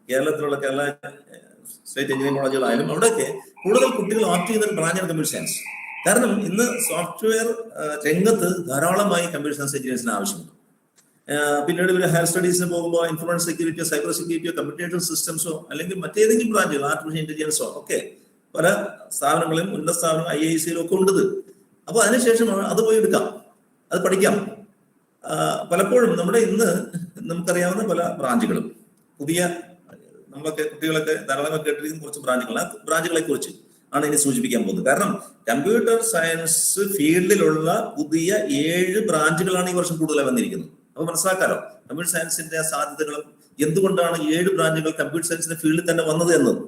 കേരളത്തിലുള്ള Kerala state engineering കോളേജുകളായാലും അവിടെയൊക്കെ കൂടുതൽ കുട്ടികൾ ഓപ്റ്റ് ചെയ്യുന്ന ഒരു ബ്രാഞ്ചാണ് കമ്പ്യൂട്ടർ സയൻസ്. കാരണം ഇന്ന് സോഫ്റ്റ്വെയർ രംഗത്ത് ധാരാളമായി കമ്പ്യൂട്ടർ സയൻസ് എഞ്ചിനീയേഴ്സിന് ആവശ്യമുണ്ട്. പിന്നീട് ഒരു ഹയർ സ്റ്റഡീസിന് പോകുമ്പോൾ ഇൻഫർമേഷൻ സെക്യൂരിറ്റിയോ സൈബർ സെക്യൂരിറ്റിയോ കമ്പ്യൂട്ടേഷൻ സിസ്റ്റംസോ അല്ലെങ്കിൽ മറ്റേതെങ്കിലും ബ്രാഞ്ചുകൾ ആർട്ടിഫിഷ്യൽ ഇന്റലിജൻസോ ഒക്കെ പല സ്ഥാപനങ്ങളിലും ഉന്നത സ്ഥാപനം IISc ഒക്കെ ഉണ്ടത്. അപ്പോൾ അതിനുശേഷം അത് പോയി എടുക്കാം, അത് പഠിക്കാം. പലപ്പോഴും നമ്മുടെ ഇന്ന് നമുക്കറിയാവുന്ന പല ബ്രാഞ്ചുകളും പുതിയ നമ്മളൊക്കെ കുട്ടികളൊക്കെ ധാരാളമായി കേട്ടിരിക്കുന്ന കുറച്ച് ബ്രാഞ്ചുകൾ, ആ ബ്രാഞ്ചുകളെ കുറിച്ച് ആണ് ഇനി സൂചിപ്പിക്കാൻ പോകുന്നത്. കാരണം കമ്പ്യൂട്ടർ സയൻസ് ഫീൽഡിലുള്ള പുതിയ 7 ബ്രാഞ്ചുകളാണ് ഈ വർഷം കൂടുതലായി വന്നിരിക്കുന്നത്. അപ്പൊ മനസ്സിലാക്കാലോ കമ്പ്യൂട്ടർ സയൻസിന്റെ സാധ്യതകളും എന്തുകൊണ്ടാണ് 7 ബ്രാഞ്ചുകൾ കമ്പ്യൂട്ടർ സയൻസിന്റെ ഫീൽഡിൽ തന്നെ വന്നത് എന്നത്.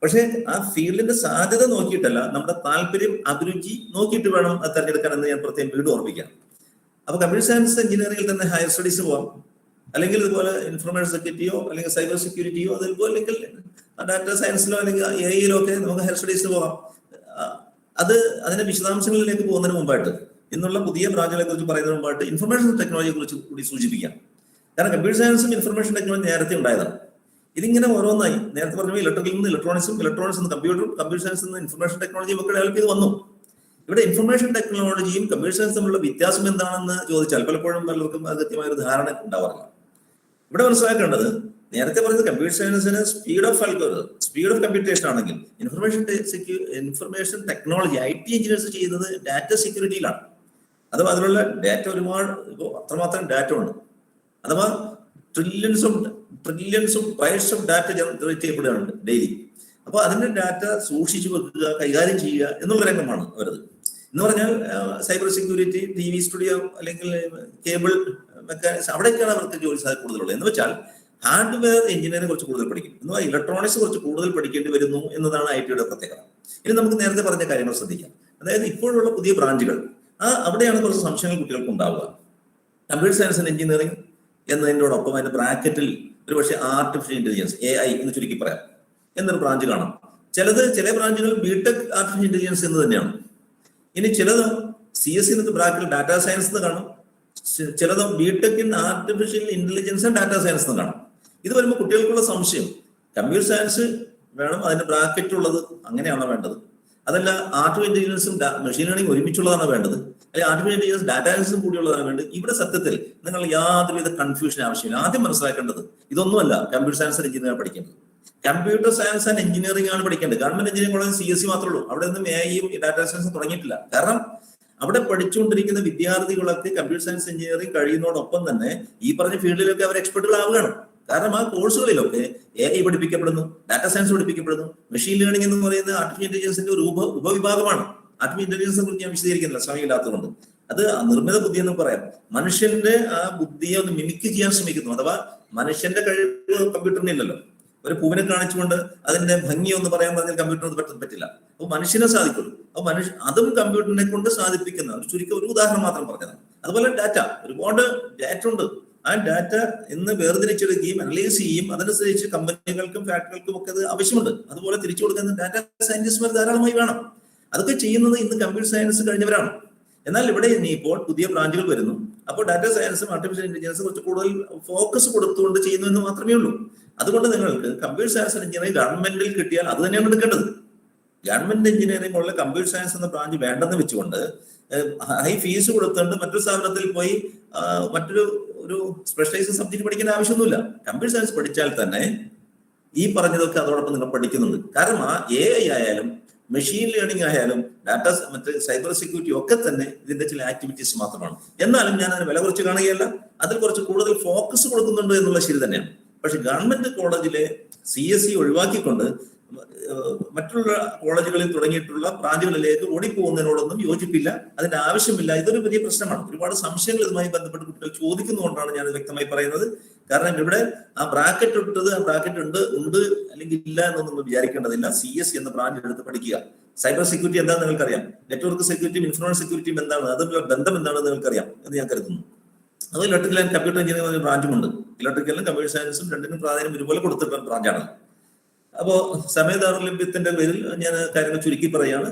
പക്ഷേ ആ ഫീൽഡിന്റെ സാധ്യത നോക്കിയിട്ടല്ല, നമ്മുടെ താല്പര്യം അഭിരുചി നോക്കിയിട്ട് വേണം അത് തെരഞ്ഞെടുക്കാൻ എന്ന് ഞാൻ പ്രത്യേകം വീണ്ടും ഓർമ്മിക്കാം. അപ്പൊ കമ്പ്യൂട്ടർ സയൻസ് എഞ്ചിനീയറിംഗിൽ തന്നെ ഹയർ സ്റ്റഡീസ് പോവാം, അല്ലെങ്കിൽ ഇതുപോലെ ഇൻഫർമേഷൻ സെക്യൂരിറ്റിയോ അല്ലെങ്കിൽ സൈബർ സെക്യൂരിറ്റിയോ അതുപോലെ അല്ലെങ്കിൽ ഡാറ്റ സയൻസിലോ അല്ലെങ്കിൽ AI-യിലോ ഒക്കെ നമുക്ക് ഹയർ സ്റ്റഡീസിന് പോകാം. അതിന്റെ വിശദാംശങ്ങളിലേക്ക് പോകുന്നതിന് മുമ്പായിട്ട് ഇന്നുള്ള പുതിയ ബ്രാഞ്ചുകളെ കുറിച്ച് പറയുന്നതിന് മുമ്പായിട്ട് ഇൻഫർമേഷൻ ടെക്നോളജിയെ കുറിച്ച് കൂടി സൂചിപ്പിക്കാം. കാരണം കമ്പ്യൂട്ടർ സയൻസും ഇൻഫർമേഷൻ ടെക്നോളജി നേരത്തെ ഉണ്ടായതാണ്. ഇതിങ്ങനെ ഓരോന്നായി നേരത്തെ പറഞ്ഞ ഇലക്ട്രിക്കൽ നിന്ന് ഇലക്ട്രോണിക്സും, ഇലക്ട്രോണിക്സ് നിന്ന് കമ്പ്യൂട്ടറും, കമ്പ്യൂട്ടർ സയൻസ് നിന്ന് ഇൻഫർമേഷൻ ടെക്നോളജിയും ഒക്കെ ഡെവലപ്പ് ചെയ്ത് വന്നു. ഇവിടെ ഇൻഫർമേഷൻ ടെക്നോളജിയും കമ്പ്യൂട്ടർ സയൻസും തമ്മിലുള്ള വ്യത്യാസം എന്താണെന്ന് ചോദിച്ചാൽ പലപ്പോഴും പലർക്കും അത് കൃത്യമായ ഒരു ധാരണ ഉണ്ടാവാറില്ല. ഇവിടെ മനസ്സിലാക്കേണ്ടത്, നേരത്തെ പറഞ്ഞത് കമ്പ്യൂട്ടർ സയൻസിന് സ്പീഡ് ഓഫ് കമ്പ്യൂട്ടേഷൻ ആണെങ്കിൽ ഇൻഫർമേഷൻ ടെക്നോളജി IT എഞ്ചിനീയേഴ്സ് ചെയ്യുന്നത് ഡാറ്റ സെക്യൂരിറ്റിയിലാണ്. അഥവാ അതിലുള്ള ഡാറ്റ ഒരുപാട് അത്രമാത്രം ഡാറ്റ ഉണ്ട്. അഥവാ ട്രില്യൺസും ബൈറ്റ്സ് ഓഫ് ഡാറ്റ ജനറേറ്റ് ചെയ്യപ്പെടുകയാണ് ഡെയിലി. അപ്പൊ അതിന്റെ ഡാറ്റ സൂക്ഷിച്ചു വെക്കുക, കൈകാര്യം ചെയ്യുക എന്നുള്ള രംഗമാണ് അവരത്. എന്ന് പറഞ്ഞാൽ സൈബർ സെക്യൂരിറ്റി, TV സ്റ്റുഡിയോ അല്ലെങ്കിൽ കേബിൾ മെക്കാനിക്സ്, അവിടേക്കാണ് അവർക്ക് ജോലി സാധ്യത കൂടുതലുള്ളത്. എന്ന് വെച്ചാൽ ഹാർഡ്വെയർ എഞ്ചിനീയറിംഗ് കുറച്ച് കൂടുതൽ പഠിക്കും, എന്നാൽ ഇലക്ട്രോണിക്സ് കുറച്ച് കൂടുതൽ പഠിക്കേണ്ടി വരുന്നു എന്നതാണ് IT-യുടെ പ്രത്യേകത. ഇനി നമുക്ക് നേരത്തെ പറഞ്ഞ കാര്യങ്ങൾ ശ്രദ്ധിക്കാം. അതായത് ഇപ്പോഴുള്ള പുതിയ ബ്രാഞ്ചുകൾ, അവിടെയാണ് കുറച്ച് സംശയങ്ങൾ കുട്ടികൾക്ക് ഉണ്ടാവുക. കമ്പ്യൂട്ടർ സയൻസ് ആൻഡ് എഞ്ചിനീയറിംഗ് എന്നതിനോടൊപ്പം അതിന്റെ ബ്രാക്കറ്റിൽ ഒരു പക്ഷേ ആർട്ടിഫിഷ്യൽ ഇന്റലിജൻസ് AI എന്ന് ചുരുക്കി പറയാം എന്നൊരു ബ്രാഞ്ച് കാണാം. ചില ബ്രാഞ്ചുകൾ BTech ആർട്ടിഫിഷ്യൽ ഇന്റലിജൻസ് എന്ന് തന്നെയാണ്. ഇനി ചിലത് CS ബ്രാക്കറ്റിൽ ഡാറ്റാ സയൻസ് എന്ന് കാണും, ചിലത് BTech in artificial intelligence and data science എന്ന് കാണും. ഇത് വരുമ്പോൾ കുട്ടികൾക്കുള്ള സംശയം, കമ്പ്യൂട്ടർ സയൻസ് വേണം അതിന്റെ ബ്രാക്കറ്റ് ഉള്ളത്, അങ്ങനെയാണോ വേണ്ടത്? അതല്ല ആർട്ടിഫിഷ്യൽ ഇന്റലിജൻസും മെഷീൻ ലേണിംഗ് ഒരുമിച്ചുള്ളതാണ് വേണ്ടത്, അല്ലെങ്കിൽ ആർട്ടിഫിഷ്യൽ ഇന്റലിജൻസ് ഡാറ്റാ സയൻസും കൂടിയുള്ളതാണ് വേണ്ടത്? ഇവിടെ സത്യത്തിൽ നിങ്ങൾ യാതൊരുവിധ കൺഫ്യൂഷൻ ആവശ്യമില്ല. ആദ്യം മനസ്സിലാക്കേണ്ടത് ഇതൊന്നുമല്ല കമ്പ്യൂട്ടർ സയൻസ് ആൻഡ് എഞ്ചിനീയറിംഗ് പഠിക്കേണ്ടത്. കമ്പ്യൂട്ടർ സയൻസ് ആൻഡ് എഞ്ചിനീയറിംഗ് ആണ് പഠിക്കേണ്ടത്. ഗവൺമെന്റ് എഞ്ചിനീയറിംഗ് കോളേജ് CSE മാത്രമേ ഉള്ളൂ. അവിടെ നിന്നും AI-യും ഡാറ്റാ സയൻസും തുടങ്ങിയിട്ടില്ല. കാരണം അവിടെ പഠിച്ചുകൊണ്ടിരിക്കുന്ന വിദ്യാർത്ഥികളൊക്കെ കമ്പ്യൂട്ടർ സയൻസ് എഞ്ചിനീയറിംഗ് കഴിയുന്നതോടൊപ്പം തന്നെ ഈ പറഞ്ഞ ഫീൽഡിലൊക്കെ അവർ എക്സ്പെർട്ടുകളാവുകയാണ്. കാരണം ആ കോഴ്സുകളിലൊക്കെ AI പഠിപ്പിക്കപ്പെടുന്നു, ഡാറ്റാ സയൻസ് പഠിപ്പിക്കപ്പെടുന്നു, മെഷീൻ ലേണിംഗ് എന്ന് പറയുന്ന ആർട്ടിഫിഷ്യൽ ഇന്റലിജൻസിന്റെ ഒരു ഉപവിഭാഗമാണ്. ആർട്ടിഫിഷ്യൽ ഇന്റലിജൻസിനെ കുറിച്ച് ഞാൻ വിശദീകരിക്കുന്നില്ല, സമയമില്ലാത്തതുകൊണ്ട്. അത് നിർമ്മിത ബുദ്ധി എന്ന് പറയാം. മനുഷ്യന്റെ ആ ബുദ്ധിയെ ഒന്ന് മിമിക്ക് ചെയ്യാൻ ശ്രമിക്കുന്നു. അഥവാ മനുഷ്യന്റെ കഴിവ് കമ്പ്യൂട്ടറിനില്ലല്ലോ. ഒരു പൂവിനെ കാണിച്ചുകൊണ്ട് അതിന്റെ ഭംഗി ഒന്ന് പറയാൻ പറഞ്ഞാൽ കമ്പ്യൂട്ടറിന് പറ്റില്ല. അപ്പൊ മനുഷ്യനെ സാധിക്കുള്ളൂ. അപ്പൊ അതും കമ്പ്യൂട്ടറിനെ കൊണ്ട് സാധിപ്പിക്കുന്ന ഒരു ഉദാഹരണം മാത്രം പറഞ്ഞതാണ്. അതുപോലെ ഡാറ്റ, ഒരുപാട് ഡാറ്റ ഉണ്ട്. ആ ഡാറ്റ ഇന്ന് വേർതിരിച്ചെടുക്കുകയും അനലൈസ് ചെയ്യും. അതനുസരിച്ച് കമ്പനികൾക്കും ഫാക്ടറികൾക്കും ഒക്കെ അത് ആവശ്യമുണ്ട്. അതുപോലെ തിരിച്ചു കൊടുക്കുന്ന ഡാറ്റ സയന്റിസ്റ്റ്മാർ ധാരാളമായി വേണം. അതൊക്കെ ചെയ്യുന്നത് ഇന്ന് കമ്പ്യൂട്ടർ സയൻസ് കഴിഞ്ഞവരാണ്. എന്നാൽ ഇവിടെ ഇനി ഇപ്പോൾ പുതിയ ബ്രാഞ്ചുകൾ വരുന്നു. അപ്പോൾ ഡാറ്റാ സയൻസും ആർട്ടിഫിഷ്യൽ ഇന്റലിജൻസും കുറച്ച് കൂടുതൽ ഫോക്കസ് കൊടുത്തുകൊണ്ട് ചെയ്യുന്നു എന്ന് മാത്രമേ ഉള്ളൂ. അതുകൊണ്ട് നിങ്ങൾക്ക് കമ്പ്യൂട്ടർ സയൻസ് എഞ്ചിനീയറിംഗ് ഗവൺമെന്റിൽ കിട്ടിയാൽ അത് തന്നെയാണ് എടുക്കേണ്ടത്. ഗവൺമെന്റ് എഞ്ചിനീയറിംഗ് ഉള്ള കമ്പ്യൂട്ടർ സയൻസ് എന്ന ബ്രാഞ്ച് വേണ്ടെന്ന് വെച്ചുകൊണ്ട് ഹൈ ഫീസ് കൊടുത്തുകൊണ്ട് മറ്റൊരു സ്ഥാപനത്തിൽ പോയി ഒരു സ്പെഷ്യലൈസ്ഡ് സബ്ജക്ട് പഠിക്കേണ്ട ആവശ്യമൊന്നുമില്ല. കമ്പ്യൂട്ടർ സയൻസ് പഠിച്ചാൽ തന്നെ ഈ പറഞ്ഞതൊക്കെ അതോടൊപ്പം നിങ്ങൾ പഠിക്കുന്നുണ്ട്. കാരണം AI ആയാലും മെഷീൻ ലേണിംഗ് ആയാലും മറ്റേ സൈബർ സെക്യൂരിറ്റി ഒക്കെ തന്നെ ഇതിന്റെ ചില ആക്ടിവിറ്റീസ് മാത്രമാണ്. എന്നാലും ഞാൻ അതിന് വില കുറച്ച് കാണുകയല്ല, അതിൽ കുറച്ച് കൂടുതൽ ഫോക്കസ് കൊടുക്കുന്നുണ്ട് എന്നുള്ള ശരി തന്നെയാണ്. പക്ഷെ ഗവൺമെന്റ് കോളേജിലെ CSE ഒഴിവാക്കിക്കൊണ്ട് മറ്റുള്ള കോളേജുകളിൽ തുടങ്ങിയിട്ടുള്ള ബ്രാഞ്ചുകളിലേക്ക് ഓടിപ്പോകുന്നതിനോടൊന്നും യോജിപ്പില്ല, അതിന്റെ ആവശ്യമില്ല. ഇതൊരു വലിയ പ്രശ്നമാണ്. ഒരുപാട് സംശയങ്ങൾ ഇതുമായി ബന്ധപ്പെട്ട് കുട്ടികൾ ചോദിക്കുന്നതുകൊണ്ടാണ് ഞാൻ വ്യക്തമായി പറയുന്നത്. കാരണം ഇവിടെ ആ ബ്രാക്കറ്റ് ഉണ്ട് അല്ലെങ്കിൽ ഇല്ല എന്നൊന്നും വിചാരിക്കേണ്ടതില്ല. CSE എന്ന ബ്രാഞ്ച് എടുത്ത് പഠിക്കുക. സൈബർ സെക്യൂരിറ്റി എന്താണെന്ന് നിങ്ങൾക്കറിയാം, നെറ്റ്വർക്ക് സെക്യൂരിറ്റിയും ഇൻഫർമേഷൻ സെക്യൂരിറ്റിയും എന്താണ്, അതുള്ള ബന്ധം എന്താണെന്ന് നിങ്ങൾക്കറിയാം എന്ന് ഞാൻ കരുതുന്നു. അത് ഇലക്ട്രിക്കൽ ആൻഡ് കമ്പ്യൂട്ടർ എഞ്ചിനീയറിംഗ് ബ്രാഞ്ചുമുണ്ട്. ഇലക്ട്രിക്കലും കമ്പ്യൂട്ടർ സയൻസും രണ്ടിനും പ്രാധാന്യം ഒരുപോലെ കൊടുത്തിട്ടുള്ള ബ്രാഞ്ചാണ്. അപ്പോ സമയദൗർലഭ്യത്തിന്റെ പേരിൽ ഞാൻ കാര്യങ്ങൾ ചുരുക്കി പറയാണ്.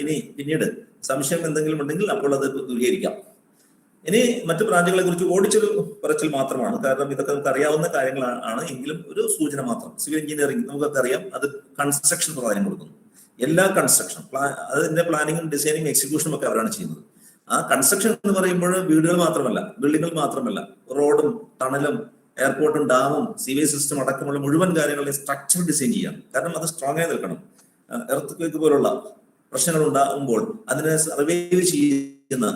ഇനി പിന്നീട് സംശയം എന്തെങ്കിലും ഉണ്ടെങ്കിൽ അപ്പോൾ അത് ദൂരീകരിക്കാം. ഇനി മറ്റു ബ്രാഞ്ചുകളെ കുറിച്ച് ഓടിച്ചൊരു പറച്ചിൽ മാത്രമാണ്, കാരണം ഇതൊക്കെ നമുക്ക് അറിയാവുന്ന കാര്യങ്ങളാണ് എങ്കിലും ഒരു സൂചന മാത്രം. സിവിൽ എഞ്ചിനീയറിംഗ് നമുക്കൊക്കെ അറിയാം, അത് കൺസ്ട്രക്ഷൻ പ്രാധാന്യം കൊടുക്കുന്നു. എല്ലാ കൺസ്ട്രക്ഷൻ അതിന്റെ പ്ലാനിങ്ങും ഡിസൈനിങ്ങും എക്സിക്യൂഷനും ഒക്കെ അവരാണ് ചെയ്യുന്നത്. ആ കൺസ്ട്രക്ഷൻ എന്ന് പറയുമ്പോൾ വീടുകൾ മാത്രമല്ല, ബിൽഡിങ്ങുകൾ മാത്രമല്ല, റോഡും ടണലും എയർപോർട്ടും ഡാമും സിവേജ് സിസ്റ്റം അടക്കമുള്ള മുഴുവൻ കാര്യങ്ങളുടെ സ്ട്രക്ചർ ഡിസൈൻ ചെയ്യാം. കാരണം അത് സ്ട്രോങ് ആയി നിൽക്കണം. എർത്ത് ക്വേക്ക് പോലുള്ള പ്രശ്നങ്ങൾ ഉണ്ടാകുമ്പോൾ അതിനെ സർവൈവ് ചെയ്യുന്ന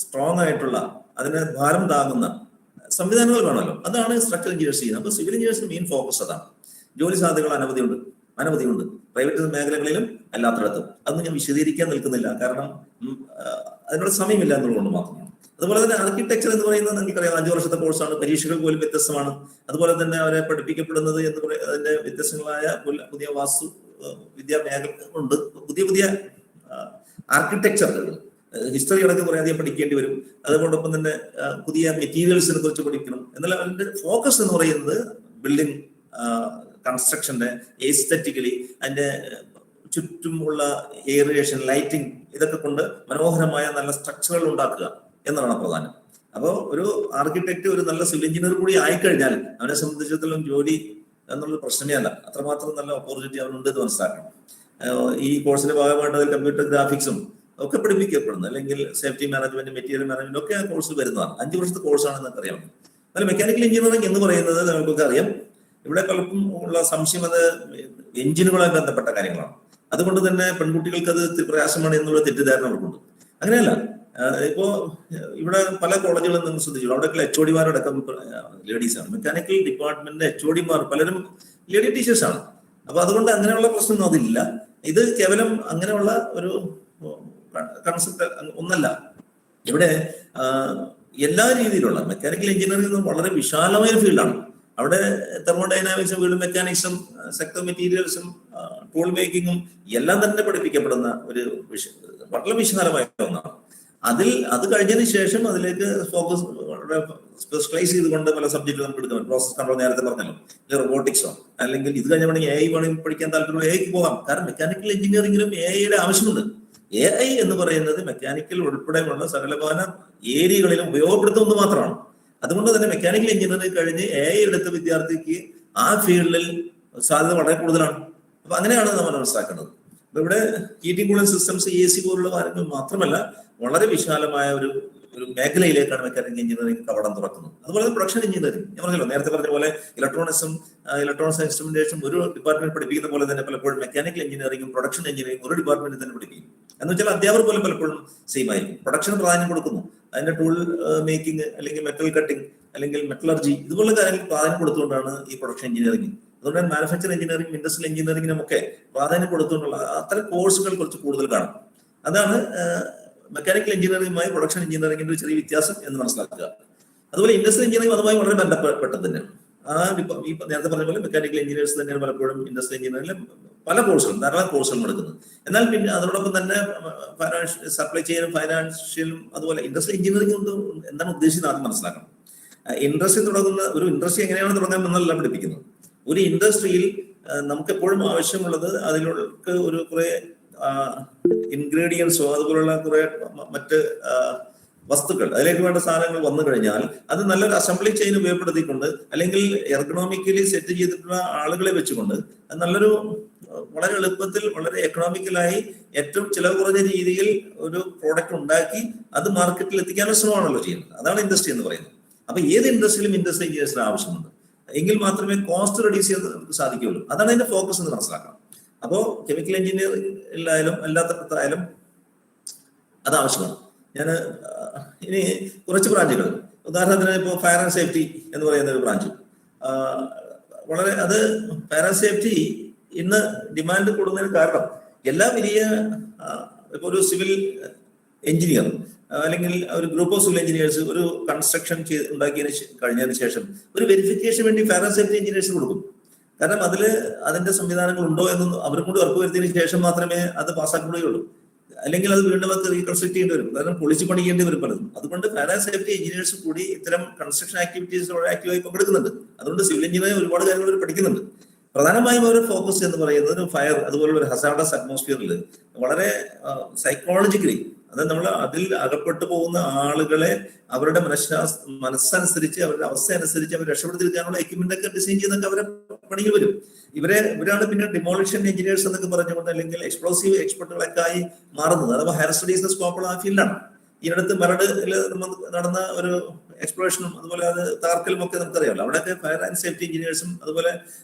സ്ട്രോങ് ആയിട്ടുള്ള, അതിന് ഭാരം താങ്ങുന്ന സംവിധാനങ്ങൾ വേണമല്ലോ. അതാണ് സ്ട്രക്ചർ എഞ്ചിനീയേഴ്സ് ചെയ്യുന്നത്. അപ്പൊ സിവിൽ എഞ്ചിനീയേഴ്സിന് മെയിൻ ഫോക്കസ് അതാണ്. ജോലി സാധ്യതകൾ അനവധിയുണ്ട് പ്രൈവറ്റ് മേഖലകളിലും അല്ലാത്തിടത്തും. അതൊന്നും ഞാൻ വിശദീകരിക്കാൻ നിൽക്കുന്നില്ല, കാരണം അതിനുള്ള സമയമില്ല എന്നുള്ളതുകൊണ്ട് മാത്രമാണ്. അതുപോലെ തന്നെ ആർക്കിടെക്ചർ എന്ന് പറയുന്നത് നിങ്ങൾക്കറിയാം 5 വർഷത്തെ കോഴ്സാണ്, പരീക്ഷകൾ പോലും വ്യത്യസ്തമാണ്. അതുപോലെ തന്നെ അവരെ പഠിപ്പിക്കപ്പെടുന്നത് എന്ന് പറയുന്നത് അതിന്റെ വ്യത്യസ്തങ്ങളായ പുതിയ വാസ്തു വിദ്യാ മേഖല ഉണ്ട്. പുതിയ ആർക്കിടെക്ചറുകൾ, ഹിസ്റ്ററി അടക്കം കുറെ അധികം പഠിക്കേണ്ടി വരും. അതോടൊപ്പം തന്നെ പുതിയ മെറ്റീരിയൽസിനെ കുറിച്ച് പഠിക്കണം. എന്നാൽ അതിന്റെ ഫോക്കസ് എന്ന് പറയുന്നത് ബിൽഡിംഗ് കൺസ്ട്രക്ഷന്റെ എസ്തെറ്റിക്കലി അതിന്റെ ചുറ്റുമുള്ള എയറേഷൻ, ലൈറ്റിംഗ് ഇതൊക്കെ കൊണ്ട് മനോഹരമായ നല്ല സ്ട്രക്ചറുകൾ ഉണ്ടാക്കുക എന്നതാണ് പ്രധാനം. അപ്പോൾ ഒരു ആർക്കിടെക്ട് ഒരു നല്ല സിവിൽ എഞ്ചിനീയർ കൂടി ആയിക്കഴിഞ്ഞാൽ അവനെ സംബന്ധിച്ചിടത്തോളം ജോലി എന്നുള്ള പ്രശ്നമേ അല്ല, അത്രമാത്രം നല്ല ഓപ്പർച്യൂണിറ്റി അവനുണ്ട് എന്ന് മനസ്സിലാക്കണം. ഈ കോഴ്സിന്റെ ഭാഗമായിട്ട് കമ്പ്യൂട്ടർ ഗ്രാഫിക്സും ഒക്കെ പഠിപ്പിക്കപ്പെടുന്നത്, അല്ലെങ്കിൽ സേഫ്റ്റി മാനേജ്മെന്റ്, മെറ്റീരിയൽ മാനേജ്മെന്റ് ഒക്കെ ആ കോഴ്സിൽ വരുന്നതാണ്. 5 വർഷത്തെ കോഴ്സാണെന്ന് അറിയാം. എന്നാൽ മെക്കാനിക്കൽ എഞ്ചിനീയറിംഗ് എന്ന് പറയുന്നത് നമുക്കൊക്കെ അറിയാം, ഇവിടെ പലർക്കും ഉള്ള സംശയം അത് എഞ്ചിനുകളുമായി ബന്ധപ്പെട്ട കാര്യങ്ങളാണ്. അതുകൊണ്ട് തന്നെ പെൺകുട്ടികൾക്ക് അത് പ്രയാസമാണ് എന്നുള്ള തെറ്റിദ്ധാരണ അവർക്കുണ്ട്. അങ്ങനെയല്ല. ഇപ്പോ ഇവിടെ പല കോളേജുകളും നിങ്ങൾ ശ്രദ്ധിച്ചു, അവിടെയൊക്കെ HOD-മാരടക്കം ലേഡീസാണ്. മെക്കാനിക്കൽ ഡിപ്പാർട്ട്മെന്റിന്റെ HOD-മാർ പലരും ലേഡി ടീച്ചേഴ്സാണ്. അപ്പൊ അതുകൊണ്ട് അങ്ങനെയുള്ള പ്രശ്നമൊന്നും അതില്ല. ഇത് കേവലം അങ്ങനെയുള്ള ഒരു കൺസെപ്റ്റ് ഒന്നല്ല. ഇവിടെ എല്ലാ രീതിയിലുള്ള മെക്കാനിക്കൽ എഞ്ചിനീയറിംഗ് വളരെ വിശാലമായ ഫീൽഡാണ്. അവിടെ തെർമോഡൈനാമിക്സും വീണ്ടും മെക്കാനിക്സും സെക്ടർ മെറ്റീരിയൽസും ടൂൾ മേക്കിങ്ങും എല്ലാം തന്നെ പഠിപ്പിക്കപ്പെടുന്ന ഒരു വളരെ വിശാലമായ ഒന്നാണ്. അത് കഴിഞ്ഞതിന് ശേഷം അതിലേക്ക് ഫോക്കസ് സ്പെഷ്യലൈസ് ചെയ്തുകൊണ്ട് പല സബ്ജക്റ്റ് നമുക്ക് എടുക്കാൻ പറ്റും. പ്രോസസ് കൺട്രോൾ നേരത്തെ പറഞ്ഞല്ലോ, റോബോട്ടിക്സോ, അല്ലെങ്കിൽ ഇത് കഴിഞ്ഞ വേണമെങ്കിൽ AI വേണമെങ്കിൽ പഠിക്കാൻ താല്പര്യമുള്ള AI പോകാം. കാരണം മെക്കാനിക്കൽ എഞ്ചിനീയറിംഗിലും AI-യുടെ ആവശ്യമുണ്ട്. AI എന്ന് പറയുന്നത് മെക്കാനിക്കൽ ഉൾപ്പെടെയുള്ള സകലമാന ഏരിയകളിലും ഉപയോഗപ്പെടുത്തുന്നത് മാത്രമാണ്. അതുകൊണ്ട് തന്നെ മെക്കാനിക്കൽ എഞ്ചിനീയറിംഗ് കഴിഞ്ഞ് AI എടുത്ത വിദ്യാർത്ഥിക്ക് ആ ഫീൽഡിൽ സാധ്യത വളരെ കൂടുതലാണ്. അപ്പൊ അങ്ങനെയാണ് നമ്മൾ മനസ്സിലാക്കേണ്ടത്. അപ്പൊ ഇവിടെ ഹീറ്റിംഗ് കൂളിംഗ് സിസ്റ്റംസ്, AC പോലുള്ള കാര്യങ്ങൾ മാത്രമല്ല, വളരെ വിശാലമായ ഒരു മേഖലയിലേക്കാണ് മെക്കാനിക്കൽ എഞ്ചിനീയറിംഗ് കവടം തുറക്കുന്നത്. അതുപോലെ പ്രൊഡക്ഷൻ എഞ്ചിനീയറിംഗ്, ഞാൻ പറഞ്ഞല്ലോ നേരത്തെ പറഞ്ഞ പോലെ ഇലക്ട്രോണിക്സ് ഇൻസ്ട്രുമെന്റേഷൻ ഒരു ഡിപ്പാർട്ട്മെന്റ് പഠിപ്പിക്കുന്ന പോലെ തന്നെ പലപ്പോഴും മെക്കാനിക്കൽ എഞ്ചിനീയറിംഗും പ്രൊഡക്ഷൻ എഞ്ചിനീയറിംഗ് ഒരു ഡിപ്പാർട്ട്മെന്റിൽ തന്നെ പഠിപ്പിക്കും. എന്ന് വെച്ചാൽ അധ്യാപകർ പോലും പലപ്പോഴും സെയിം ആയിരിക്കും. പ്രൊഡക്ഷന് പ്രാധാന്യം കൊടുക്കുന്നു, അതിന്റെ ടൂൾ മേക്കിംഗ്, അല്ലെങ്കിൽ മെറ്റൽ കട്ടിംഗ്, അല്ലെങ്കിൽ മെറ്റലർജി, ഇതുപോലുള്ള കാര്യങ്ങൾ പ്രാധാന്യം കൊടുത്തുകൊണ്ടാണ് ഈ പ്രൊഡക്ഷൻ എഞ്ചിനീയറിംഗ്. അതുകൊണ്ട് തന്നെ മാനുഫാക്ചർ എഞ്ചിനീയറിംഗ്, ഇൻഡസ്ട്രിയൽ എഞ്ചിനീയറിംഗിനും ഒക്കെ പ്രാധാന്യം കൊടുത്തുകൊണ്ടുള്ള അത്തരം കോഴ്സുകൾ കുറച്ച് കൂടുതൽ കാണും. അതാണ് മെക്കാനിക്കൽ എഞ്ചിനീയറിംഗുമായി പ്രൊഡക്ഷൻ എഞ്ചിനീയറിംഗിന്റെ ഒരു ചെറിയ വ്യത്യാസം എന്ന് മനസ്സിലാക്കുക. അതുപോലെ ഇൻഡസ്ട്രിയൽ എഞ്ചിനീയറിംഗ് അതുമായി വളരെ ബന്ധപ്പെട്ടത് തന്നെയാണ്. ഈ നേരത്തെ പറഞ്ഞ പോലെ മെക്കാനിക്കൽ എഞ്ചിനീയേഴ്സ് തന്നെയാണ് പലപ്പോഴും ഇൻഡസ്ട്രിയൽ എഞ്ചിനീയറിംഗിൽ പല കോഴ്സുകളും, ധാരാളം കോഴ്സുകൾ എടുക്കുന്നത്. എന്നാൽ പിന്നെ അതോടൊപ്പം തന്നെ സപ്ലൈ ചെയിനും ഫൈനാൻഷ്യലും അതുപോലെ ഇൻഡസ്ട്രിയൽ എഞ്ചിനീയറിംഗ് കൊണ്ട് എന്താണ് ഉദ്ദേശിക്കുന്നത് ആദ്യം മനസ്സിലാക്കണം. ഇൻഡസ്ട്രി തുടങ്ങുന്ന ഒരു ഇൻഡസ്ട്രി എങ്ങനെയാണ് തുടങ്ങാൻ എന്നല്ല പഠിപ്പിക്കുന്നത്. ഒരു ഇൻഡസ്ട്രിയിൽ നമുക്ക് എപ്പോഴും ആവശ്യമുള്ളത് അതിലേക്ക് ഒരു കുറെ ഇൻഗ്രീഡിയൻസോ അതുപോലുള്ള കുറെ മറ്റ് വസ്തുക്കൾ, അതിലേക്ക് വേണ്ട സാധനങ്ങൾ വന്നു കഴിഞ്ഞാൽ അത് നല്ലൊരു അസംബ്ലി ചെയിൻ ഉപയോഗപ്പെടുത്തിക്കൊണ്ട്, അല്ലെങ്കിൽ എർഗണോമിക്കലി സെറ്റ് ചെയ്തിട്ടുള്ള ആളുകളെ വെച്ചുകൊണ്ട് അത് നല്ലൊരു വളരെ എളുപ്പത്തിൽ വളരെ എക്കണോമിക്കലായി ഏറ്റവും ചിലവ് കുറഞ്ഞ രീതിയിൽ ഒരു പ്രോഡക്റ്റ് ഉണ്ടാക്കി അത് മാർക്കറ്റിൽ എത്തിക്കാനുള്ള ശ്രമമാണല്ലോ ചെയ്യുന്നത്. അതാണ് ഇൻഡസ്ട്രി എന്ന് പറയുന്നത്. അപ്പൊ ഏത് ഇൻഡസ്ട്രിയിലും ഇൻഡസ്ട്രി എഞ്ചിനീയേഴ്സിന് ആവശ്യമുണ്ട്. എങ്കിൽ മാത്രമേ കോസ്റ്റ് റെഡ്യൂസ് ചെയ്യാൻ നമുക്ക് സാധിക്കുകയുള്ളൂ. അതാണ് അതിന്റെ ഫോക്കസ് എന്ന് മനസ്സിലാക്കണം. അപ്പോൾ കെമിക്കൽ എഞ്ചിനീയറിംഗിലായാലും അല്ലാത്തടത്തായാലും അത് ആവശ്യമാണ്. ഞാൻ ഇനി കുറച്ച് ബ്രാഞ്ചുകൾ, ഉദാഹരണത്തിന് ഇപ്പോൾ ഫയർ ആൻഡ് സേഫ്റ്റി എന്ന് പറയുന്ന ഒരു ബ്രാഞ്ച്, വളരെ അത് ഫയർ ആൻഡ് സേഫ്റ്റി ഇന്ന് ഡിമാൻഡ് കൂടുന്നതിന് കാരണം എല്ലാ വലിയ ഇപ്പോൾ ഒരു സിവിൽ എഞ്ചിനീയർ അല്ലെങ്കിൽ ഒരു ഗ്രൂപ്പ് ഓഫ് സിവിൽ എഞ്ചിനീയേഴ്സ് ഒരു കൺസ്ട്രക്ഷൻ കഴിഞ്ഞതിന് ശേഷം ഒരു വെരിഫിക്കേഷൻ വേണ്ടി ഫയർ ആൻഡ് സേഫ്റ്റി എഞ്ചിനീയേഴ്സ് കൊടുക്കും. കാരണം അതിന്റെ സംവിധാനങ്ങൾ ഉണ്ടോ എന്ന് അവരും കൂടി ഉറപ്പ് വരുത്തിയതിനു ശേഷം മാത്രമേ അത് പാസ്സാക്കുകയുള്ളൂ. അല്ലെങ്കിൽ അത് വീണ്ടും അത് റീകൺസ്ട്രക്ട് ചെയ്യേണ്ടി വരും, കാരണം പൊളിച്ച് പണിയേണ്ടി വരും പലതും. അതുകൊണ്ട് ഫയർ ആൻഡ് സേഫ്റ്റി എഞ്ചിനീയേഴ്സ് കൂടി ഇത്തരം കൺസ്ട്രക്ഷൻ ആക്ടിവിറ്റീസ് ആക്റ്റീവായി പങ്കെടുക്കുന്നുണ്ട്. അതുകൊണ്ട് സിവിൽ എഞ്ചിനീയറിംഗ് ഒരുപാട് കാര്യങ്ങൾ അവർ പഠിക്കുന്നുണ്ട്. പ്രധാനമായും ഒരു ഫോക്കസ് എന്ന് പറയുന്നത് ഒരു ഫയർ അതുപോലെ ഒരു ഹസാർഡസ് അറ്റ്മോസ്ഫിയറിൽ വളരെ സൈക്കോളജിക്കലി അത് നമ്മൾ അതിൽ അകപ്പെട്ടു പോകുന്ന ആളുകളെ അവരുടെ മനസ്സനുസരിച്ച് അവരുടെ അവസ്ഥ അനുസരിച്ച് അവർ രക്ഷപ്പെടുത്തിയെടുക്കാനുള്ള എക്യുപ്മെന്റ് ഒക്കെ ഡിസൈൻ ചെയ്യുന്നൊക്കെ അവരെ പണിയിൽ വരും. ഇവരാണ് പിന്നെ ഡിമോളിഷൻ എഞ്ചിനീയേഴ്സ് എന്നൊക്കെ പറഞ്ഞുകൊണ്ട് അല്ലെങ്കിൽ എക്സ്പ്ലോസീവ് എക്സ്പെർട്ടുകളൊക്കെ ആയി മാറുന്നത്. അഥവാ ഹയർ സ്റ്റഡീസിന്റെ സ്കോപ്പുള്ള ആ ഫീൽഡാണ്. ഈയടുത്ത് മരടിൽ നടന്ന ഒരു എക്സ്പ്ലോറേഷനും അതുപോലെ അത് തകർക്കലും ഒക്കെ നമുക്കറിയാമല്ലോ. അവിടെയൊക്കെ ഫയർ ആൻഡ് സേഫ്റ്റി എഞ്ചിനീയേഴ്സും അതുപോലെ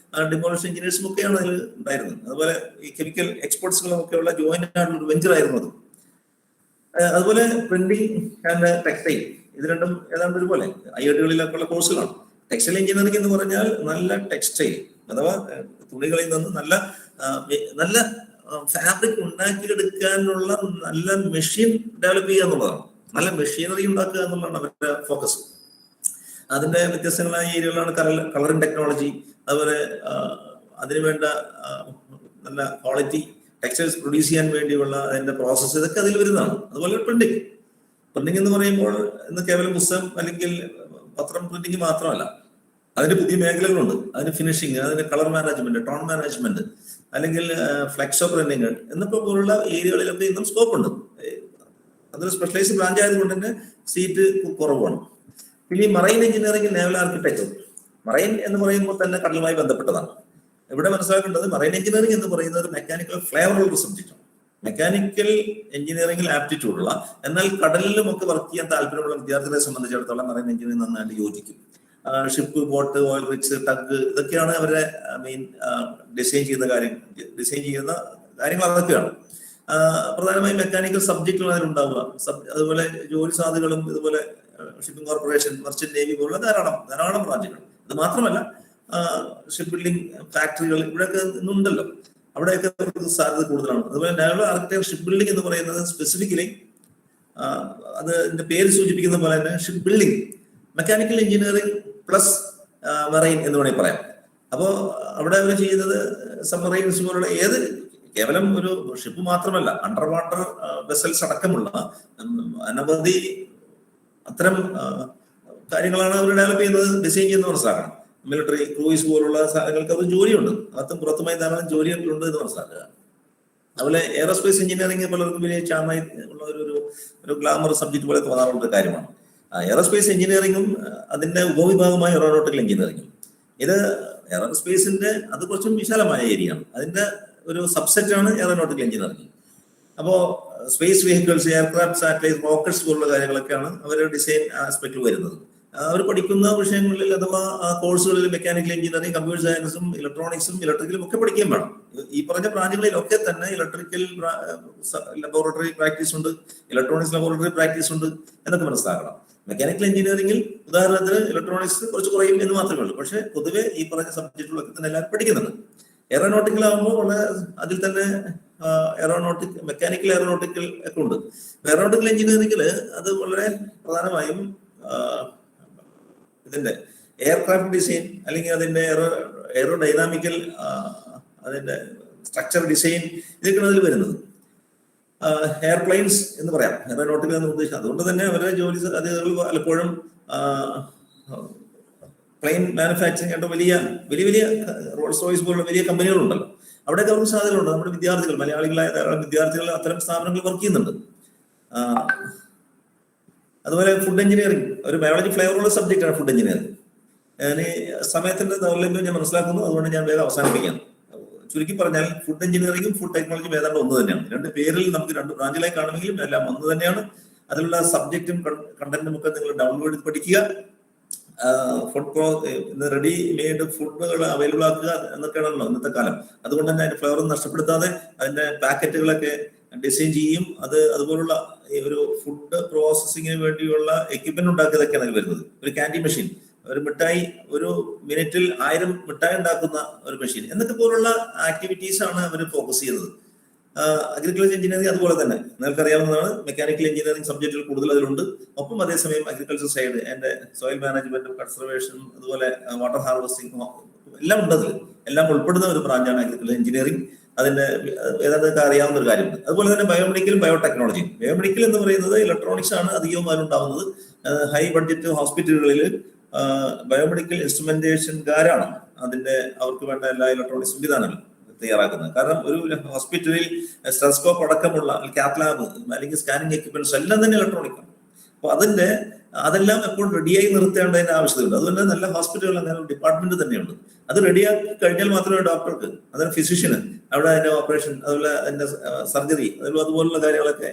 ഡിമോളിഷൻ എഞ്ചിനീയേഴ്സും ഒക്കെയാണ് അതിൽ ഉണ്ടായിരുന്നത്. അതുപോലെ ഈ കെമിക്കൽ എക്സ്പെർട്സുകളും ഒക്കെ ഉള്ള ജോയിന്റ് ആയിട്ടുള്ള ഒരു വെഞ്ചർ ആയിരുന്നു അത്. അതുപോലെ പ്രിന്റിംഗ് ആൻഡ് ടെക്സ്റ്റൈൽ, ഇത് രണ്ടും ഏതാണ്ട് ഒരുപോലെ IIT-കളിലൊക്കെ ഉള്ള കോഴ്സുകളാണ്. ടെക്സ്റ്റൈൽ എഞ്ചിനീയറിംഗ് എന്ന് പറഞ്ഞാൽ നല്ല ടെക്സ്റ്റൈൽ അഥവാ തുണികളിൽ നിന്ന് നല്ല ഫാബ്രിക് ഉണ്ടാക്കിയെടുക്കാനുള്ള നല്ല മെഷീൻ ഡെവലപ്പ് ചെയ്യുക എന്നുള്ളതാണ്. നല്ല മെഷീനറി ഉണ്ടാക്കുക എന്നുള്ളതാണ് അവരുടെ ഫോക്കസ്. അതിന്റെ വ്യത്യസ്തങ്ങളായ ഏരിയകളാണ് കളറിംഗ് ടെക്നോളജി, അതുപോലെ അതിനുവേണ്ട നല്ല ക്വാളിറ്റി ടെക്സ്റ്റൈൽസ് പ്രൊഡ്യൂസ് ചെയ്യാൻ വേണ്ടിയുള്ള അതിന്റെ പ്രോസസ്സ്, ഇതൊക്കെ അതിൽ വരുന്നതാണ്. അതുപോലെ പ്രിന്റിംഗ് എന്ന് പറയുമ്പോൾ ഇന്ന് കേവലം പുസ്തകം അല്ലെങ്കിൽ പത്രം പ്രിന്റിംഗ് മാത്രമല്ല, അതിന് പുതിയ മേഖലകളുണ്ട്. അതിന് ഫിനിഷിങ്, അതിന് കളർ മാനേജ്മെന്റ്, ടോൺ മാനേജ്മെന്റ്, അല്ലെങ്കിൽ ഫ്ലെക്സോ പ്രിന്റിങ് എന്നൊക്കെ പോലുള്ള ഏരിയകളിലൊക്കെ ഇന്നും സ്കോപ്പ് ഉണ്ട്. അതൊരു സ്പെഷ്യലൈസ്ഡ് ബ്രാഞ്ച് ആയതുകൊണ്ട് തന്നെ സീറ്റ് കുറവാണ്. പിന്നെ ഈ marine engineering, naval architecture, marine എന്ന് പറയുമ്പോൾ തന്നെ കടലുമായി ബന്ധപ്പെട്ടതാണ്. ഇവിടെ മനസ്സിലാക്കേണ്ടത് മറൈൻ എഞ്ചിനീയറിംഗ് എന്ന് പറയുന്നത് ഒരു മെക്കാനിക്കൽ ഫ്ലേവറുള്ള സബ്ജക്റ്റാണ്. മെക്കാനിക്കൽ എഞ്ചിനീയറിംഗിൽ ആപ്റ്റിറ്റ്യൂഡ് ഉള്ള എന്നാൽ കടലിലും ഒക്കെ വർക്ക് ചെയ്യാൻ താല്പര്യമുള്ള വിദ്യാർത്ഥികളെ സംബന്ധിച്ചിടത്തോളം മറൈൻ എഞ്ചിനീയറിംഗ് നന്നായിട്ട് യോജിക്കും. Ship, boat, oil rigs, tug, ഇതൊക്കെയാണ് അവരെ മെയിൻ ഡിസൈൻ ചെയ്യുന്ന കാര്യങ്ങൾ അതൊക്കെയാണ്. പ്രധാനമായും മെക്കാനിക്കൽ സബ്ജക്റ്റുകൾ അതിലുണ്ടാവുക. അതുപോലെ ജോലി സാധ്യതകളും ഇതുപോലെ ഷിപ്പിംഗ് കോർപ്പറേഷൻ, മർച്ചന്റ് നേവി പോലുള്ള ധാരാളം ബ്രാഞ്ചുകൾ. അത് മാത്രമല്ല ഷിപ്പ് ബിൽഡിംഗ് ഫാക്ടറികൾ ഇവിടെയൊക്കെ ഇന്നുണ്ടല്ലോ, അവിടെയൊക്കെ സാധ്യത കൂടുതലാണ്. അതുപോലെ നാവൽ ആർക്കിടെക്ചർ ഷിപ്പ് ബിൽഡിംഗ് എന്ന് പറയുന്നത് സ്പെസിഫിക്കലി അതിന്റെ പേര് സൂചിപ്പിക്കുന്ന പോലെ തന്നെ ship building mechanical engineering plus marine എന്ന് വേണമെങ്കിൽ പറയാം. അപ്പോൾ അവിടെ അവർ ചെയ്യുന്നത് സബ്മറൈൻസ് പോലുള്ള കേവലം ഒരു ഷിപ്പ് മാത്രമല്ല, അണ്ടർ വാട്ടർ വെസൽസ് അടക്കമുള്ള അനവധി അത്തരം കാര്യങ്ങളാണ് അവർ ഡെവലപ്പ് ചെയ്യുന്നത്, ഡിസൈൻ ചെയ്യുന്നത് മനസ്സിലാക്കണം. മിലിറ്ററി ക്രൂയിസ് പോലുള്ള സാധനങ്ങൾക്ക് അവർ ജോലിയുണ്ട്, അകത്തും പുറത്തുമായി ധാരാളം ജോലികളുണ്ട് എന്ന് മനസ്സിലാക്കുക. അതുപോലെ എയറോസ്പേസ് എഞ്ചിനീയറിംഗ് പലർക്കും വലിയ ചാമായി ഉള്ള ഒരു ഗ്ലാമർ സബ്ജക്ട് പോലെ തോന്നാറുള്ള ഒരു കാര്യമാണ്. എയറോസ്പേസ് എഞ്ചിനീയറിംഗും അതിന്റെ ഉപവിഭാഗമായ എയറോനോട്ടിക്കൽ എഞ്ചിനീയറിംഗും, ഇത് എയറോസ്പേസിന്റെ അത് കുറച്ചും വിശാലമായ ഏരിയയാണ്. അതിന്റെ ഒരു സബ്സെറ്റ് ആണ് എയറോനോട്ടിക്കൽ എഞ്ചിനീയറിംഗ്. അപ്പോൾ space vehicles, aircraft, satellite, rockets പോലുള്ള കാര്യങ്ങളൊക്കെയാണ് അവരുടെ ഡിസൈൻ ആസ്പെക്റ്റിൽ വരുന്നത്. അവർ പഠിക്കുന്ന വിഷയങ്ങളിൽ അഥവാ കോഴ്സുകളിൽ മെക്കാനിക്കൽ എഞ്ചിനീയറിംഗ്, കമ്പ്യൂട്ടർ സയൻസും ഇലക്ട്രോണിക്സും ഇലക്ട്രിക്കലും ഒക്കെ പഠിക്കുകയും വേണം. ഈ പറഞ്ഞ ബ്രാഞ്ചുകളിലൊക്കെ തന്നെ ഇലക്ട്രിക്കൽ ലബോറട്ടറി പ്രാക്ടീസ് ഉണ്ട്, ഇലക്ട്രോണിക്സ് ലബോറട്ടറി പ്രാക്ടീസ് ഉണ്ട് എന്നൊക്കെ മനസ്സിലാക്കണം. മെക്കാനിക്കൽ എഞ്ചിനീയറിംഗിൽ ഉദാഹരണത്തിന് ഇലക്ട്രോണിക്സ് കുറച്ച് കുറയും എന്ന് മാത്രമേ ഉള്ളൂ. പക്ഷെ പൊതുവെ ഈ പറഞ്ഞ സബ്ജക്റ്റുകളൊക്കെ തന്നെ എല്ലാവരും പഠിക്കുന്നുണ്ട്. എയറോനോട്ടിക്കൽ ആകുമ്പോൾ വളരെ അതിൽ തന്നെ മെക്കാനിക്കൽ എയറോനോട്ടിക്കൽ ഒക്കെ ഉണ്ട്. എയറോനോട്ടിക്കൽ എഞ്ചിനീയറിംഗിൽ അത് വളരെ പ്രധാനമായും ഇതിന്റെ എയർക്രാഫ്റ്റ് ഡിസൈൻ അല്ലെങ്കിൽ അതിന്റെ എയറോഡൈനാമിക്കൽ അതിന്റെ സ്ട്രക്ചർ ഡിസൈൻ ഇതൊക്കെയാണ് അതിൽ വരുന്നത്. എയർപ്ലെയിൻസ് എന്ന് പറയാം എയറോനോട്ടിക്കൽ എന്ന് ഉദ്ദേശിച്ചത്. അതുകൊണ്ട് തന്നെ അവരുടെ ജോലി സാധ്യതകൾ പലപ്പോഴും പ്ലെയിൻ മാനുഫാക്ചറിംഗ് ആയിട്ട് വലിയ റോൾസ് റോയ്സ് പോലുള്ള വലിയ കമ്പനികളുണ്ടല്ലോ, അവിടെയൊക്കെ അവർക്ക് സാധ്യതകളുണ്ട്. നമ്മുടെ വിദ്യാർത്ഥികൾ, മലയാളികളായ ധാരാളം വിദ്യാർത്ഥികൾ അത്തരം സ്ഥാപനങ്ങളിൽ വർക്ക് ചെയ്യുന്നുണ്ട്. അതുപോലെ ഫുഡ് എഞ്ചിനീയറിംഗ് ഒരു ബയോളജി ഫ്ലേവറുള്ള സബ്ജക്റ്റാണ് ഫുഡ് എഞ്ചിനീയറിംഗ്. ഞാൻ സമയത്തിന്റെ ദൗർലഭ്യം ഞാൻ മനസ്സിലാക്കുന്നു, അതുകൊണ്ട് ഞാൻ വേഗം അവസാനിപ്പിക്കാം. ചുരുക്കി പറഞ്ഞാൽ ഫുഡ് എഞ്ചിനീയറിംഗും ഫുഡ് ടെക്നോളജിയും ഏതാണ്ട് ഒന്ന് തന്നെയാണ്. രണ്ട് പേരിൽ നമുക്ക് രണ്ട് ബ്രാഞ്ചിലായി കാണുമെങ്കിലും എല്ലാം ഒന്ന് തന്നെയാണ്. അതിലുള്ള സബ്ജക്റ്റും കണ്ടന്റും ഒക്കെ നിങ്ങൾ ഡൗൺലോഡ് ചെയ്ത് പഠിക്കുക. റെഡി മെയ്ഡ് ഫുഡുകൾ അവൈലബിൾ ആക്കുക എന്നൊക്കെയാണല്ലോ ഇന്നത്തെ കാലം. അതുകൊണ്ട് തന്നെ അതിന്റെ ഫ്ലേവർ നഷ്ടപ്പെടുത്താതെ അതിന്റെ പാക്കറ്റുകളൊക്കെ ഡിസൈൻ ചെയ്യും. അതുപോലുള്ള ഒരു ഫുഡ് പ്രോസസ്സിങ്ങിന് വേണ്ടിയുള്ള എക്യുപ്മെന്റ് ഉണ്ടാക്കിയതൊക്കെയാണ് അതിൽ വരുന്നത്. ഒരു ക്യാൻഡി മെഷീൻ, ഒരു മിഠായി, ഒരു മിനിറ്റിൽ 1000 മിഠായി ഉണ്ടാക്കുന്ന ഒരു മെഷീൻ എന്നൊക്കെ പോലുള്ള ആക്ടിവിറ്റീസ് ആണ് അവർ ഫോക്കസ് ചെയ്യുന്നത്. അഗ്രികൾച്ചർ എഞ്ചിനീയറിംഗ് അതുപോലെ തന്നെ നിങ്ങൾക്കറിയാവുന്നതാണ്. മെക്കാനിക്കൽ എഞ്ചിനീയറിംഗ് സബ്ജക്റ്റുകൾ കൂടുതൽ അതിലുണ്ട്. ഒപ്പം അതേസമയം അഗ്രികൾച്ചർ സൈഡ് ആൻഡ് സോയിൽ മാനേജ്മെന്റും കൺസർവേഷനും അതുപോലെ വാട്ടർ ഹാർവെസ്റ്റിംഗ് എല്ലാം ഉണ്ട്. അതിൽ എല്ലാം ഉൾപ്പെടുന്ന ഒരു ബ്രാഞ്ചാണ് അഗ്രികൾച്ചർ എഞ്ചിനീയറിംഗ്. അതിന്റെ ഏതാണ്ട് അറിയാവുന്ന ഒരു കാര്യമുണ്ട്. അതുപോലെ തന്നെ ബയോമെഡിക്കലും ബയോടെക്നോളജിയും. ബയോമെഡിക്കൽ എന്ന് പറയുന്നത് ഇലക്ട്രോണിക്സ് ആണ് അധികവും അതിലുണ്ടാവുന്നത്. ഹൈ ബഡ്ജറ്റ് ഹോസ്പിറ്റലുകളിൽ ബയോമെഡിക്കൽ ഇൻസ്ട്രുമെന്റേഷൻകാരാണ് അവർക്ക് വേണ്ട എല്ലാ ഇലക്ട്രോണിക് സംവിധാനങ്ങളും തയ്യാറാക്കുന്നത്. കാരണം ഒരു ഹോസ്പിറ്റലിൽ സ്റ്റെതസ്കോപ്പ് അടക്കമുള്ള കാത്ത് ലാബ് അല്ലെങ്കിൽ സ്കാനിങ് എക്യുപ്മെന്റ്സ് എല്ലാം തന്നെ ഇലക്ട്രോണിക് ആണ്. അപ്പൊ അതെല്ലാം എപ്പോഴും റെഡിയായി നിർത്തേണ്ടതിന്റെ ആവശ്യമുണ്ട്. അതുപോലെ നല്ല ഹോസ്പിറ്റലുകൾ അങ്ങനെ ഡിപ്പാർട്ട്മെന്റ് തന്നെയുണ്ട്. അത് റെഡിയാക്കി കഴിഞ്ഞാൽ മാത്രമേ ഡോക്ടർക്ക്, അതിന് ഫിസിഷ്യന് അവിടെ അതിന്റെ ഓപ്പറേഷൻ, അതുപോലെ അതിന്റെ സർജറി, അതുപോലുള്ള കാര്യങ്ങളൊക്കെ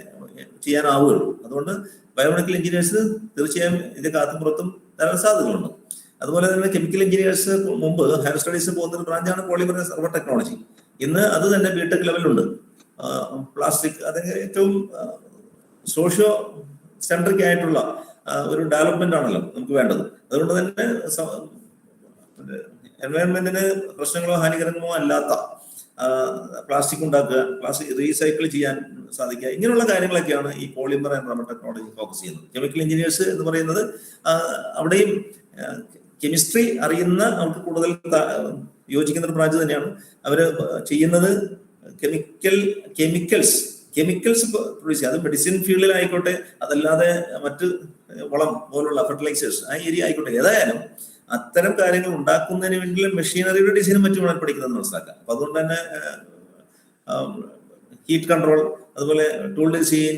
ചെയ്യാനാവുകയുള്ളൂ. അതുകൊണ്ട് ബയോമെഡിക്കൽ എഞ്ചിനീയേഴ്സ് തീർച്ചയായും ഇതിന്റെ കാത്തുപുറത്തും ധാരാളം സാധ്യതകളുണ്ട്. അതുപോലെ തന്നെ കെമിക്കൽ എഞ്ചിനീയേഴ്സ് മുമ്പ് ഹയർ സ്റ്റഡീസ് പോകുന്ന ഒരു ബ്രാഞ്ചാണ് പോളിമർ സർവർ ടെക്നോളജി. ഇന്ന് അത് തന്നെ ബിടെക് ലെവലുണ്ട്. പ്ലാസ്റ്റിക്, അതൊക്കെ ഏറ്റവും സോഷ്യോ സെൻട്രിക് ആയിട്ടുള്ള ഒരു ഡെവലപ്മെന്റ് ആണല്ലോ നമുക്ക് വേണ്ടത്. അതുകൊണ്ട് തന്നെ എൻവയോൺമെന്റിന് പ്രശ്നങ്ങളോ ഹാനികരമോ അല്ലാത്ത പ്ലാസ്റ്റിക് ഉണ്ടാക്കുക, പ്ലാസ്റ്റിക് റീസൈക്കിൾ ചെയ്യാൻ സാധിക്കുക, ഇങ്ങനെയുള്ള കാര്യങ്ങളൊക്കെയാണ് ഈ polymer and rubber technology focus ചെയ്യുന്നത്. കെമിക്കൽ എഞ്ചിനീയേഴ്സ് എന്ന് പറയുന്നത് അവിടെയും കെമിസ്ട്രി അറിയുന്ന, അവർക്ക് കൂടുതൽ യോജിക്കുന്ന ഒരു ബ്രാഞ്ച് തന്നെയാണ്. അവര് ചെയ്യുന്നത് കെമിക്കൽസ് പ്രൊഡ്യൂസ് ചെയ്യുക. അത് മെഡിസിൻ ഫീൽഡിലായിക്കോട്ടെ, അതല്ലാതെ മറ്റ് വളം പോലുള്ള ഫെർട്ടിലൈസേഴ്സ് ആ ഏരിയ ആയിക്കോട്ടെ, ഏതായാലും അത്തരം കാര്യങ്ങൾ ഉണ്ടാക്കുന്നതിന് വേണ്ടിയുള്ള മെഷീനറിയുടെ ഡിസൈനും മറ്റുമാണ് പഠിക്കുന്നത് മനസ്സിലാക്കാം. അപ്പൊ അതുകൊണ്ട് തന്നെ ഹീറ്റ് കൺട്രോൾ, അതുപോലെ ടൂൾ ഡിസൈൻ,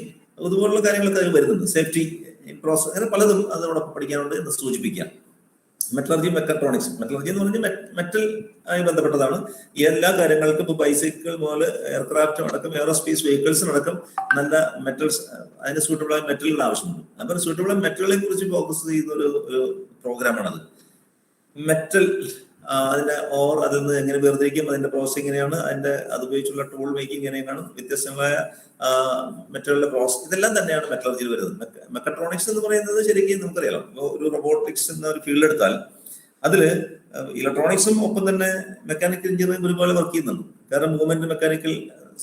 അതുപോലുള്ള കാര്യങ്ങളൊക്കെ അതിൽ വരുന്നുണ്ട്. സേഫ്റ്റി ഇൻ പ്രോസസ്, അങ്ങനെ പലതും അതോടൊപ്പം പഠിക്കാനുണ്ട് എന്ന് സൂചിപ്പിക്കാം. Metallurgy, mechatronics. മെറ്റലർജി എന്ന് പറഞ്ഞാൽ മെറ്റൽ ആയി ബന്ധപ്പെട്ടതാണ്. എല്ലാ കാര്യങ്ങൾക്കും ഇപ്പോൾ ബൈസൈക്കിൾ മുതൽ എയർക്രാഫ്റ്റ് അടക്കം എയറോസ്പേസ് വെഹിക്കിൾസിനടക്കം നല്ല മെറ്റൽസ്, അതിന് സൂട്ടബിൾ ആയ മെറ്റലുകൾ ആവശ്യമുണ്ട്. അപ്പോൾ സൂട്ടബിൾ ആയ മെറ്റലുകളെ കുറിച്ച് ഫോക്കസ് ചെയ്യുന്ന ഒരു പ്രോഗ്രാമാണത്. മെറ്റൽ അതിന്റെ അതിൽ നിന്ന് എങ്ങനെ വേർതിരിക്കും, അതിന്റെ പ്രോസസ് എങ്ങനെയാണ്, അത് ഉപയോഗിച്ചുള്ള ടൂൾ മേക്കിംഗ് എങ്ങനെയാണ്, വ്യത്യസ്തങ്ങളായ മെറ്റലുകളുടെ പ്രോസസ്, ഇതെല്ലാം തന്നെയാണ് മെറ്റലർജിയിൽ വരുന്നത്. മെക്കട്രോണിക്സ് എന്ന് പറയുന്നത് ശരിക്കും നമുക്കറിയാലോ, ഒരു റോബോട്ടിക്സ് എന്ന ഒരു ഫീൽഡ് എടുത്താൽ അതിൽ ഇലക്ട്രോണിക്സും ഒപ്പം തന്നെ മെക്കാനിക്കൽ എഞ്ചിനീയറിംഗ് ഒരുപോലെ വർക്ക് ചെയ്യുന്നുണ്ട്. കാരണം മൂവ്മെന്റ് മെക്കാനിക്കൽ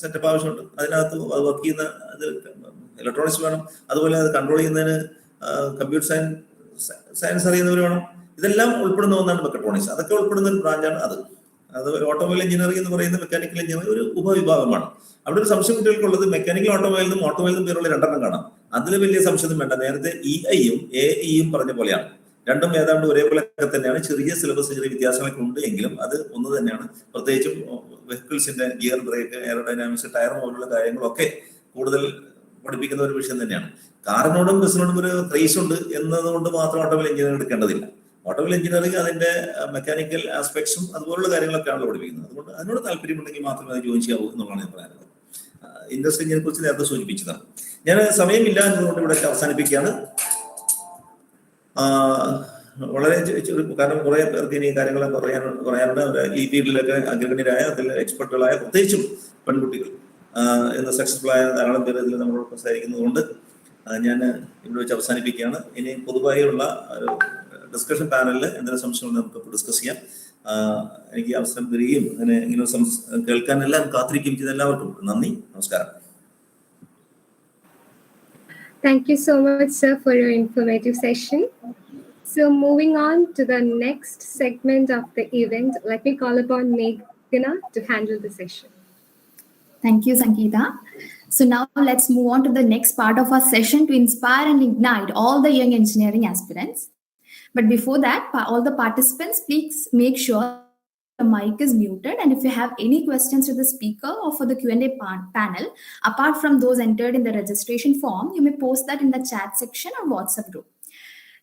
സെറ്റപ്പ് ആവശ്യമുണ്ട്. അതിനകത്ത് അത് വർക്ക് ചെയ്യുന്ന ഇലക്ട്രോണിക്സ് വേണം. അതുപോലെ അത് കൺട്രോൾ ചെയ്യുന്നതിന് കമ്പ്യൂട്ടർ സയൻസ് അറിയുന്നവർ വേണം. ഇതെല്ലാം ഉൾപ്പെടുന്ന ഒന്നാണ് മെക്കട്രോണിക്സ്. അതൊക്കെ ഉൾപ്പെടുന്ന ഒരു ബ്രാഞ്ചാണ് അത്. ഓട്ടോമൊബൈൽ എഞ്ചിനീയറിംഗ് എന്ന് പറയുന്ന മെക്കാനിക്കൽ എഞ്ചിനീയറിംഗ് ഒരു ഉപവിഭാഗമാണ്. അവിടെ ഒരു സംശയം കുട്ടികൾക്കുള്ളത് മെക്കാനിക്കൽ ഓട്ടോമൊബൈലിനും ഓട്ടോമൊബൈലിനും പേരുള്ള രണ്ടെണ്ണം കാണാം. അതിൽ വലിയ സംശയം വേണ്ട. നേരത്തെ EIയും AEയും പറഞ്ഞ പോലെയാണ്. രണ്ടും ഏതാണ്ട് ഒരേപോലെയൊക്കെ തന്നെയാണ്. ചെറിയ സിലബസ്, ചെറിയ വ്യത്യാസങ്ങളൊക്കെ ഉണ്ട് എങ്കിലും അത് ഒന്ന് തന്നെയാണ്. പ്രത്യേകിച്ചും വെഹിക്കിൾസിന്റെ ഗിയർ, ബ്രേക്ക്, എയറോഡൈനാമിക്സ്, ടയർ പോലുള്ള കാര്യങ്ങളൊക്കെ കൂടുതൽ പഠിപ്പിക്കുന്ന ഒരു വിഷയം തന്നെയാണ്. കാറിനോടും ബസ്സിനോടും ഒരു ക്രേസ് ഉണ്ട് എന്നതുകൊണ്ട് മാത്രം ഓട്ടോമൊബൈൽ എഞ്ചിനീയറിംഗ് എടുക്കേണ്ടതില്ല. ഓട്ടോമൊബൈൽ എഞ്ചിനീയറിംഗ് അതിന്റെ മെക്കാനിക്കൽ ആസ്പെക്ട്സും അതുപോലുള്ള കാര്യങ്ങളൊക്കെയാണല്ലോ പഠിപ്പിക്കുന്നത്. അതുകൊണ്ട് അതിനോട് താല്പര്യമുണ്ടെങ്കിൽ മാത്രമേ അത് ജോയിൻ ചെയ്യാവൂ എന്നുള്ളതാണ് ഞാൻ പറയാനുള്ളത്. ഇൻഡസ്ട്രിയെ കുറിച്ച് നേരത്തെ സൂചിപ്പിച്ചതാണ്. ഞാൻ സമയമില്ല എന്നതുകൊണ്ട് ഇവിടെ അവസാനിപ്പിക്കുകയാണ്. വളരെ കാരണം കുറെ പേർക്ക് ഇനി കാര്യങ്ങൾ പറയാനുണ്ട്. ഈ ഫീൽഡിലൊക്കെ അഗ്രഗണ്യരായ, അതിൽ എക്സ്പെർട്ടുകളായ, പ്രത്യേകിച്ചും പെൺകുട്ടികൾ എന്ന സക്സസ്ഫുൾ ആയ ധാരാളം പേര് ഇതിൽ നമ്മളോട് സംസാരിക്കുന്നതുകൊണ്ട് ഞാൻ ഇവിടെ വെച്ച് അവസാനിപ്പിക്കുകയാണ്. ഇനി പൊതുവായുള്ള ഒരു ഡിസ്കഷൻ പാനലിൽ എന്തെങ്കിലും സംശയങ്ങൾ നമുക്ക് ഡിസ്കസ് ചെയ്യാം. എനിക്ക് അവസരം തരികയും അങ്ങനെ ഇങ്ങനെ കേൾക്കാൻ എല്ലാം കാത്തിരിക്കുകയും ചെയ്ത എല്ലാവർക്കും നന്ദി, നമസ്കാരം. Thank you so much, sir, for your informative session. So moving on to the next segment of the event, let me call upon Meghna to handle the session. Thank you, Sankita. So now let's move on to the next part of our session to inspire and ignite all the young engineering aspirants. But before that, all the participants, please make sure the mic is muted. And if you have any questions to the speaker or for the Q&A panel, apart from those entered in the registration form, you may post that in the chat section or WhatsApp group.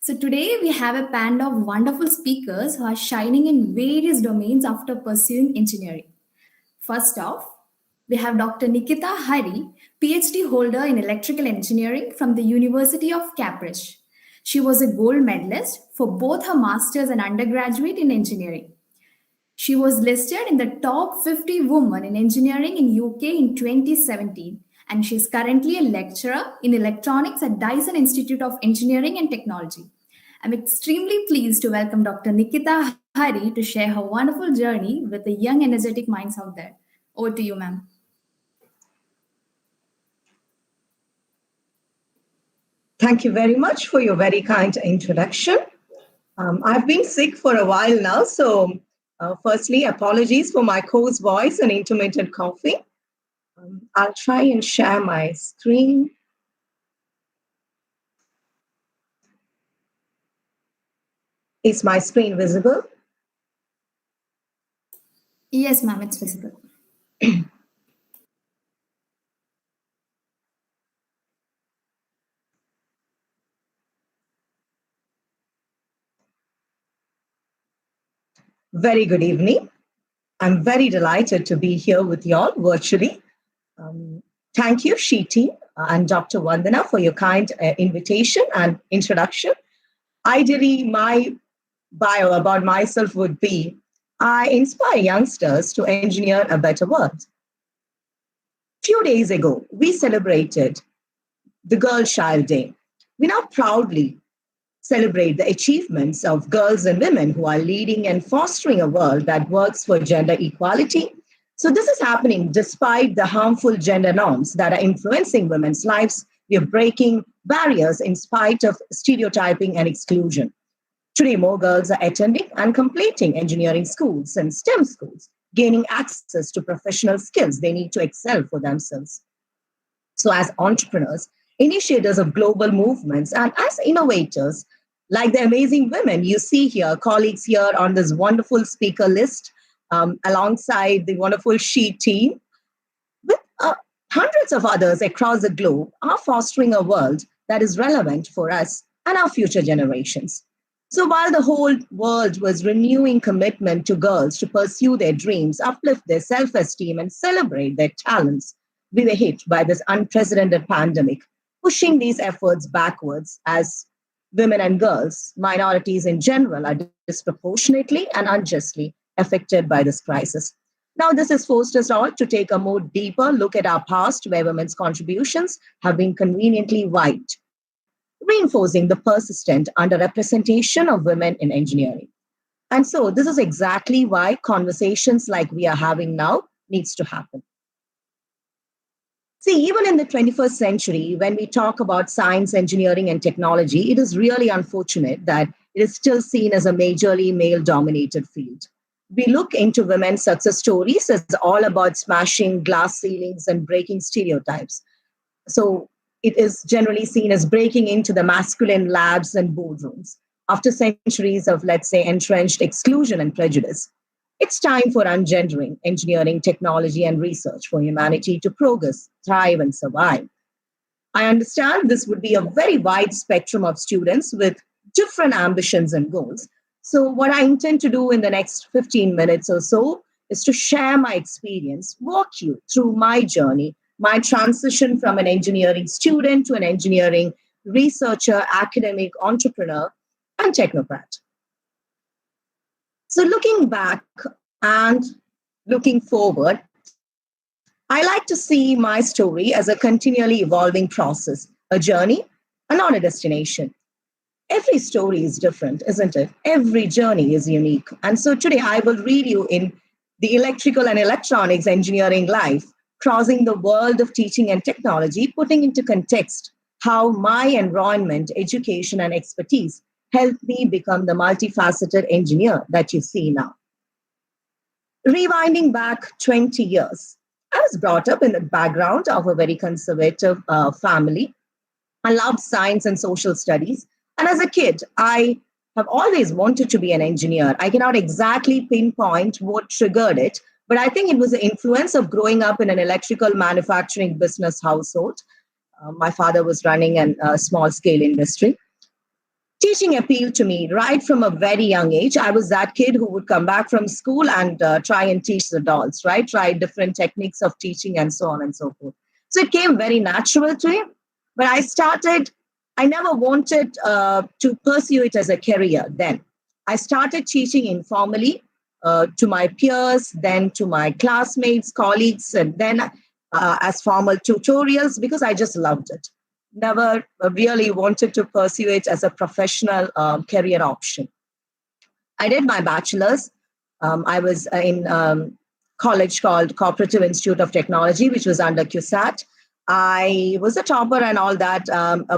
So today we have a panel of wonderful speakers who are shining in various domains after pursuing engineering. First off, we have Dr. Nikita Hari, PhD holder in electrical engineering from the University of Cambridge. She was a gold medalist for both her master's and undergraduate in engineering. She was listed in the top 50 women in engineering in UK in 2017, and she is currently a lecturer in electronics at Dyson Institute of Engineering and Technology. I'm extremely pleased to welcome Dr. Nikita Hari to share her wonderful journey with the young energetic minds out there. Over to you, ma'am. Thank you very much for your very kind introduction. I've been sick for a while now, so firstly, apologies for my coarse voice and intermittent coughing. I'll try and share my screen. Is my screen visible? Yes, ma'am, it's visible. Very good evening. I'm very delighted to be here with you all virtually. Thank you, Sheeti and Dr. Vandana, for your kind invitation and introduction. Ideally, my bio about myself would be I inspire youngsters to engineer a better world. Few days ago, we celebrated the Girl Child Day. We now proudly celebrate the achievements of girls and women who are leading and fostering a world that works for gender equality. So, this is happening despite the harmful gender norms that are influencing women's lives. We are breaking barriers in spite of stereotyping and exclusion. Today, more girls are attending and completing engineering schools and STEM schools, gaining access to professional skills they need to excel for themselves. So, as entrepreneurs, initiators of global movements, and as innovators, like the amazing women you see here, colleagues here on this wonderful speaker list, alongside the wonderful She team, with hundreds of others across the globe, are fostering a world that is relevant for us and our future generations. So while the whole world was renewing commitment to girls to pursue their dreams, uplift their self-esteem, and celebrate their talents, we were hit by this unprecedented pandemic, pushing these efforts backwards as women and girls, minorities in general, are disproportionately and unjustly affected by this crisis. Now, this has forced us all to take a more deeper look at our past, where women's contributions have been conveniently wiped, reinforcing the persistent underrepresentation of women in engineering. And so, this is exactly why conversations like we are having now needs to happen. See, even in the 21st century, when we talk about science, engineering, and technology, it is really unfortunate that it is still seen as a majorly male dominated field. We look into women's success stories as all about smashing glass ceilings and breaking stereotypes. So it is generally seen as breaking into the masculine labs and boardrooms after centuries of, let's say, entrenched exclusion and prejudice. It's time for ungendering engineering, technology, and research for humanity to progress, thrive, and survive. I understand this would be a very wide spectrum of students with different ambitions and goals. So, what I intend to do in the next 15 minutes or so is to share my experience, walk you through my journey, my transition from an engineering student to an engineering researcher, academic, entrepreneur, and technocrat. So, looking back and looking forward, I like to see my story as a continually evolving process, a journey, and not a destination. Every story is different, isn't it? Every journey is unique. And so today I will read you in the electrical and electronics engineering life, crossing the world of teaching and technology, putting into context how my environment, education, and expertise helped me become the multifaceted engineer that you see now. Rewinding back 20 years, I was brought up in the background of a very conservative family. I loved science and social studies. And as a kid, I have always wanted to be an engineer. I cannot exactly pinpoint what triggered it, but I think it was the influence of growing up in an electrical manufacturing business household. My father was running a small scale industry. Teaching appealed to me right from a very young age. I was that kid who would come back from school and try and teach the dolls, right? Try different techniques of teaching and so on and so forth. So it came very natural to me. But I never wanted to pursue it as a career then. I started teaching informally to my peers, then to my classmates, colleagues, and then as formal tutorials because I just loved it. Never really wanted to pursue it as a professional career option. I did my bachelor's. I was in college called Cooperative Institute of Technology, which was under CUSAT. I was a topper and all that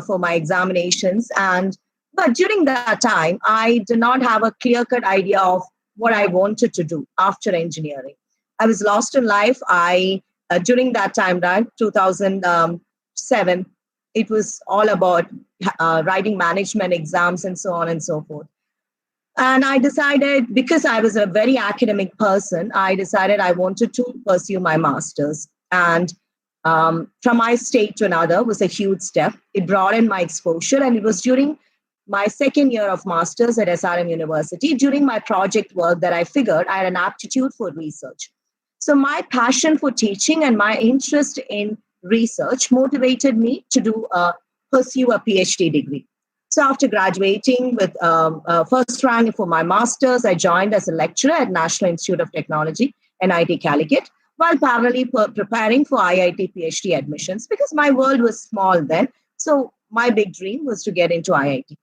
for my examinations. But during that time, I did not have a clear-cut idea of what I wanted to do after engineering. I was lost in life. During that time, right, 2007, it was all about writing management exams and so on and so forth. And I decided, because I was a very academic person, I decided I wanted to pursue my master's. And from my state to another was a huge step. It broadened my exposure, and it was during my second year of master's at SRM University, during my project work, that I figured I had an aptitude for research. So my passion for teaching and my interest in research motivated me to pursue a PhD degree. So after graduating with first rank for my master's, I joined as a lecturer at National Institute of Technology, NIT Calicut, while parallelly preparing for IIT PhD admissions, because my world was small then. So my big dream was to get into IIT.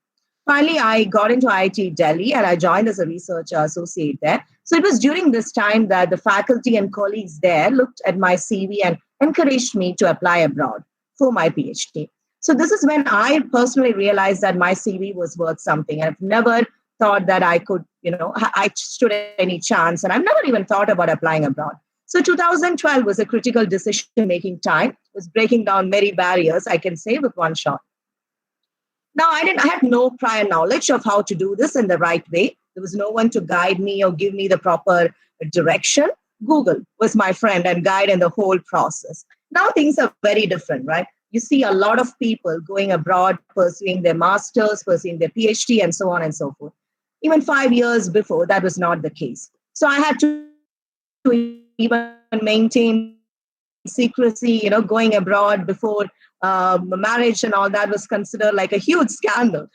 Finally, I got into IIT Delhi and I joined as a research associate there. So it was during this time that the faculty and colleagues there looked at my CV and encouraged me to apply abroad for my PhD. So this is when I personally realized that my CV was worth something. I've never thought that I could, I stood any chance, and I've never even thought about applying abroad. So 2012 was a critical decision-making time. It was breaking down many barriers, I can say, with one shot. Now, I had no prior knowledge of how to do this in the right way. There was no one to guide me or give me the proper direction. Google was my friend and guide in the whole process. Now things are very different, right? You see a lot of people going abroad, pursuing their masters, pursuing their PhD, and so on and so forth. Even 5 years before, that was not the case. So I had to even maintain secrecy, going abroad before marriage and all that was considered like a huge scandal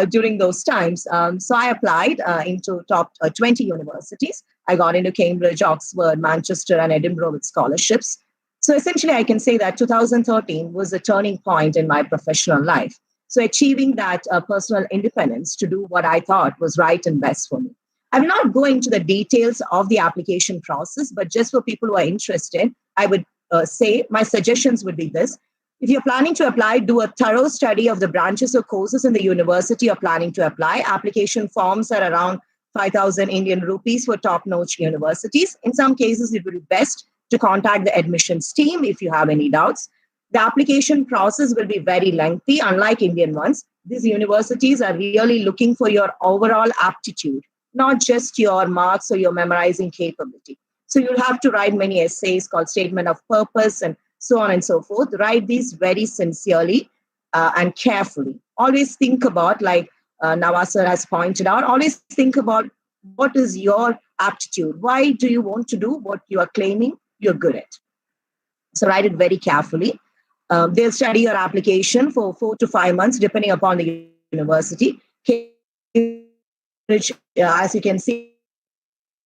during those times. So I applied into top 20 universities. I got into Cambridge, Oxford, Manchester, and Edinburgh with scholarships. So essentially, I can say that 2013 was a turning point in my professional life. So achieving that personal independence to do what I thought was right and best for me. I'm not going to the details of the application process, but just for people who are interested, I would say my suggestions would be this. If you're planning to apply, do a thorough study of the branches or courses in the university you're planning to apply. Application forms are around 5,000 Indian rupees for top-notch universities. In some cases, it would be best to contact the admissions team if you have any doubts. The application process will be very lengthy, unlike Indian ones. These universities are really looking for your overall aptitude, not just your marks or your memorizing capability. So you'll have to write many essays called statement of purpose and so on and so forth. Write these very sincerely and carefully. Always think about, like Nawasar has pointed out, always think about what is your aptitude. Why do you want to do what you are claiming you're good at? So write it very carefully. They'll study your application for 4 to 5 months, depending upon the university. As you can see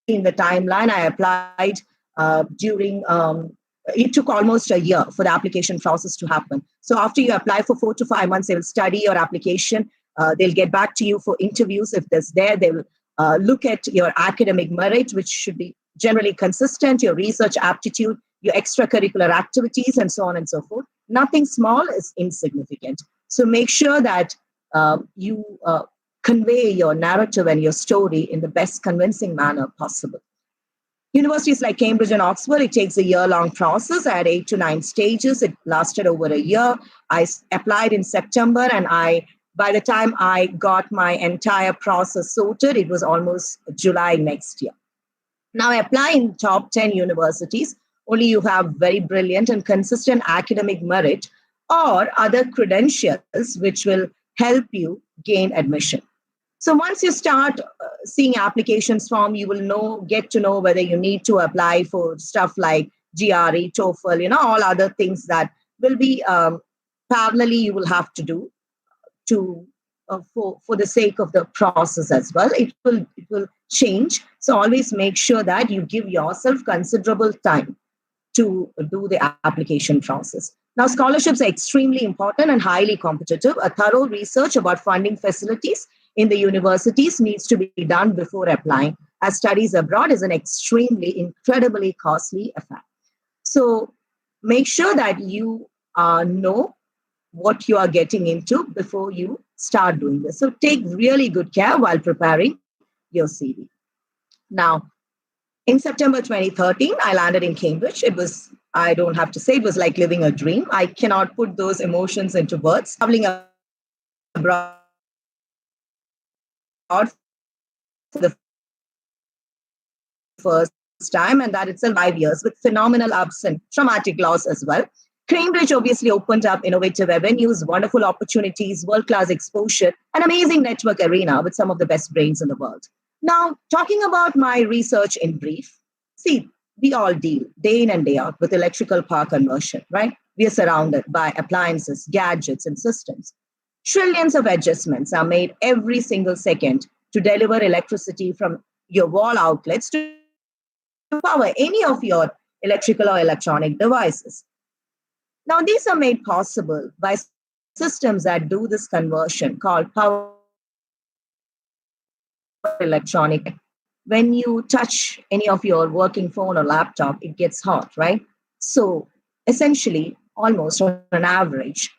in the timeline, I applied during, it took almost a year for the application process to happen. So after you apply for 4 to 5 months, they will study your application. They'll get back to you for interviews if there's there. They will look at your academic merit, which should be generally consistent, your research aptitude, your extracurricular activities, and so on and so forth. Nothing small is insignificant. So make sure that you convey your narrative and your story in the best convincing manner possible. Universities like Cambridge and Oxford, it takes a year-long process. I had 8 to 9 stages. It lasted over a year. I applied in September, and by the time I got my entire process sorted, it was almost July next year. Now, I apply in top 10 universities. Only you have very brilliant and consistent academic merit or other credentials which will help you gain admission. So once you start seeing applications form, you will get to know whether you need to apply for stuff like GRE, TOEFL, all other things that will be parallelly you will have to do for the sake of the process as well. It will change. So always make sure that you give yourself considerable time to do the application process. Now, scholarships are extremely important and highly competitive. A thorough research about funding facilities in the universities needs to be done before applying, as studies abroad is an incredibly costly affair. So make sure that you know what you are getting into before you start doing this. So take really good care while preparing your CV. Now, in September 2013, I landed in Cambridge. I don't have to say, it was like living a dream. I cannot put those emotions into words. Traveling abroad for the first time, and that itself 5 years with phenomenal ups and traumatic loss as well. Cambridge obviously opened up innovative avenues, wonderful opportunities, world-class exposure, an amazing network arena with some of the best brains in the world. Now, talking about my research in brief, see, we all deal day in and day out with electrical power conversion, right? We are surrounded by appliances, gadgets, and systems. Trillions of adjustments are made every single second to deliver electricity from your wall outlets to power any of your electrical or electronic devices. Now, these are made possible by systems that do this conversion called power electronic. When you touch any of your working phone or laptop, it gets hot, right? So essentially, almost on an average,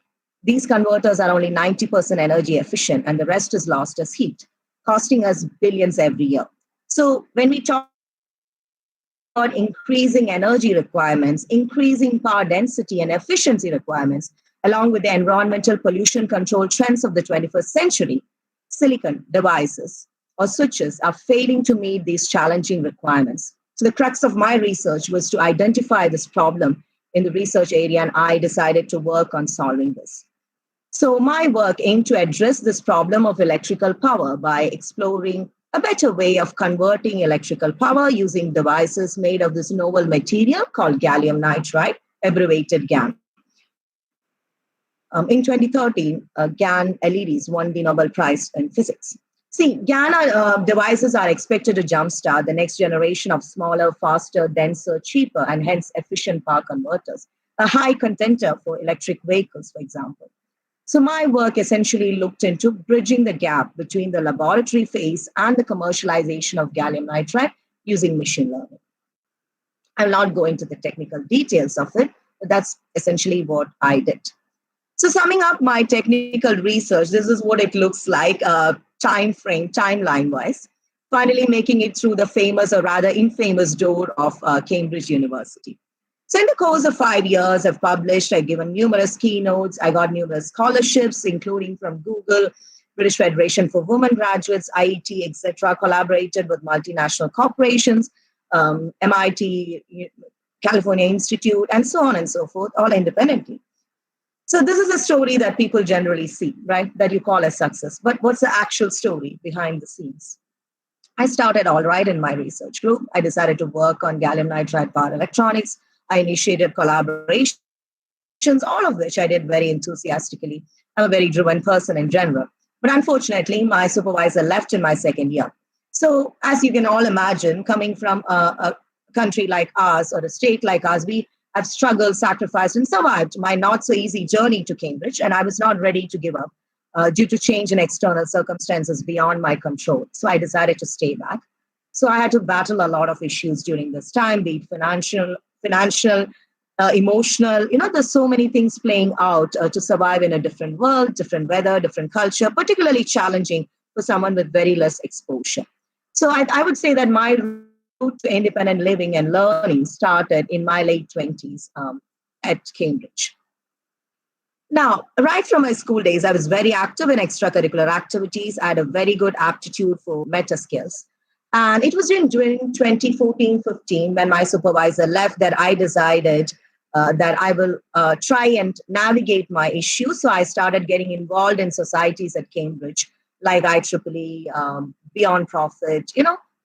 these converters are only 90% energy efficient and the rest is lost as heat, costing us billions every year. So when we talk about increasing energy requirements, increasing power density and efficiency requirements, along with the environmental pollution control trends of the 21st century, silicon devices or switches are failing to meet these challenging requirements. So the crux of my research was to identify this problem in the research area, and I decided to work on solving this. So my work aimed to address this problem of electrical power by exploring a better way of converting electrical power using devices made of this novel material called gallium nitride, abbreviated GaN. In 2013, GaN LEDs won the Nobel Prize in Physics. See, GaN devices are expected to jumpstart the next generation of smaller, faster, denser, cheaper, and hence efficient power converters, a high contender for electric vehicles, for example. So my work essentially looked into bridging the gap between the laboratory phase and the commercialization of gallium nitride using machine learning. I'll not go into the technical details of it, but that's essentially what I did. So summing up my technical research, this is what it looks like, timeline-wise, finally making it through the famous or rather infamous door of Cambridge University. So in the course of 5 years, I've published, I've given numerous keynotes, I got numerous scholarships, including from Google, British Federation for Women Graduates, IET, etc., collaborated with multinational corporations, MIT, California Institute, and so on and so forth, all independently. So this is a story that people generally see, right, that you call as success. But what's the actual story behind the scenes? I started all right in my research group. I decided to work on gallium nitride power electronics. I initiated collaborations, all of which I did very enthusiastically. I'm a very driven person in general. But unfortunately, my supervisor left in my second year. So as you can all imagine, coming from a country like ours or a state like ours, we have struggled, sacrificed, and survived my not so easy journey to Cambridge. And I was not ready to give up due to change in external circumstances beyond my control. So I decided to stay back. So I had to battle a lot of issues during this time, be it financial, emotional. There's so many things playing out to survive in a different world, different weather, different culture, particularly challenging for someone with very less exposure. So I would say that my route to independent living and learning started in my late 20s at Cambridge. Now, right from my school days, I was very active in extracurricular activities. I had a very good aptitude for meta skills. And it was during 2014-15 when my supervisor left that I decided that I will try and navigate my issues. So I started getting involved in societies at Cambridge, like IEEE, Beyond Profit,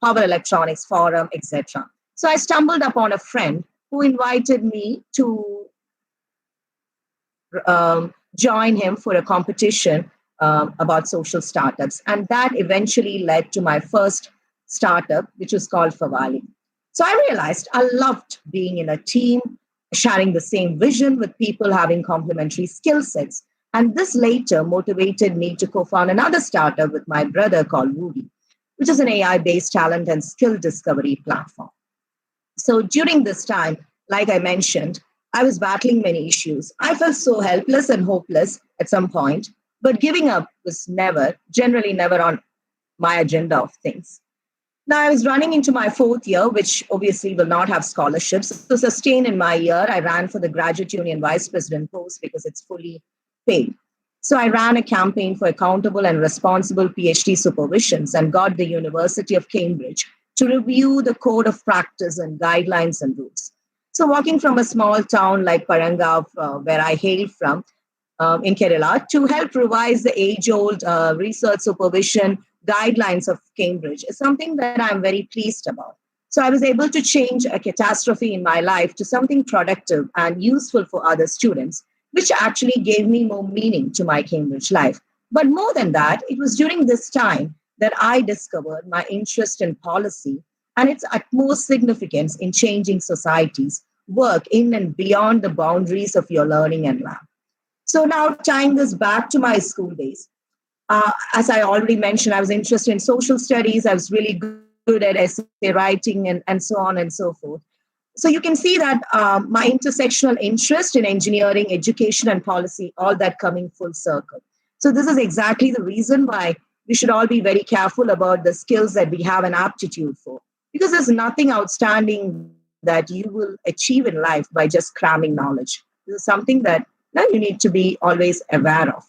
Power Electronics Forum, etc. So I stumbled upon a friend who invited me to join him for a competition about social startups. And that eventually led to my first startup, which was called Fawzia. So I realized I loved being in a team, sharing the same vision with people having complementary skill sets. And this later motivated me to co-found another startup with my brother called Woody, which is an AI-based talent and skill discovery platform. So during this time, like I mentioned, I was battling many issues. I felt so helpless and hopeless at some point, but giving up was generally never on my agenda of things. Now, I was running into my fourth year, which obviously will not have scholarships. To sustain in my year, I ran for the Graduate Union Vice President post because it's fully paid. So I ran a campaign for accountable and responsible PhD supervisions and got the University of Cambridge to review the code of practice and guidelines and rules. So walking from a small town like Parangav, where I hail from, in Kerala, to help revise the age-old research supervision guidelines of Cambridge is something that I'm very pleased about. So I was able to change a catastrophe in my life to something productive and useful for other students, which actually gave me more meaning to my Cambridge life. But more than that, it was during this time that I discovered my interest in policy and its utmost significance in changing societies, work in and beyond the boundaries of your learning and lab. So now tying this back to my school days, as I already mentioned, I was interested in social studies. I was really good at essay writing and so on and so forth. So you can see that my intersectional interest in engineering, education, and policy, all that coming full circle. So this is exactly the reason why we should all be very careful about the skills that we have an aptitude for, because there's nothing outstanding that you will achieve in life by just cramming knowledge. This is something that you need to be always aware of.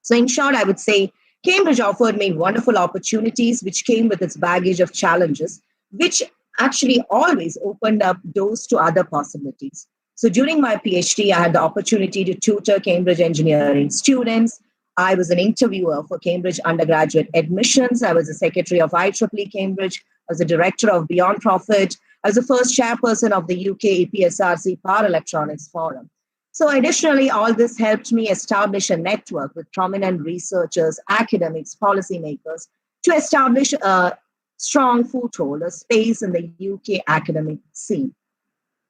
So in short, I would say Cambridge offered me wonderful opportunities, which came with its baggage of challenges, which actually always opened up doors to other possibilities. So during my PhD, I had the opportunity to tutor Cambridge engineering students. I was an interviewer for Cambridge undergraduate admissions. I was the secretary of IEEE Cambridge. I was the director of Beyond Profit. I was the first chairperson of the UK EPSRC Power Electronics Forum. So additionally, all this helped me establish a network with prominent researchers, academics, policymakers to establish a strong foothold, a space in the UK academic scene.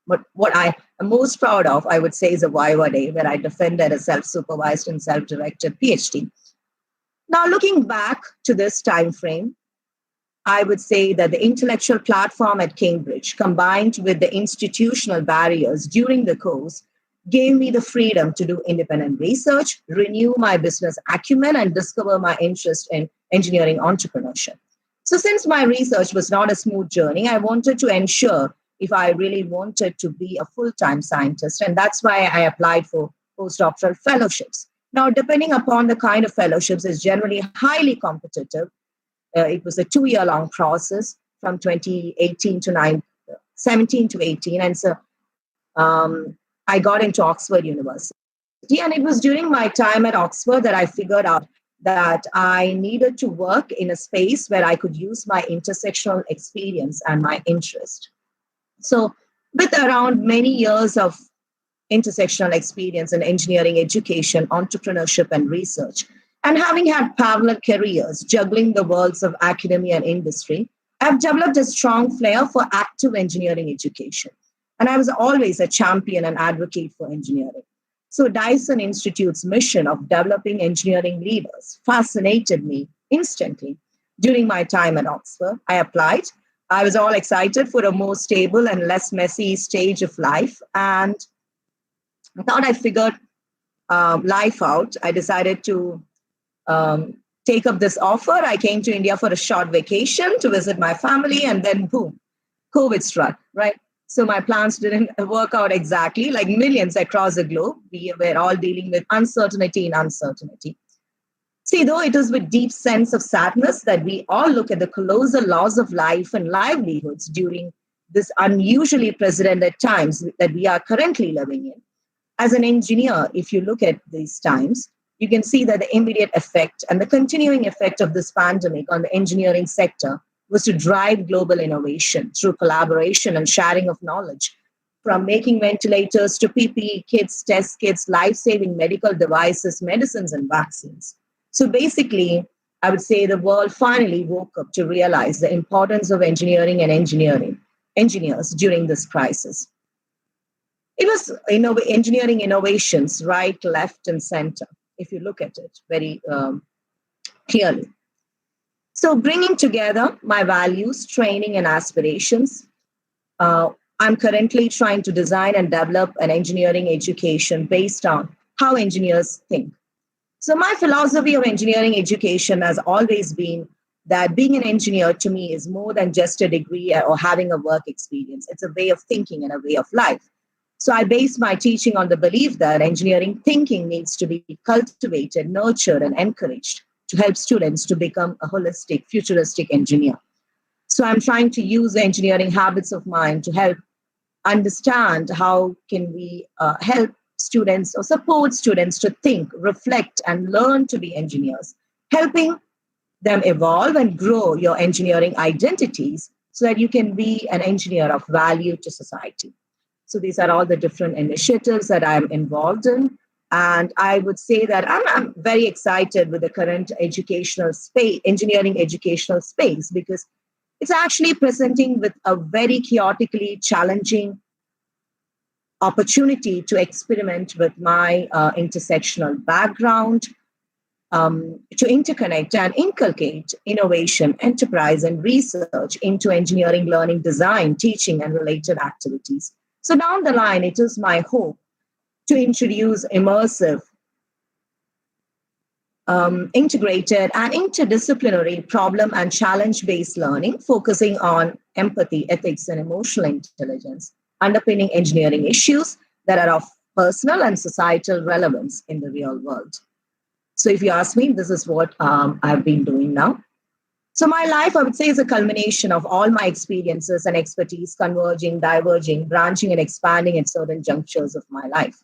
But what I am most proud of, I would say, is a Viva Day, where I defended a self-supervised and self-directed PhD. Now, looking back to this time frame, I would say that the intellectual platform at Cambridge, combined with the institutional barriers during the course, gave me the freedom to do independent research, renew my business acumen, and discover my interest in engineering entrepreneurship. So since my research was not a smooth journey, I wanted to ensure if I really wanted to be a full-time scientist, and that's why I applied for postdoctoral fellowships. Now, depending upon the kind of fellowships, is generally highly competitive. It was a 2-year-long process from 2018 to 17 to 18, and so I got into Oxford University. And it was during my time at Oxford that I figured out that I needed to work in a space where I could use my intersectional experience and my interest. So with around many years of intersectional experience in engineering, education, entrepreneurship, and research, and having had parallel careers juggling the worlds of academia and industry, I've developed a strong flair for active engineering education. And I was always a champion and advocate for engineering. So Dyson Institute's mission of developing engineering leaders fascinated me instantly. During my time at Oxford, I applied. I was all excited for a more stable and less messy stage of life. And I thought I figured life out. I decided to take up this offer. I came to India for a short vacation to visit my family, and then boom, COVID struck, right? So my plans didn't work out exactly. Like millions across the globe, we were all dealing with uncertainty in uncertainty. See, though it is with deep sense of sadness that we all look at the colossal loss of life and livelihoods during this unusually precedented times that we are currently living in. As an engineer, if you look at these times, you can see that the immediate effect and the continuing effect of this pandemic on the engineering sector was to drive global innovation through collaboration and sharing of knowledge, from making ventilators to PPE kits, test kits, life-saving medical devices, medicines, and vaccines. So basically, I would say the world finally woke up to realize the importance of engineering and engineers during this crisis. It was engineering innovations, right, left, and center, if you look at it very clearly. So bringing together my values, training, and aspirations, I'm currently trying to design and develop an engineering education based on how engineers think. So my philosophy of engineering education has always been that being an engineer to me is more than just a degree or having a work experience. It's a way of thinking and a way of life. So I base my teaching on the belief that engineering thinking needs to be cultivated, nurtured, and encouraged to help students to become a holistic, futuristic engineer. So I'm trying to use the engineering habits of mine to help understand how can we help students or support students to think, reflect, and learn to be engineers, helping them evolve and grow your engineering identities so that you can be an engineer of value to society. So these are all the different initiatives that I'm involved in. And I would say that I'm very excited with the current educational space, engineering educational space, because it's actually presenting with a very chaotically challenging opportunity to experiment with my intersectional background, to interconnect and inculcate innovation, enterprise, and research into engineering, learning, design, teaching, and related activities. So down the line, it is my hope to introduce immersive, integrated, and interdisciplinary problem and challenge-based learning, focusing on empathy, ethics, and emotional intelligence, underpinning engineering issues that are of personal and societal relevance in the real world. So if you ask me, this is what I've been doing now. So my life, I would say, is a culmination of all my experiences and expertise converging, diverging, branching, and expanding at certain junctures of my life.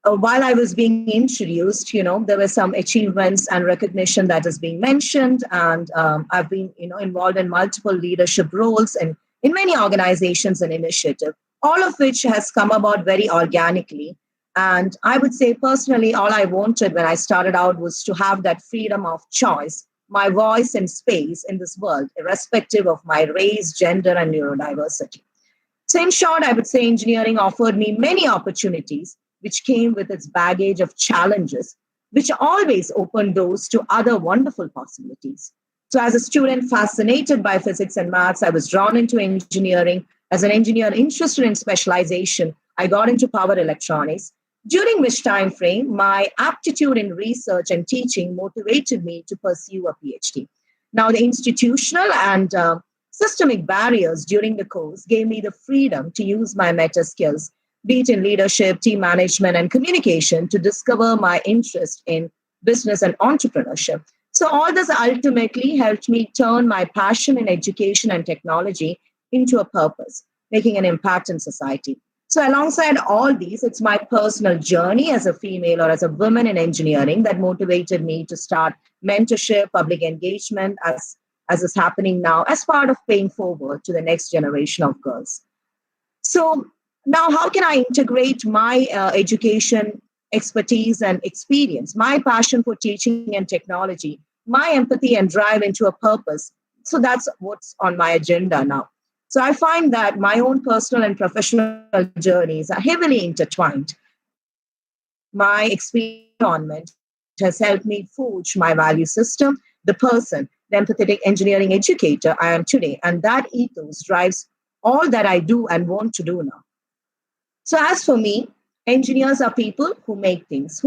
While I was being introduced, there were some achievements and recognition that is being mentioned. And I've been, involved in multiple leadership roles and in many organizations and initiatives, all of which has come about very organically. And I would say personally, all I wanted when I started out was to have that freedom of choice, my voice and space in this world, irrespective of my race, gender, and neurodiversity. So in short, I would say engineering offered me many opportunities, which came with its baggage of challenges, which always opened doors to other wonderful possibilities. So as a student fascinated by physics and maths, I was drawn into engineering. As an engineer interested in specialization, I got into power electronics, during which time frame my aptitude in research and teaching motivated me to pursue a PhD. Now, the institutional and systemic barriers during the course gave me the freedom to use my meta skills, be it in leadership, team management, and communication, to discover my interest in business and entrepreneurship. So all this ultimately helped me turn my passion in education and technology into a purpose, making an impact in society. So alongside all these, it's my personal journey as a female or as a woman in engineering that motivated me to start mentorship, public engagement, as is happening now, as part of paying forward to the next generation of girls. So now, how can I integrate my education expertise and experience, my passion for teaching and technology, my empathy and drive into a purpose? So that's what's on my agenda now. So I find that my own personal and professional journeys are heavily intertwined. My experience has helped me forge my value system, the person, the empathetic engineering educator I am today. And that ethos drives all that I do and want to do now. So as for me, engineers are people who make things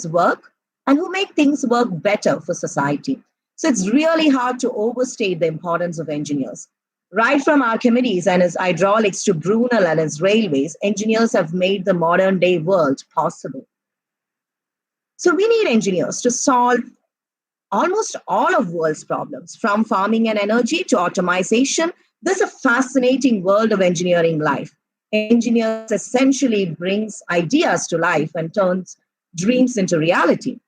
work, and who make things work better for society. So it's really hard to overstate the importance of engineers. Right from Archimedes and his hydraulics to Brunel and his railways, engineers have made the modern day world possible. So we need engineers to solve almost all of world's problems, from farming and energy to automation. There's a fascinating world of engineering life. Engineers essentially brings ideas to life and turns dreams into reality.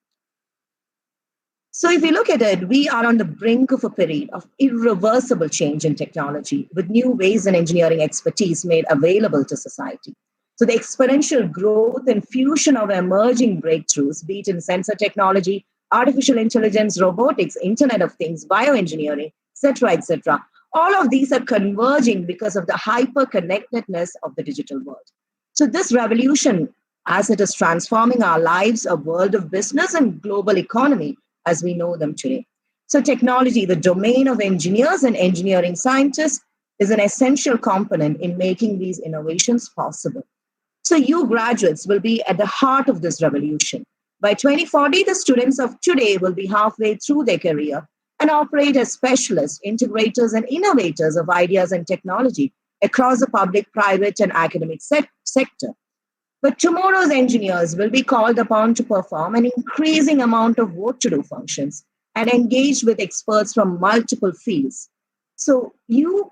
So if you look at it, we are on the brink of a period of irreversible change in technology, with new ways and engineering expertise made available to society. So the exponential growth and fusion of emerging breakthroughs, be it in sensor technology, artificial intelligence, robotics, Internet of Things, bioengineering, etc., all of these are converging because of the hyper-connectedness of the digital world. So this revolution, as it is transforming our lives, a world of business and global economy as we know them today. So technology, the domain of engineers and engineering scientists, is an essential component in making these innovations possible. So you graduates will be at the heart of this revolution. By 2040, the students of today will be halfway through their career and operate as specialists, integrators, and innovators of ideas and technology, across the public, private, and academic sector. But tomorrow's engineers will be called upon to perform an increasing amount of what-to-do functions and engage with experts from multiple fields. So you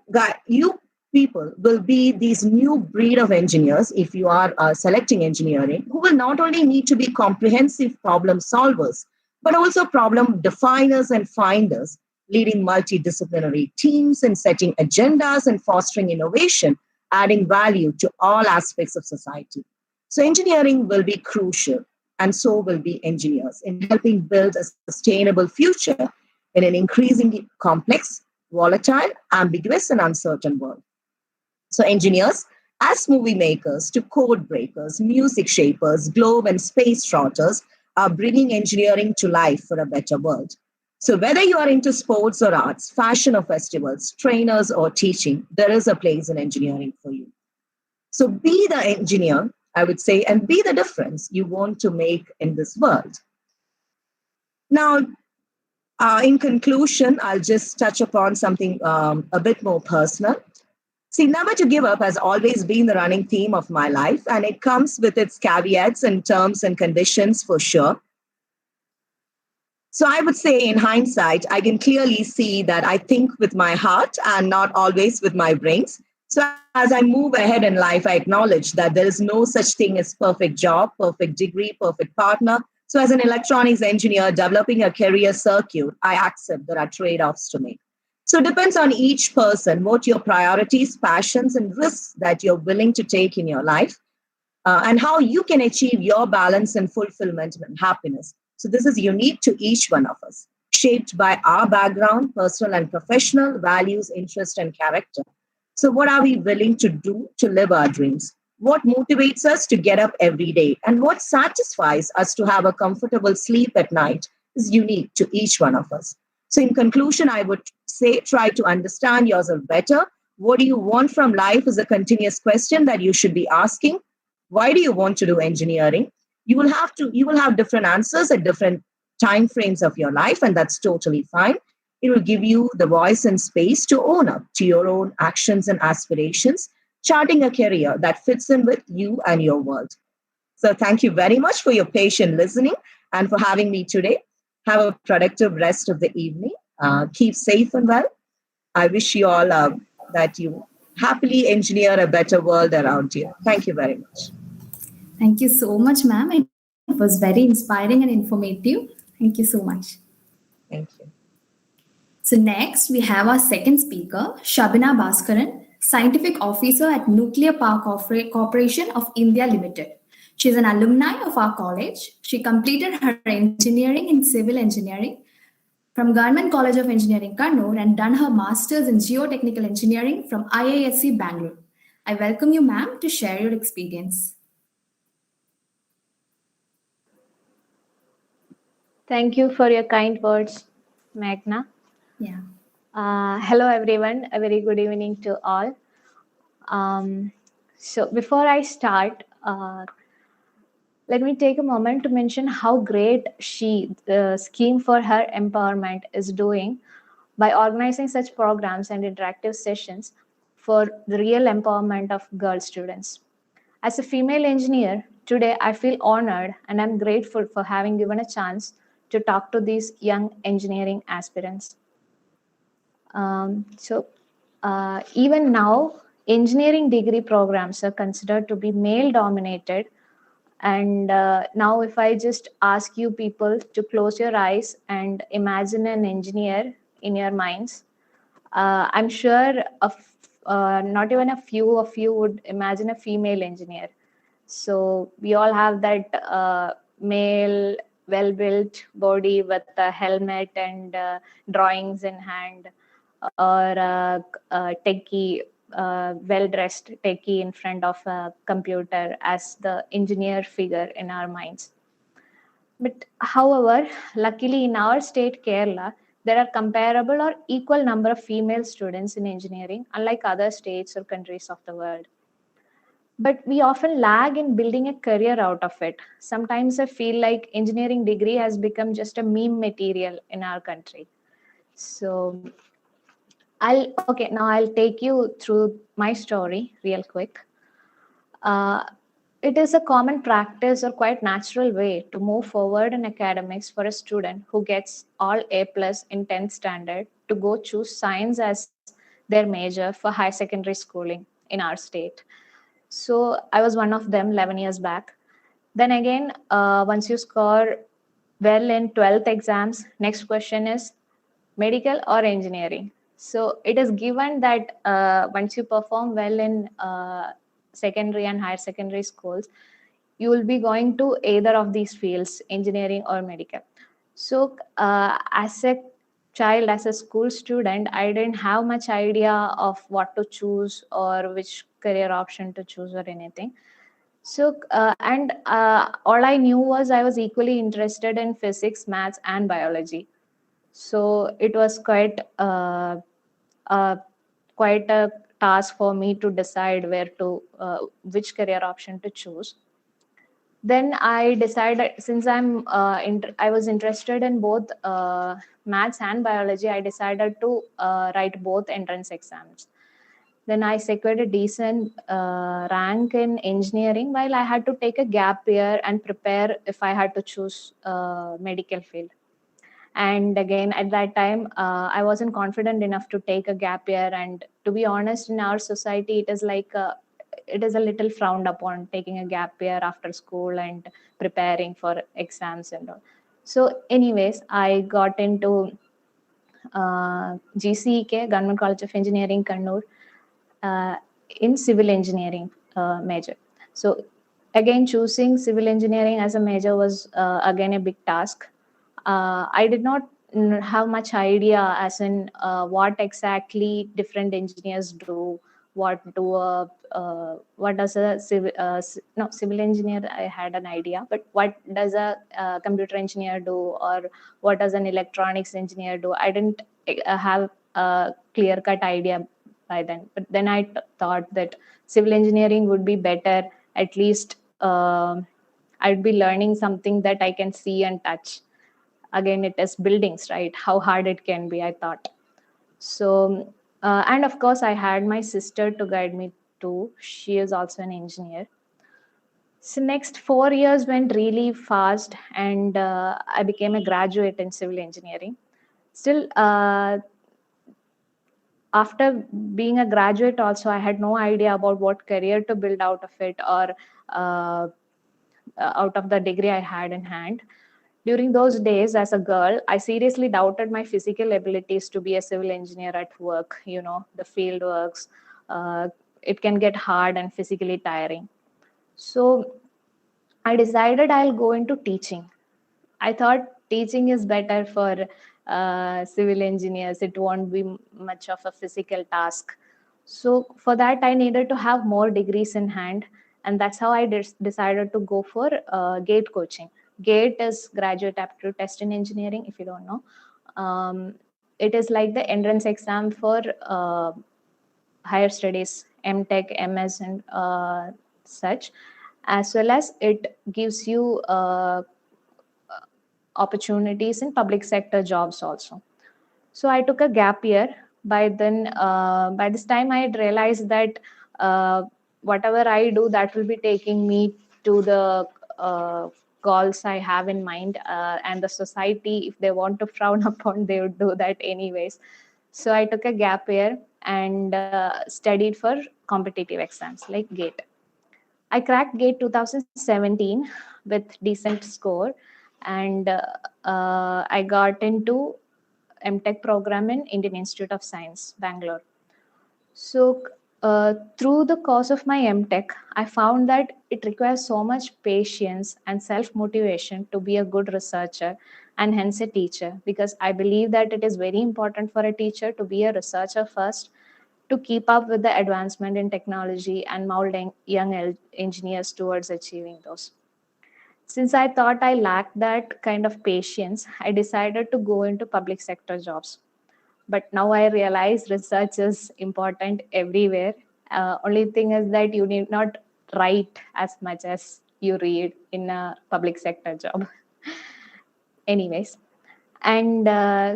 people will be these new breed of engineers if you are selecting engineering, who will not only need to be comprehensive problem solvers, but also problem definers and finders, leading multidisciplinary teams and setting agendas and fostering innovation, adding value to all aspects of society. So engineering will be crucial, and so will be engineers in helping build a sustainable future in an increasingly complex, volatile, ambiguous, and uncertain world. So engineers, as movie makers to code breakers, music shapers, globe and space trotters, are bringing engineering to life for a better world. So whether you are into sports or arts, fashion or festivals, trainers or teaching, there is a place in engineering for you. So be the engineer, I would say, and be the difference you want to make in this world. Now, in conclusion, I'll just touch upon something a bit more personal. See, never to give up has always been the running theme of my life, and it comes with its caveats and terms and conditions for sure. So I would say, in hindsight, I can clearly see that I think with my heart and not always with my brains. So as I move ahead in life, I acknowledge that there is no such thing as perfect job, perfect degree, perfect partner. So as an electronics engineer developing a career circuit, I accept there are trade-offs to make. So it depends on each person, what your priorities, passions, and risks that you're willing to take in your life, and how you can achieve your balance and fulfillment and happiness. So this is unique to each one of us, shaped by our background, personal and professional, values, interest, and character. So what are we willing to do to live our dreams? What motivates us to get up every day? And what satisfies us to have a comfortable sleep at night is unique to each one of us. So in conclusion, I would say try to understand yourself better. What do you want from life is a continuous question that you should be asking. Why do you want to do engineering? You will have different answers at different time frames of your life, and that's totally fine. It will give you the voice and space to own up to your own actions and aspirations, charting a career that fits in with you and your world. So thank you very much for your patient listening and for having me today. Have a productive rest of the evening. Keep safe and well. I wish you all that you happily engineer a better world around you. Thank you very much. Thank you so much, ma'am. It was very inspiring and informative. Thank you so much. Thank you. So next, we have our second speaker, Shabina Bhaskaran, Scientific Officer at Nuclear Power Corporation of India Limited. She is an alumni of our college. She completed her engineering in civil engineering from Government College of Engineering, Kannur, and done her master's in geotechnical engineering from IISc Bangalore. I welcome you, ma'am, to share your experience. Thank you for your kind words, Meghna. Yeah. Hello, everyone. A very good evening to all. So before I start, let me take a moment to mention how great the Scheme for Her Empowerment is doing by organizing such programs and interactive sessions for the real empowerment of girl students. As a female engineer, today I feel honored and I'm grateful for having given a chance to talk to these young engineering aspirants. Even now, engineering degree programs are considered to be male dominated. And now if I just ask you people to close your eyes and imagine an engineer in your minds, I'm sure not even a few of you would imagine a female engineer. So we all have that male, well-built body with a helmet and drawings in hand, or a techie, well-dressed techie in front of a computer as the engineer figure in our minds. But however, luckily in our state, Kerala, there are comparable or equal number of female students in engineering, unlike other states or countries of the world. But we often lag in building a career out of it. Sometimes I feel like engineering degree has become just a meme material in our country. So Now I'll take you through my story real quick. It is a common practice or quite natural way to move forward in academics for a student who gets all A plus in 10th standard to go choose science as their major for high secondary schooling in our state. So I was one of them 11 years back. Then again, once you score well in 12th exams, next question is medical or engineering. So it is given that once you perform well in secondary and higher secondary schools, you will be going to either of these fields, engineering or medical. So as a child, as a school student, I didn't have much idea of what to choose or which career option to choose or anything. So all I knew was I was equally interested in physics, maths, and biology. So it was uh, quite a task for me to decide which career option to choose. Then I decided, since I was interested in both maths and biology, I decided to write both entrance exams. Then I secured a decent rank in engineering, while I had to take a gap year and prepare if I had to choose medical field. And again, at that time, I wasn't confident enough to take a gap year. And to be honest, in our society, it is a little frowned upon taking a gap year after school and preparing for exams and all. So, anyways, I got into GCEK, Government College of Engineering, Kannur, uh, in civil engineering major. So again, choosing civil engineering as a major was again a big task. I did not have much idea as in what exactly different engineers do. What does a civil engineer? I had an idea, but what does a computer engineer do, or what does an electronics engineer do? I didn't have a clear cut idea by then. But then I thought that civil engineering would be better. At least I'd be learning something that I can see and touch. Again, it is buildings, right? How hard it can be, I thought. So, and of course, I had my sister to guide me too. She is also an engineer. So next 4 years went really fast, and I became a graduate in civil engineering. Still, after being a graduate also, I had no idea about what career to build out of it, or uh, out of the degree I had in hand. During those days as a girl, I seriously doubted my physical abilities to be a civil engineer at work. The field works, it can get hard and physically tiring. So I decided I'll go into teaching. I thought teaching is better for civil engineers. It won't be much of a physical task. So for that, I needed to have more degrees in hand, and that's how I decided to go for GATE coaching. GATE is Graduate Aptitude Test in Engineering. If you don't know, it is like the entrance exam for higher studies, MTech, MS, and such, as well as it gives you opportunities in public sector jobs also. So I took a gap year. By this time, I had realized that whatever I do, that will be taking me to the goals I have in mind, and the society, if they want to frown upon, they would do that anyways. So I took a gap year and studied for competitive exams like GATE. I cracked GATE 2017 with decent score, and I got into MTech program in Indian Institute of Science, Bangalore. So through the course of my MTech, I found that it requires so much patience and self-motivation to be a good researcher and hence a teacher, because I believe that it is very important for a teacher to be a researcher first, to keep up with the advancement in technology and molding young engineers towards achieving those. Since I thought I lacked that kind of patience, I decided to go into public sector jobs. But now I realize research is important everywhere. Only thing is that you need not write as much as you read in a public sector job. Anyways, and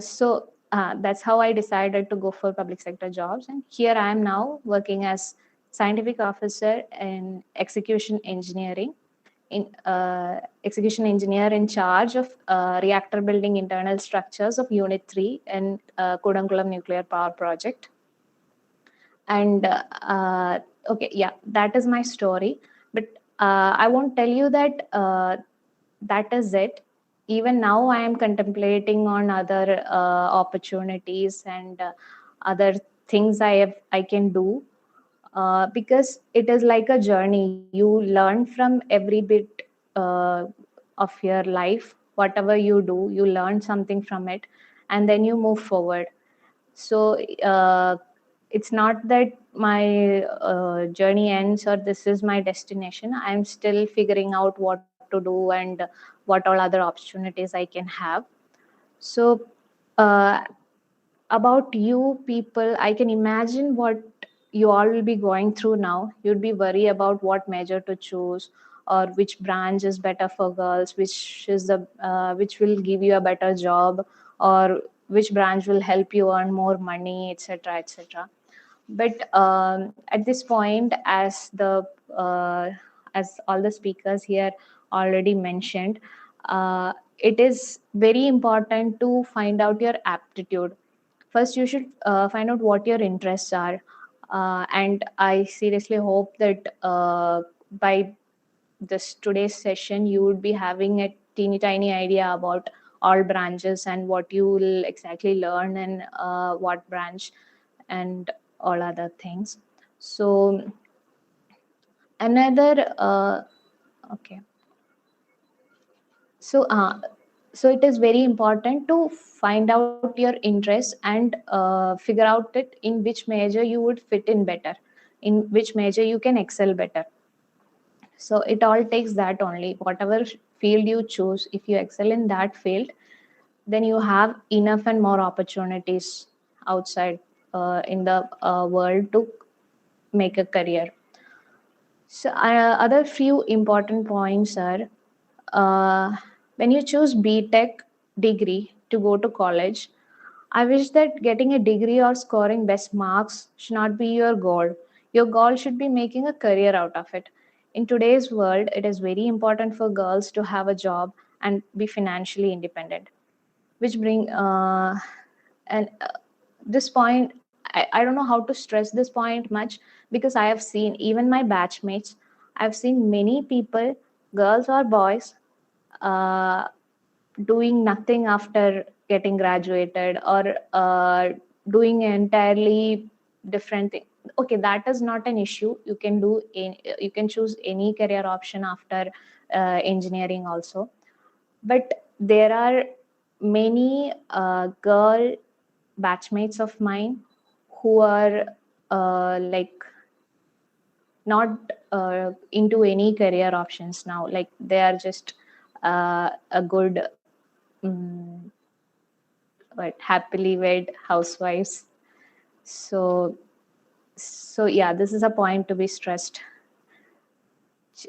so that's how I decided to go for public sector jobs. And here I am now working as scientific officer in execution engineering, execution engineer in charge of reactor building internal structures of Unit 3 in Kudankulam Nuclear Power Project. And okay, yeah, that is my story. But I won't tell you that that is it. Even now, I am contemplating on other opportunities and other things I can do, because it is like a journey. You learn from every bit of your life. Whatever you do, you learn something from it, and then you move forward. So it's not that my journey ends or this is my destination. I'm still figuring out what to do and what all other opportunities I can have. So uh, about you people, I can imagine what you all will be going through now. You'd be worried about what major to choose, or which branch is better for girls, which will give you a better job, or which branch will help you earn more money, etc., etc. But at this point, as all the speakers here already mentioned, it is very important to find out your aptitude. First, you should find out what your interests are, and I seriously hope that by this today's session you would be having a teeny tiny idea about all branches and what you will exactly learn and what branch and all other things. So another okay, so so it is very important to find out your interests and figure out it in which major you would fit in better, in which major you can excel better. So it all takes that only. Whatever field you choose, if you excel in that field, then you have enough and more opportunities outside in the world to make a career. So other few important points are, when you choose BTech degree to go to college, I wish that getting a degree or scoring best marks should not be your goal. Your goal should be making a career out of it. In today's world, it is very important for girls to have a job and be financially independent, which bring and this point, I don't know how to stress this point much, because I have seen even my batchmates, I've seen many people, girls or boys, uh, doing nothing after getting graduated, or doing an entirely different thing. Okay, that is not an issue. You can you can choose any career option after engineering also. But there are many girl batchmates of mine who are like not into any career options now. Like they are just a good um, happily wed housewives. So yeah, this is a point to be stressed,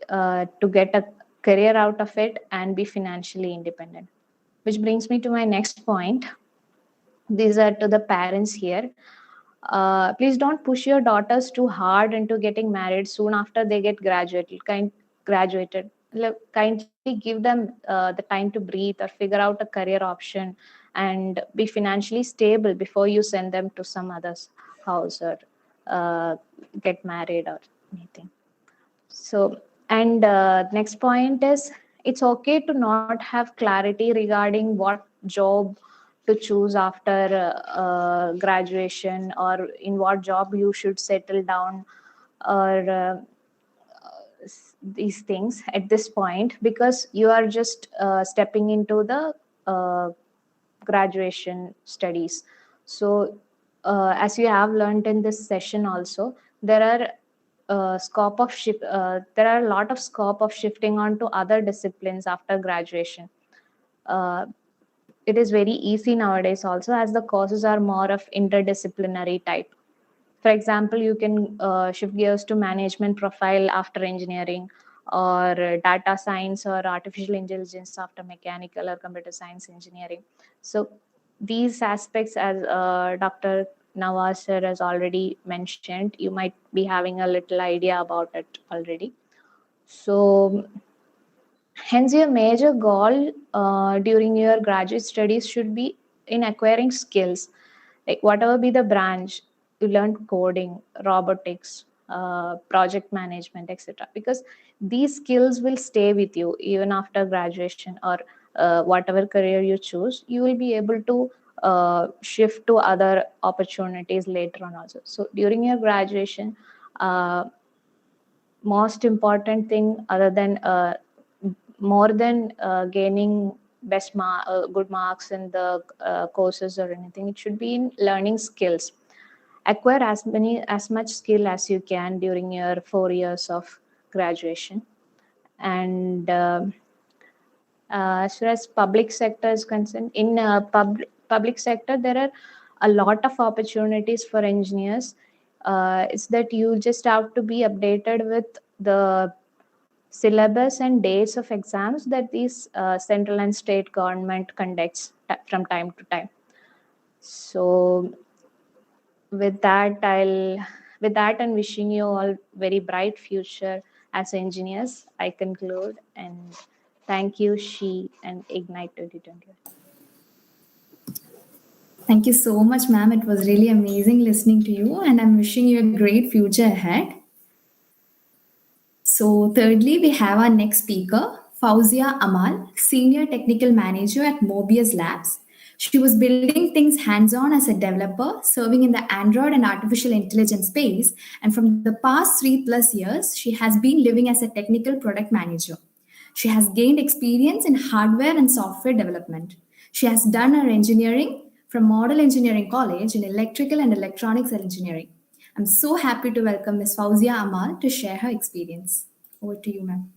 to get a career out of it and be financially independent. Which brings me to my next point. These are to the parents here. Please don't push your daughters too hard into getting married soon after they get graduated. Kindly give them the time to breathe or figure out a career option and be financially stable before you send them to some other's house or get married or anything. So, and next point is, it's okay to not have clarity regarding what job to choose after graduation, or in what job you should settle down, or these things at this point, because you are just stepping into the graduation studies. So as you have learned in this session also, there are there are a lot of scope of shifting on to other disciplines after graduation. uh, it is very easy nowadays also, as the courses are more of interdisciplinary type. For example, you can shift gears to management profile after engineering, or data science or artificial intelligence after mechanical or computer science engineering. So these aspects, as Dr. Nawaz sir has already mentioned, you might be having a little idea about it already. So hence your major goal during your graduate studies should be in acquiring skills, like whatever be the branch, you learn coding, robotics, project management, etc. Because these skills will stay with you even after graduation, or whatever career you choose, you will be able to shift to other opportunities later on also. So during your graduation, most important thing, other than more than gaining good marks in the courses or anything, it should be in learning skills. Acquire as much skill as you can during your 4 years of graduation. And as far as public sector is concerned, in public sector there are a lot of opportunities for engineers. It's that you just have to be updated with the syllabus and dates of exams that these central and state government conducts from time to time. So with that and wishing you all very bright future as engineers, I conclude, and thank you, She and Ignite 2020. Thank you so much, ma'am. It was really amazing listening to you, and I'm wishing you a great future ahead. So, thirdly, we have our next speaker, Fawzia Aman, Senior Technical Manager at Mobius Labs. She was building things hands-on as a developer, serving in the Android and artificial intelligence space. And from the past 3+ years, she has been living as a technical product manager. She has gained experience in hardware and software development. She has done her engineering from Model Engineering College in Electrical and Electronics Engineering. I'm so happy to welcome Ms. Fawzia Amal to share her experience. Over to you, ma'am.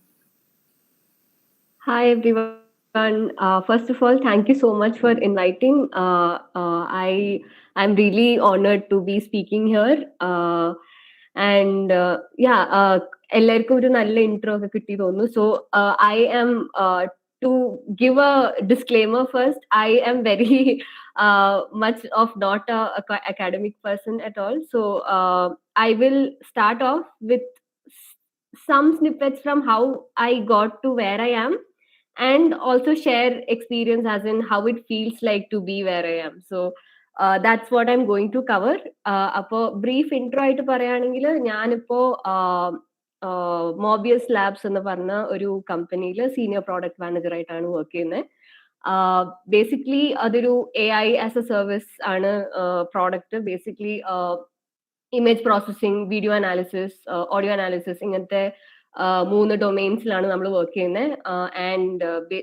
Hi, everyone. First of all, thank you so much for inviting. I'm really honored to be speaking here. എല്ലാവർക്കും ഒരു നല്ല intro ഒക്കെ കിട്ടി തോന്നുന്നു. So I am to give a disclaimer first. I am very much of not a academic person at all. So I will start off with some snippets from how I got to where I am, and also share experience as in how it feels like to be where I am. So that's what I'm going to cover. Appo brief intro ആയിട്ട് പറയുകയാണെങ്കിൽ ഞാനിപ്പോ Mobius labs എന്ന് പറഞ്ഞ ഒരു കമ്പനിയിൽ senior product manager ആയിട്ടാണ് work ചെയ്യുന്നത്. Basically അതൊരു AI ആസ് എ സർവീസ് ആണ് product. Basically image processing, video analysis, audio analysis, ഇങ്ങനത്തെ 3 ഡൊമെയിൻസിലാണ് നമ്മൾ വർക്ക് ചെയ്യുന്നത്. And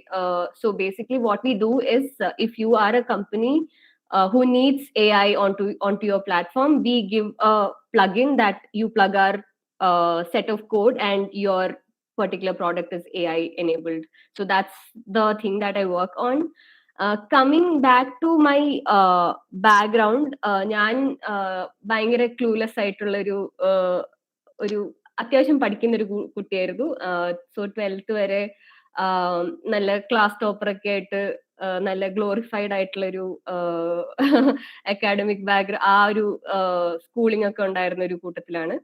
so basically what we do is, if you R A company who needs AI onto your platform, we give a plugin that you plug our set of code and your particular product is AI enabled. So that's the thing that I work on. Coming back to my background, ഞാൻ ഭയങ്കര clueless ആയിട്ടുള്ള ഒരു അത്യാവശ്യം പഠിക്കുന്ന ഒരു കുട്ടിയായിരുന്നു. So 12th വരെ നല്ല ക്ലാസ് ടോപ്പർ ഒക്കെ ആയിട്ട് നല്ല ഗ്ലോറിഫൈഡ് ആയിട്ടുള്ള ഒരു അക്കാഡമിക് ബാക്ക്ഗ്രൗണ്ട്, ആ ഒരു സ്കൂളിംഗ് ഒക്കെ ഉണ്ടായിരുന്ന ഒരു കൂട്ടത്തിലാണ്.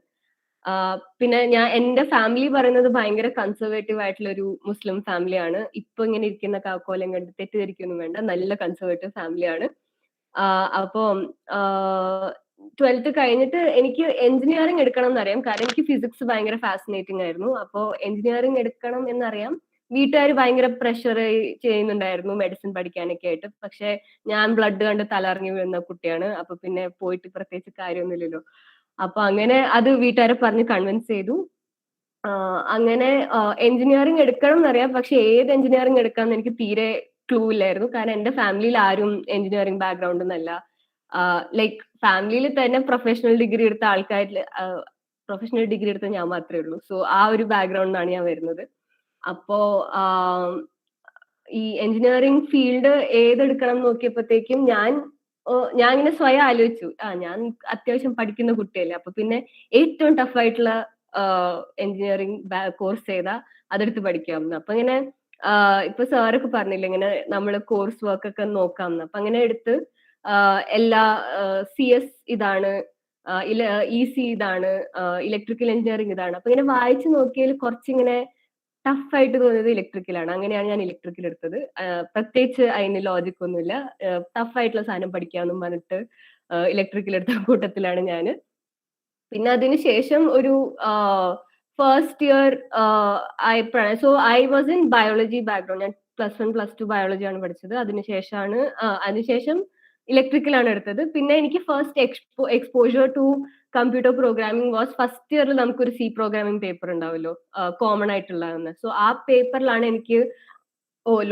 പിന്നെ എന്റെ ഫാമിലി പറയുന്നത് ഭയങ്കര കൺസർവേറ്റീവ് ആയിട്ടുള്ള ഒരു മുസ്ലിം ഫാമിലിയാണ്. ഇപ്പൊ ഇങ്ങനെ ഇരിക്കുന്ന കാക്കോലം കണ്ട് തെറ്റിദ്ധരിക്കൊന്നും വേണ്ട, നല്ല കൺസർവേറ്റീവ് ഫാമിലിയാണ്. അപ്പോ 12th കഴിഞ്ഞിട്ട് എനിക്ക് എഞ്ചിനീയറിംഗ് എടുക്കണം എന്നറിയാം, കാരണം എനിക്ക് ഫിസിക്സ് ഭയങ്കര ഫാസിനേറ്റിംഗ് ആയിരുന്നു. അപ്പോ എഞ്ചിനീയറിംഗ് എടുക്കണം എന്നറിയാം. വീട്ടുകാർ ഭയങ്കര പ്രഷർ ചെയ്യുന്നുണ്ടായിരുന്നു മെഡിസിൻ പഠിക്കാനൊക്കെ ആയിട്ട്. പക്ഷെ ഞാൻ ബ്ലഡ് കണ്ട് തലറിഞ്ഞു വീഴുന്ന കുട്ടിയാണ്. അപ്പൊ പിന്നെ പോയിട്ട് പ്രത്യേകിച്ച് കാര്യമൊന്നുമില്ലല്ലോ. അപ്പൊ അങ്ങനെ അത് വീട്ടുകാരെ പറഞ്ഞ് കൺവിൻസ് ചെയ്തു. അങ്ങനെ എഞ്ചിനീയറിംഗ് എടുക്കണം എന്നറിയാം, പക്ഷെ ഏത് എഞ്ചിനീയറിംഗ് എടുക്കാന്ന് എനിക്ക് തീരെ ക്ലൂ ഇല്ലായിരുന്നു. കാരണം എന്റെ ഫാമിലിയിൽ ആരും എഞ്ചിനീയറിംഗ് ബാക്ക്ഗ്രൗണ്ട് ഒന്നല്ല. ലൈക്ക് ഫാമിലിയിൽ തന്നെ പ്രൊഫഷണൽ ഡിഗ്രി എടുത്ത ആൾക്കാരിൽ പ്രൊഫഷണൽ ഡിഗ്രി എടുത്ത ഞാൻ മാത്രമേ ഉള്ളൂ. സോ ആ ഒരു ബാക്ക്ഗ്രൗണ്ടിനാണ് ഞാൻ വരുന്നത്. അപ്പോ ഈ എഞ്ചിനീയറിംഗ് ഫീൽഡ് ഏതെടുക്കണം നോക്കിയപ്പോഴത്തേക്കും ഞാൻ ഇങ്ങനെ സ്വയം ആലോചിച്ചു, ഞാൻ അത്യാവശ്യം പഠിക്കുന്ന കുട്ടിയല്ലേ, അപ്പൊ പിന്നെ ഏറ്റവും ടഫ് ആയിട്ടുള്ള എഞ്ചിനീയറിംഗ് കോഴ്സ് ചെയ്താ അതെടുത്ത് പഠിക്കാം. അപ്പൊ ഇങ്ങനെ ഇപ്പൊ സാറൊക്കെ പറഞ്ഞില്ല ഇങ്ങനെ നമ്മൾ കോഴ്സ് വർക്ക് ഒക്കെ നോക്കാം. അപ്പൊ അങ്ങനെ എടുത്ത് എല്ലാ CS ഇതാണ്, EC ഇതാണ്, ഇലക്ട്രിക്കൽ എഞ്ചിനീയറിംഗ് ഇതാണ്. അപ്പൊ ഇങ്ങനെ വായിച്ചു നോക്കിയാൽ കുറച്ചിങ്ങനെ ടഫ് ആയിട്ട് തോന്നിയത് ഇലക്ട്രിക്കലാണ്. അങ്ങനെയാണ് ഞാൻ ഇലക്ട്രിക്കൽ എടുത്തത്. പ്രത്യേകിച്ച് അതിന് ലോജിക് ഒന്നുമില്ല, ടഫ് ആയിട്ടുള്ള സാധനം പഠിക്കാമെന്നും പറഞ്ഞിട്ട് ഇലക്ട്രിക്കൽ എടുത്ത കൂട്ടത്തിലാണ് ഞാൻ. പിന്നെ അതിനുശേഷം ഒരു ഫസ്റ്റ് ഇയർ ആയപ്പോഴാണ്, so I was in biology background. ഞാൻ +1 +2 ബയോളജി ആണ് പഠിച്ചത്. അതിനുശേഷം ഇലക്ട്രിക്കലാണ് എടുത്തത്. പിന്നെ എനിക്ക് first exposure to computer programming was first ഇയറിൽ നമുക്കൊരു C പ്രോഗ്രാമിംഗ് പേപ്പർ ഉണ്ടാവുമല്ലോ, കോമൺ ആയിട്ടുള്ളതെന്ന്. സോ ആ പേപ്പറിലാണ് എനിക്ക്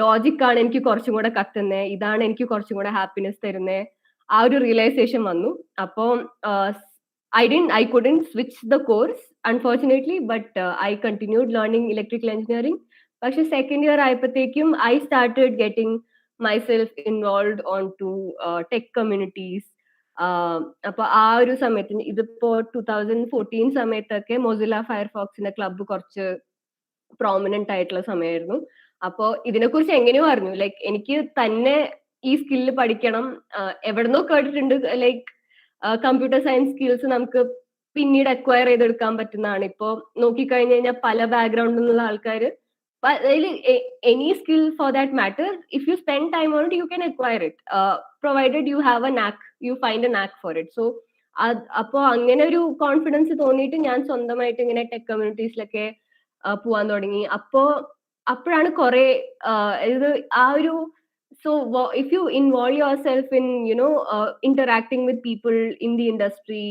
ലോജിക് ആണ് എനിക്ക് കുറച്ചും കൂടെ കത്തുന്നത്, ഇതാണ് എനിക്ക് കുറച്ചും കൂടെ ഹാപ്പിനെസ് തരുന്നത്, ആ ഒരു റിയലൈസേഷൻ വന്നു. അപ്പോൾ I couldn't switch the course, unfortunately, but I continued learning electrical engineering. പക്ഷെ സെക്കൻഡ് ഇയർ ആയപ്പോഴത്തേക്കും I started getting myself involved onto tech communities. അപ്പൊ ആ ഒരു സമയത്ത്, ഇതിപ്പോ 2014 സമയത്തൊക്കെ മൊസില്ല ഫയർഫോക്സിന്റെ ക്ലബ്ബ് കുറച്ച് പ്രോമിനന്റ് ആയിട്ടുള്ള സമയമായിരുന്നു. അപ്പോ ഇതിനെക്കുറിച്ച് എങ്ങനെയോ അറിഞ്ഞു, ലൈക്ക് എനിക്ക് തന്നെ ഈ സ്കില്ല് പഠിക്കണം, എവിടെന്നോ കേട്ടിട്ടുണ്ട് ലൈക്ക് കമ്പ്യൂട്ടർ സയൻസ് സ്കിൽസ് നമുക്ക് പിന്നീട് അക്വയർ ചെയ്തെടുക്കാൻ പറ്റുന്നതാണ്. ഇപ്പോ നോക്കിക്കഴിഞ്ഞു കഴിഞ്ഞാൽ പല ബാക്ക്ഗ്രൗണ്ടിൽ നിന്നുള്ള ആൾക്കാർ any skill for that matter, if you spend time on it, you can acquire it, provided you have a knack, you find a knack for it. So അപ്പോ അങ്ങനെ ഒരു കോൺഫിഡൻസ് തോന്നിയിട്ട് ഞാൻ സ്വന്തമായിട്ട് ഇങ്ങനെ ടെക് കമ്മ്യൂണിറ്റീസിലൊക്കെ പോവാൻ തുടങ്ങി. അപ്പോഴാണ് കുറെ ഇത് ആ ഒരു, so if you involve yourself in interacting with people in the industry,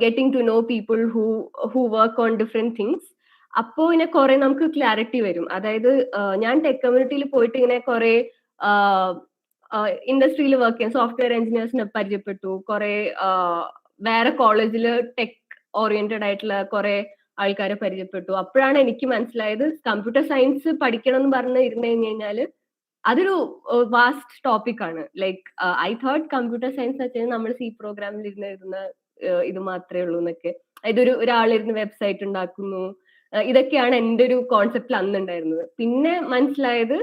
getting to know people who work on different things, അപ്പോ ഇങ്ങനെ കുറെ നമുക്ക് ക്ലാരിറ്റി വരും. അതായത് ഞാൻ ടെക് കമ്മ്യൂണിറ്റിയിൽ പോയിട്ട് ഇങ്ങനെ കുറെ ഇൻഡസ്ട്രിയിൽ വർക്ക് ചെയ്യാൻ സോഫ്റ്റ്വെയർ എഞ്ചിനീയേഴ്സിനെ പരിചയപ്പെട്ടു, കുറെ വേറെ കോളേജിൽ ടെക് ഓറിയന്റഡ് ആയിട്ടുള്ള കുറെ ആൾക്കാരെ പരിചയപ്പെട്ടു. അപ്പോഴാണ് എനിക്ക് മനസ്സിലായത് കമ്പ്യൂട്ടർ സയൻസ് പഠിക്കണം എന്ന് പറഞ്ഞു ഇരുന്നു കഴിഞ്ഞാല് അതൊരു വാസ്റ്റ് ടോപ്പിക് ആണ്. Like I thought computer science വെച്ചാൽ നമ്മൾ C പ്രോഗ്രാമിൽ ഇരുന്ന ഇത് മാത്രമേ ഉള്ളൂ എന്നൊക്കെ. അതായത് ഒരാളിരുന്ന് വെബ്സൈറ്റ് ഉണ്ടാക്കുന്നു, ഇതൊക്കെയാണ് എൻ്റെ ഒരു കോൺസെപ്റ്റിൽ അന്നുണ്ടായിരുന്നത്. പിന്നെ മനസ്സിലായത്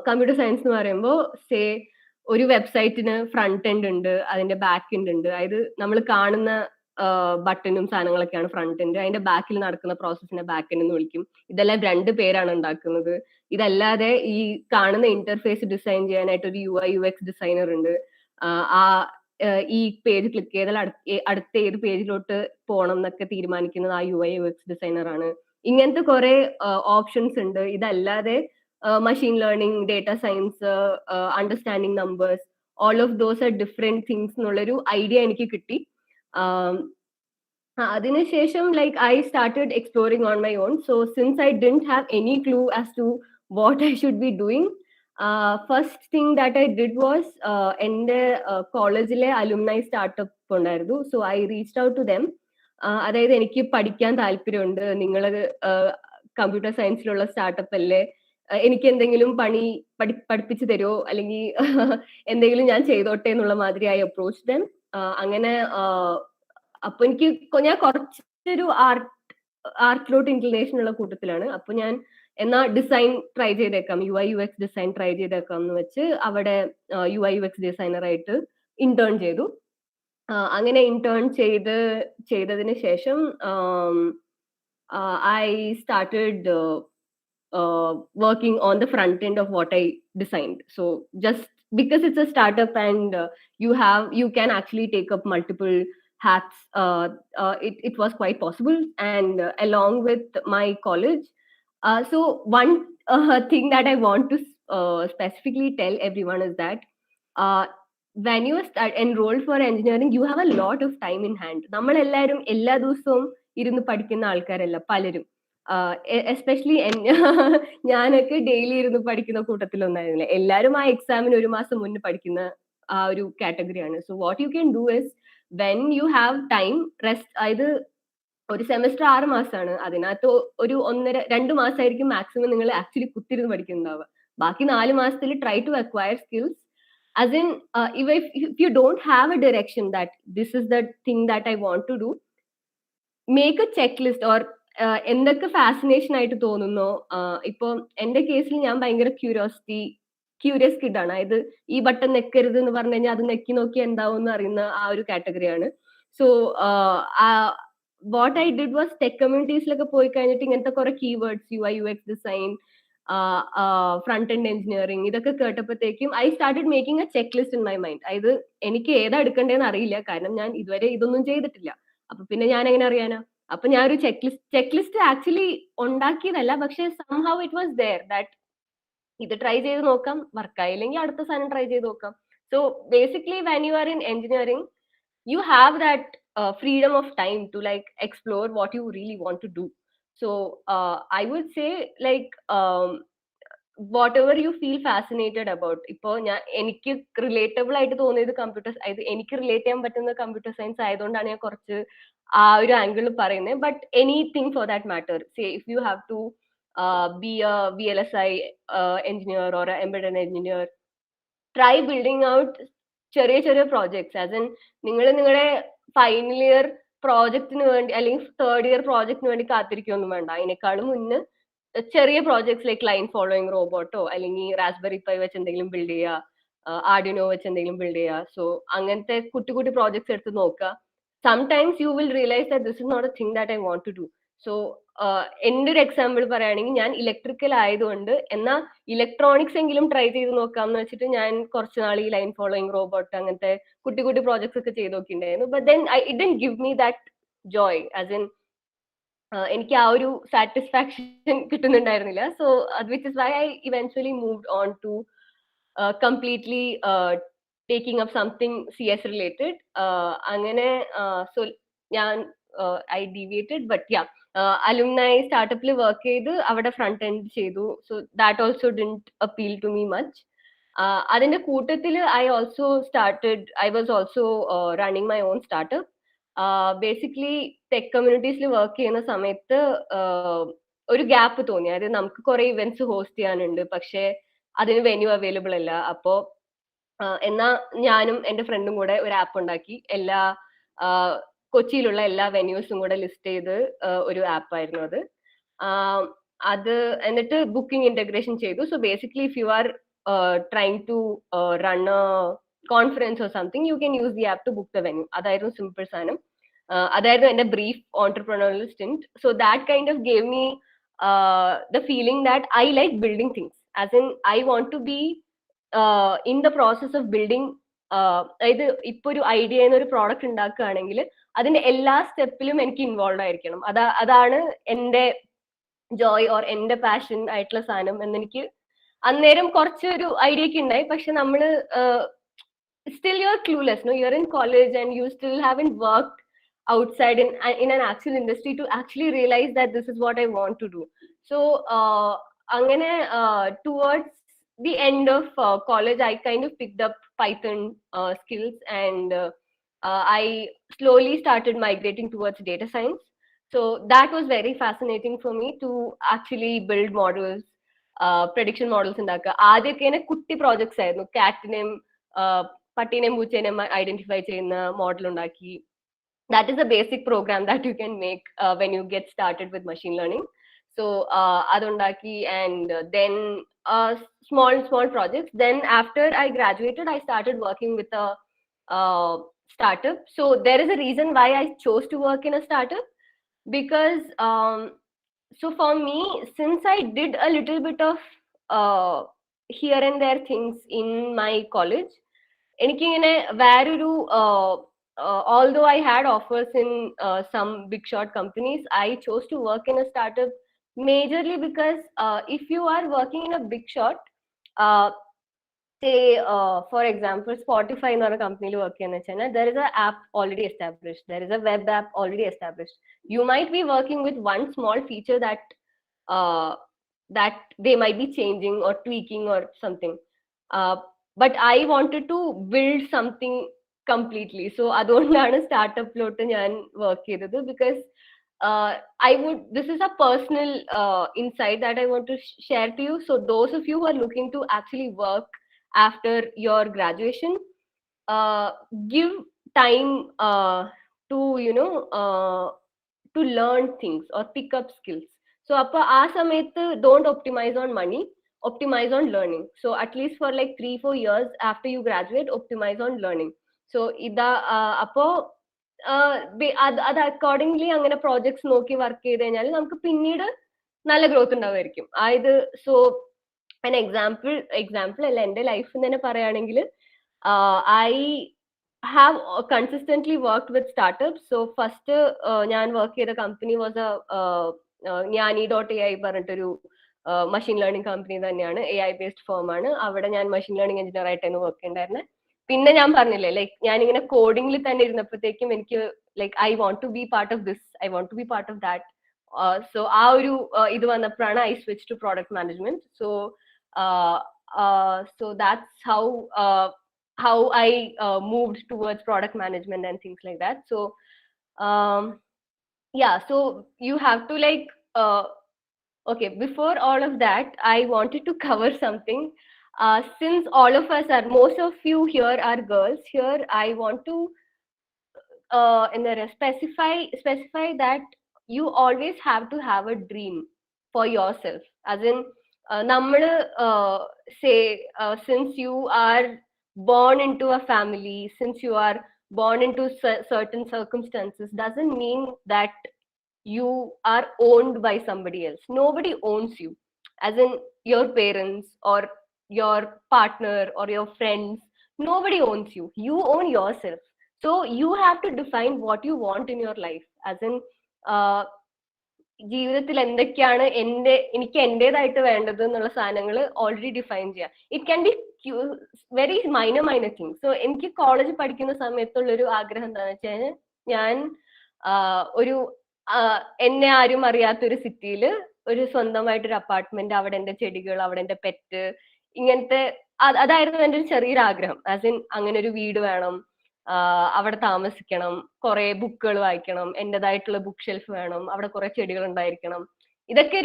കമ്പ്യൂട്ടർ സയൻസ് എന്ന് പറയുമ്പോൾ ഒരു വെബ്സൈറ്റിന് ഫ്രണ്ട് എൻഡ് ഉണ്ട്, അതിന്റെ ബാക്ക് എൻഡ് ഉണ്ട്. അതായത് നമ്മൾ കാണുന്ന ബട്ടണും സാധനങ്ങളൊക്കെയാണ് ഫ്രണ്ട് എൻഡ്, അതിന്റെ ബാക്കിൽ നടക്കുന്ന പ്രോസസ്സിനെ ബാക്ക് എൻഡ് എന്ന് വിളിക്കും. ഇതെല്ലാം 2 പേരാണ് ഉണ്ടാക്കുന്നത്. ഇതല്ലാതെ ഈ കാണുന്ന ഇന്റർഫേസ് ഡിസൈൻ ചെയ്യാനായിട്ട് ഒരു UI UX ഡിസൈനർ ഉണ്ട്. ഈ പേജ് ക്ലിക്ക് ചെയ്താൽ അടുത്ത ഏത് പേജിലോട്ട് പോകണം എന്നൊക്കെ തീരുമാനിക്കുന്നത് ആ UI UX ഡിസൈനർ ആണ്. ഇങ്ങനത്തെ കുറെ ഓപ്ഷൻസ് ഉണ്ട്. ഇതല്ലാതെ machine learning, data science, understanding numbers, all of those are different things എന്നുള്ളൊരു ഐഡിയ എനിക്ക് കിട്ടി. അതിനുശേഷം like I started exploring on my own. So since I didn't have any clue as to what I should be doing, first thing that I did was, എൻ്റെ കോളേജിലെ alumni startup ഉണ്ടായിരുന്നു. So I reached out to them. അതായത് എനിക്ക് പഠിക്കാൻ താല്പര്യമുണ്ട്, നിങ്ങൾ computer സയൻസിലുള്ള startup അല്ലേ, എനിക്ക് എന്തെങ്കിലും പണി പഠിപ്പിച്ചു തരുമോ, അല്ലെങ്കിൽ എന്തെങ്കിലും ഞാൻ ചെയ്തോട്ടെ എന്നുള്ള മാതിരി ഐ അപ്രോച്ച് ദെം. അങ്ങനെ അപ്പൊ ഞാൻ കുറച്ചൊരു ആർട്ടിലോട്ട് ഇൻക്ലിനേഷൻ ഉള്ള കൂട്ടത്തിലാണ്. അപ്പൊ ഞാൻ എന്നാ ഡിസൈൻ ട്രൈ ചെയ്തേക്കാം, UI UX ഡിസൈൻ ട്രൈ ചെയ്തേക്കാം എന്ന് വെച്ച് അവിടെ UI UX ഡിസൈനർ ആയിട്ട് ഇന്റേൺ ചെയ്തു. അങ്ങനെ ഇന്റേൺ ചെയ്തതിന് ശേഷം I started working on the front end of what I designed. So just because it's a startup and you can actually take up multiple hats, it was quite possible. And along with my college, so one thing that I want to specifically tell everyone is that when you enrolled for engineering, you have a lot of time in hand. നമ്മൾ എല്ലാവരും എല്ലാ ദിവസവും ഇരുന്ന് പഠിക്കുന്ന ആൾക്കാരല്ല പലരും. Especially ഞാനൊക്കെ daily ഇരുന്ന് പഠിക്കുന്ന കൂട്ടത്തിലൊന്നായിരുന്നില്ല. എല്ലാവരും ആ എക്സാമിന് 1 മാസം മുന്നേ പഠിക്കുന്ന ആ ഒരു കാറ്റഗറിയാണ്. So what you can do is, when you have time rest, അതായത് ഒരു സെമസ്റ്റർ 6 മാസമാണ്, അതിനകത്ത് ഒരു 1.5-2 മാസമായിരിക്കും മാക്സിമം നിങ്ങൾ ആക്ച്വലി കുത്തിരുന്ന് പഠിക്കുന്നുണ്ടാവുക. ബാക്കി 4 മാസത്തിൽ try to acquire skills. As in, if you don't have a direction that this is the thing that I want to do, make a checklist or എന്തൊക്കെ fascination ആയിട്ട് തോന്നുന്നോ, ഇപ്പൊ എന്റെ കേസിൽ ഞാൻ ഭയങ്കര ക്യൂരിയസ് കിഡ് ആണ്. അതായത് ഈ ബട്ടൺ നെക്കരുത് എന്ന് പറഞ്ഞു കഴിഞ്ഞാൽ അത് നെക്കി നോക്കി എന്താവും എന്ന് അറിയുന്ന ആ ഒരു കാറ്റഗറിയാണ്. So what I did was tech കമ്മ്യൂണിറ്റീസിലൊക്കെ പോയി കഴിഞ്ഞിട്ട് ഇങ്ങനത്തെ കുറെ keywords UI/UX design, front end engineering ഇതൊക്കെ കേട്ടപ്പോഴത്തേക്കും I started making a check list in my mind. അതായത് എനിക്ക് ഏതാ എടുക്കേണ്ടതെന്ന് അറിയില്ല, കാരണം ഞാൻ ഇതുവരെ ഇതൊന്നും ചെയ്തിട്ടില്ല. അപ്പൊ പിന്നെ ഞാൻ എങ്ങനെ അറിയാനാ? അപ്പൊ ഞാൻ ഒരു ചെക്ക് ലിസ്റ്റ് ആക്ച്വലി ഉണ്ടാക്കിയതല്ല, പക്ഷെ somehow it was there that ഇത് ട്രൈ ചെയ്ത് നോക്കാം, വർക്കായില്ലെങ്കിൽ അടുത്ത സാധനം ട്രൈ ചെയ്ത് നോക്കാം. So basically when you are in engineering you have that freedom of time to like explore what you really want to do. So I would say like whatever you feel fascinated about. ഇപ്പോ എനിക്ക് relatable ആയിട്ട് തോന്നിയത് എനിക്ക് relate ചെയ്യാൻ പറ്റുന്ന computer science ആയതുകൊണ്ടാണ് ഞാൻ കുറച്ച് ആ ഒരു ആംഗിൾ പറയുന്നത്. But anything for that matter, say if you have to be a VLSI engineer or a embedded engineer, try building out ചെറിയ ചെറിയ പ്രോജക്ട്സ്. ആസ് ഇൻ നിങ്ങൾ നിങ്ങളുടെ ഫൈനൽ ഇയർ പ്രോജക്റ്റിന് വേണ്ടി അല്ലെങ്കിൽ തേർഡ് ഇയർ പ്രോജക്റ്റിന് വേണ്ടി കാത്തിരിക്കുകയൊന്നും വേണ്ട. അതിനേക്കാളും മുന്നേ ചെറിയ projects like line following Roberto അല്ലെങ്കിൽ റാസ്ബെറി പൈ വെച്ച് എന്തെങ്കിലും ബിൽഡ് ചെയ്യുക, ആർഡിനോ വെച്ച് എന്തെങ്കിലും ബിൽഡ് ചെയ്യുക. സോ അങ്ങനത്തെ കുട്ടി കുട്ടി പ്രോജക്ട്സ് എടുത്ത് നോക്കുക. Sometimes you will realise that this is not a thing that I want to do. So എന്റെ ഒരു എക്സാമ്പിൾ പറയുകയാണെങ്കിൽ, ഞാൻ ഇലക്ട്രിക്കൽ ആയതുകൊണ്ട് എന്നാൽ ഇലക്ട്രോണിക്സ് എങ്കിലും ട്രൈ ചെയ്ത് നോക്കാം എന്ന് വെച്ചിട്ട് ഞാൻ കുറച്ച് നാൾ ഈ ലൈൻ ഫോളോയിങ് റോബോട്ട് അങ്ങനത്തെ കുട്ടി കുട്ടി പ്രോജക്ട്സ് ഒക്കെ ചെയ്ത് നോക്കിയിട്ടുണ്ടായിരുന്നു. But then it didn't give me that joy, as in എനിക്ക് ആ ഒരു സാറ്റിസ്ഫാക്ഷൻ കിട്ടുന്നുണ്ടായിരുന്നില്ല. So which is why I eventually moved on to completely taking up something CS related. അങ്ങനെ സോ ഞാൻ I deviated. But yeah, alumni സ്റ്റാർട്ടപ്പിൽ work ചെയ്ത് അവിടെ front end ചെയ്തു. So that also didn't appeal to me much. അതിന്റെ കൂട്ടത്തിൽ I was also running my own startup. Basically tech കമ്മ്യൂണിറ്റീസിൽ work ചെയ്യുന്ന സമയത്ത് ഒരു ഗ്യാപ്പ് തോന്നി. അതായത് നമുക്ക് കുറെ ഇവന്റ്സ് ഹോസ്റ്റ് ചെയ്യാനുണ്ട്, പക്ഷെ അതിന് വെന്യൂ അവൈലബിൾ അല്ല. അപ്പോ എന്നാ ഞാനും എന്റെ ഫ്രണ്ടും കൂടെ ഒരു ആപ്പ് ഉണ്ടാക്കി. കൊച്ചിയിലുള്ള എല്ലാ വെന്യൂസും കൂടെ ലിസ്റ്റ് ചെയ്ത് ഒരു ആപ്പ് ആയിരുന്നു അത്. അത് എന്നിട്ട് ബുക്കിംഗ് ഇന്റഗ്രേഷൻ ചെയ്തു. So basically if you are trying to run a conference or something, you can use the app to book the venue. അതായിരുന്നു സിമ്പിൾ സാധനം. അതായിരുന്നു എന്റെ brief entrepreneurial stint. So that kind of gave me the feeling that I like building things, as in I want to be in the process of building. അതായത് ഇപ്പൊ ഒരു idea ഒരു product ഉണ്ടാക്കുകയാണെങ്കിൽ അതിന്റെ എല്ലാ സ്റ്റെപ്പിലും എനിക്ക് ഇൻവോൾവ് ആയിരിക്കണം. അതാണ് എന്റെ ജോയ് ഓർ എന്റെ പാഷൻ ആയിട്ടുള്ള സാധനം എന്നെനിക്ക് അന്നേരം കുറച്ചൊരു ഐഡിയ ഒക്കെ ഉണ്ടായി. പക്ഷെ നമ്മള് still you're clueless, no? You're in college and you still haven't worked outside in an actual industry to actually realize that this is what I want to do. So angane towards the end of college, I kind of picked up Python skills, and I slowly started migrating towards data science. So that was very fascinating for me to actually build models, prediction models ഉണ്ടാക്കുക. ആദ്യമൊക്കെ കുട്ടി projects ആയിരുന്നു. കാറ്റിനെയും പട്ടീനെയും പൂച്ചേനെയും identify ചെയ്യുന്ന model ഉണ്ടാക്കി. That is a basic program that you can make when you get started with machine learning. So adundaki, and then small projects. Then after I graduated, I started working with a startup. So there is a reason why I chose to work in a startup, because so for me, since I did a little bit of here and there things in my college, എനിക്കിങ്ങനെ വേറൊരു although I had offers in some big shot companies, I chose to work in a startup majorly because if you are working in a big shot, say for example Spotify in a company work cheyyana chena, there is an app already established, there is a web app already established. You might be working with one small feature that they might be changing or tweaking or something, but I wanted to build something completely. So adondana startup lote njan work cheythathu, because this is a personal insight that I want to share to you. So those of you who are looking to actually work after your graduation, give time to to learn things or pick up skills. So appo aa samayathu don't optimize on money, optimize on learning. So at least for like 3-4 years after you graduate, optimize on learning. So ida appo അത് accordingly അങ്ങനെ projects നോക്കി work ചെയ്ത് കഴിഞ്ഞാൽ നമുക്ക് പിന്നീട് നല്ല growth ഉണ്ടാവുമായിരിക്കും. അതായത് സോ an example അല്ല, എന്റെ ലൈഫ് തന്നെ പറയുകയാണെങ്കിൽ I have consistently worked with startups. So first ഞാൻ വർക്ക് ചെയ്ത കമ്പനി വാസ് Gnani.ai പറഞ്ഞിട്ടൊരു മെഷീൻ ലേണിംഗ് കമ്പനി തന്നെയാണ്, AI ബേസ്ഡ് ഫേം ആണ്. അവിടെ ഞാൻ മെഷീൻ ലേണിംഗ് എഞ്ചിനീയർ ആയിട്ടാണ് വർക്ക് ചെയ്തിട്ടുണ്ടായിരുന്നത്. പിന്നെ ഞാൻ പറഞ്ഞില്ലേ, ലൈക്ക് ഞാനിങ്ങനെ കോഡിംഗിൽ തന്നെ ഇരുന്നപ്പോഴത്തേക്കും എനിക്ക് like I want to be part of this, I want to be part of that. So ആ ഒരു ഇത് വന്നപ്പോഴാണ് I switch to product management. So that's how I moved towards product management and things like that. So yeah, so you have to like okay, before all of that I wanted to cover something. Since all of us are, most of you here are girls here, I want to specify that you always have to have a dream for yourself. As in nammal say since you are born into a family, since you are born into certain circumstances, doesn't mean that you are owned by somebody else. Nobody owns you, as in your parents or your partner or your friends. Nobody owns you. You own yourself. So you have to define what you want in your life. As in ജീവിതത്തിൽ എന്തൊക്കെയാണ് എനിക്ക് എന്റേതായിട്ട് വേണ്ടത് എന്നുള്ള സാധനങ്ങൾ already define ചെയ്യാം. It can be very minor things. So എനിക്ക് college പഠിക്കുന്ന സമയത്തുള്ളൊരു ആഗ്രഹം എന്താണെന്ന് വെച്ചാൽ, ഞാൻ ഒരു എന്നെ ആരും അറിയാത്തൊരു സിറ്റിയിൽ ഒരു സ്വന്തമായിട്ടൊരു അപ്പാർട്ട്മെന്റ്, അവിടെ എന്റെ ചെടികൾ, അവിടെ എന്റെ പെറ്റ്, ഇങ്ങനത്തെ അതായിരുന്നു എന്റെ ഒരു ചെറിയൊരു ആഗ്രഹം. ആസ് ഇൻ അങ്ങനെ ഒരു വീട് വേണം, അവിടെ താമസിക്കണം, കുറെ ബുക്കുകൾ വായിക്കണം, എന്റേതായിട്ടുള്ള ബുക്ക് ഷെൽഫ് വേണം, അവിടെ കുറെ ചെടികൾ ഉണ്ടായിരിക്കണം. ഇതൊക്കെ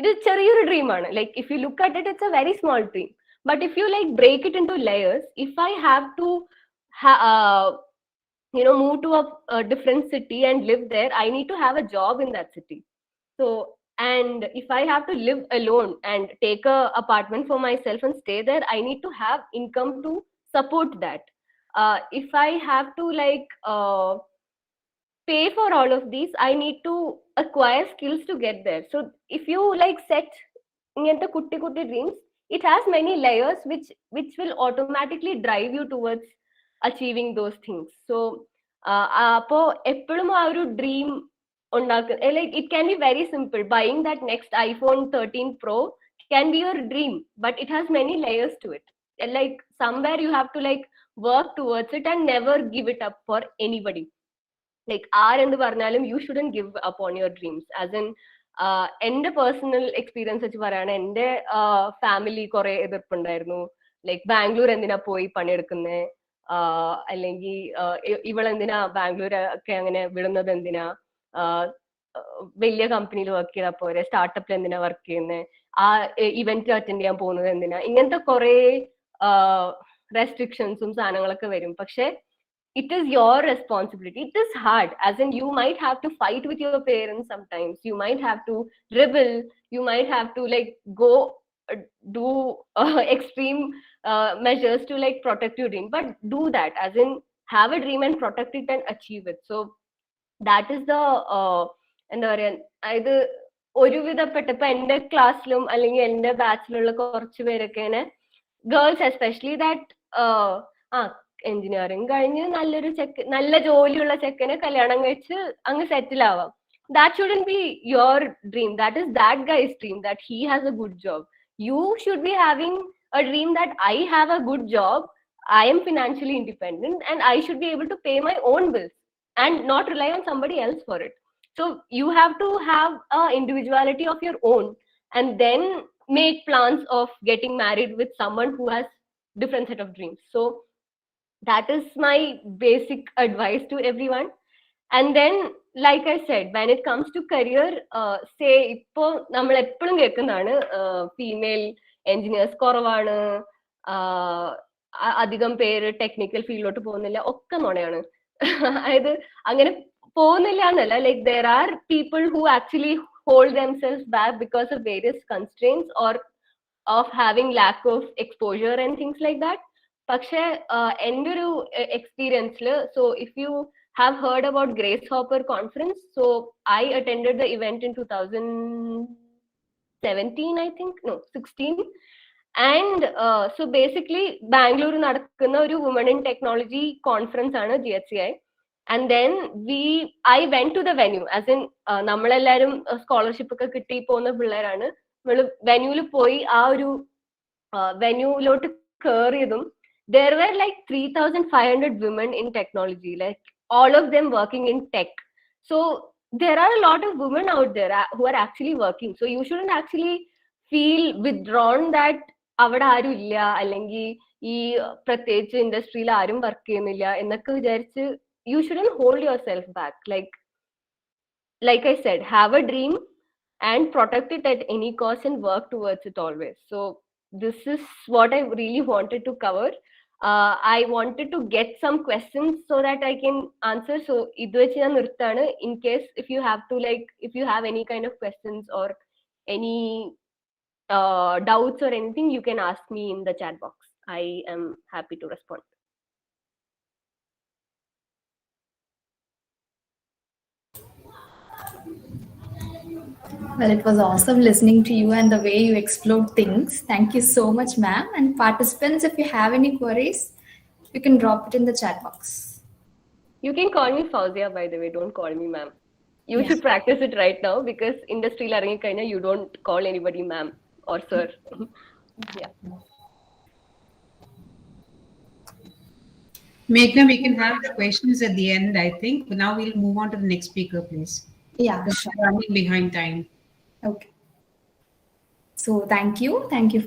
ഇത് ചെറിയൊരു ഡ്രീമാണ്. Like if you look at it, it's a very small dream. But if you like break it into layers, if I have to move to a different city and live there, I need to have a job in that city. So, and if I have to live alone and take a apartment for myself and stay there, I need to have income to support that. If I have to like pay for all of these, I need to acquire skills to get there. So if you like set ingante kutti dreams, it has many layers which will automatically drive you towards achieving those things. So appo eppolum aa oru dream undakku, like it can be very simple. Buying that next iPhone 13 Pro can be your dream, but it has many layers to it. Like somewhere you have to like work towards it and never give it up for anybody. Like endu parnalum you shouldn't give up on your dreams. As in ende personal experience vechi parayana, ende family kore edirpundayirunnu. Like Bangalore endina poi paniyedukkunne, അല്ലെങ്കിൽ ഇവളെന്തിനാ ബാംഗ്ലൂർ ഒക്കെ അങ്ങനെ വിടുന്നത്, എന്തിനാ വലിയ കമ്പനിയിൽ work ചെയ്താൽ പോരെ, സ്റ്റാർട്ടപ്പിൽ എന്തിനാ വർക്ക് ചെയ്യുന്നത്, ആ ഇവന്റ് അറ്റൻഡ് ചെയ്യാൻ പോകുന്നത് എന്തിനാ, ഇങ്ങനത്തെ കുറെ റെസ്ട്രിക്ഷൻസും സാധനങ്ങളൊക്കെ വരും. പക്ഷെ it is your responsibility. It is hard, as in you might have to fight with your parents sometimes, you might have to rebel, you might have to like go do extreme measures to like protect your dream, but do that, as in have a dream and protect it and achieve it. So that is the എന്താ പറയാ, ഇത് ഒരുവിധപ്പെട്ട ഇപ്പൊ എന്റെ ക്ലാസ്സിലും അല്ലെങ്കിൽ എന്റെ ബാച്ചിലുള്ള കുറച്ച് പേരൊക്കെ ഇങ്ങനെ ഗേൾസ് എസ്പെഷ്യലി ദാറ്റ് എഞ്ചിനീയറിംഗ് കഴിഞ്ഞ് നല്ല ജോലിയുള്ള ചെക്കനെ കല്യാണം കഴിച്ച് അങ്ങ് സെറ്റിൽ ആവാം. That shouldn't be your dream. That is that guy's dream, that he has a good job. You should be having a dream that I have a good job, I am financially independent, and I should be able to pay my own bills and not rely on somebody else for it. So you have to have a individuality of your own, and then make plans of getting married with someone who has different set of dreams. So that is my basic advice to everyone. And then like I said, when it comes to career, say ipo nammal eppolum kekkunnaanu female engineers koravaanu, അധികം പേര് technical ഫീൽഡിലോട്ട് പോകുന്നില്ല, ഒക്കെ നുണയാണ്. അതായത് അങ്ങനെ like there are people who actually hold themselves back because of various constraints or of having lack of exposure and things like that. പക്ഷേ എൻ്റെ ഒരു എക്സ്പീരിയൻസിൽ, so if you have heard about Grace Hopper conference, so I attended the event in 2017, I think, no, 16. And so basically Bangalore നടക്കുന്ന ഒരു women in technology conference ആണ് GHCI. And then I went to the venue, as in നമ്മളെല്ലാരും scholarship ഒക്കെ കിട്ടി പോകുന്ന പിള്ളേരാണ്. നമ്മള് വെന്യൂല് പോയി ആ ഒരു വെന്യൂലോട്ട് കയറിയതും there were like 3,500 women in technology, like all of them working in tech. So there are a lot of women out there who are actually working. So you shouldn't actually feel withdrawn that അവിടെ ആരും ഇല്ല, അല്ലെങ്കിൽ ഈ പ്രത്യേകിച്ച് ഇൻഡസ്ട്രിയിൽ ആരും work ചെയ്യുന്നില്ല എന്നൊക്കെ വിചാരിച്ച് you shouldn't hold yourself back. Like I said, have a dream and protect it at any cost and work towards it always. So this is what I really wanted to cover. I wanted to get some questions so that I can answer. So idu vechi na nirthana. In case if you have any kind of questions or any doubts or anything, you can ask me in the chat box. I am happy to respond. Well, it was awesome listening to you and the way you explored things. Thank you so much, ma'am. And participants, if you have any queries, you can drop it in the chat box. You can call me Fawzia, by the way. Don't call me ma'am. You should practice it right now, because industry learning kind of you don't call anybody ma'am or sir. Yeah. Meghna, we can have the questions at the end, I think. But now we'll move on to the next speaker, please. Yeah, sure. Running behind time. Okay. So thank you,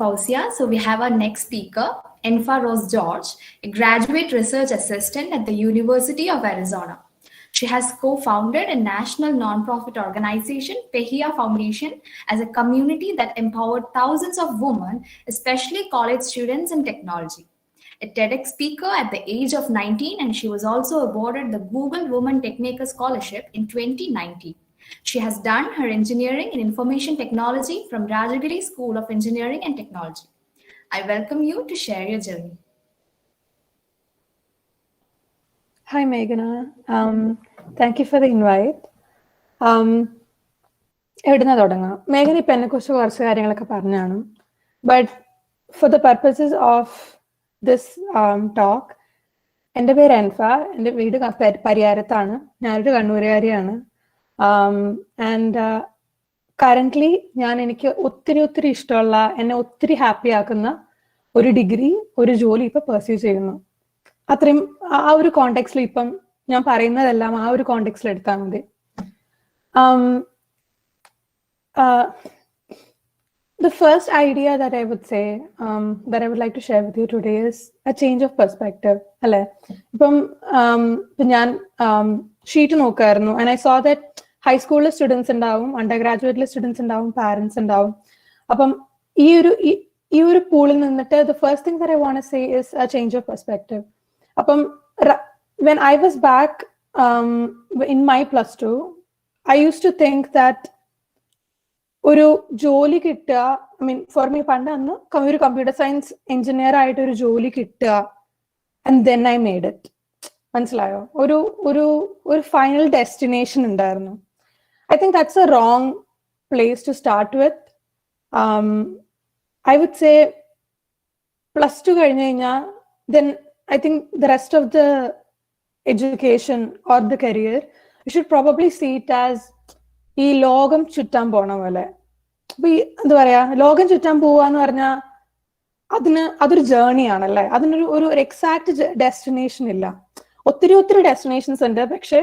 Fawzia. So we have our next speaker, Infor George, a graduate research assistant at the University of Arizona. She has co-founded a national non-profit organization, Pehia Foundation, as a community that empowered thousands of women, especially college students in technology. A TEDx speaker at the age of 19, and she was also awarded the Google Woman Techmaker Scholarship in 2019. She has done her engineering in information technology from Rajagiri School of Engineering and Technology. I welcome you to share your journey. Hi, Meghna. Thank you for the invite. എവിടുന്നാ തുടങ്ങാം? മേഘന ഇപ്പം എന്നെക്കുറിച്ച് കുറച്ച് കാര്യങ്ങളൊക്കെ പറഞ്ഞാണ്. But for the purposes of this talk, എൻ്റെ പേര് എൻഫ, എൻ്റെ വീട് പരിയാരത്താണ്, ഞാനൊരു കണ്ണൂരുകാരിയാണ്. ആൻഡ് കറൻ്റ്ലി എനിക്ക് ഒത്തിരി ഇഷ്ടമുള്ള, എന്നെ ഒത്തിരി ഹാപ്പി ആക്കുന്ന ഒരു ഡിഗ്രി, ഒരു ജോലി ഇപ്പം പെർസ്യൂ ചെയ്യുന്നു. അത്രയും ആ ഒരു കോണ്ടെക്സ്റ്റിൽ ഇപ്പം ഞാൻ പറയുന്നതെല്ലാം ആ ഒരു കോണ്ടെക്സ്റ്റിൽ എടുത്താൽ മതി. The first idea that I would say, that I would like to share with you today is a change of perspective. അല്ലേ? ഇപ്പം ഞാൻ sheet നോക്കായിരുന്നു, and I saw that high school students ഉണ്ടാവും, undergraduate students ഉണ്ടാവും, parents ഉണ്ടാവും. അപ്പം ഈ ഒരു പൂളിൽ നിന്നിട്ട് the first thing that I want to say is a change of perspective. അപ്പം when I was back in my +2, I used to think that ഒരു ജോലി കിട്ടുക, ഐ മീൻ ഫോർ മീ പണ്ട് അന്ന് ഒരു കമ്പ്യൂട്ടർ സയൻസ് എഞ്ചിനീയർ ആയിട്ട് ഒരു ജോലി കിട്ടുക, and then I made it. മനസ്സിലായോ? ഒരു ഫൈനൽ ഡെസ്റ്റിനേഷൻ ഉണ്ടായിരുന്നു. I think that's a wrong place to start with. I would say +2 കഴിഞ്ഞ് കഴിഞ്ഞാൽ then I think the rest of the education or the career you should probably see it as ഈ ലോകം ചുറ്റാൻ പോണ പോലെ. അപ്പൊ ഈ എന്താ പറയാ, ലോകം ചുറ്റാൻ പോവാന്ന് പറഞ്ഞാൽ അതൊരു ജേർണി ആണല്ലേ. അതിനൊരു എക്സാക്ട് ഡെസ്റ്റിനേഷൻ ഇല്ല. ഒത്തിരി ഡെസ്റ്റിനേഷൻസ് ഉണ്ട്, പക്ഷെ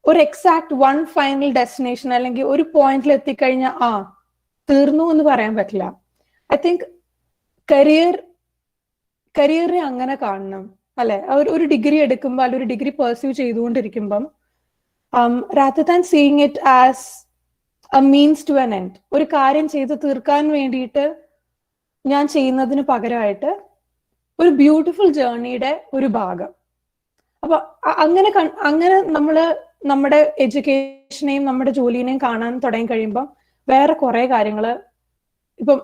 ഒരു എക്സാക്ട് വൺ ഫൈനൽ ഡെസ്റ്റിനേഷൻ അല്ലെങ്കിൽ ഒരു പോയിന്റിൽ എത്തിക്കഴിഞ്ഞാൽ തീർന്നു എന്ന് പറയാൻ പറ്റില്ല. ഐ തിങ്ക് കരിയറിനെ അങ്ങനെ കാണണം അല്ലെ. ഒരു ഡിഗ്രി എടുക്കുമ്പോൾ അല്ലെങ്കിൽ ഒരു ഡിഗ്രി പെർസ്യൂ ചെയ്തുകൊണ്ടിരിക്കുമ്പം rather than seeing it as a means to an end, ഒരു കാര്യം ചെയ്ത് തീർക്കാൻ വേണ്ടിയിട്ട് ഞാൻ ചെയ്യുന്നതിന് പകരമായിട്ട് ഒരു ബ്യൂട്ടിഫുൾ ജേർണിയുടെ ഒരു ഭാഗം. അപ്പൊ അങ്ങനെ നമ്മള് നമ്മുടെ എഡ്യൂക്കേഷനെയും നമ്മുടെ ജോലിനെയും കാണാൻ തുടങ്ങി കഴിയുമ്പോൾ വേറെ കുറെ കാര്യങ്ങൾ ഇപ്പം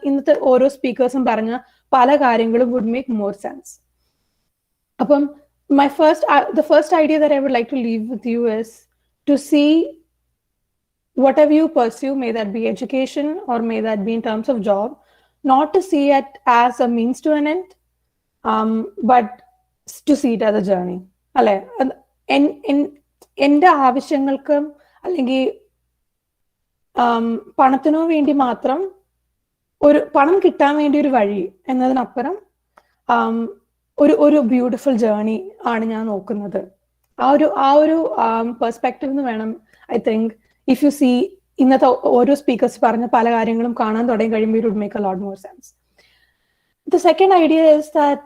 ഇന്നത്തെ ഓരോ സ്പീക്കേഴ്സും പറഞ്ഞ പല കാര്യങ്ങളും വുഡ് മേക്ക് മോർ സെൻസ്. അപ്പം the first idea that I would like to leave with you is to see whatever you pursue, may that be education or may that be in terms of job, not to see it as a means to an end, but to see it as a journey. അല്ലെ, എൻ്റെ ആവശ്യങ്ങൾക്കും അല്ലെങ്കിൽ പണത്തിനോ വേണ്ടി മാത്രം പണം കിട്ടാൻ വേണ്ടി ഒരു വഴി എന്നതിനപ്പുറം ഒരു ബ്യൂട്ടിഫുൾ ജേർണി ആണ് ഞാൻ നോക്കുന്നത്. ആ ഒരു പെർസ്പെക്റ്റീവ് എന്ന് വേണം I think if you see ഇന്നത്തെ ഓരോ സ്പീക്കേഴ്സ് പറഞ്ഞ പല കാര്യങ്ങളും കാണാൻ തുടങ്ങി കഴിയുമ്പോൾ it would make a lot more sense. The second idea is that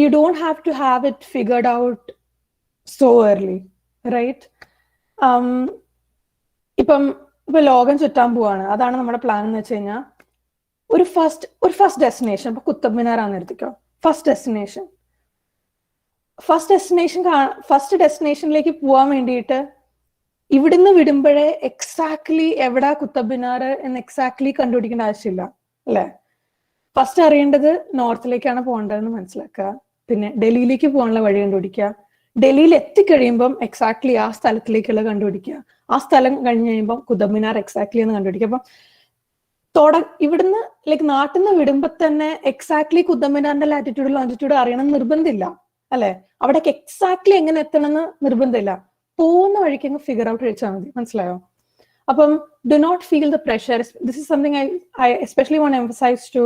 you don't have to have it figured out so early, right? ഇപ്പൊ ലോകം ചുറ്റാൻ പോവാണ്, അതാണ് നമ്മുടെ പ്ലാൻ എന്ന് വെച്ച് കഴിഞ്ഞാൽ ഒരു ഫസ്റ്റ് ഡെസ്റ്റിനേഷൻ, ഇപ്പൊ കുത്തബ് മിനാറാന്ന് എടുത്തിക്കോ. ഫസ്റ്റ് ഡെസ്റ്റിനേഷനിലേക്ക് പോവാൻ വേണ്ടിയിട്ട് ഇവിടുന്ന് വിടുമ്പോഴേ എക്സാക്ട്ലി എവിടാ കുത്തബ് മിനാർ എന്ന് എക്സാക്ട്ലി കണ്ടുപിടിക്കേണ്ട ആവശ്യമില്ല, അല്ലെ? ഫസ്റ്റ് അറിയേണ്ടത് നോർത്തിലേക്കാണ് പോകേണ്ടതെന്ന് മനസ്സിലാക്കുക, പിന്നെ ഡൽഹിയിലേക്ക് പോകാനുള്ള വഴി കണ്ടുപിടിക്കുക, ഡൽഹിയിൽ എത്തിക്കഴിയുമ്പം എക്സാക്ട്ലി ആ സ്ഥലത്തിലേക്കുള്ള കണ്ടുപിടിക്കുക, ആ സ്ഥലം കഴിഞ്ഞ് കഴിയുമ്പോൾ കുത്തബ് മിനാർ എക്സാക്ട്ലി എന്ന് കണ്ടുപിടിക്കുക. അപ്പം ഇവിടുന്ന് ലൈക്ക് നാട്ടിൽ നിന്ന് വിടുമ്പോ തന്നെ എക്സാക്ട്ലി കുത്തബ് മിനാറിന്റെ ലാറ്റിറ്റ്യൂഡ് ലോഞ്ചിറ്റ്യൂഡ് അറിയണം നിർബന്ധമില്ല, അല്ലെ? അവിടേക്ക് എക്സാക്ട്ലി എങ്ങനെ എത്തണമെന്ന് നിർബന്ധമില്ല, പോകുന്ന വഴിക്ക് അങ്ങ് ഫിഗർ ഔട്ട് കഴിച്ചാൽ മതി. മനസ്സിലായോ? അപ്പം do not feel the pressure. This is something I especially want to emphasise to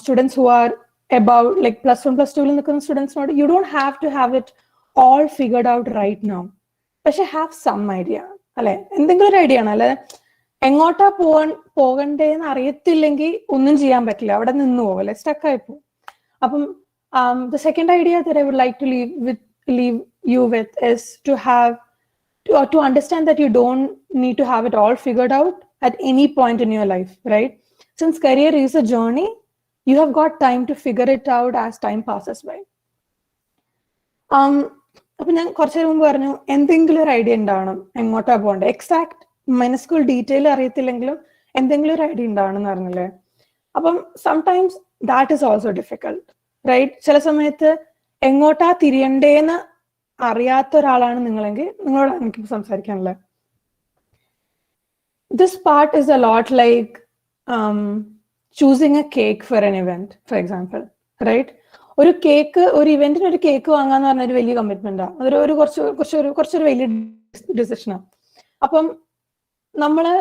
students who are about like +1 +2 നിൽക്കുന്ന സ്റ്റുഡൻസിനോട്, you don't have to have it all figured out right now, പക്ഷെ have some idea, അല്ലെ? എന്തെങ്കിലും ഒരു idea ആണ്, അല്ലെ? എങ്ങോട്ടാ പോകണ്ടേന്ന് അറിയത്തില്ലെങ്കിൽ ഒന്നും ചെയ്യാൻ പറ്റില്ല, അവിടെ നിന്ന് പോകും, അല്ലെ? സ്റ്റക്കായി പോകും. അപ്പം the second idea that I would like to leave you with is to understand that you don't need to have it all figured out at any point in your life, right? Since career is a journey, you have got time to figure it out as time passes by. അപ്പൊ ഞാൻ കുറച്ചു മുമ്പ് പറഞ്ഞു എന്തെങ്കിലും ഒരു idea ഉണ്ടാവണം എങ്ങോട്ടാ പോകണ്ടേ. എക്സാക്ട് മനസ്കൂൾ ഡീറ്റെയിൽ അറിയത്തില്ലെങ്കിലും എന്തെങ്കിലും ഒരു ഐഡിയ ഉണ്ടാവണം എന്ന് പറഞ്ഞില്ലേ? അപ്പം sometimes that is also difficult, right? ചില സമയത്ത് എങ്ങോട്ടാ തിരിയണ്ടേന്ന് അറിയാത്ത ഒരാളാണ് നിങ്ങളെങ്കിൽ നിങ്ങളോട് എനിക്ക് സംസാരിക്കാനുള്ളത്. This part is a lot like choosing a cake for an event, for example, right? ഒരു ഇവന്റിന് ഒരു കേക്ക് വാങ്ങാന്ന് പറഞ്ഞ ഒരു വലിയ കമ്മിറ്റ്മെന്റാ, അതൊരു കുറച്ചൊരു വലിയ ഡിസിഷനാ. അപ്പം നമ്മള്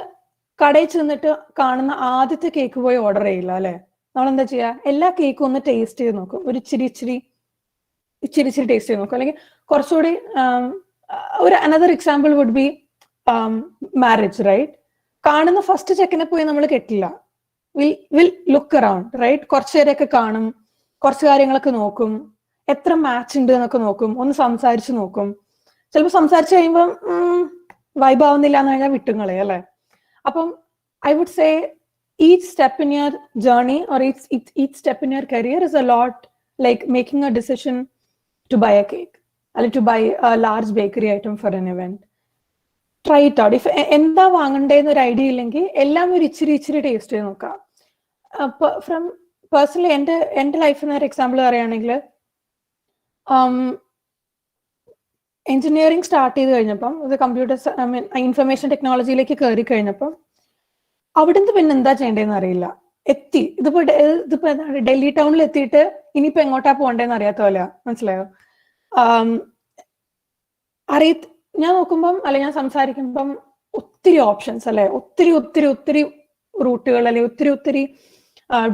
കടയിൽ ചെന്നിട്ട് കാണുന്ന ആദ്യത്തെ കേക്ക് പോയി ഓർഡർ ചെയ്യില്ല, അല്ലെ? നമ്മളെന്താ ചെയ്യാ? എല്ലാ കേക്കും ഒന്ന് ടേസ്റ്റ് ചെയ്ത് നോക്കും, ഒരു ഇച്ചിരി ടേസ്റ്റ് ചെയ്ത് നോക്കും. അല്ലെങ്കിൽ കുറച്ചുകൂടി ഒരു another example would be marriage, right? കാണുന്ന ഫസ്റ്റ് ചെക്കനെ പോയി നമ്മൾ കെട്ടില്ല, വിൽ ലുക്ക് അറൗണ്ട്, റൈറ്റ്? കുറച്ചു നേരമൊക്കെ കാണും, കുറച്ച് കാര്യങ്ങളൊക്കെ നോക്കും, എത്ര മാച്ച് ഉണ്ട് എന്നൊക്കെ നോക്കും, ഒന്ന് സംസാരിച്ച് നോക്കും. ചിലപ്പോൾ സംസാരിച്ച് കഴിയുമ്പോൾ വൈബ് ആവുന്നില്ല എന്ന് കഴിഞ്ഞാൽ വിട്ടുങ്ങളെ, അല്ലെ? അപ്പം I would say each step in your journey or each step in your career is a lot like making a decision to buy a cake or to buy a large bakery item for an event. Try it out. If എന്താ വാങ്ങണ്ടേന്ന് ഒരു idea ഇല്ലെങ്കിൽ എല്ലാം ഒരു ഇച്ചിരി taste ചെയ്ത് നോക്കാം. From personally എൻ്റെ ലൈഫിൽ നിന്ന് ഒരു എക്സാമ്പിൾ പറയുകയാണെങ്കിൽ, എഞ്ചിനീയറിംഗ് സ്റ്റാർട്ട് ചെയ്ത് കഴിഞ്ഞപ്പം ഇൻഫർമേഷൻ ടെക്നോളജിയിലേക്ക് കയറി കഴിഞ്ഞപ്പം അവിടുന്ന് പിന്നെ എന്താ ചെയ്യേണ്ടതെന്ന് അറിയില്ല. ഇതിപ്പോ ഡൽഹി ടൗണിൽ എത്തിയിട്ട് ഇനിയിപ്പോ എങ്ങോട്ടാ പോകണ്ടേന്ന് അറിയാത്ത പോലെ, മനസ്സിലായോ? ഞാൻ നോക്കുമ്പം അല്ലെ ഞാൻ സംസാരിക്കുമ്പം ഒത്തിരി ഓപ്ഷൻസ്, അല്ലെ? ഒത്തിരി റൂട്ടുകൾ, അല്ലെ? ഒത്തിരി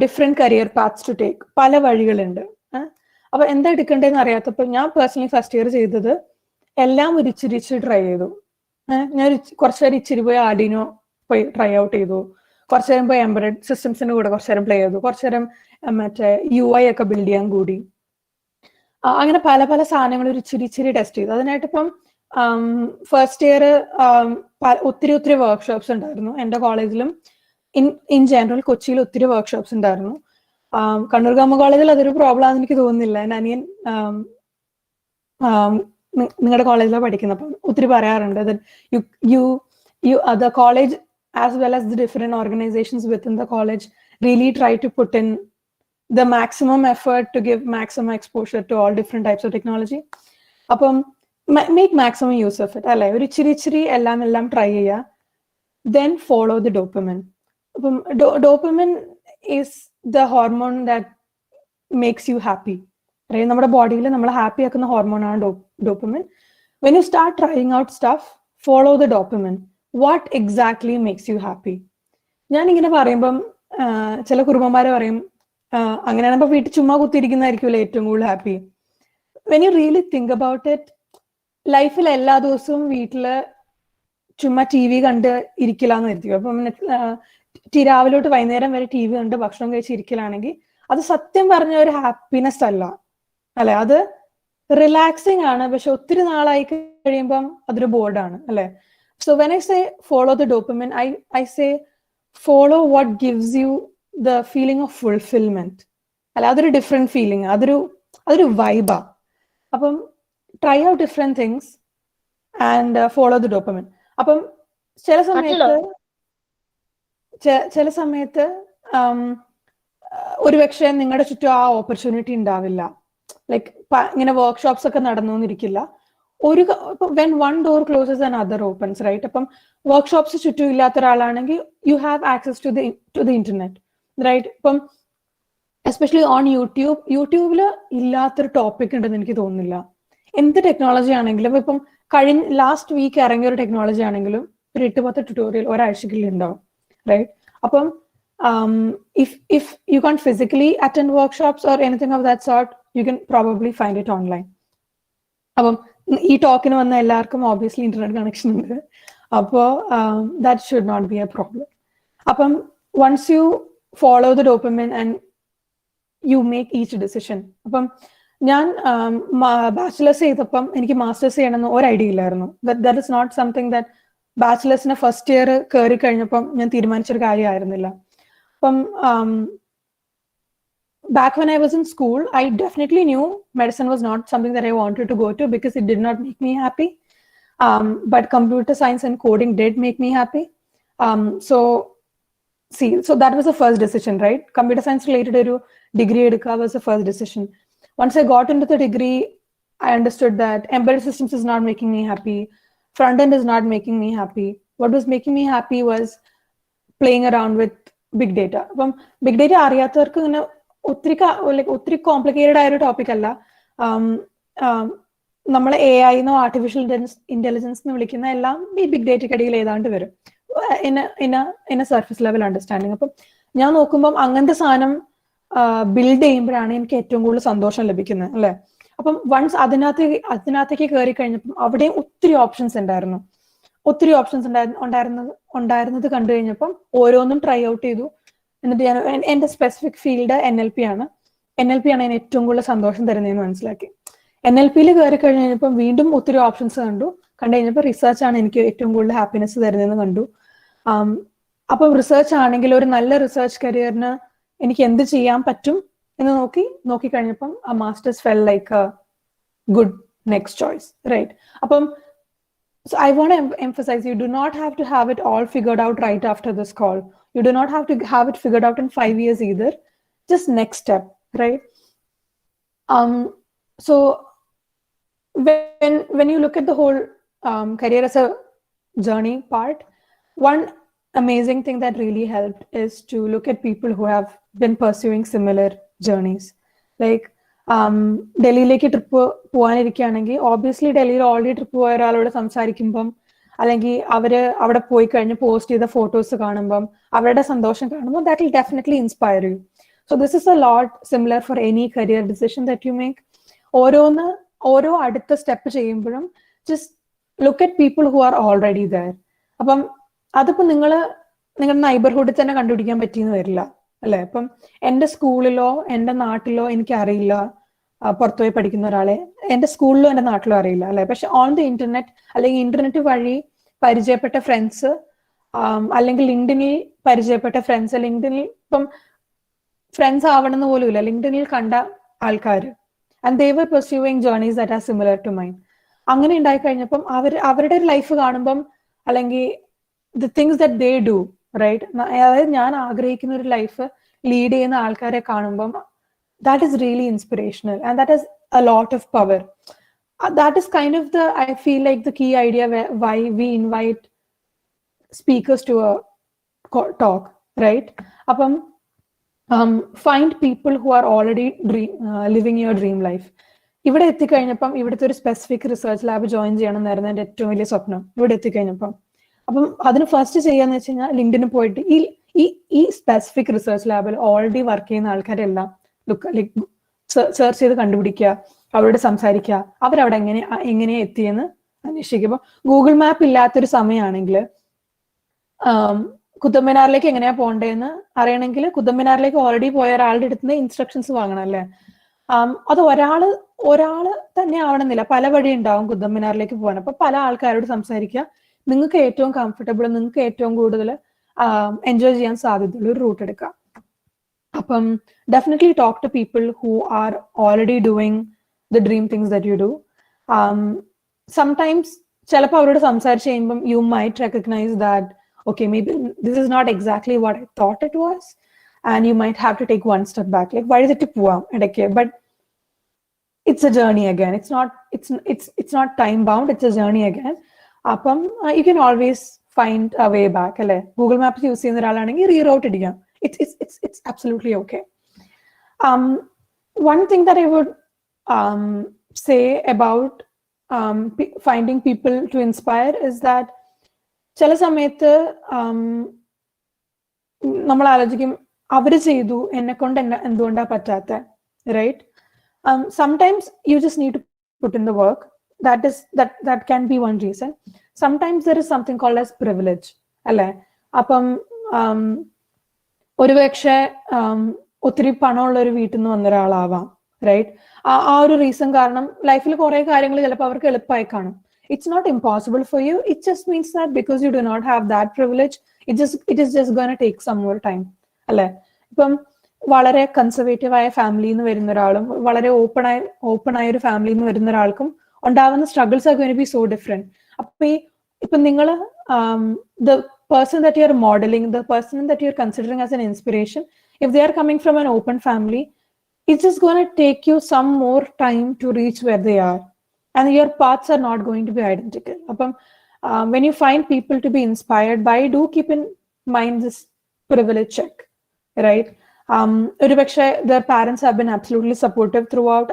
different career paths to take, പല വഴികളുണ്ട്. അപ്പൊ എന്താ എടുക്കേണ്ടതെന്ന് അറിയാത്തപ്പോൾ ഞാൻ പേഴ്സണലി ഫസ്റ്റ് ഇയർ ചെയ്തത് എല്ലാം ഒരു ഇച്ചിരി ട്രൈ ചെയ്തു. ഞാൻ കുറച്ചു നേരം ഇച്ചിരി പോയി ആർഡിനോ പോയി ട്രൈ ഔട്ട് ചെയ്തു, കുറച്ചു നേരം പോയി എംബഡഡ് സിസ്റ്റംസിന്റെ കൂടെ കുറച്ചു നേരം പ്ലേ ചെയ്തു, കുറച്ചു നേരം മറ്റേ UI ഒക്കെ ബിൽഡ് ചെയ്യാൻ കൂടി. അങ്ങനെ പല സാധനങ്ങൾ ഒരു ഇച്ചിരി ടെസ്റ്റ് ചെയ്തു. അതിനായിട്ട് ഇപ്പം ഫസ്റ്റ് ഇയർ ഒത്തിരി വർക്ക്ഷോപ്സ് ഉണ്ടായിരുന്നു എൻ്റെ കോളേജിലും. ഇൻ ജനറൽ കൊച്ചിയിൽ ഒത്തിരി വർക്ക്ഷോപ്സ് ഉണ്ടായിരുന്നു. കണ്ണൂർ ഗവൺമെന്റ് കോളേജിൽ അതൊരു പ്രോബ്ലം ആണെന്ന് എനിക്ക് തോന്നുന്നില്ല. എൻ്റെ അനിയൻ നിങ്ങളുടെ കോളേജിലാണ് പഠിക്കുന്നത്, അപ്പം ഒത്തിരി പറയാറുണ്ട് that you the college as well as the different organizations within the college really try to put in the maximum effort to give maximum exposure to all different types of technology. അപ്പം make maximum use of it, അല്ലെ? ഒരു ഇച്ചിരി എല്ലാം try ചെയ്യുക. Then follow the dopamine. അപ്പം dopamine is the hormone that makes you happy. നമ്മുടെ ബോഡിയിൽ നമ്മൾ ഹാപ്പി ആക്കുന്ന ഹോർമോണാണ് dopamine. When you start trying out stuff, follow the dopamine. What exactly makes you happy? ഞാൻ ഇങ്ങനെ പറയുമ്പം ചില കുറുമ്പന്മാരെ പറയും, അങ്ങനെയാകുമ്പോ വീട്ടിൽ ചുമ്മാ കുത്തിയിരിക്കുന്നതായിരിക്കുമല്ലോ ഏറ്റവും കൂടുതൽ happy. When you really think about it, ലൈഫിൽ എല്ലാ ദിവസവും വീട്ടില് ചുമ്മാ ടി വി കണ്ട് ഇരിക്കലാന്ന് കരുതിയോ. അപ്പം രാവിലെ തൊട്ട് വൈകുന്നേരം വരെ ടി വി കണ്ട് ഭക്ഷണം കഴിച്ച് ഇരിക്കലാണെങ്കിൽ അത് സത്യം പറഞ്ഞ ഒരു ഹാപ്പിനെസ് അല്ല, അല്ലെ? അത് റിലാക്സിങ് ആണ്, പക്ഷെ ഒത്തിരി നാളായി കഴിയുമ്പം അതൊരു ബോർഡാണ്, അല്ലെ? So when I say follow the dopamine, I say follow what gives you the feeling of fulfillment. അല്ല, അതൊരു ഡിഫറെന്റ് ഫീലിംഗ്, അതൊരു വൈബാ. അപ്പം try out different things and follow the dopamine. അപ്പം ചില സമയത്ത് ഒരുപക്ഷെ നിങ്ങളുടെ ചുറ്റും ആ ഓപ്പർച്യൂണിറ്റി ഉണ്ടാവില്ല. ലൈക്ക് ഇങ്ങനെ വർക്ക്ഷോപ്സ് ഒക്കെ നടന്നുകൊണ്ടിരിക്കില്ല. when one door closes another opens, right? അപ്പം വർക്ക്ഷോപ്സ് ചുറ്റും ഇല്ലാത്ത ഒരാളാണെങ്കിൽ you have access to the internet, right? ഇപ്പം എസ്പെഷ്യലി ഓൺ യൂട്യൂബിൽ ഇല്ലാത്തൊരു ടോപ്പിക് ഉണ്ടെന്ന് എനിക്ക് തോന്നുന്നില്ല. എന്ത് ടെക്നോളജി ആണെങ്കിലും, ഇപ്പം ലാസ്റ്റ് വീക്ക് ഇറങ്ങിയ ഒരു ടെക്നോളജി ആണെങ്കിലും ഒരു 8-10 ട്യൂട്ടോറിയൽ ഒരാഴ്ചക്കുള്ളിൽ ഉണ്ടാവും, റൈറ്റ്? അപ്പം if you can't physically attend workshops or anything of that sort, you can probably find it online. അപ്പം ഈ ടോക്കിന് വന്ന എല്ലാവർക്കും ഓബിയസ്ലി ഇന്റർനെറ്റ് കണക്ഷൻ ഉണ്ട്. അപ്പോൾ that should not be a problem. അപ്പം once you follow the dopamine and you make each decision. അപ്പം ഞാൻ bachelors ചെയ്തപ്പം എനിക്ക് മാസ്റ്റേഴ്സ് ചെയ്യണമെന്ന് ഒരു ഐഡിയ ഇല്ലായിരുന്നു. That is not something that ബാച്ചിലേഴ്സിന്റെ ഫസ്റ്റ് ഇയർ കയറി കഴിഞ്ഞപ്പം ഞാൻ തീരുമാനിച്ചൊരു കാര്യമായിരുന്നില്ല. അപ്പം back when I was in school, I definitely knew medicine was not something that I wanted to go to because it did not make me happy. But computer science and coding did make me happy. So that was the first decision, right? Computer science related degree edukka was the first decision. Once I got into the degree, I understood that embedded systems is not making me happy. Front end is not making me happy. What was making me happy was playing around with big data. Big data അറിയാത്തവർക്ക് ഇങ്ങനെ ഒത്തിരി complicated ആയൊരു topic അല്ല. നമ്മൾ AI എന്നോ artificial intelligence എന്ന് വിളിക്കുന്ന എല്ലാം ഈ ബിഗ് ഡേറ്റയ്ക്കിടയിൽ ഏതാണ്ട് വരും, ഇൻ സർഫസ് ലെവൽ അണ്ടർസ്റ്റാൻഡിങ്. അപ്പം ഞാൻ നോക്കുമ്പം അങ്ങനത്തെ സാധനം ബിൽഡ് ചെയ്യുമ്പോഴാണ് എനിക്ക് ഏറ്റവും കൂടുതൽ സന്തോഷം ലഭിക്കുന്നത്, അല്ലെ? അപ്പം വൺസ് അതിനകത്തേക്ക് കയറി കഴിഞ്ഞപ്പം അവിടെയും ഒത്തിരി ഓപ്ഷൻസ് ഉണ്ടായിരുന്നത് കണ്ടു കഴിഞ്ഞപ്പം ഓരോന്നും ട്രൈ ഔട്ട് ചെയ്തു. എന്നിട്ട് ഞാൻ എന്റെ സ്പെസിഫിക് ഫീൽഡ് NLP ആണ് ഞാൻ ഏറ്റവും കൂടുതൽ സന്തോഷം തരുന്നതെന്ന് മനസ്സിലാക്കി. NLPയിൽ കയറി കഴിഞ്ഞപ്പം വീണ്ടും ഒത്തിരി ഓപ്ഷൻസ് കണ്ടു കഴിഞ്ഞപ്പോൾ റിസർച്ച് ആണ് എനിക്ക് ഏറ്റവും കൂടുതൽ ഹാപ്പിനെസ് തരുന്നതെന്ന് കണ്ടു. അപ്പം റിസർച്ച് ആണെങ്കിൽ ഒരു നല്ല റിസർച്ച് കരിയറിന് എനിക്ക് എന്ത് ചെയ്യാൻ പറ്റും എന്ന് നോക്കിക്കഴിഞ്ഞപ്പം ആ masters felt like a good next choice, right? അപ്പം so I want to emphasize, you do not have to have it all figured out right after this call. You do not have to have it figured out in 5 years either. Just next step, right? So when you look at the whole career as a journey part, one amazing thing that really helped is to look at people who have been pursuing similar journeys. Like ഡൽഹിയിലേക്ക് trip പോകാനിരിക്കുകയാണെങ്കിൽ obviously ഡൽഹിയിൽ already trip പോയ ഒരാളോട് സംസാരിക്കുമ്പം, അല്ലെങ്കിൽ അവിടെ പോയി കഴിഞ്ഞ് post ചെയ്ത ഫോട്ടോസ് കാണുമ്പം, അവരുടെ സന്തോഷം കാണുമ്പോൾ, that will definitely inspire you. So this is a lot similar for any career decision that you make. ഓരോ അടുത്ത സ്റ്റെപ്പ് ചെയ്യുമ്പോഴും just look at people who are already there. അപ്പം അതിപ്പോ നിങ്ങളുടെ നൈബർഹുഡിൽ തന്നെ കണ്ടുപിടിക്കാൻ പറ്റിയെന്ന് വരില്ല, അല്ലെ? ഇപ്പം എന്റെ സ്കൂളിലോ എന്റെ നാട്ടിലോ എനിക്കറിയില്ല പുറത്തുപോയി പഠിക്കുന്ന ഒരാളെ, എന്റെ സ്കൂളിലോ എന്റെ നാട്ടിലോ അറിയില്ല, അല്ലെ? പക്ഷെ ഓൺ ദി ഇന്റർനെറ്റ് അല്ലെങ്കിൽ ഇന്റർനെറ്റ് വഴി പരിചയപ്പെട്ട ഫ്രണ്ട്സ്, അല്ലെങ്കിൽ ലിങ്ക്ഡിനിൽ പരിചയപ്പെട്ട ഫ്രണ്ട്സ്, ലിങ്ക്ഡിനിൽ ഇപ്പം ഫ്രണ്ട്സ് ആവണമെന്ന് പോലും ഇല്ല, ലിങ്ക്ഡിനിൽ കണ്ട ആൾക്കാർ, and they were pursuing journeys that are similar to mine. അങ്ങനെ ഉണ്ടായി കഴിഞ്ഞപ്പം അവരുടെ ഒരു ലൈഫ് കാണുമ്പം അല്ലെങ്കിൽ the things that they do right, അതായത് ഞാൻ ആഗ്രഹിക്കുന്ന ഒരു ലൈഫ് ലീഡ് ചെയ്യുന്ന ആൾക്കാരെ കാണുമ്പം that is really inspirational and that has a lot of power. That is kind of I feel like the key idea why we invite speakers to a talk, right? Apam find people who are already living your dream life. ഇവിടെ എത്തിക്കഴിഞ്ഞപ്പം ഇവിടുത്തെ ഒരു specific research lab join ചെയ്യണം എന്നായിരുന്നു എൻ്റെ ഏറ്റവും വലിയ സ്വപ്നം. ഇവിടെ എത്തിക്കഴിഞ്ഞപ്പം അപ്പം അതിന് ഫസ്റ്റ് ചെയ്യാന്ന് വെച്ച് കഴിഞ്ഞാൽ ലിങ്ക്ഡിന് പോയിട്ട് ഈ സ്പെസിഫിക് റിസർച്ച് ലാബിൽ ഓൾറെഡി വർക്ക് ചെയ്യുന്ന ആൾക്കാരെല്ലാം സെർച്ച് ചെയ്ത് കണ്ടുപിടിക്കുക, അവരോട് സംസാരിക്കുക, അവരവിടെ എങ്ങനെയാ എത്തിയെന്ന് അന്വേഷിക്കുക. ഗൂഗിൾ മാപ്പ് ഇല്ലാത്തൊരു സമയമാണെങ്കിൽ കുത്തബ്മിനാറിലേക്ക് എങ്ങനെയാ പോകേണ്ടതെന്ന് അറിയണമെങ്കിൽ കുത്തബ്മിനാറിലേക്ക് ഓൾറെഡി പോയ ഒരാളുടെ അടുത്ത് ഇൻസ്ട്രക്ഷൻസ് വാങ്ങണം അല്ലേ. അത് ഒരാള് തന്നെ ആവണമെന്നില്ല, പല വഴി ഉണ്ടാവും കുത്തബ്മിനാറിലേക്ക് പോകാൻ. അപ്പൊ പല ആൾക്കാരോട് സംസാരിക്കുക, നിങ്ങൾക്ക് ഏറ്റവും കംഫർട്ടബിൾ, നിങ്ങൾക്ക് ഏറ്റവും കൂടുതൽ എൻജോയ് ചെയ്യാൻ സാധ്യതയുള്ള ഒരു റൂട്ട് എടുക്കുക. അപ്പം definitely talk to people who are already doing the dream things that you do. Sometimes ചിലപ്പോൾ അവരോട് സംസാരിച്ച് കഴിയുമ്പം you might recognize that okay, maybe this is not exactly what I thought it was, and you might have to take one step back, like വഴിതെറ്റി പോവാം ഇടയ്ക്ക്, but it's a journey again. It's not time bound, it's a journey again. അപ്പം you can always find a way back അല്ലെ. Google maps use ചെയ്യുന്ന ഒരാളാണെങ്കിൽ റീറൗട്ട് അടിക്കാം. It's absolutely okay. One thing that I would say about finding people to inspire is that ചില സമയത്ത് നമ്മൾ ആലോചിക്കും അവര് ചെയ്തു, എന്നെ കൊണ്ട് എന്തുകൊണ്ടാ പറ്റാത്ത, right? Sometimes you just need to put in the work. That can be one reason. Sometimes there is something called as privilege അല്ലെ. അപ്പം ഒരുപക്ഷെ ഒത്തിരി പണമുള്ള ഒരു വീട്ടിൽ നിന്ന് വന്ന ഒരാളാവാം, റൈറ്റ്? ആ ഒരു റീസൺ കാരണം ലൈഫിൽ കുറെ കാര്യങ്ങൾ ചിലപ്പോൾ അവർക്ക് എളുപ്പമായി കാണും. It's not impossible for you, it just means that because you do not have that privilege, it is just gonna take some more time അല്ലെ. ഇപ്പം വളരെ കൺസർവേറ്റീവ് ആയ ഫാമിലിയിൽ നിന്ന് വരുന്ന ഒരാളും വളരെ ഓപ്പൺ ആയ ഒരു ഫാമിലിയിൽ നിന്ന് വരുന്ന ഒരാൾക്കും ഉണ്ടാവുന്ന struggles are going to be so different. അപ്പൊ ഇപ്പൊ നിങ്ങൾ the person that you're modeling, the person that you're considering as an inspiration, if they are coming from an open family, it's just going to take you some more time to reach where they are, and your paths are not going to be identical. When you find people to be inspired by, do keep in mind this privilege check, right? Their parents have been absolutely supportive throughout,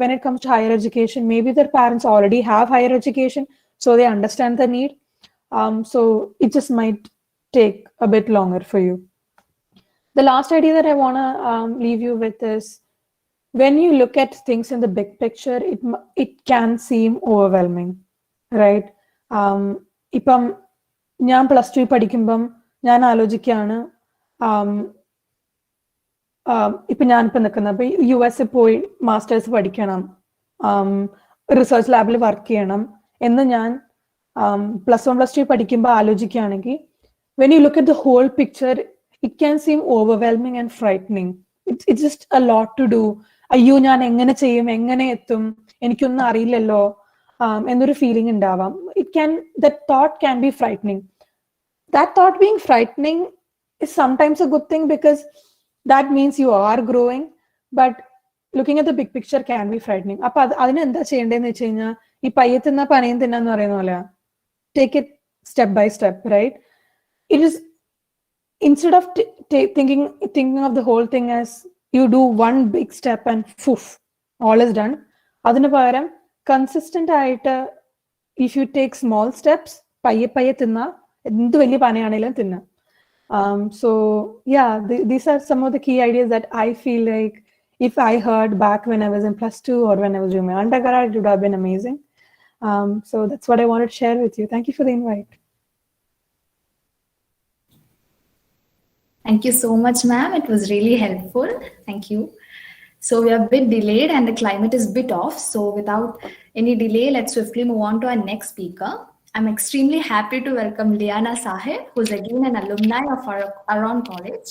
when it comes to higher education, maybe their parents already have higher education, so they understand the need. So it just might take a bit longer for you. The last idea that I want to leave you with is, when you look at things in the big picture, it can seem overwhelming, right? ഇപ്പം ഞാൻ +2 പഠിക്കുമ്പം ഞാൻ ആലോചിക്കുകയാണ്, ഇപ്പൊ ഞാനിപ്പോ നിൽക്കുന്നത് അപ്പൊ US പോയി മാസ്റ്റേഴ്സ് പഠിക്കണം, റിസർച്ച് ലാബിൽ വർക്ക് ചെയ്യണം എന്ന് ഞാൻ +1 +2 പഠിക്കുമ്പോൾ ആലോചിക്കുകയാണെങ്കിൽ, when you look at the whole picture, it can seem overwhelming and frightening. It's just a lot to do. അയ്യോ ഞാൻ എങ്ങനെ ചെയ്യും, എങ്ങനെ എത്തും, എനിക്കൊന്നും അറിയില്ലല്ലോ എന്നൊരു ഫീലിംഗ് ഉണ്ടാവാം. That thought can be frightening. That thought being frightening is sometimes a good thing, because that means you are growing, but looking at the big picture can be frightening. അപ്പൊ അതിന് എന്താ ചെയ്യേണ്ടതെന്ന് വെച്ച് കഴിഞ്ഞാൽ, ഈ പയ്യെ തിന്ന പനയും തിന്നാന്ന് പറയുന്ന പോലെ, take it step by step, right? It is, instead of thinking of the whole thing as you do one big step and poof, all is done. അതിന് പകരം consistent ആയിട്ട്, if you take small steps, പയ്യെ തിന്ന, എന്ത് വലിയ പനയാണെങ്കിലും തിന്ന. So yeah, these are some of the key ideas that I feel like if I heard back when I was in +2 or when I was doing my undergrad, it would have been amazing. So that's what I wanted to share with you. Thank you for the invite. Thank you so much, ma'am. It was really helpful. Thank you. So we are a bit delayed and the climate is a bit off. So without any delay, let's swiftly move on to our next speaker. I'm extremely happy to welcome Liana Sahib, who's again an alumni of our College.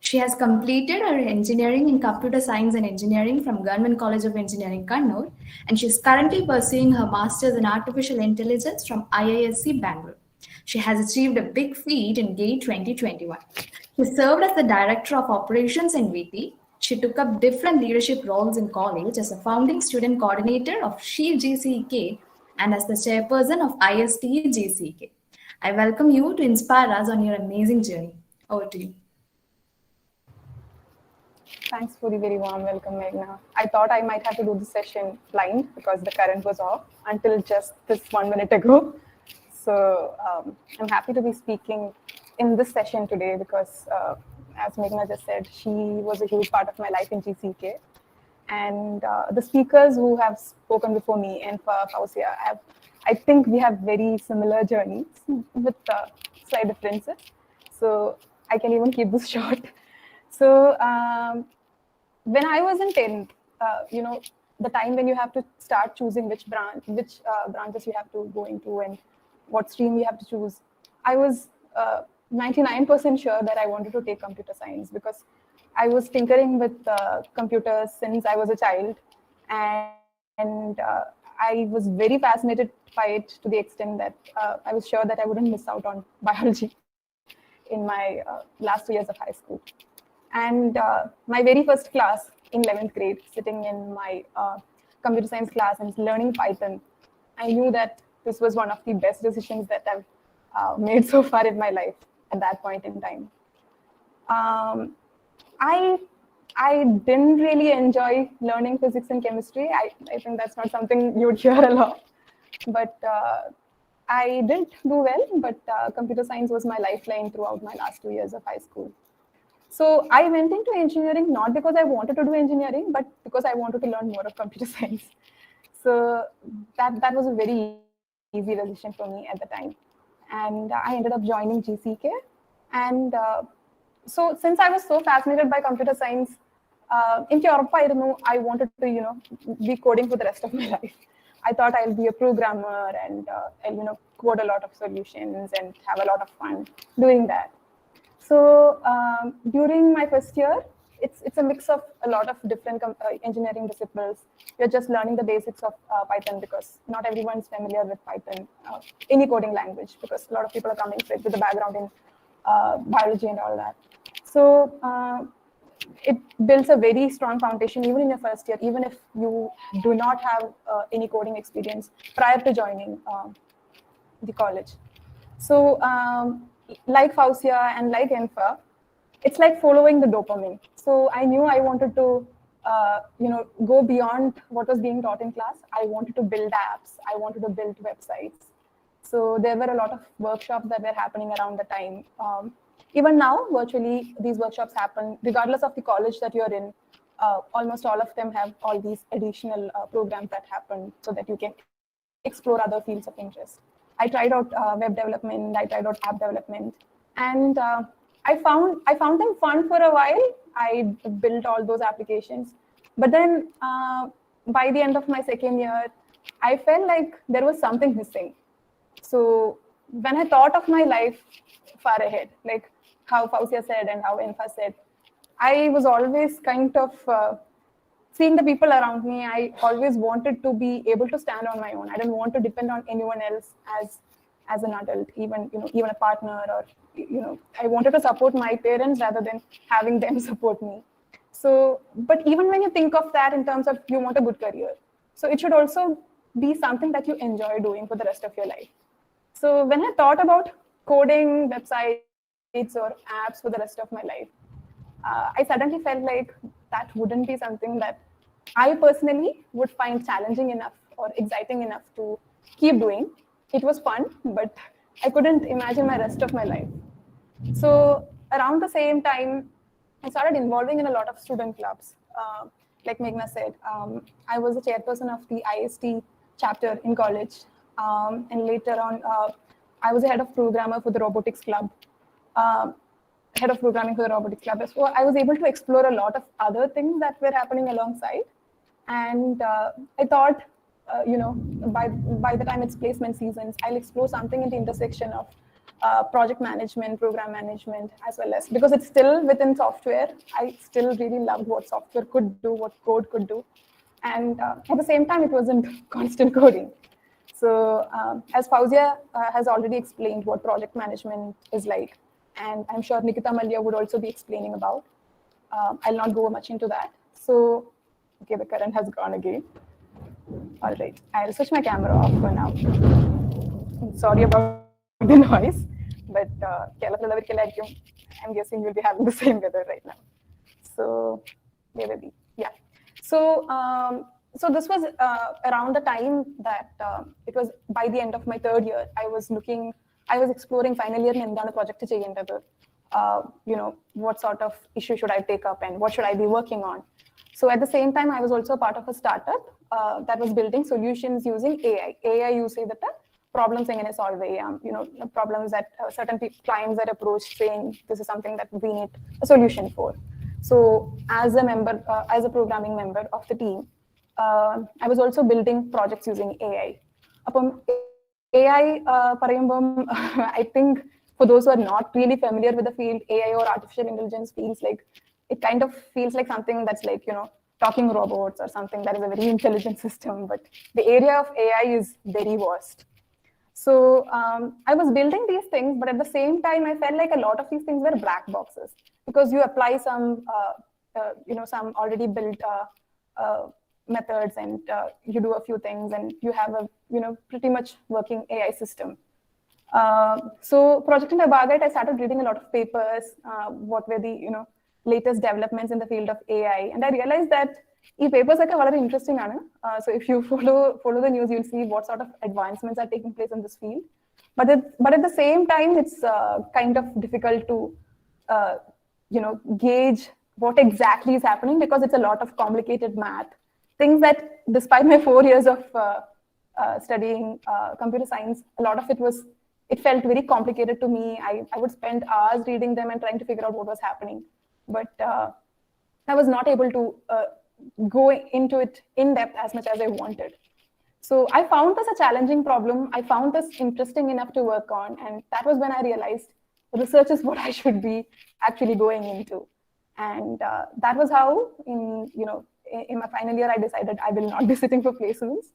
She has completed her engineering in computer science and engineering from Government College of Engineering, Kannur, and she is currently pursuing her master's in artificial intelligence from IISc Bangalore. She has achieved a big feat in GATE 2021. She served as the Director of Operations in VT. She took up different leadership roles in college as a founding student coordinator of SHE GCK and as the chairperson of IST GCK. I welcome you to inspire us on your amazing journey. Over to you. Thanks for the very warm welcome, Meghna. I thought I might have to do the session blind because the current was off until just this 1 minute ago. So I'm happy to be speaking in this session today because, as Meghna just said, she was a huge part of my life in GCK. And the speakers who have spoken before me, Infor, Fawzia, I think we have very similar journeys with slight differences. So I can even keep this short. So when I was in 10th, the time when you have to start choosing which branches you have to go into and what stream you have to choose, I was 99% sure that I wanted to take computer science because I was tinkering with computers since I was a child, and I was very fascinated by it to the extent that I was sure that I wouldn't miss out on biology in my last 2 years of high school. And my very first class in 11th grade, sitting in my computer science class and learning Python, I knew that this was one of the best decisions that I've made so far in my life at that point in time. I didn't really enjoy learning physics and chemistry. I think that's not something you would hear a lot. But I didn't do well, but computer science was my lifeline throughout my last 2 years of high school. So I went into engineering not because I wanted to do engineering, but because I wanted to learn more of computer science. So that was a very easy decision for me at the time. And I ended up joining GCK. And so since I was so fascinated by computer science, I wanted to, be coding for the rest of my life. I thought I'll be a programmer and I'll, code a lot of solutions and have a lot of fun doing that. So during my first year, it's a mix of a lot of different engineering disciplines. You're just learning the basics of Python because not everyone's familiar with Python, any coding language, because a lot of people are coming with a background in biology and all that. So it builds a very strong foundation even in your first year, even if you do not have any coding experience prior to joining the college. So like Fawzia and like Infor, it's like following the dopamine. So I knew I wanted to, go beyond what was being taught in class. I wanted to build apps. I wanted to build websites. So there were a lot of workshops that were happening around the time. Even now, virtually, these workshops happen regardless of the college that you're in. Almost all of them have all these additional programs that happen so that you can explore other fields of interest. I tried out web development, I tried out app development, and I found them fun for a while. I built all those applications, but then by the end of my second year, I felt like there was something missing. So when I thought of my life far ahead, like how Fawzia said and how Infor said, I was always kind of seeing the people around me. I always wanted to be able to stand on my own. I didn't want to depend on anyone else as an adult, even a partner, or I wanted to support my parents rather than having them support me. So, but even when you think of that in terms of you want a good career, so it should also be something that you enjoy doing for the rest of your life. So when I thought about coding websites or apps for the rest of my life, I suddenly felt like that wouldn't be something that I personally would find challenging enough or exciting enough to keep doing. It was fun, but I couldn't imagine my rest of my life. So around the same time, I started involving in a lot of student clubs. Like Meghna said, I was the chairperson of the IST chapter in college. And later on, I was the head of programmer for the robotics club. Head of programming for the robotics club. So I was able to explore a lot of other things that were happening alongside. And I thought, by the time it's placement seasons, I'll explore something in the intersection of project management, program management, as well as, because it's still within software, I still really loved what software could do, what code could do. And at the same time, it wasn't constant coding. So as Fawzia has already explained what project management is like, and I'm sure Nikita Malia would also be explaining about, I'll not go much into that. So, okay, the current has gone again. All right, I'll switch my camera off for now. Sorry about the noise, but I'm guessing you'll be having the same weather right now. So, maybe, yeah. So, so this was around the time that it was by the end of my third year, I was exploring final year in the project to change. What sort of issue should I take up and what should I be working on? So at the same time, I was also part of a startup that was building solutions using AI. AI, you say that the problems in solve problems that certain clients that approach saying this is something that we need a solution for. So as a member, as a programming member of the team, I was also building projects using AI. Upon AI, I think for those who are not really familiar with the field, AI or artificial intelligence feels like, it kind of feels like something that's like, talking robots or something that is a very intelligent system, but the area of AI is very vast. So I was building these things, but at the same time, I felt like a lot of these things were black boxes because you apply some, some already built methods and you do a few things and you have a, pretty much working AI system. So project in Abagate, I started reading a lot of papers, what were the, latest developments in the field of AI. And I realized that these papers are very interesting. So if you follow the news, you'll see what sort of advancements are taking place in this field. But at the same time, it's kind of difficult to, gauge what exactly is happening because it's a lot of complicated math. Things that, despite my 4 years of studying computer science, a lot of it felt very complicated to me. I would spend hours reading them and trying to figure out what was happening. But I was not able to go into it in depth as much as I wanted. So I found this a challenging problem. I found this interesting enough to work on. And that was when I realized research is what I should be actually going into. And that was how, in my final year, I decided I will not be sitting for placements.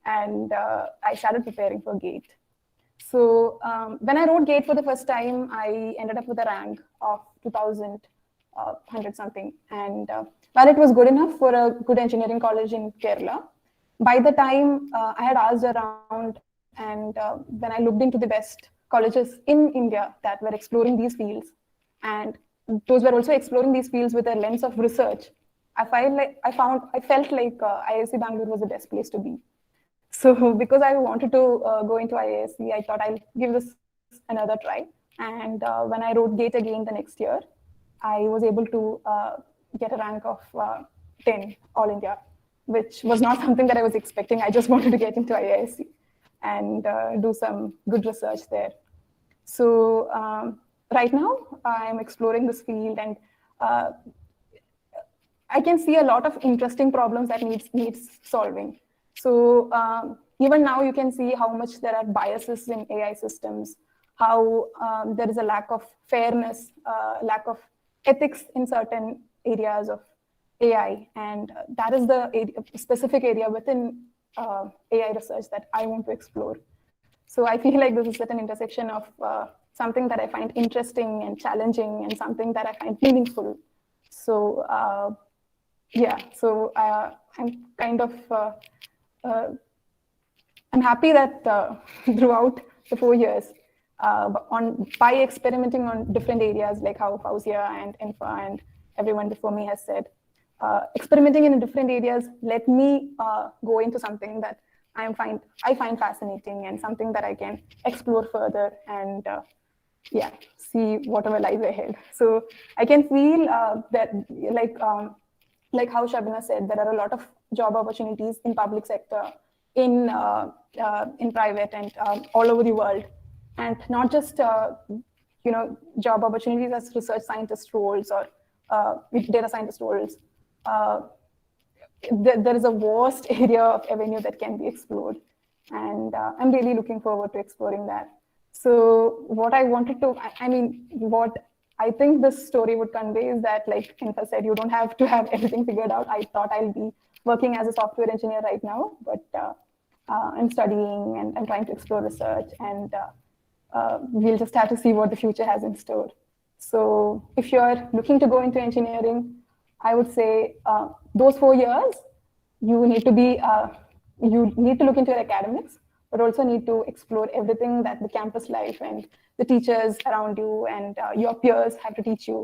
And I started preparing for GATE. So when I wrote GATE for the first time, I ended up with a rank of 2,100 something. And while it was good enough for a good engineering college in Kerala, by the time I had asked around and when I looked into the best colleges in India that were exploring these fields, and those were also exploring these fields with a lens of research, I felt like IISc Bangalore was the best place to be. So because I wanted to go into IISc, I thought I'll give this another try. And when I wrote GATE again the next year, I was able to get a rank of 10 All India, which was not something that I was expecting. I just wanted to get into IISc and do some good research there. So right now, I'm exploring this field and I can see a lot of interesting problems that needs solving. So even now you can see how much there are biases in AI systems, how there is a lack of fairness, lack of ethics in certain areas of AI. And that is the specific area within AI research that I want to explore. So I feel like this is at an intersection of something that I find interesting and challenging and something that I find meaningful. So yeah, so I'm kind of, I'm happy that throughout the 4 years, by experimenting on different areas, like how Fawzia and Infor and everyone before me has said, experimenting in different areas let me go into something that I find fascinating and something that I can explore further and yeah, see whatever lies ahead. So I can feel that like how Shabina said, there are a lot of job opportunities in public sector, in private and all over the world. And not just, job opportunities as research scientist roles or data scientist roles. There is a vast area of avenue that can be explored. And I'm really looking forward to exploring that. So what I wanted to, I mean, what I think this story would convey is that, like Infa said, you don't have to have everything figured out. I thought I'll be working as a software engineer right now, but I'm studying and I'm trying to explore research, and we'll just have to see what the future has in store. So if you're looking to go into engineering, I would say those 4 years, you need to be, you need to look into your academics, but also need to explore everything that the campus life and the teachers around you and your peers have to teach you,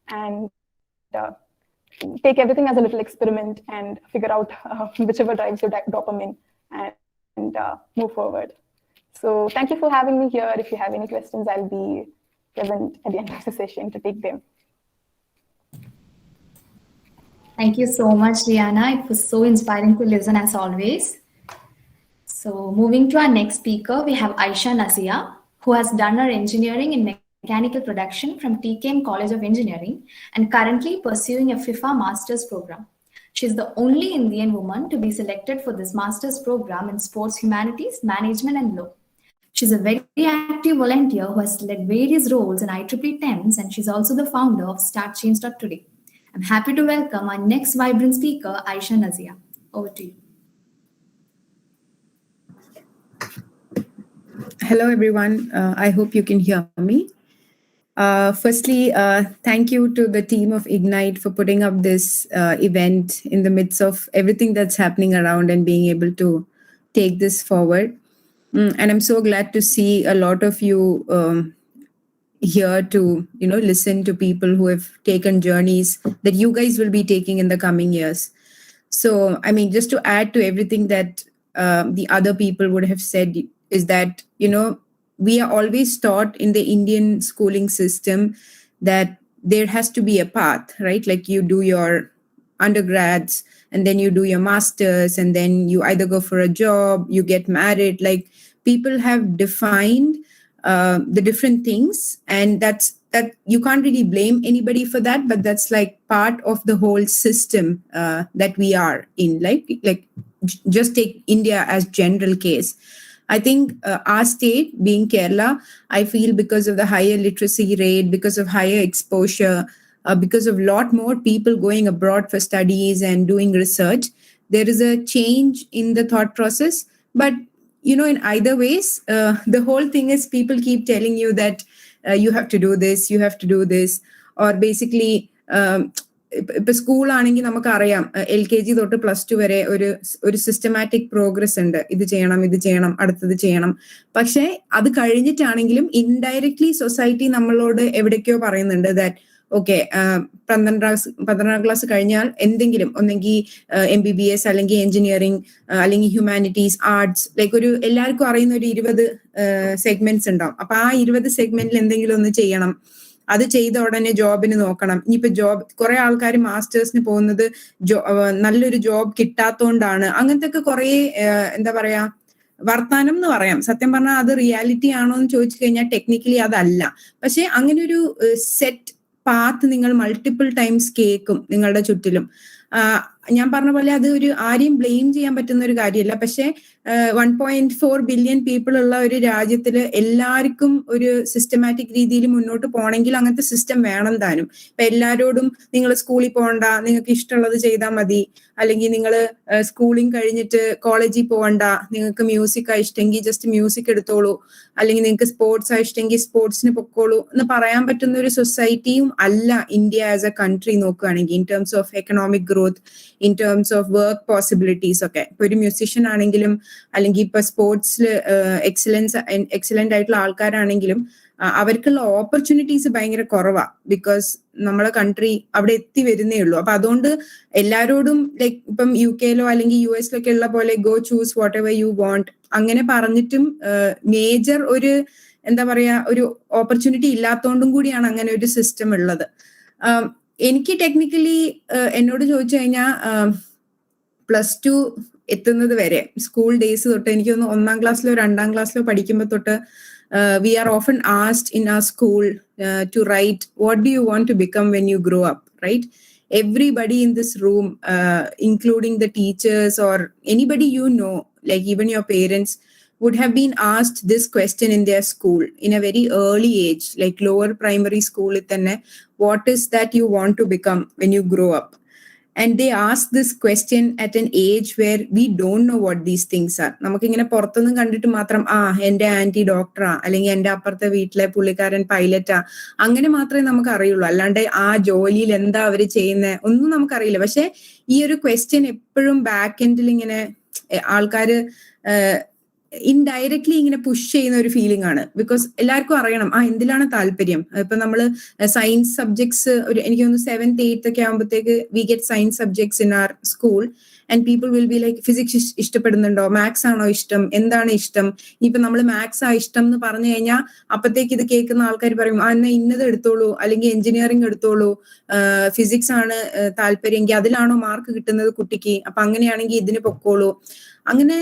and take everything as a little experiment and figure out whichever drives your dopamine, and move forward. So thank you for having me here. If you have any questions, I'll be present at the end of the session to take them. Thank you so much, Rihanna. It was so inspiring to listen as always. So moving to our next speaker, we have Aisha Nazia, who has done her engineering in mechanical production from TKM College of Engineering and currently pursuing a FIFA Master's program. She is the only Indian woman to be selected for this Master's program in Sports Humanities, Management and Law. She's a very active volunteer who has led various roles in IEEE TEMS, and she's also the founder of StartChange.today. I'm happy to welcome our next vibrant speaker, Aisha Nazia. Over to you. Hello, everyone. I hope you can hear me. Firstly, thank you to the team of Ignite for putting up this event in the midst of everything that's happening around and being able to take this forward. And I'm so glad to see a lot of you here to, listen to people who have taken journeys that you guys will be taking in the coming years. So, I mean, just to add to everything that the other people would have said is that, we are always taught in the Indian schooling system that there has to be a path, right? Like you do your undergrads and then you do your masters and then you either go for a job, you get married. Like people have defined the different things, and that you can't really blame anybody for that, but that's like part of the whole system that we are in. Like just take India as general case. I think our state, being Kerala, I feel because of the higher literacy rate, because of higher exposure, because of a lot more people going abroad for studies and doing research, there is a change in the thought process. But, in either ways, the whole thing is people keep telling you that you have to do this, you have to do this, or basically, ഇപ്പൊ സ്കൂളാണെങ്കിൽ നമുക്കറിയാം LKG തൊട്ട് +2 വരെ ഒരു systematic progress ഉണ്ട്. ഇത് ചെയ്യണം, അടുത്തത് ചെയ്യണം. പക്ഷെ അത് കഴിഞ്ഞിട്ടാണെങ്കിലും ഇൻഡയറക്ട്ലി സൊസൈറ്റി നമ്മളോട് എവിടേക്കോ പറയുന്നുണ്ട് ദാറ്റ് ഓക്കെ 12ാം ക്ലാസ് കഴിഞ്ഞാൽ എന്തെങ്കിലും ഒന്നെങ്കിൽ MBBS അല്ലെങ്കിൽ എഞ്ചിനീയറിംഗ് അല്ലെങ്കിൽ ഹ്യൂമാനിറ്റീസ്, ആർട്സ്, ലൈക്ക് ഒരു എല്ലാവർക്കും അറിയുന്ന ഒരു 20 സെഗ്മെന്റ്സ് ഉണ്ടാവും. അപ്പൊ ആ 20 സെഗ്മെന്റിൽ എന്തെങ്കിലും ഒന്ന് ചെയ്യണം. അത് ചെയ്ത ഉടനെ ജോബിന് നോക്കണം. ഇനിയിപ്പോ ജോബ്, കുറെ ആൾക്കാർ മാസ്റ്റേഴ്സിന് പോകുന്നത് നല്ലൊരു ജോബ് കിട്ടാത്തോണ്ടാണ്. അങ്ങനത്തെ ഒക്കെ കുറെ എന്താ പറയാ വർത്താനം എന്ന് പറയാം. സത്യം പറഞ്ഞാൽ അത് റിയാലിറ്റി ആണോ എന്ന് ചോദിച്ചു കഴിഞ്ഞാൽ ടെക്നിക്കലി അതല്ല. പക്ഷെ അങ്ങനെ ഒരു സെറ്റ് പാത്ത് നിങ്ങൾ മൾട്ടിപ്പിൾ ടൈംസ് കേൾക്കും നിങ്ങളുടെ ചുറ്റിലും. ഞാൻ പറഞ്ഞ പോലെ അത് ഒരു ആരെയും ബ്ലെയിം ചെയ്യാൻ പറ്റുന്ന ഒരു കാര്യമല്ല. പക്ഷെ 1.4 ബില്യൺ പീപ്പിൾ ഉള്ള ഒരു രാജ്യത്തില് എല്ലാവർക്കും ഒരു സിസ്റ്റമാറ്റിക് രീതിയിൽ മുന്നോട്ട് പോകണമെങ്കിൽ അങ്ങനത്തെ സിസ്റ്റം വേണം താനും. ഇപ്പൊ എല്ലാരോടും നിങ്ങൾ സ്കൂളിൽ പോകണ്ട, നിങ്ങൾക്ക് ഇഷ്ടമുള്ളത് ചെയ്താൽ മതി, അല്ലെങ്കിൽ നിങ്ങൾ സ്കൂളിങ് കഴിഞ്ഞിട്ട് കോളേജിൽ പോകണ്ട, നിങ്ങൾക്ക് മ്യൂസിക് ഇഷ്ടമെങ്കിൽ ജസ്റ്റ് മ്യൂസിക് എടുത്തോളൂ, അല്ലെങ്കിൽ നിങ്ങൾക്ക് സ്പോർട്സ് ഇഷ്ടമെങ്കിൽ സ്പോർട്സിന് പൊക്കോളൂ എന്ന് പറയാൻ പറ്റുന്ന ഒരു സൊസൈറ്റിയും അല്ല ഇന്ത്യ ആസ് എ കൺട്രി നോക്കുകയാണെങ്കിൽ, in terms of economic growth, in terms of work possibilities ഒക്കെ. ഇപ്പൊ ഒരു മ്യൂസിഷ്യൻ ആണെങ്കിലും അല്ലെങ്കിൽ ഇപ്പൊ സ്പോർട്സിൽ എക്സലന്റ് ആയിട്ടുള്ള ആൾക്കാരാണെങ്കിലും അവർക്കുള്ള ഓപ്പർച്യൂണിറ്റീസ് ഭയങ്കര കുറവാ. ബിക്കോസ് നമ്മളെ കൺട്രി അവിടെ എത്തി വരുന്നേ ഉള്ളൂ. അപ്പൊ അതുകൊണ്ട് എല്ലാരോടും ലൈക്ക് ഇപ്പം UK അല്ലെങ്കിൽ US ഉള്ള പോലെ go choose what ever you want അങ്ങനെ പറഞ്ഞിട്ടും മേജർ ഒരു എന്താ പറയാ ഒരു ഓപ്പർച്യൂണിറ്റി ഇല്ലാത്തോണ്ടും കൂടിയാണ് അങ്ങനെ ഒരു സിസ്റ്റം ഉള്ളത്. എനിക്ക് ടെക്നിക്കലി എന്നോട് ചോദിച്ചു കഴിഞ്ഞാൽ +2 എത്തുന്നത് വരെ സ്കൂൾ ഡേയ്സ് തൊട്ട് എനിക്ക് തോന്നുന്നു 1ാം ക്ലാസ്സിലോ 2ാം ക്ലാസ്സിലോ പഠിക്കുമ്പോൾ തൊട്ട് we are often asked in our school to write what do you want to become when you grow up, right? Everybody in this room, including the teachers or anybody like even your parents, would have been asked this question in their school in a very early age, like lower primary school, what is that you want to become when you grow up? And they ask this question at an age where we don't know what these things are. നമുക്കിങ്ങനെ പുറത്തൊന്നും കണ്ടിട്ട് മാത്രം എൻ്റെ anti ഡോക്ടറാ, അല്ലെങ്കിൽ എൻ്റെ അപ്പുറത്തെ വീട്ടിലെ പുള്ളിക്കാരൻ പൈലറ്റാ, അങ്ങനെ മാത്രമേ നമുക്ക് അറിയുള്ളൂ. അല്ലാണ്ട് ആ ജോലിയിൽ എന്താ അവർ ചെയ്യുന്നത് ഒന്നും നമുക്കറിയില്ല. പക്ഷെ ഈ ഒരു ക്വസ്റ്റ്യൻ എപ്പോഴും ബാക്ക് എൻഡിൽ ഇങ്ങനെ ആൾക്കാര് ഇൻഡയറക്ട്ലി ഇങ്ങനെ പുഷ് ചെയ്യുന്ന ഒരു ഫീലിംഗ് ആണ്. ബിക്കോസ് എല്ലാവർക്കും അറിയണം എന്തിലാണ് താല്പര്യം. ഇപ്പൊ നമ്മള് സയൻസ് സബ്ജക്ട്സ് എനിക്ക് തോന്നുന്നു 7th 8th ഒക്കെ ആകുമ്പോഴത്തേക്ക് we get science subjects in our school and people will be like physics ഇഷ്ടപ്പെടുന്നുണ്ടോ, മാത്സ് ആണോ ഇഷ്ടം, എന്താണ് ഇഷ്ടം. ഇപ്പൊ നമ്മൾ മാത്സ് ആ ഇഷ്ടം എന്ന് പറഞ്ഞു കഴിഞ്ഞാൽ അപ്പത്തേക്ക് ഇത് കേൾക്കുന്ന ആൾക്കാർ പറയും എന്നാ ഇന്നത് എടുത്തോളൂ, അല്ലെങ്കിൽ എഞ്ചിനീയറിംഗ് എടുത്തോളൂ, ഫിസിക്സ് ആണ് താല്പര്യമെങ്കിൽ അതിലാണോ മാർക്ക് കിട്ടുന്നത് കുട്ടിക്ക്, അപ്പൊ അങ്ങനെയാണെങ്കിൽ ഇതിന് പൊക്കോളൂ. അങ്ങനെ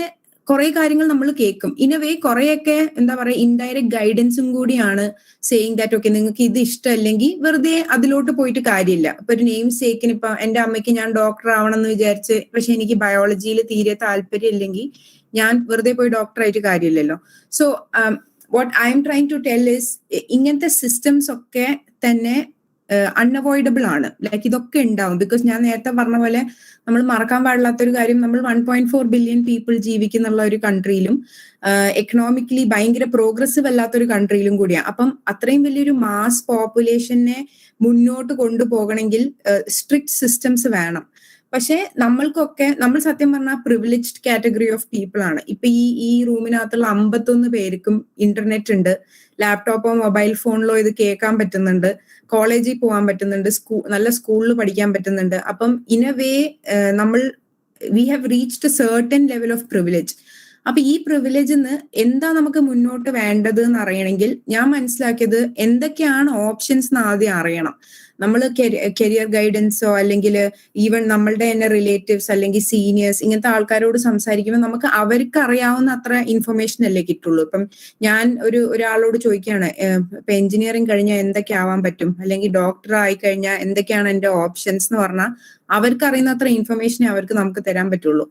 കുറെ കാര്യങ്ങൾ നമ്മൾ കേൾക്കും. ഇൻ എ വേ കുറെയൊക്കെ എന്താ പറയുക ഇൻഡയറക്റ്റ് ഗൈഡൻസും കൂടിയാണ് സേയിങ് ദാറ്റ് ഓക്കെ നിങ്ങൾക്ക് ഇത് ഇഷ്ടമല്ലെങ്കിൽ വെറുതെ അതിലോട്ട് പോയിട്ട് കാര്യമില്ല. ഇപ്പൊ ഒരു നെയിം സേക്കിന് ഇപ്പൊ എന്റെ അമ്മയ്ക്ക് ഞാൻ ഡോക്ടർ ആവണം എന്ന് വിചാരിച്ച് പക്ഷെ എനിക്ക് ബയോളജിയിൽ തീരെ താല്പര്യം ഇല്ലെങ്കിൽ ഞാൻ വെറുതെ പോയി ഡോക്ടറായിട്ട് കാര്യമില്ലല്ലോ. So what I'm trying to tell is ഇങ്ങനത്തെ സിസ്റ്റംസ് ഒക്കെ തന്നെ അൺഅവോയ്ഡബിൾ ആണ്. ലൈക്ക് ഇതൊക്കെ ഉണ്ടാവും. ബിക്കോസ് ഞാൻ നേരത്തെ പറഞ്ഞ പോലെ നമ്മൾ മറക്കാൻ പാടില്ലാത്തൊരു കാര്യം, നമ്മൾ 1.4 ബില്യൺ പീപ്പിൾ ജീവിക്കുന്നുള്ള ഒരു കൺട്രിയിലും എക്കണോമിക്കലി ഭയങ്കര പ്രോഗ്രസീവ് അല്ലാത്തൊരു കൺട്രിയിലും കൂടിയാണ്. അപ്പം അത്രയും വലിയൊരു മാസ് പോപ്പുലേഷനെ മുന്നോട്ട് കൊണ്ടുപോകണമെങ്കിൽ സ്ട്രിക്റ്റ് സിസ്റ്റംസ് വേണം. പക്ഷെ നമ്മൾ സത്യം പറഞ്ഞാൽ പ്രിവിലേജ്ഡ് കാറ്റഗറി ഓഫ് പീപ്പിൾ ആണ്. ഇപ്പൊ ഈ റൂമിനകത്തുള്ള 51 പേർക്കും ഇന്റർനെറ്റ് ഉണ്ട്, ലാപ്ടോപ്പോ മൊബൈൽ ഫോണിലോ ഇത് കേൾക്കാൻ പറ്റുന്നുണ്ട്, കോളേജിൽ പോകാൻ പറ്റുന്നുണ്ട്, നല്ല സ്കൂളിൽ പഠിക്കാൻ പറ്റുന്നുണ്ട്. അപ്പം in a way we have reached A certain level of privilege. അപ്പൊ ഈ പ്രിവിലേജിന്ന് എന്താ നമുക്ക് മുന്നോട്ട് വേണ്ടത് എന്ന് അറിയണമെങ്കിൽ ഞാൻ മനസ്സിലാക്കിയത് എന്തൊക്കെയാണ് ഓപ്ഷൻസ് എന്ന് ആദ്യം അറിയണം. നമ്മൾ കരിയർ ഗൈഡൻസോ അല്ലെങ്കിൽ ഈവൻ നമ്മളുടെ തന്നെ റിലേറ്റീവ്സ് അല്ലെങ്കിൽ സീനിയേഴ്സ് ഇങ്ങനത്തെ ആൾക്കാരോട് സംസാരിക്കുമ്പോൾ നമുക്ക് അവർക്ക് അറിയാവുന്ന അത്ര ഇൻഫർമേഷൻ അല്ലേ കിട്ടുള്ളൂ. ഇപ്പം ഞാൻ ഒരാളോട് ചോദിക്കുകയാണ് ഇപ്പൊ എഞ്ചിനീയറിംഗ് കഴിഞ്ഞാൽ എന്തൊക്കെ ആവാൻ പറ്റും, അല്ലെങ്കിൽ ഡോക്ടർ ആയി കഴിഞ്ഞാൽ എന്തൊക്കെയാണ് എന്റെ ഓപ്ഷൻസ് എന്ന് പറഞ്ഞാൽ അവർക്ക് അറിയുന്ന അത്ര ഇൻഫർമേഷനെ അവർക്ക് നമുക്ക് തരാൻ പറ്റുള്ളൂ.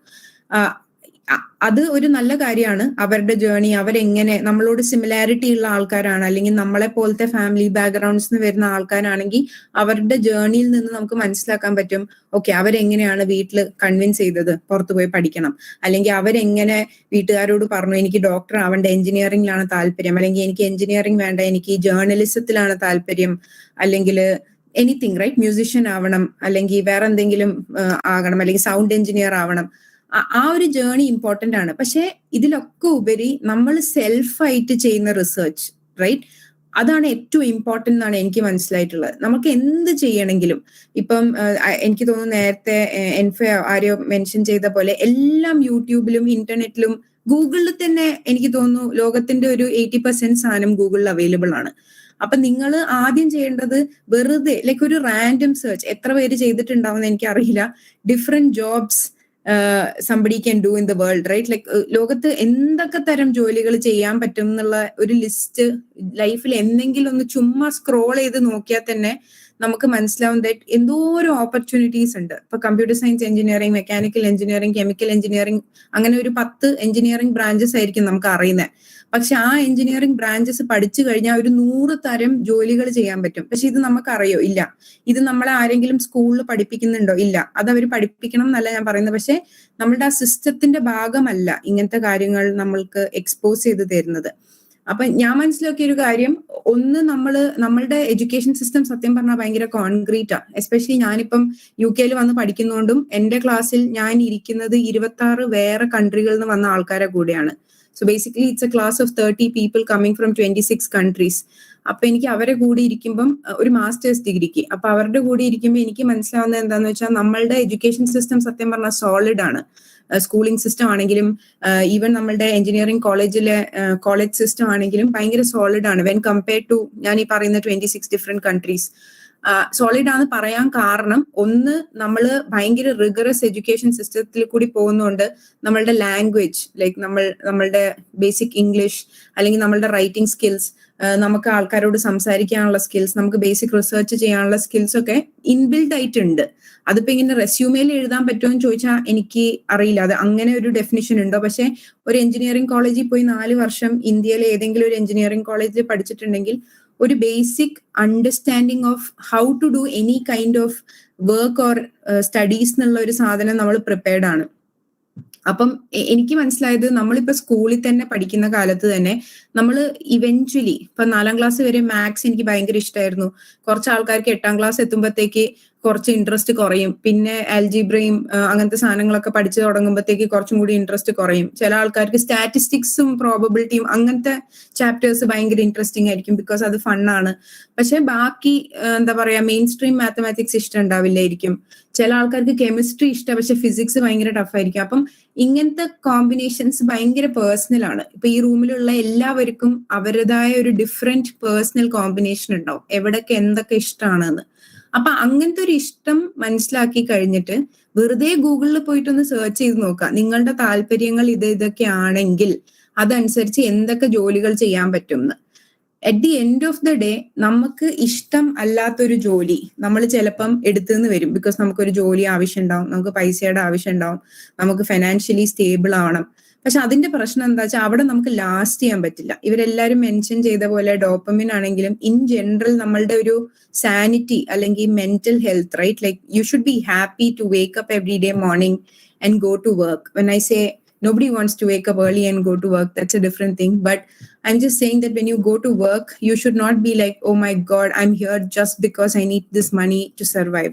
അത് ഒരു നല്ല കാര്യമാണ്. അവരുടെ ജേർണി, അവരെങ്ങനെ നമ്മളോട് സിമിലാരിറ്റി ഉള്ള ആൾക്കാരാണ് അല്ലെങ്കിൽ നമ്മളെ പോലത്തെ ഫാമിലി ബാക്ക്ഗ്രൗണ്ട്സ് വരുന്ന ആൾക്കാരാണെങ്കിൽ അവരുടെ ജേർണിയിൽ നിന്ന് നമുക്ക് മനസ്സിലാക്കാൻ പറ്റും ഓക്കെ അവരെങ്ങനെയാണ് വീട്ടിൽ കൺവിൻസ് ചെയ്തത് പുറത്തു പോയി പഠിക്കണം, അല്ലെങ്കിൽ അവരെങ്ങനെ വീട്ടുകാരോട് പറഞ്ഞു എനിക്ക് ഡോക്ടർ ആവേണ്ട, എഞ്ചിനീയറിംഗിലാണ് താല്പര്യം, അല്ലെങ്കിൽ എനിക്ക് എഞ്ചിനീയറിംഗ് വേണ്ട എനിക്ക് ജേർണലിസത്തിലാണ് താല്പര്യം, അല്ലെങ്കിൽ എനിത്തിങ് റൈറ്റ് മ്യൂസിഷ്യൻ ആവണം, അല്ലെങ്കിൽ വേറെ എന്തെങ്കിലും ആകണം, അല്ലെങ്കിൽ സൗണ്ട് എഞ്ചിനീയർ ആവണം. ആ ഒരു ജേർണി ഇമ്പോർട്ടന്റ് ആണ്. പക്ഷെ ഇതിലൊക്കെ ഉപരി നമ്മൾ സെൽഫായിട്ട് ചെയ്യുന്ന റിസർച്ച് റൈറ്റ് അതാണ് ഏറ്റവും ഇമ്പോർട്ടന്റ് എന്നാണ് എനിക്ക് മനസ്സിലായിട്ടുള്ളത്. നമുക്ക് എന്ത് ചെയ്യണമെങ്കിലും ഇപ്പം എനിക്ക് തോന്നുന്നു നേരത്തെ എൻഫോ ആരോ മെൻഷൻ ചെയ്ത പോലെ എല്ലാം യൂട്യൂബിലും ഇന്റർനെറ്റിലും ഗൂഗിളിൽ തന്നെ എനിക്ക് തോന്നുന്നു ലോകത്തിന്റെ ഒരു 80% സാധനം ഗൂഗിളിൽ അവൈലബിൾ ആണ്. അപ്പൊ നിങ്ങൾ ആദ്യം ചെയ്യേണ്ടത് വെറുതെ ലൈക്ക് ഒരു റാൻഡം സെർച്ച്, എത്ര പേര് ചെയ്തിട്ടുണ്ടാവുന്ന എനിക്കറിയില്ല, different jobs somebody can do in the world, right? Like ലോകത്ത് എന്തൊക്കെ തരം ജോലികൾ ചെയ്യാൻ പറ്റും എന്നുള്ള ഒരു ലിസ്റ്റ് ലൈഫിൽ എന്തെങ്കിലും ഒന്ന് ചുമ്മാ സ്ക്രോൾ ചെയ്ത് നോക്കിയാൽ തന്നെ നമുക്ക് മനസ്സിലാവും ദാറ്റ് എന്തോരം ഓപ്പർച്യൂണിറ്റീസ് ഉണ്ട്. ഇപ്പൊ computer science engineering, mechanical engineering, chemical engineering, അങ്ങനെ ഒരു 10 എഞ്ചിനീയറിംഗ് ബ്രാഞ്ചസ് ആയിരിക്കും നമുക്ക് അറിയുന്നത്. പക്ഷെ ആ എഞ്ചിനീയറിംഗ് ബ്രാഞ്ചസ് പഠിച്ചു കഴിഞ്ഞാൽ ഒരു 100 തരം ജോലികൾ ചെയ്യാൻ പറ്റും. പക്ഷെ ഇത് നമുക്കറിയോ? ഇല്ല. ഇത് നമ്മളെ ആരെങ്കിലും സ്കൂളിൽ പഠിപ്പിക്കുന്നുണ്ടോ? ഇല്ല. അത് അവർ പഠിപ്പിക്കണം എന്നല്ല ഞാൻ പറയുന്നത്, പക്ഷെ നമ്മളുടെ ആ സിസ്റ്റത്തിന്റെ ഭാഗമല്ല ഇങ്ങനത്തെ കാര്യങ്ങൾ നമ്മൾക്ക് എക്സ്പോസ് ചെയ്ത് തരുന്നത്. അപ്പൊ ഞാൻ മനസ്സിലാക്കിയ ഒരു കാര്യം, ഒന്ന് നമ്മളുടെ എഡ്യൂക്കേഷൻ സിസ്റ്റം സത്യം പറഞ്ഞാൽ ഭയങ്കര കോൺക്രീറ്റാ. എസ്പെഷ്യലി ഞാനിപ്പം UK വന്ന് പഠിക്കുന്നതുകൊണ്ടും എന്റെ ക്ലാസ്സിൽ ഞാൻ ഇരിക്കുന്നത് 26 വേറെ കൺട്രികളിൽ നിന്ന് വന്ന ആൾക്കാരെ കൂടെയാണ്. So basically it's a class of 30 people coming from 26 countries. അപ്പൊ എനിക്ക് അവരെ കൂടി ഇരിക്കുമ്പം ഒരു മാസ്റ്റേഴ്സ് ഡിഗ്രിക്ക്, അപ്പൊ അവരുടെ കൂടി ഇരിക്കുമ്പോൾ എനിക്ക് മനസ്സിലാവുന്നത് എന്താന്ന് വെച്ചാൽ നമ്മളുടെ എഡ്യൂക്കേഷൻ സിസ്റ്റം സത്യം പറഞ്ഞാൽ സോളിഡ് ആണ്. സ്കൂളിംഗ് സിസ്റ്റം ആണെങ്കിലും ഈവൻ നമ്മളുടെ എഞ്ചിനീയറിംഗ് കോളേജ് സിസ്റ്റം ആണെങ്കിലും ഭയങ്കര സോളിഡ് ആണ് വെൻ കമ്പയർഡ് ടു ഞാൻ ഈ പറയുന്ന 26 ഡിഫറെന്റ് കൺട്രീസ്. സോളിഡ് ആണെന്ന് പറയാൻ കാരണം, ഒന്ന്, നമ്മൾ ഭയങ്കര റിഗറസ് എഡ്യൂക്കേഷൻ സിസ്റ്റത്തിൽ കൂടി പോകുന്നതുകൊണ്ട് നമ്മളുടെ ലാംഗ്വേജ്, ലൈക്ക് നമ്മളുടെ ബേസിക് ഇംഗ്ലീഷ് അല്ലെങ്കിൽ നമ്മളുടെ റൈറ്റിംഗ് സ്കിൽസ്, നമുക്ക് ആൾക്കാരോട് സംസാരിക്കാനുള്ള സ്കിൽസ്, നമുക്ക് ബേസിക് റിസർച്ച് ചെയ്യാനുള്ള സ്കിൽസ് ഒക്കെ ഇൻബിൽഡ് ആയിട്ടുണ്ട്. അതിപ്പോ ഇങ്ങനെ റെസ്യൂമേൽ എഴുതാൻ പറ്റുമോ എന്ന് ചോദിച്ചാൽ എനിക്ക് അറിയില്ല, അത് അങ്ങനെ ഒരു ഡെഫിനിഷൻ ഉണ്ടോ. പക്ഷെ ഒരു എഞ്ചിനീയറിംഗ് കോളേജിൽ പോയി 4 വർഷം ഇന്ത്യയിലെ ഏതെങ്കിലും ഒരു എഞ്ചിനീയറിംഗ് കോളേജിൽ പഠിച്ചിട്ടുണ്ടെങ്കിൽ ഒരു basic understanding of how to do any kind of work or studies എന്നുള്ള ഒരു സാധനം നമ്മൾ പ്രിപ്പയർഡ് ആണ്. അപ്പം എനിക്ക് മനസ്സിലായത്, നമ്മളിപ്പോ സ്കൂളിൽ തന്നെ പഠിക്കുന്ന കാലത്ത് തന്നെ നമ്മൾ ഇവൻച്വലി ഇപ്പൊ 4ാം ക്ലാസ് വരെ മാത്സ് എനിക്ക് ഭയങ്കര ഇഷ്ടമായിരുന്നു. കുറച്ച് ആൾക്കാർക്ക് 8ാം ക്ലാസ് എത്തുമ്പോഴത്തേക്ക് കുറച്ച് ഇൻട്രസ്റ്റ് കുറയും. പിന്നെ ആൽജിബ്രയും അങ്ങനത്തെ സാധനങ്ങളൊക്കെ പഠിച്ചു തുടങ്ങുമ്പോഴത്തേക്ക് കുറച്ചും കൂടി ഇൻട്രസ്റ്റ് കുറയും. ചില ആൾക്കാർക്ക് സ്റ്റാറ്റിസ്റ്റിക്സും പ്രോബബിലിറ്റിയും അങ്ങനത്തെ ചാപ്റ്റേഴ്സ് ഭയങ്കര ഇൻട്രസ്റ്റിംഗ് ആയിരിക്കും, ബിക്കോസ് അത് ഫണ്ണാണ്. പക്ഷെ ബാക്കി എന്താ പറയാ, മെയിൻ സ്ട്രീം മാത്തമാറ്റിക്സ് ഇഷ്ടം ഉണ്ടാവില്ലായിരിക്കും. ചില ആൾക്കാർക്ക് കെമിസ്ട്രി ഇഷ്ടം, പക്ഷെ ഫിസിക്സ് ഭയങ്കര ടഫായിരിക്കും. അപ്പം ഇങ്ങനത്തെ കോമ്പിനേഷൻസ് ഭയങ്കര പേഴ്സണൽ ആണ്. ഇപ്പൊ ഈ റൂമിലുള്ള എല്ലാവർക്കും അവരുടേതായ ഒരു ഡിഫറെന്റ് പേഴ്സണൽ കോമ്പിനേഷൻ ഉണ്ടാവും, എവിടൊക്കെ എന്തൊക്കെ ഇഷ്ടമാണെന്ന്. അപ്പൊ അങ്ങനത്തെ ഒരു ഇഷ്ടം മനസ്സിലാക്കി കഴിഞ്ഞിട്ട് വെറുതെ ഗൂഗിളിൽ പോയിട്ടൊന്ന് സെർച്ച് ചെയ്ത് നോക്കാം, നിങ്ങളുടെ താല്പര്യങ്ങൾ ഇതൊക്കെ ആണെങ്കിൽ അതനുസരിച്ച് എന്തൊക്കെ ജോലികൾ ചെയ്യാൻ പറ്റും എന്ന്. At the end of the day നമുക്ക് ഇഷ്ടം അല്ലാത്തൊരു ജോലി നമ്മൾ ചിലപ്പം എടുത്തുനിന്ന് വരും. ബിക്കോസ് നമുക്കൊരു ജോലി ആവശ്യം ഉണ്ടാവും, നമുക്ക് പൈസയുടെ ആവശ്യം ഉണ്ടാവും, നമുക്ക് ഫൈനാൻഷ്യലി സ്റ്റേബിൾ ആവണം. പക്ഷെ അതിന്റെ പ്രശ്നം എന്താ വെച്ചാൽ അവിടെ നമുക്ക് ലാസ്റ്റ് ചെയ്യാൻ പറ്റില്ല. ഇവരെല്ലാരും മെൻഷൻ ചെയ്ത പോലെ ഡോപ്പമിൻ ആണെങ്കിലും ഇൻ ജനറൽ നമ്മളുടെ ഒരു സാനിറ്റി അല്ലെങ്കിൽ mental health, right, like you should be happy to wake up every day morning and go to work. When I say nobody wants to wake up early and go to work, that's a different thing. But I'm just saying that when you go to work, you should not be like, oh my god, I'm here just because I need this money to survive.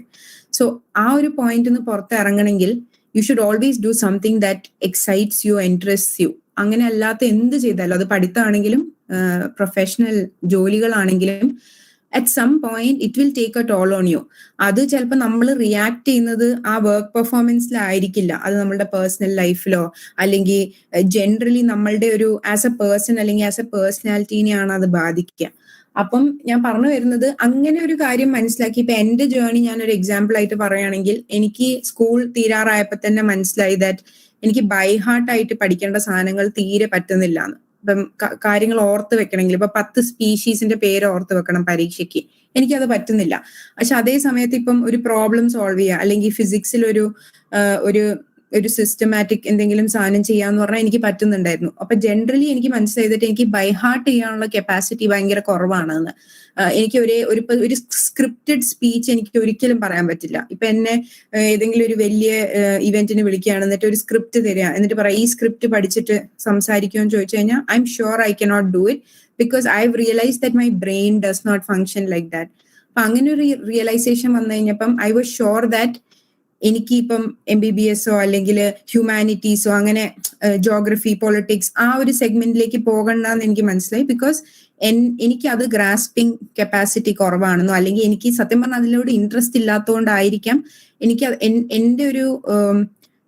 So aa oru point nu porthe iranganengil you should always do something that excites you, interests you. അങ്ങനെ അല്ലാത്ത എന്ത് ചെയ്താലും, അത് പഠിത്തമാണെങ്കിലും professional ജോലികളാണെങ്കിലും at some point it will take a toll on you. അത് ചിലപ്പോൾ നമ്മൾ react ചെയ്യുന്നത് ആ വർക്ക് പെർഫോമൻസിലായിരിക്കില്ല, അത് നമ്മളുടെ പേഴ്സണൽ ലൈഫിലോ അല്ലെങ്കിൽ ജനറലി നമ്മളുടെ ഒരു ആസ് എ പേഴ്സൺ അല്ലെങ്കിൽ ആസ് എ പേഴ്സണാലിറ്റീനെയാണ് അത് ബാധിക്കുക. അപ്പം ഞാൻ പറഞ്ഞു വരുന്നത്, അങ്ങനെ ഒരു കാര്യം മനസ്സിലാക്കി. ഇപ്പൊ എന്റെ ജേർണി ഞാനൊരു എക്സാമ്പിൾ ആയിട്ട് പറയുകയാണെങ്കിൽ, എനിക്ക് സ്കൂൾ തീരാറായപ്പോ തന്നെ മനസ്സിലായി ദാറ്റ് എനിക്ക് ബൈ ഹാർട്ട് ആയിട്ട് പഠിക്കേണ്ട സാധനങ്ങൾ തീരെ പറ്റുന്നില്ല എന്ന്. ഇപ്പം കാര്യങ്ങൾ ഓർത്ത് വെക്കണമെങ്കിൽ ഇപ്പൊ 10 സ്പീഷീസിന്റെ പേര് ഓർത്ത് വെക്കണം പരീക്ഷയ്ക്ക്, എനിക്കത് പറ്റുന്നില്ല. പക്ഷെ അതേ സമയത്ത് ഇപ്പം ഒരു പ്രോബ്ലം സോൾവ് ചെയ്യുക അല്ലെങ്കിൽ ഫിസിക്സിൽ ഒരു സിസ്റ്റമാറ്റിക് എന്തെങ്കിലും സാധനം ചെയ്യാന്ന് പറഞ്ഞാൽ എനിക്ക് പറ്റുന്നുണ്ടായിരുന്നു. അപ്പൊ ജനറലി എനിക്ക് മനസ്സിലായിട്ട് എനിക്ക് ബൈ ഹാർട്ട് ചെയ്യാനുള്ള കപ്പാസിറ്റി ഭയങ്കര കുറവാണെന്ന്. എനിക്ക് ഒരു സ്ക്രിപ്റ്റഡ് സ്പീച്ച് എനിക്ക് ഒരിക്കലും പറയാൻ പറ്റില്ല. ഇപ്പൊ എന്നെ ഏതെങ്കിലും ഒരു വലിയ ഇവന്റിന് വിളിക്കുകയാണ്, എന്നിട്ട് ഒരു സ്ക്രിപ്റ്റ് തരിക, എന്നിട്ട് പറയാം ഈ സ്ക്രിപ്റ്റ് പഠിച്ചിട്ട് സംസാരിക്കുമെന്ന് ചോദിച്ചു കഴിഞ്ഞാൽ I'm sure I cannot do it, because I have realise that my brain does not function like that. അപ്പൊ അങ്ങനെ ഒരു റിയലൈസേഷൻ വന്നു കഴിഞ്ഞപ്പം ഐ വാസ് ഷുവർ ദാറ്റ് എനിക്ക് ഇപ്പം MBBS അല്ലെങ്കിൽ ഹ്യൂമാനിറ്റീസോ അങ്ങനെ ജോഗ്രഫി, പൊളിറ്റിക്സ് ആ ഒരു സെഗ്മെന്റിലേക്ക് പോകണ്ടെന്ന് എനിക്ക് മനസ്സിലായി. ബിക്കോസ് എനിക്ക് അത് ഗ്രാസ്പിംഗ് കപ്പാസിറ്റി കുറവാണെന്നോ അല്ലെങ്കിൽ എനിക്ക് സത്യം പറഞ്ഞാൽ അതിലൂടെ ഇൻട്രസ്റ്റ് ഇല്ലാത്തതുകൊണ്ടായിരിക്കാം എനിക്ക് എന്റെ ഒരു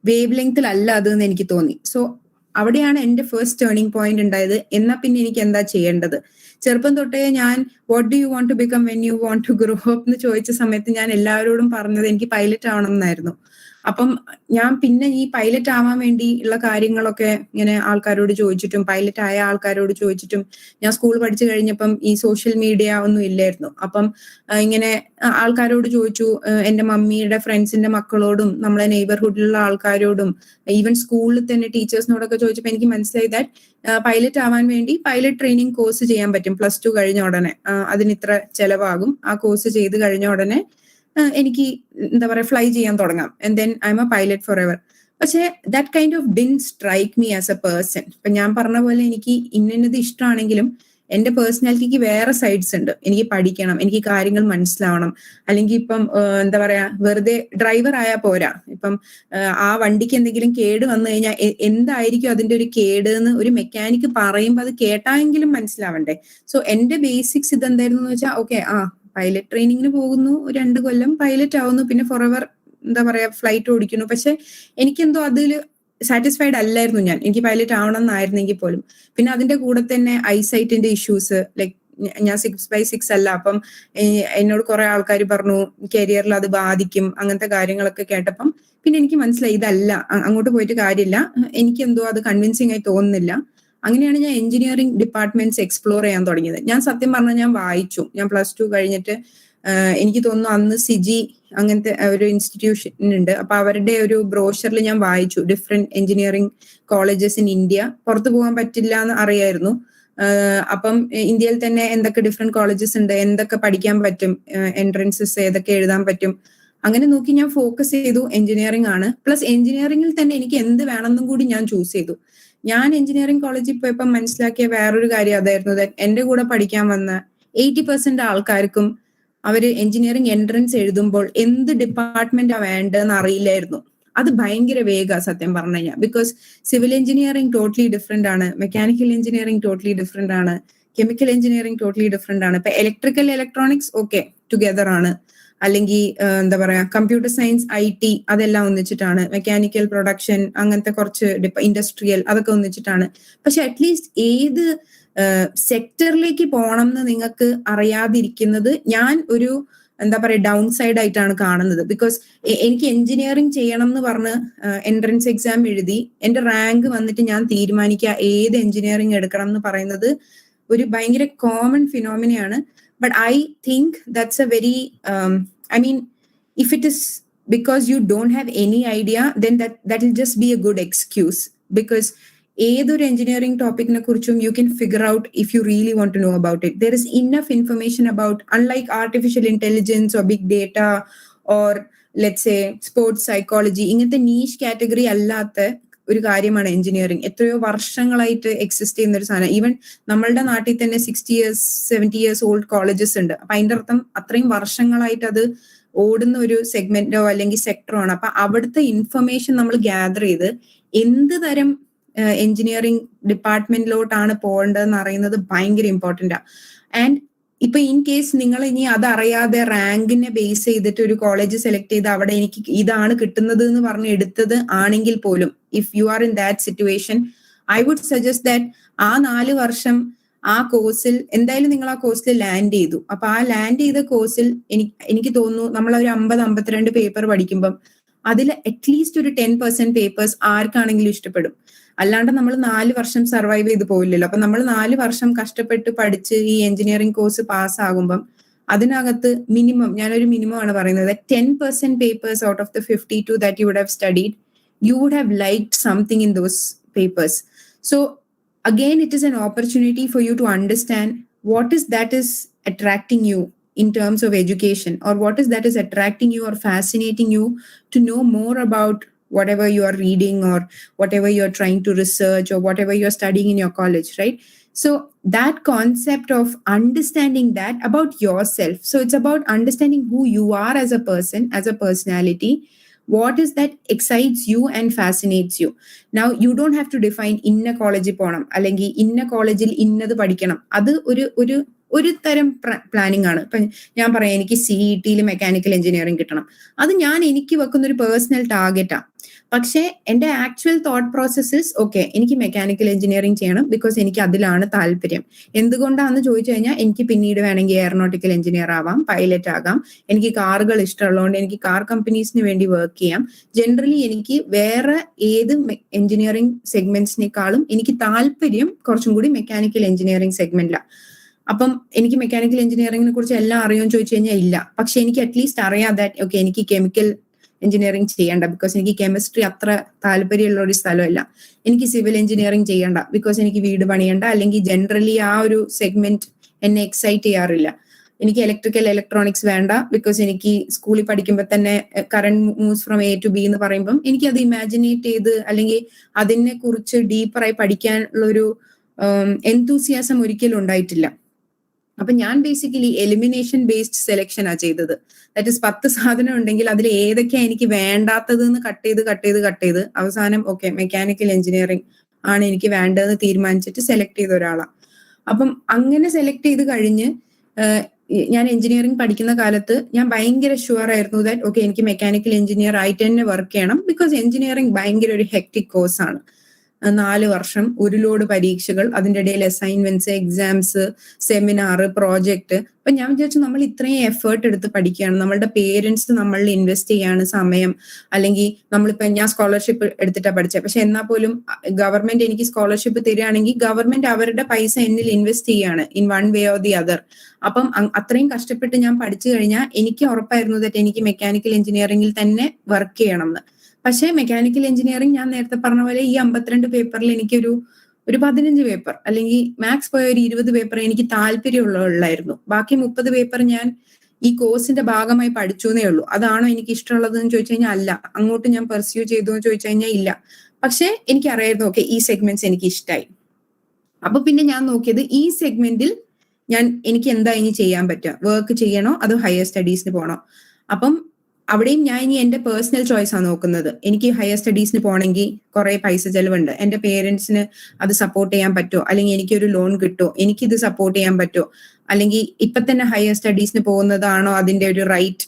വേവ് ലെങ്തിലല്ല അതെന്ന് എനിക്ക് തോന്നി. സോ അവിടെയാണ് എന്റെ ഫസ്റ്റ് ടേണിംഗ് പോയിന്റ് ഉണ്ടായത്. എന്നാ പിന്നെ എനിക്ക് എന്താ ചെയ്യേണ്ടത്? ചെറുപ്പം തൊട്ടേ ഞാൻ what do you want to become when you want to grow up എന്ന് ചോദിച്ച സമയത്ത് ഞാൻ എല്ലാവരോടും പറഞ്ഞത് എനിക്ക് പൈലറ്റ് ആവണം എന്നായിരുന്നു. അപ്പം ഞാൻ പിന്നെ ഈ പൈലറ്റ് ആവാൻ വേണ്ടി ഉള്ള കാര്യങ്ങളൊക്കെ ഇങ്ങനെ ആൾക്കാരോട് ചോദിച്ചിട്ടും പൈലറ്റ് ആയ ആൾക്കാരോട് ചോദിച്ചിട്ടും, ഞാൻ സ്കൂൾ പഠിച്ചു കഴിഞ്ഞപ്പം ഈ സോഷ്യൽ മീഡിയ ഒന്നും ഇല്ലായിരുന്നു. അപ്പം ഇങ്ങനെ ആൾക്കാരോട് ചോദിച്ചു, എന്റെ മമ്മിയുടെ ഫ്രണ്ട്സിന്റെ മക്കളോടും നമ്മളെ നെയ്ബർഹുഡിലുള്ള ആൾക്കാരോടും ഈവൻ സ്കൂളിൽ തന്നെ ടീച്ചേഴ്സിനോടൊക്കെ ചോദിച്ചപ്പോൾ എനിക്ക് മനസ്സിലായി ദാറ്റ് പൈലറ്റ് ആവാൻ വേണ്ടി പൈലറ്റ് ട്രെയിനിങ് കോഴ്സ് ചെയ്യാൻ പറ്റും. +2 കഴിഞ്ഞ ഉടനെ അതിന് ഇത്ര ചെലവാകും. ആ കോഴ്സ് ചെയ്ത് കഴിഞ്ഞ ഉടനെ എനിക്ക് എന്താ പറയാ ഫ്ലൈ ചെയ്യാൻ തുടങ്ങാം. And then I am a pilot forever. പക്ഷെ that kind of didn't strike me as a person. ഇപ്പൊ ഞാൻ പറഞ്ഞ പോലെ എനിക്ക് ഇന്നത് ഇഷ്ടമാണെങ്കിലും എന്റെ പേഴ്സണാലിറ്റിക്ക് വേറെ സൈഡ്സ് ഉണ്ട്. എനിക്ക് പഠിക്കണം, എനിക്ക് കാര്യങ്ങൾ മനസ്സിലാവണം. അല്ലെങ്കിൽ ഇപ്പം എന്താ പറയാ വെറുതെ ഡ്രൈവർ ആയാൽ പോരാ. ഇപ്പം ആ വണ്ടിക്ക് എന്തെങ്കിലും കേട് വന്നു കഴിഞ്ഞാൽ എന്തായിരിക്കും അതിന്റെ ഒരു കേട് എന്ന് ഒരു മെക്കാനിക്ക് പറയുമ്പോൾ അത് കേട്ടായെങ്കിലും മനസ്സിലാവണ്ടേ. സോ എന്റെ ബേസിക്സ് ഇതെന്തായിരുന്നു എന്ന് വെച്ചാൽ, ഓക്കെ പൈലറ്റ് ട്രെയിനിങ്ങിന് പോകുന്നു, 2 കൊല്ലം പൈലറ്റ് ആവുന്നു, പിന്നെ ഫോർ എവർ എന്താ പറയാ ഫ്ലൈറ്റ് ഓടിക്കുന്നു. പക്ഷെ എനിക്കെന്തോ അതിൽ സാറ്റിസ്ഫൈഡ് അല്ലായിരുന്നു ഞാൻ. എനിക്ക് പൈലറ്റ് ആവണം എന്നായിരുന്നെങ്കിൽ പോലും. പിന്നെ അതിന്റെ കൂടെ തന്നെ ഐസൈറ്റിന്റെ ഇഷ്യൂസ്, ലൈക്ക് ഞാൻ 6/6 അല്ല, അപ്പം എന്നോട് കുറെ ആൾക്കാർ പറഞ്ഞു കരിയറിൽ അത് ബാധിക്കും, അങ്ങനത്തെ കാര്യങ്ങളൊക്കെ കേട്ടപ്പം പിന്നെ എനിക്ക് മനസ്സിലായി ഇതല്ല, അങ്ങോട്ട് പോയിട്ട് കാര്യമില്ല, എനിക്കെന്തോ അത് കൺവിൻസിങ് ആയി തോന്നുന്നില്ല. അങ്ങനെയാണ് ഞാൻ എഞ്ചിനീയറിംഗ് ഡിപ്പാർട്ട്മെന്റ്സ് എക്സ്പ്ലോർ ചെയ്യാൻ തുടങ്ങിയത്. ഞാൻ സത്യം പറഞ്ഞാൽ ഞാൻ വായിച്ചു, ഞാൻ +2 കഴിഞ്ഞിട്ട് എനിക്ക് തോന്നുന്നു അന്ന് സിജി അങ്ങനത്തെ ഒരു ഇൻസ്റ്റിറ്റ്യൂഷൻ ഉണ്ട്, അപ്പൊ അവരുടെ ഒരു ബ്രോഷറിൽ ഞാൻ വായിച്ചു different engineering colleges in India. പുറത്തു പോകാൻ പറ്റില്ല എന്ന് അറിയായിരുന്നു. അപ്പം ഇന്ത്യയിൽ തന്നെ എന്തൊക്കെ ഡിഫറെന്റ് കോളേജസ് ഉണ്ട്, എന്തൊക്കെ പഠിക്കാൻ പറ്റും, എൻട്രൻസസ് ഏതൊക്കെ എഴുതാൻ പറ്റും, അങ്ങനെ നോക്കി ഞാൻ ഫോക്കസ് ചെയ്തു എഞ്ചിനീയറിംഗ് ആണ്. പ്ലസ് എഞ്ചിനീയറിംഗിൽ തന്നെ എനിക്ക് എന്ത് വേണമെന്നും കൂടി ഞാൻ ചൂസ് ചെയ്തു. ഞാൻ എഞ്ചിനീയറിംഗ് കോളേജിൽ പോയപ്പോൾ മനസ്സിലാക്കിയ വേറൊരു കാര്യം അതായിരുന്നു, എന്റെ കൂടെ പഠിക്കാൻ വന്ന 80% ആൾക്കാർക്കും അവര് എഞ്ചിനീയറിംഗ് എൻട്രൻസ് എഴുതുമ്പോൾ എന്ത് ഡിപ്പാർട്ട്മെന്റാ വേണ്ടതെന്ന് അറിയില്ലായിരുന്നു. അത് ഭയങ്കര വേഗ സത്യം പറഞ്ഞു കഴിഞ്ഞാൽ. Because civil engineering totally different ആണ്, മെക്കാനിക്കൽ എഞ്ചിനീയറിംഗ് ടോട്ടലി ഡിഫറെന്റ് ആണ്, കെമിക്കൽ എഞ്ചിനീയറിംഗ് ടോട്ടലി ഡിഫറെന്റ് ആണ്. ഇപ്പൊ ഇലക്ട്രിക്കൽ ഇലക്ട്രോണിക്സ് ഓക്കെ ടുഗെദർ ആണ്, അല്ലെങ്കിൽ എന്താ പറയാ കമ്പ്യൂട്ടർ സയൻസ് IT അതെല്ലാം ഒന്നിച്ചിട്ടാണ്, മെക്കാനിക്കൽ പ്രൊഡക്ഷൻ അങ്ങനത്തെ കുറച്ച് ഇൻഡസ്ട്രിയൽ അതൊക്കെ ഒന്നിച്ചിട്ടാണ്. പക്ഷെ അറ്റ്ലീസ്റ്റ് ഏത് സെക്ടറിലേക്ക് പോകണം എന്ന് നിങ്ങൾക്ക് അറിയാതിരിക്കുന്നത് ഞാൻ ഒരു എന്താ പറയാ ഡൗൺ സൈഡ് ആയിട്ടാണ് കാണുന്നത്. ബിക്കോസ് എനിക്ക് എഞ്ചിനീയറിംഗ് ചെയ്യണം എന്ന് പറഞ്ഞ് എൻട്രൻസ് എക്സാം എഴുതി എന്റെ റാങ്ക് വന്നിട്ട് ഞാൻ തീരുമാനിക്കുക ഏത് എഞ്ചിനീയറിംഗ് എടുക്കണം എന്ന് പറയുന്നത് ഒരു ഭയങ്കര common ഫിനോമിനയാണ്. But I think that's a very, I mean, if it is because you don't have any idea, then that will just be a good excuse. Because ഏതൊരു എഞ്ചിനീയറിംഗ് ടോപ്പിക്കിനെ കുറിച്ചും you can figure out if you really want to know about it. There is enough information about, unlike artificial intelligence or big data or let's say sports psychology, ഇങ്ങനത്തെ niche category അല്ലാത്ത ഒരു കാര്യമാണ് engineering. എത്രയോ വർഷങ്ങളായിട്ട് exist ചെയ്യുന്ന ഒരു സാധനം. Even നമ്മളുടെ നാട്ടിൽ തന്നെ 60 years 70 years ഓൾഡ് കോളേജസ് ഉണ്ട്. അപ്പൊ അതിന്റെ അർത്ഥം അത്രയും വർഷങ്ങളായിട്ട് അത് ഓടുന്ന ഒരു സെഗ്മെന്റോ അല്ലെങ്കിൽ സെക്ടറോ ആണ്. അപ്പൊ അവിടുത്തെ ഇൻഫർമേഷൻ നമ്മൾ ഗ്യാദർ ചെയ്ത് എന്ത് തരം എഞ്ചിനീയറിംഗ് ഡിപ്പാർട്ട്മെന്റിലോട്ടാണ് പോകേണ്ടതെന്ന് അറിയുന്നത് ഭയങ്കര ഇമ്പോർട്ടൻ്റാ. ആൻഡ് ഇപ്പൊ ഇൻ കേസ് നിങ്ങൾ ഇനി അതറിയാതെ റാങ്കിനെ ബേസ് ചെയ്തിട്ട് ഒരു കോളേജ് സെലക്ട് ചെയ്ത് അവിടെ എനിക്ക് ഇതാണ് കിട്ടുന്നത് എന്ന് പറഞ്ഞ് എടുത്തത് ആണെങ്കിൽ പോലും, if you are in that situation, I would suggest that ആ 4 വർഷം ആ കോഴ്സിൽ എന്തായാലും നിങ്ങൾ ആ കോഴ്സിൽ ലാൻഡ് ചെയ്തു. അപ്പൊ ആ ലാൻഡ് ചെയ്ത കോഴ്സിൽ എനിക്ക് തോന്നുന്നു നമ്മളൊരു 50-52 പേപ്പർ പഠിക്കുമ്പം അതിൽ അറ്റ്ലീസ്റ്റ് ഒരു 10% പേപ്പേഴ്സ് ആർക്കാണെങ്കിലും ഇഷ്ടപ്പെടും. അല്ലാണ്ട് നമ്മൾ 4 വർഷം സർവൈവ് ചെയ്ത് പോയില്ലല്ലോ. അപ്പൊ നമ്മൾ 4 വർഷം കഷ്ടപ്പെട്ട് പഠിച്ച് ഈ എഞ്ചിനീയറിംഗ് കോഴ്സ് പാസ്സാകുമ്പം അതിനകത്ത് മിനിമം, ഞാനൊരു മിനിമം ആണ് പറയുന്നത്, 10% papers out of the 52 that you would have studied, you would have liked something in those papers. So again, it is an opportunity for you to understand what is that is attracting you in terms of education, or what is that is attracting you or fascinating you to know more about whatever you are reading or whatever you are trying to research or whatever you are studying in your college, right? So that concept of understanding that about yourself. So it's about understanding who you are as a person, as a personality. What is that excites you and fascinates you? Now, you don't have to define inna college പോണം അല്ലെങ്കിൽ ഇന്ന കോളേജിൽ ഇന്നത് പഠിക്കണം. അത് ഒരു തരം planning ആണ്. ഇപ്പൊ ഞാൻ പറയാം എനിക്ക് CET-യിൽ മെക്കാനിക്കൽ എഞ്ചിനീയറിംഗ് കിട്ടണം, അത് ഞാൻ എനിക്ക് വെക്കുന്ന ഒരു പേഴ്സണൽ ടാർഗറ്റാ. പക്ഷെ എന്റെ ആക്ച്വൽ തോട്ട് പ്രോസസ്സസ് ഓക്കെ, എനിക്ക് മെക്കാനിക്കൽ എഞ്ചിനീയറിംഗ് ചെയ്യണം ബിക്കോസ് എനിക്ക് അതിലാണ് താല്പര്യം. എന്തുകൊണ്ടാണെന്ന് ചോദിച്ചു കഴിഞ്ഞാൽ എനിക്ക് പിന്നീട് വേണമെങ്കിൽ എയറോനോട്ടിക്കൽ എഞ്ചിനീയർ ആവാം, പൈലറ്റ് ആകാം, എനിക്ക് കാറുകൾ ഇഷ്ടമുള്ളതുകൊണ്ട് എനിക്ക് കാർ കമ്പനീസിന് വേണ്ടി വർക്ക് ചെയ്യാം. ജനറലി എനിക്ക് വേറെ ഏത് എഞ്ചിനീയറിംഗ് സെഗ്മെന്റ്സിനേക്കാളും എനിക്ക് താല്പര്യം കുറച്ചും കൂടി മെക്കാനിക്കൽ എഞ്ചിനീയറിംഗ് സെഗ്മെന്റിലാണ്. അപ്പം എനിക്ക് മെക്കാനിക്കൽ എഞ്ചിനീയറിംഗിനെ കുറിച്ച് എല്ലാം അറിയുമെന്ന് ചോദിച്ചു കഴിഞ്ഞാൽ ഇല്ല. പക്ഷെ എനിക്ക് അറ്റ്ലീസ്റ്റ് അറിയാം ദാറ്റ് ഓക്കെ എനിക്ക് കെമിക്കൽ എഞ്ചിനീയറിംഗ് ചെയ്യണ്ട ബിക്കോസ് എനിക്ക് കെമിസ്ട്രി അത്ര താല്പര്യമുള്ള ഒരു സ്ഥലമല്ല. എനിക്ക് സിവിൽ എഞ്ചിനീയറിംഗ് ചെയ്യണ്ട ബിക്കോസ് എനിക്ക് വീട് പണിയണ്ട, അല്ലെങ്കിൽ ജനറലി ആ ഒരു സെഗ്മെന്റ് എന്നെ എക്സൈറ്റ് ചെയ്യാറില്ല. എനിക്ക് ഇലക്ട്രിക്കൽ ഇലക്ട്രോണിക്സ് വേണ്ട ബിക്കോസ് എനിക്ക് സ്കൂളിൽ പഠിക്കുമ്പോൾ തന്നെ current moves from A to B എന്ന് പറയുമ്പം എനിക്ക് അത് ഇമാജിനേറ്റ് ചെയ്ത് അല്ലെങ്കിൽ അതിനെ കുറിച്ച് ഡീപ്പറായി പഠിക്കാനുള്ള ഒരു എന്തൂസിയാസം ഒരിക്കലും ഉണ്ടായിട്ടില്ല. അപ്പൊ ഞാൻ ബേസിക്കലി എലിമിനേഷൻ ബേസ്ഡ് സെലക്ഷൻ ആ ചെയ്തത്. ദാറ്റ് ഇസ് 10 സാധനം ഉണ്ടെങ്കിൽ അതിൽ ഏതൊക്കെയാ എനിക്ക് വേണ്ടാത്തത് എന്ന് കട്ട് ചെയ്ത് അവസാനം ഓക്കെ മെക്കാനിക്കൽ എഞ്ചിനീയറിംഗ് ആണ് എനിക്ക് വേണ്ടതെന്ന് തീരുമാനിച്ചിട്ട് സെലക്ട് ചെയ്ത ഒരാളാണ്. അപ്പം അങ്ങനെ സെലക്ട് ചെയ്ത് കഴിഞ്ഞ് ഞാൻ എഞ്ചിനീയറിംഗ് പഠിക്കുന്ന കാലത്ത് ഞാൻ ഭയങ്കര ഷുവർ ആയിരുന്നു ദാറ്റ് ഓക്കെ എനിക്ക് മെക്കാനിക്കൽ എഞ്ചിനീയർ ആയിട്ട് തന്നെ വർക്ക് ചെയ്യണം ബിക്കോസ് എഞ്ചിനീയറിംഗ് ഭയങ്കര ഒരു ഹെക്ടിക് കോഴ്സ് ആണ്. 4 വർഷം, ഒരു ലോഡ് പരീക്ഷകൾ, അതിൻ്റെ ഇടയിൽ അസൈൻമെന്റ്സ്, എക്സാംസ്, സെമിനാർ, പ്രോജക്റ്റ്. അപ്പൊ ഞാൻ വിചാരിച്ചു നമ്മൾ ഇത്രയും എഫേർട്ട് എടുത്ത് പഠിക്കുകയാണ്, നമ്മളുടെ പേരൻസ് നമ്മളിൽ ഇൻവെസ്റ്റ് ചെയ്യാണ് സമയം. അല്ലെങ്കിൽ നമ്മളിപ്പോ ഞാൻ സ്കോളർഷിപ്പ് എടുത്തിട്ടാണ് പഠിച്ചത്, പക്ഷെ എന്നാൽ പോലും ഗവൺമെന്റ് എനിക്ക് സ്കോളർഷിപ്പ് തരികയാണെങ്കിൽ ഗവൺമെന്റ് അവരുടെ പൈസ എന്നിൽ ഇൻവെസ്റ്റ് ചെയ്യാണ് in one way or the other. അപ്പം അത്രയും കഷ്ടപ്പെട്ട് ഞാൻ പഠിച്ചു കഴിഞ്ഞാൽ എനിക്ക് ഉറപ്പായിരുന്നു that എനിക്ക് മെക്കാനിക്കൽ എഞ്ചിനീയറിംഗിൽ തന്നെ വർക്ക് ചെയ്യണം എന്ന്. പക്ഷേ മെക്കാനിക്കൽ എഞ്ചിനീയറിംഗ് ഞാൻ നേരത്തെ പറഞ്ഞ പോലെ ഈ 52 പേപ്പറിൽ എനിക്കൊരു 15 പേപ്പർ അല്ലെങ്കിൽ മാക്സ് പോയ ഒരു 20 പേപ്പർ എനിക്ക് താല്പര്യമുള്ളായിരുന്നു. ബാക്കി 30 പേപ്പർ ഞാൻ ഈ കോഴ്സിന്റെ ഭാഗമായി പഠിച്ചു എന്നേ ഉള്ളൂ. അതാണോ എനിക്ക് ഇഷ്ടമുള്ളതെന്ന് ചോദിച്ചു കഴിഞ്ഞാൽ അല്ല. അങ്ങോട്ട് ഞാൻ പെർസ്യൂ ചെയ്തു എന്ന് ചോദിച്ചു കഴിഞ്ഞാൽ ഇല്ല. പക്ഷെ എനിക്കറിയായിരുന്നു ഓക്കെ ഈ സെഗ്മെന്റ്സ് എനിക്ക് ഇഷ്ടമായി. അപ്പൊ പിന്നെ ഞാൻ നോക്കിയത് ഈ സെഗ്മെന്റിൽ എനിക്ക് എന്താ ഇനി ചെയ്യാൻ പറ്റുക, വർക്ക് ചെയ്യണോ അതോ ഹയർ സ്റ്റഡീസിന് പോകണോ. അപ്പം അവിടെയും ഞാൻ ഇനി എന്റെ പേഴ്സണൽ ചോയ്സ് ആണ് നോക്കുന്നത്. എനിക്ക് ഹയർ സ്റ്റഡീസിന് പോകണമെങ്കിൽ കുറെ പൈസ ചെലവുണ്ട്, എന്റെ പേരൻസിന് അത് സപ്പോർട്ട് ചെയ്യാൻ പറ്റുമോ, അല്ലെങ്കിൽ എനിക്കൊരു ലോൺ കിട്ടുമോ, എനിക്കിത് സപ്പോർട്ട് ചെയ്യാൻ പറ്റുമോ, അല്ലെങ്കിൽ ഇപ്പൊ തന്നെ ഹയർ സ്റ്റഡീസിന് പോകുന്നതാണോ അതിന്റെ ഒരു റൈറ്റ്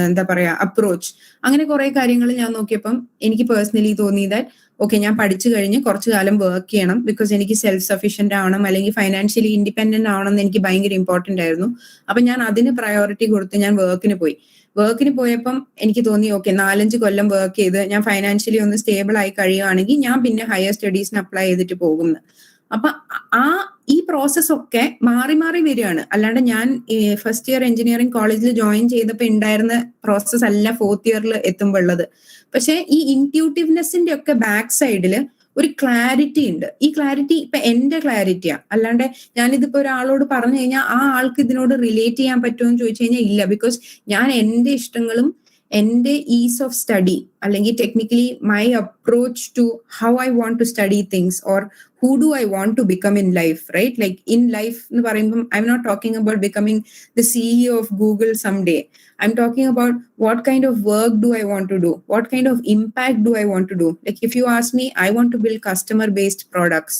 എന്താ പറയാ അപ്രോച്ച്. അങ്ങനെ കുറെ കാര്യങ്ങൾ ഞാൻ നോക്കിയപ്പം എനിക്ക് പേഴ്സണലി തോന്നി ദാറ്റ് ഓക്കെ ഞാൻ പഠിച്ചു കഴിഞ്ഞ് കുറച്ചു കാലം വർക്ക് ചെയ്യണം, ബിക്കോസ് എനിക്ക് സെൽഫ് സഫീഷ്യന്റ് ആവണം അല്ലെങ്കിൽ ഫൈനാൻഷ്യലി ഇൻഡിപെൻഡന്റ് ആവണം എന്ന് എനിക്ക് ഭയങ്കര ഇമ്പോർട്ടന്റ് ആയിരുന്നു. അപ്പൊ ഞാൻ അതിന് പ്രയോറിറ്റി കൊടുത്ത് ഞാൻ വർക്കിന് പോയി. വർക്കിന് പോയപ്പം എനിക്ക് തോന്നി ഓക്കെ 4-5 കൊല്ലം വർക്ക് ചെയ്ത് ഞാൻ ഫൈനാൻഷ്യലി ഒന്ന് സ്റ്റേബിൾ ആയി കഴിയുകയാണെങ്കിൽ ഞാൻ പിന്നെ ഹയർ സ്റ്റഡീസിന് അപ്ലൈ ചെയ്തിട്ട് പോകുന്നു. അപ്പൊ ഈ പ്രോസസ് ഒക്കെ മാറി മാറി വരികയാണ്. അല്ലാണ്ട് ഞാൻ ഫസ്റ്റ് ഇയർ എഞ്ചിനീയറിംഗ് കോളേജിൽ ജോയിൻ ചെയ്തപ്പോൾ ഉണ്ടായിരുന്ന പ്രോസസ് അല്ല 4th ഇയറിൽ എത്തുമ്പോൾ ഉള്ളത്. പക്ഷെ ഈ ഇൻറ്റ്യൂട്ടീവ്നെസിന്റെ ഒക്കെ ബാക്ക് സൈഡില് ഒരു ക്ലാരിറ്റി ഉണ്ട്. ഈ ക്ലാരിറ്റി ഇപ്പൊ എന്റെ ക്ലാരിറ്റിയാ, അല്ലാണ്ട് ഞാനിതിപ്പോ ഒരാളോട് പറഞ്ഞു കഴിഞ്ഞാൽ ആ ആൾക്ക് ഇതിനോട് റിലേറ്റ് ചെയ്യാൻ പറ്റുമോ എന്ന് ചോദിച്ചു കഴിഞ്ഞാൽ ഇല്ല. ബിക്കോസ് ഞാൻ എന്റെ ഇഷ്ടങ്ങളും എന്റെ ഈസ് ഓഫ് സ്റ്റഡി അല്ലെങ്കിൽ technically my approach to how I want to study things or who do I want to become in life, right? Like in life എന്ന് പറയുമ്പം I'm not talking about becoming the CEO of Google someday. I'm talking about what kind of work do I want to do? What kind of impact do I want to do? Like if you ask me, I want to build customer based products,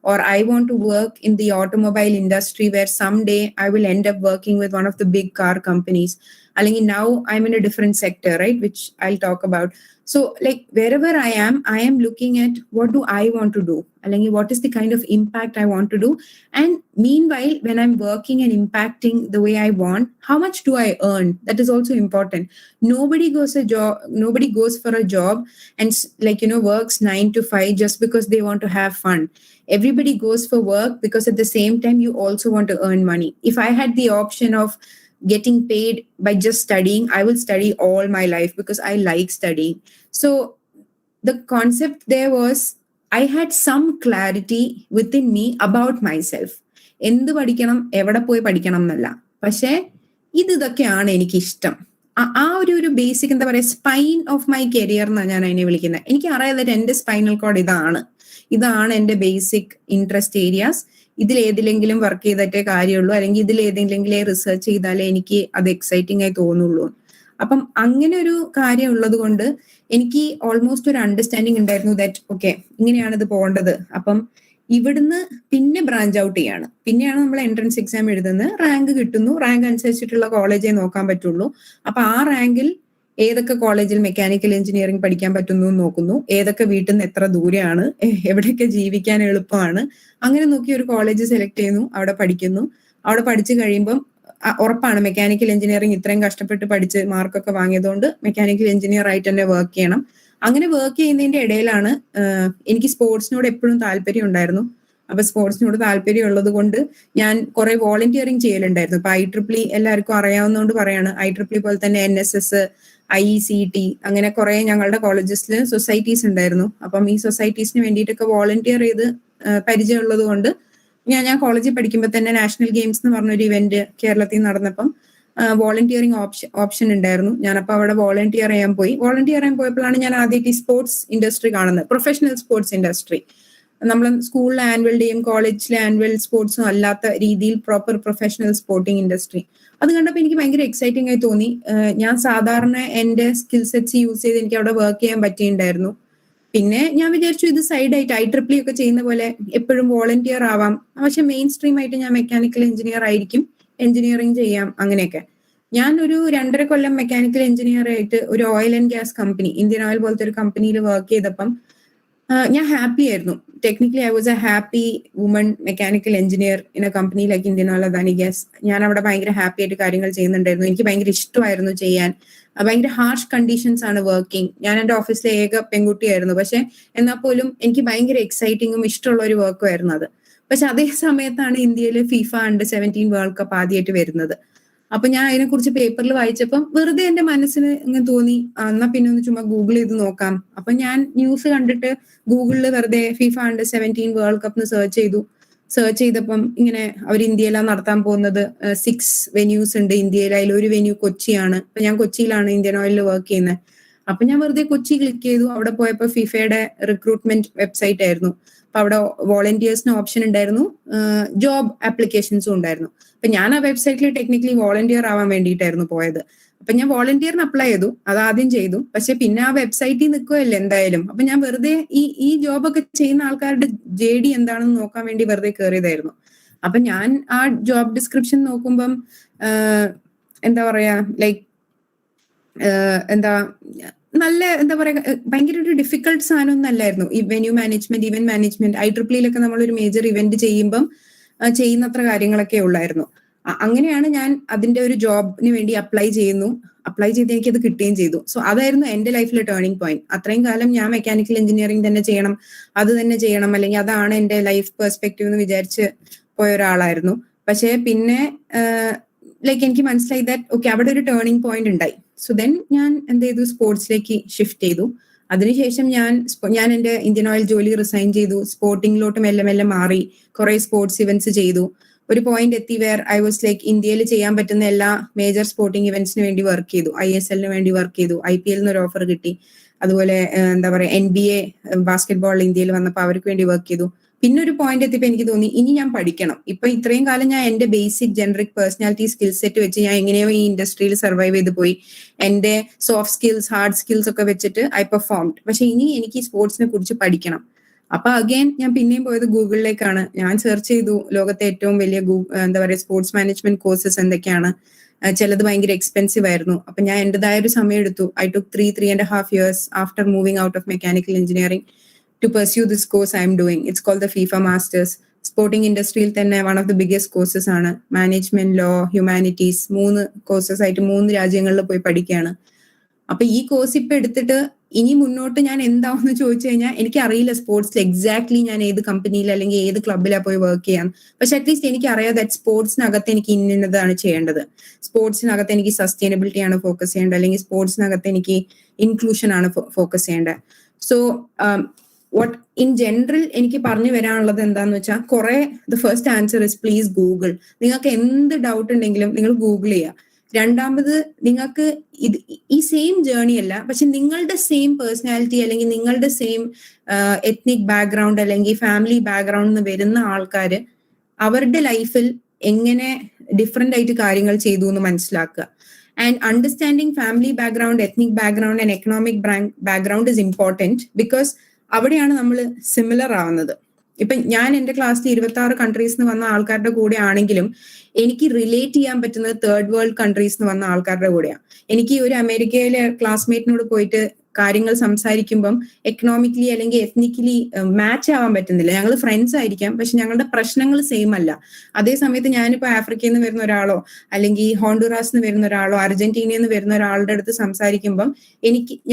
or I want to work in the automobile industry where someday I will end up working with one of the big car companies. അല്ലെങ്കിൽ now I'm in a different sector, right? Which I'll talk about. So like wherever I am looking at what do I want to do? അല്ലെങ്കിൽ what is the kind of impact I want to do? And meanwhile, when I'm working and impacting the way I want, how much do I earn? That is also important. Nobody goes for a job and works 9 to 5 just because they want to have fun. Everybody goes for work because at the same time you also want to earn money. If I had the option of getting paid by just studying, I will study all my life because I like studying. So the concept there was I had some clarity within me about myself. എന്ത് പഠിക്കണം, എവിടെ പോയി പഠിക്കണം എന്നല്ല, പക്ഷെ ഇതൊക്കെയാണ് എനിക്ക് ഇഷ്ടം. ആ ഒരു ബേസിക് എന്താ പറയാ സ്പൈൻ ഓഫ് മൈ കരിയർ എന്നാണ് ഞാൻ അതിനെ വിളിക്കുന്നത്. എനിക്ക് അറിയാതെ എന്റെ സ്പൈനൽ കോഡ് ഇതാണ് എന്റെ ബേസിക് ഇൻട്രസ്റ്റ് ഏരിയാസ്. ഇതിലേതിലെങ്കിലും വർക്ക് ചെയ്തിട്ടേ കാര്യമുള്ളൂ, അല്ലെങ്കിൽ ഇതിലേതെങ്കിലും റിസർച്ച് ചെയ്താലേ എനിക്ക് അത് എക്സൈറ്റിംഗ് ആയി തോന്നുള്ളൂ. അപ്പം അങ്ങനെ ഒരു കാര്യം ഉള്ളത് കൊണ്ട് എനിക്ക് ഓൾമോസ്റ്റ് ഒരു അണ്ടർസ്റ്റാൻഡിങ് ഉണ്ടായിരുന്നു ദാറ്റ് ഓക്കെ ഇങ്ങനെയാണ് ഇത് പോകേണ്ടത്. അപ്പം ഇവിടുന്ന് പിന്നെ ബ്രാഞ്ച് ഔട്ട് ചെയ്യാണ്. പിന്നെയാണ് നമ്മൾ എൻട്രൻസ് എക്സാം എഴുതുന്നത്, റാങ്ക് കിട്ടുന്നു, റാങ്ക് അനുസരിച്ചിട്ടുള്ള കോളേജേ നോക്കാൻ പറ്റുള്ളൂ. അപ്പൊ ആ റാങ്കിൽ ഏതൊക്കെ കോളേജിൽ മെക്കാനിക്കൽ എഞ്ചിനീയറിംഗ് പഠിക്കാൻ പറ്റുന്നു നോക്കുന്നു, ഏതൊക്കെ വീട്ടിൽ നിന്ന് എത്ര ദൂരെയാണ്, എവിടെയൊക്കെ ജീവിക്കാൻ എളുപ്പമാണ്, അങ്ങനെ നോക്കി ഒരു കോളേജ് സെലക്ട് ചെയ്യുന്നു, അവിടെ പഠിക്കുന്നു. അവിടെ പഠിച്ചു കഴിയുമ്പം ഉറപ്പാണ് മെക്കാനിക്കൽ എഞ്ചിനീയറിംഗ് ഇത്രയും കഷ്ടപ്പെട്ട് പഠിച്ച് മാർക്കൊക്കെ വാങ്ങിയതുകൊണ്ട് മെക്കാനിക്കൽ എഞ്ചിനീയർ ആയിട്ട് തന്നെ വർക്ക് ചെയ്യണം. അങ്ങനെ വർക്ക് ചെയ്യുന്നതിന്റെ ഇടയിലാണ് എനിക്ക് സ്പോർട്സിനോട് എപ്പോഴും താല്പര്യം ഉണ്ടായിരുന്നു. അപ്പൊ സ്പോർട്സിനോട് താല്പര്യം ഉള്ളത് കൊണ്ട് ഞാൻ കുറെ വോളണ്ടിയറിങ് ചെയ്യലുണ്ടായിരുന്നു. ഇപ്പൊ IEEE എല്ലാവർക്കും അറിയാവുന്നതുകൊണ്ട് പറയാണ്, IEEE പോലെ തന്നെ NSS, IECT അങ്ങനെ കുറെ ഞങ്ങളുടെ കോളേജസിൽ സൊസൈറ്റീസ് ഉണ്ടായിരുന്നു. അപ്പം ഈ സൊസൈറ്റീസിന് വേണ്ടിയിട്ടൊക്കെ വോളണ്ടിയർ ചെയ്ത് പരിചയമുള്ളത് കൊണ്ട് ഞാൻ കോളേജിൽ പഠിക്കുമ്പോൾ തന്നെ നാഷണൽ ഗെയിംസ് എന്ന് പറഞ്ഞൊരു ഇവന്റ് കേരളത്തിൽ നടന്നപ്പം വോളണ്ടിയറിങ് ഓപ്ഷൻ ഉണ്ടായിരുന്നു. ഞാനപ്പോൾ അവിടെ വോളണ്ടിയർ ചെയ്യാൻ പോയപ്പോഴാണ് ഞാൻ ആദ്യമായിട്ട് ഈ സ്പോർട്സ് ഇൻഡസ്ട്രി കാണുന്നത്, പ്രൊഫഷണൽ സ്പോർട്സ് ഇൻഡസ്ട്രി. നമ്മൾ സ്കൂളിലെ ആനുവൽ ഡേയും കോളേജിലെ ആനുവൽ സ്പോർട്സും അല്ലാത്ത രീതിയിൽ പ്രോപ്പർ പ്രൊഫഷണൽ സ്പോർട്ടിംഗ് ഇൻഡസ്ട്രി. അത് കണ്ടപ്പോൾ എനിക്ക് ഭയങ്കര എക്സൈറ്റിംഗ് ആയി തോന്നി. ഞാൻ സാധാരണ എന്റെ സ്കിൽ സെറ്റ്സ് യൂസ് ചെയ്ത് എനിക്ക് അവിടെ വർക്ക് ചെയ്യാൻ പറ്റിയിട്ടുണ്ടായിരുന്നു. പിന്നെ ഞാൻ വിചാരിച്ചു ഇത് സൈഡായിട്ട് IEEE ഒക്കെ ചെയ്യുന്ന പോലെ എപ്പോഴും വോളണ്ടിയർ ആവാം, പക്ഷെ മെയിൻ സ്ട്രീം ആയിട്ട് ഞാൻ മെക്കാനിക്കൽ എഞ്ചിനീയർ ആയിരിക്കും, എഞ്ചിനീയറിംഗ് ചെയ്യാം, അങ്ങനെയൊക്കെ. ഞാൻ ഒരു 2.5 കൊല്ലം മെക്കാനിക്കൽ എഞ്ചിനീയർ ആയിട്ട് ഒരു oil and gas company, Indian oil പോലത്തെ ഒരു കമ്പനിയിൽ വർക്ക് ചെയ്തപ്പം ഞാൻ ഹാപ്പി ആയിരുന്നു. Technically I was A happy woman mechanical engineer in A company like Indian oil Adani gas. ഞാൻ അവിടെ ഭയങ്കര ഹാപ്പി ആയിട്ട് കാര്യങ്ങൾ ചെയ്യുന്നുണ്ടായിരുന്നു. എനിക്ക് ഭയങ്കര ഇഷ്ടമായിരുന്നു ചെയ്യാൻ. ഭയങ്കര ഹാർഷ് കണ്ടീഷൻസ് ആണ് വർക്കിംഗ്. ഞാൻ എൻ്റെ ഓഫീസിലെ ഏക പെൺകുട്ടിയായിരുന്നു. പക്ഷെ എന്നാൽ പോലും എനിക്ക് ഭയങ്കര എക്സൈറ്റിങ്ങും ഇഷ്ടമുള്ള ഒരു വർക്കും ആയിരുന്നു അത്. പക്ഷെ അതേ സമയത്താണ് ഇന്ത്യയിൽ ഫിഫ അണ്ടർ-17 വേൾഡ് കപ്പ് ആദ്യമായിട്ട് വരുന്നത്. അപ്പൊ ഞാൻ അതിനെക്കുറിച്ച് പേപ്പറിൽ വായിച്ചപ്പം വെറുതെ എന്റെ മനസ്സിന് ഇങ്ങനെ തോന്നി, എന്നാ പിന്നെ ഒന്ന് ചുമ്മാ ഗൂഗിൾ ചെയ്ത് നോക്കാം. അപ്പൊ ഞാൻ ന്യൂസ് കണ്ടിട്ട് ഗൂഗിളിൽ വെറുതെ ഫിഫ അണ്ടർ-17 വേൾഡ് കപ്പ് സെർച്ച് ചെയ്തപ്പം ഇങ്ങനെ അവർ ഇന്ത്യയിലാണ് നടത്താൻ പോകുന്നത്. 6 വെന്യൂസ് ഉണ്ട് ഇന്ത്യയിൽ. അതിലൊരു വെന്യൂ കൊച്ചിയാണ്. അപ്പൊ ഞാൻ കൊച്ചിയിലാണ് ഇന്ത്യൻ ഓയിലിൽ വർക്ക് ചെയ്യുന്നത്. അപ്പൊ ഞാൻ വെറുതെ കൊച്ചി ക്ലിക്ക് ചെയ്തു. അവിടെ പോയപ്പോ ഫിഫയുടെ റിക്രൂട്ട്മെന്റ് വെബ്സൈറ്റ് ആയിരുന്നു. അപ്പൊ അവിടെ വോളണ്ടിയേഴ്സിന് ഓപ്ഷൻ ഉണ്ടായിരുന്നു, ജോബ് ആപ്ലിക്കേഷൻസും ഉണ്ടായിരുന്നു. അപ്പൊ ഞാൻ ആ വെബ്സൈറ്റിൽ ടെക്നിക്കലി വോളണ്ടിയർ ആവാൻ വേണ്ടിയിട്ടായിരുന്നു പോയത്. അപ്പൊ ഞാൻ വോളണ്ടിയറിന് അപ്ലൈ ചെയ്തു, അത് ആദ്യം ചെയ്തു. പക്ഷെ പിന്നെ ആ വെബ്സൈറ്റിൽ നിൽക്കുമല്ലോ എന്തായാലും. അപ്പൊ ഞാൻ വെറുതെ ഈ ജോബൊക്കെ ചെയ്യുന്ന ആൾക്കാരുടെ JD എന്താണെന്ന് നോക്കാൻ വേണ്ടി വെറുതെ കയറിയതായിരുന്നു. അപ്പൊ ഞാൻ ആ ജോബ് ഡിസ്ക്രിപ്ഷൻ നോക്കുമ്പം എന്താ പറയാ, ലൈക്ക് എന്താ പറയാ, ഭയങ്കര ഒരു ഡിഫിക്കൾട്ട് സാധനം ഒന്നും അല്ലായിരുന്നു. ഈ venue management, event management, IEEE നമ്മളൊരു മേജർ ഇവന്റ് ചെയ്യുമ്പം ചെയ്യുന്നത്ര കാര്യങ്ങളൊക്കെ ഉള്ളായിരുന്നു. അങ്ങനെയാണ് ഞാൻ അതിന്റെ ഒരു ജോബിന് വേണ്ടി അപ്ലൈ ചെയ്ത് എനിക്കത് കിട്ടുകയും ചെയ്തു. സോ അതായിരുന്നു എന്റെ ലൈഫിലെ ടേണിംഗ് പോയിന്റ്. അത്രയും കാലം ഞാൻ മെക്കാനിക്കൽ എഞ്ചിനീയറിംഗ് തന്നെ ചെയ്യണം, അത് തന്നെ ചെയ്യണം, അല്ലെങ്കിൽ അതാണ് എന്റെ ലൈഫ് പെർസ്പെക്റ്റീവ് എന്ന് വിചാരിച്ച് പോയ ഒരാളായിരുന്നു. പക്ഷെ പിന്നെ ലൈക്ക് എനിക്ക് മനസ്സിലായി ദാറ്റ് ഓക്കെ, അവിടെ ഒരു ടേണിംഗ് പോയിന്റ് ഉണ്ടായി. സോ ദെൻ ഞാൻ എന്ത് ചെയ്തു, സ്പോർട്സിലേക്ക് ഷിഫ്റ്റ് ചെയ്തു. അതിനുശേഷം ഞാൻ എന്റെ ഇന്ത്യൻ ഓയിൽ ജോലി റിസൈൻ ചെയ്തു. സ്പോർട്ടിങ്ങിലോട്ട് മെല്ലെ മെല്ലെ മാറി. കുറെ സ്പോർട്സ് ഇവന്റ്സ് ചെയ്തു. ഒരു പോയിന്റ് എത്തി വേർ ഐ വാസ് ലൈക്ക് ഇന്ത്യയിൽ ചെയ്യാൻ പറ്റുന്ന എല്ലാ മേജർ സ്പോർട്ടിംഗ് ഇവന്റ്സിന് വേണ്ടി വർക്ക് ചെയ്തു. ISL വേണ്ടി വർക്ക് ചെയ്തു. IPL ഒരു ഓഫർ കിട്ടി. അതുപോലെ എന്താ പറയാ, NBA ബാസ്കറ്റ്ബോൾ ഇന്ത്യയിൽ വന്നപ്പോൾ അവർക്ക് വേണ്ടി വർക്ക് ചെയ്തു. പിന്നെ ഒരു പോയിന്റ് എത്തിയപ്പോ എനിക്ക് തോന്നി ഇനി ഞാൻ പഠിക്കണം. ഇപ്പൊ ഇത്രയും കാലം ഞാൻ എന്റെ basic generic personality skill set വെച്ച് ഞാൻ എങ്ങനെയോ ഈ ഇൻഡസ്ട്രിയിൽ സർവൈവ് ചെയ്ത് പോയി. എന്റെ സോഫ്റ്റ് സ്കിൽസ്, ഹാർഡ് സ്കിൽസ് ഒക്കെ വെച്ചിട്ട് ഐ പെർഫോംഡ്. പക്ഷെ ഇനി എനിക്ക് സ്പോർട്സിനെ കുറിച്ച് പഠിക്കണം. അപ്പൊ അഗൈൻ ഞാൻ പിന്നെയും പോയത് ഗൂഗിളിലേക്കാണ്. ഞാൻ സെർച്ച് ചെയ്തു ലോകത്തെ ഏറ്റവും വലിയ എന്താ പറയുക സ്പോർട്സ് മാനേജ്മെന്റ് കോഴ്സസ് എന്തൊക്കെയാണ്. ചിലത് ഭയങ്കര എക്സ്പെൻസീവ് ആയിരുന്നു. അപ്പൊ ഞാൻ എന്റേതായ ഒരു സമയം എടുത്തു. I took 3.5 years after moving out of mechanical engineering to pursue this course I am doing. It's called the FIFA Masters. Sporting ഇൻഡസ്ട്രിയിൽ തന്നെ one of the biggest courses ആണ്. മാനേജ്മെന്റ്, ലോ, ഹ്യൂമാനിറ്റീസ്, 3 കോഴ്സസ് ആയിട്ട് 3 രാജ്യങ്ങളിൽ പോയി പഠിക്കുകയാണ്. അപ്പൊ ഈ course ഇപ്പൊ എടുത്തിട്ട് ഇനി മുന്നോട്ട് ഞാൻ എന്താവെന്ന് ചോദിച്ചു കഴിഞ്ഞാൽ എനിക്ക് അറിയില്ല സ്പോർട്സിൽ എക്സാക്ട്ലി ഞാൻ ഏത് കമ്പനിയിൽ അല്ലെങ്കിൽ ഏത് ക്ലബിലാണ് പോയി വർക്ക് ചെയ്യാം. പക്ഷെ അറ്റ്ലീസ്റ്റ് എനിക്ക് അറിയാം ദാറ്റ് സ്പോർട്സിനകത്ത് എനിക്ക് ഇന്നതാണ് ചെയ്യേണ്ടത്. സ്പോർട്സിനകത്ത് എനിക്ക് സസ്റ്റൈനബിലിറ്റി ആണ് ഫോക്കസ് ചെയ്യേണ്ടത്, അല്ലെങ്കിൽ സ്പോർട്സിനകത്ത് എനിക്ക് ഇൻക്ലൂഷൻ ആണ് ഫോക്കസ് ചെയ്യേണ്ടത്. സോ വാട്ട് ഇൻ ജനറൽ എനിക്ക് പറഞ്ഞു വരാനുള്ളത് എന്താന്ന് വെച്ചാൽ, കുറെ the first answer is please Google. നിങ്ങൾക്ക് എന്ത് ഡൗട്ട് ഉണ്ടെങ്കിലും നിങ്ങൾ ഗൂഗിൾ ചെയ്യുക. രണ്ടാമത്, നിങ്ങൾക്ക് ഈ സെയിം ജേർണി അല്ല, പക്ഷെ നിങ്ങളുടെ സെയിം പേഴ്സണാലിറ്റി അല്ലെങ്കിൽ നിങ്ങളുടെ സെയിം എത്നിക് ബാക്ക്ഗ്രൗണ്ട് അല്ലെങ്കിൽ ഫാമിലി ബാക്ക്ഗ്രൗണ്ടിൽ നിന്ന് വരുന്ന ആൾക്കാര് അവരുടെ ലൈഫിൽ എങ്ങനെ ഡിഫറെന്റ് ആയിട്ട് കാര്യങ്ങൾ ചെയ്തു എന്ന് മനസ്സിലാക്കുക. And understanding family background, ethnic background and economic background is important. Because അവിടെയാണ് നമ്മൾ സിമിലർ ആവുന്നത്. ഇപ്പൊ ഞാൻ എന്റെ ക്ലാസ്സിൽ 26 കൺട്രീസ് നിന്ന് വന്ന ആൾക്കാരുടെ കൂടെ ആണെങ്കിലും എനിക്ക് റിലേറ്റ് ചെയ്യാൻ പറ്റുന്നത് തേർഡ് വേൾഡ് കൺട്രീസ് നിന്ന് വന്ന ആൾക്കാരുടെ കൂടെയാണ്. എനിക്ക് ഒരു അമേരിക്കയിലെ ക്ലാസ്മേറ്റിനോട് പോയിട്ട് കാര്യങ്ങൾ സംസാരിക്കുമ്പം എക്കണോമിക്കലി അല്ലെങ്കിൽ എത്നിക്കലി മാച്ച് ആവാൻ പറ്റുന്നില്ല. ഞങ്ങൾ ഫ്രണ്ട്സ് ആയിരിക്കാം, പക്ഷെ ഞങ്ങളുടെ പ്രശ്നങ്ങൾ സെയിം അല്ല. അതേ സമയത്ത് ഞാനിപ്പോ ആഫ്രിക്കയിൽ നിന്ന് വരുന്ന ഒരാളോ അല്ലെങ്കിൽ ഹോണ്ടുറാസ് നിന്ന് വരുന്ന ഒരാളോ അർജന്റീനയിൽ നിന്ന് വരുന്ന ഒരാളുടെ അടുത്ത് സംസാരിക്കുമ്പം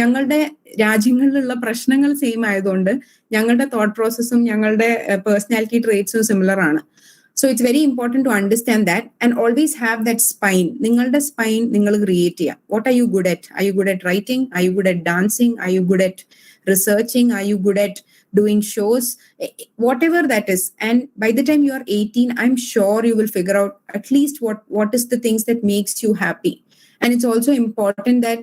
ഞങ്ങളുടെ രാജ്യങ്ങളിലുള്ള പ്രശ്നങ്ങൾ സെയിം ആയതുകൊണ്ട് ഞങ്ങളുടെ തോട്ട് പ്രോസസ്സും ഞങ്ങളുടെ പേഴ്സണാലിറ്റി ട്രേറ്റ്സും സിമിലർ ആണ്. So it's very important to understand that and always have that spine. നിങ്ങളുടെ സ്പൈൻ നിങ്ങൾ ക്രിയേറ്റ് ചെയ്യുക. What are you good at? Are you good at writing? Are you good at dancing? Are you good at researching? Are you good at doing shows? Whatever that is. And by the time you are 18, I'm sure you will figure out at least what is the things that makes you happy. And it's also important that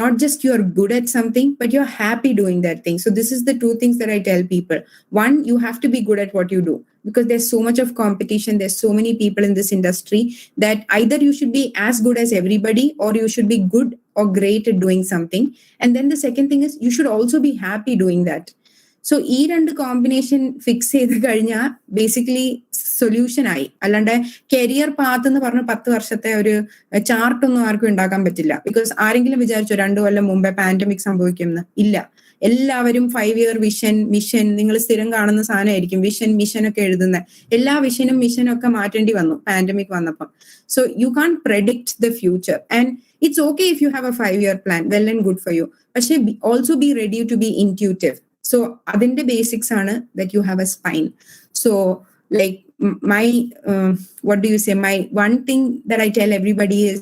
not just you're good at something, but you're happy doing that thing. So this is the 2 things that I tell people. One, you have to be good at what you do, because there's so much of competition. There's so many people in this industry that either you should be as good as everybody or you should be good or great at doing something. And then the second thing is you should also be happy doing that. So ഈ 2 combination fix ചെയ്ത് കഴിഞ്ഞാൽ basically solution ആയി. അല്ലാണ്ട് career path എന്ന് പറഞ്ഞ 10 വർഷത്തെ ഒരു ചാർട്ടൊന്നും ആർക്കും ഉണ്ടാക്കാൻ പറ്റില്ല. ബിക്കോസ് ആരെങ്കിലും വിചാരിച്ചോ 2 കൊല്ലം മുമ്പേ പാൻഡമിക് സംഭവിക്കുമെന്ന്? ഇല്ല. എല്ലാവരും 5-year വിഷൻ മിഷൻ നിങ്ങൾ സ്ഥിരം കാണുന്ന സാധനമായിരിക്കും. മിഷൻ ഒക്കെ എഴുതുന്ന എല്ലാ മിഷനും ഒക്കെ മാറ്റേണ്ടി വന്നു പാൻഡമിക് വന്നപ്പം. So you can predict the future and it's okay if you have a 5-year plan, well and good for you. പക്ഷെ also be ready to be intuitive. So അതിന്റെ basics ആണ് that you have a spine. So like my what do you say, my one thing that I tell everybody is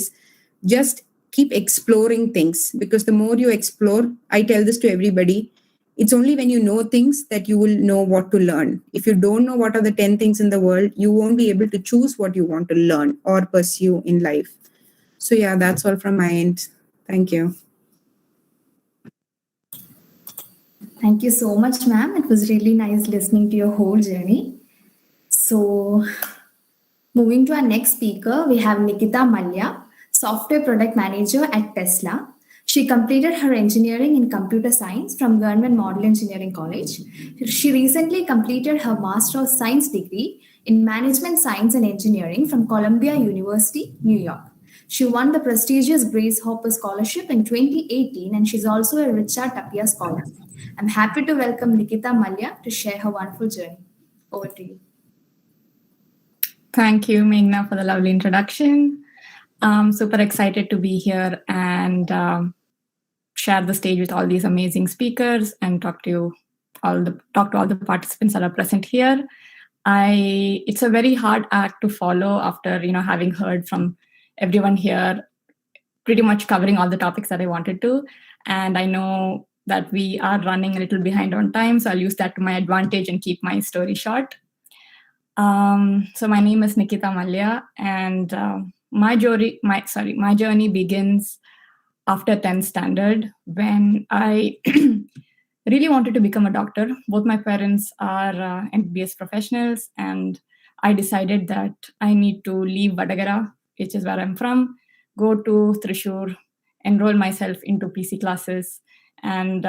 just keep exploring things, because the more you explore, I tell this to everybody, it's only when you know things that you will know what to learn. If you don't know what are the 10 things in the world, you won't be able to choose what you want to learn or pursue in life. So yeah, that's all from my end. Thank you. Thank you so much, ma'am. It was really nice listening to your whole journey. So, moving to our next speaker, we have Nikita Malia, Software Product Manager at Tesla. She completed her engineering in computer science from Government Model Engineering College. She recently completed her Master of Science degree in Management Science and Engineering from Columbia University, New York. She won the prestigious Grace Hopper Scholarship in 2018, and she's also a Richard Tapia Scholar. I'm happy to welcome Nikita Malia to share her wonderful journey. Over to you. Thank you, Meghna, for the lovely introduction. I'm super excited to be here and share the stage with all these amazing speakers and talk to all the participants that are present here. It's a very hard act to follow after having heard from everyone here, pretty much covering all the topics that I wanted to, and I know that we are running a little behind on time, so I'll use that to my advantage and keep my story short. So my name is Nikita Malia, and my journey begins after 10th standard when I really wanted to become a doctor. Both my parents are MBBS professionals, and I decided that I need to leave Vadagara, which is where I'm from, go to Thrissur, enroll myself into PC classes, and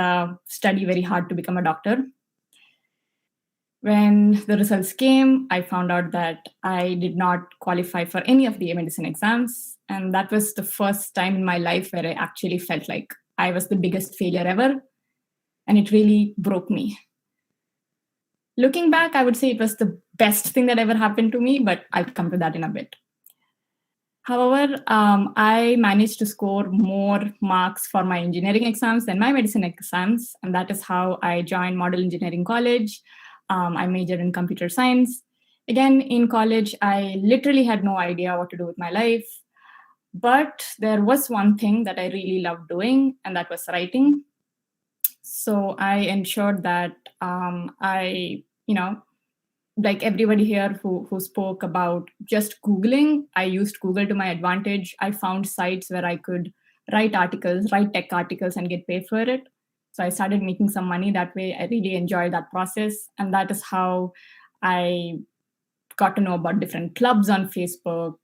study very hard to become a doctor. When the results came, I found out that I did not qualify for any of the medicine exams. And that was the first time in my life where I actually felt like I was the biggest failure ever. And it really broke me. Looking back, I would say it was the best thing that ever happened to me, but I'll come to that in a bit. However, I managed to score more marks for my engineering exams than my medicine exams. And that is how I joined Model Engineering College. I majored in computer science. Again, in college, I literally had no idea what to do with my life. But there was one thing that I really loved doing, and that was writing. So I ensured that like everybody here who spoke about just Googling, I used Google to my advantage. I found sites where I could write tech articles and get paid for it. So I started making some money that way. I really enjoyed that process. And that is how I got to know about different clubs on Facebook,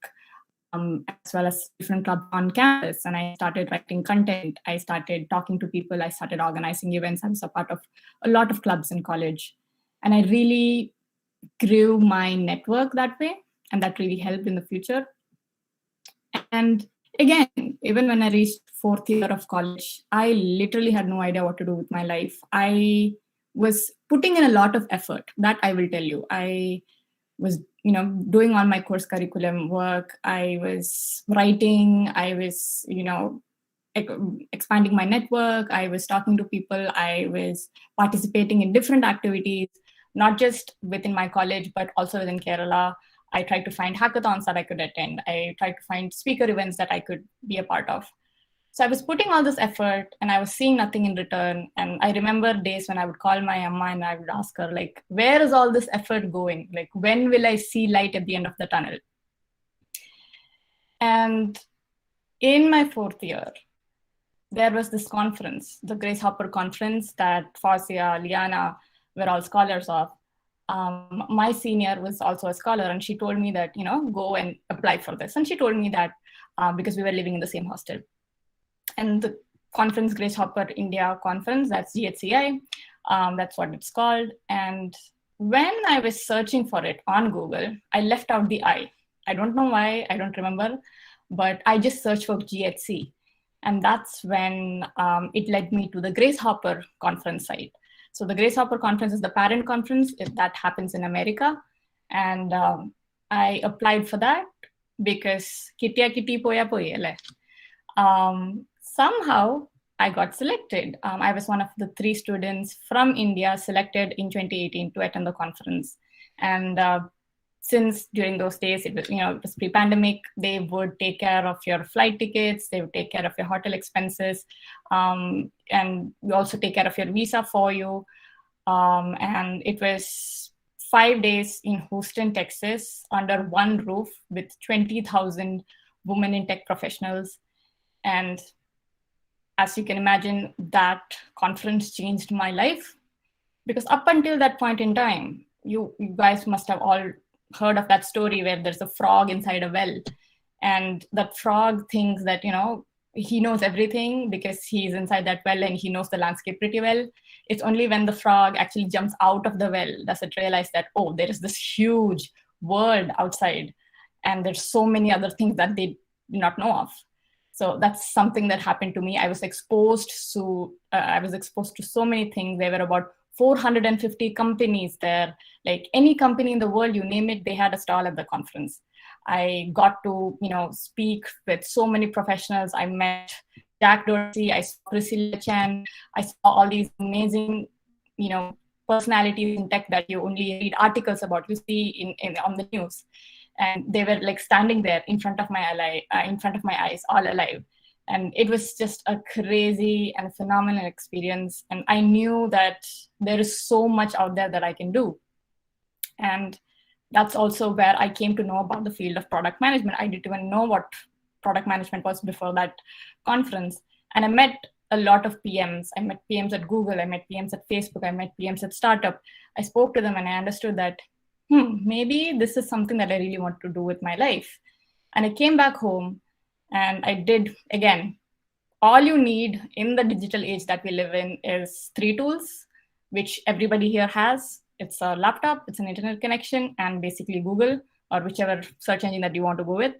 as well as different clubs on campus. And I started writing content. I started talking to people. I started organizing events. I was a part of a lot of clubs in college. And I really grew my network that way. And that really helped in the future. And again, even when I reached 4th year of college, I literally had no idea what to do with my life. I was putting in a lot of effort, that I will tell you. I was, doing all my course curriculum work. I was writing. I was, expanding my network. I was talking to people. I was participating in different activities, not just within my college, but also within Kerala. I tried to find hackathons that I could attend. I tried to find speaker events that I could be a part of. So I was putting all this effort and I was seeing nothing in return. And I remember days when I would call my Amma and I would ask her, like, where is all this effort going? Like, when will I see light at the end of the tunnel? And in my 4th year, there was this conference, the Grace Hopper conference that Fawzia, Liana were all scholars of. My senior was also a scholar, and she told me that, go and apply for this. And she told me that because we were living in the same hostel. And the conference, Grace Hopper India Conference, that's GHCI, that's what it's called. And when I was searching for it on Google, I left out the I. I don't know why, I don't remember, but I just searched for GHC. And that's when it led me to the Grace Hopper conference site. So the Grace Hopper conference is the parent conference that happens in America. And I applied for that because kitty poya poya. Somehow I got selected. I was one of the 3 students from India selected in 2018 to attend the conference. And since during those days, it was pre-pandemic, they would take care of your flight tickets, they would take care of your hotel expenses, and we also take care of your visa for you. And it was 5 days in Houston, Texas, under one roof with 20,000 women in tech professionals. And as you can imagine, that conference changed my life, because up until that point in time, you guys must have all heard of that story where there's a frog inside a well, and that frog thinks that he knows everything because he's inside that well and he knows the landscape pretty well. It's only when the frog actually jumps out of the well does it realize that, oh, there is this huge world outside and there's so many other things that they do not know of. So that's something that happened to me. I was exposed to so many things. There were about 450 companies there. Like any company in the world, you name it, they had a stall at the conference. I got to, speak with so many professionals. I met Jack Dorsey, I saw Priscilla Chan, I saw all these amazing, personalities in tech that you only read articles about, you see on the news. And they were like standing there in front of my eyes, all alive. And it was just a crazy and phenomenal experience. And I knew that there is so much out there that I can do. And that's also where I came to know about the field of product management. I didn't even know what product management was before that conference. And I met a lot of PMs. I met PMs at Google, I met PMs at Facebook, I met PMs at startup. I spoke to them and I understood that, maybe this is something that I really want to do with my life. And I came back home and I did, again, all you need in the digital age that we live in is 3 tools, which everybody here has. It's a laptop, it's an internet connection, and basically Google or whichever search engine that you want to go with.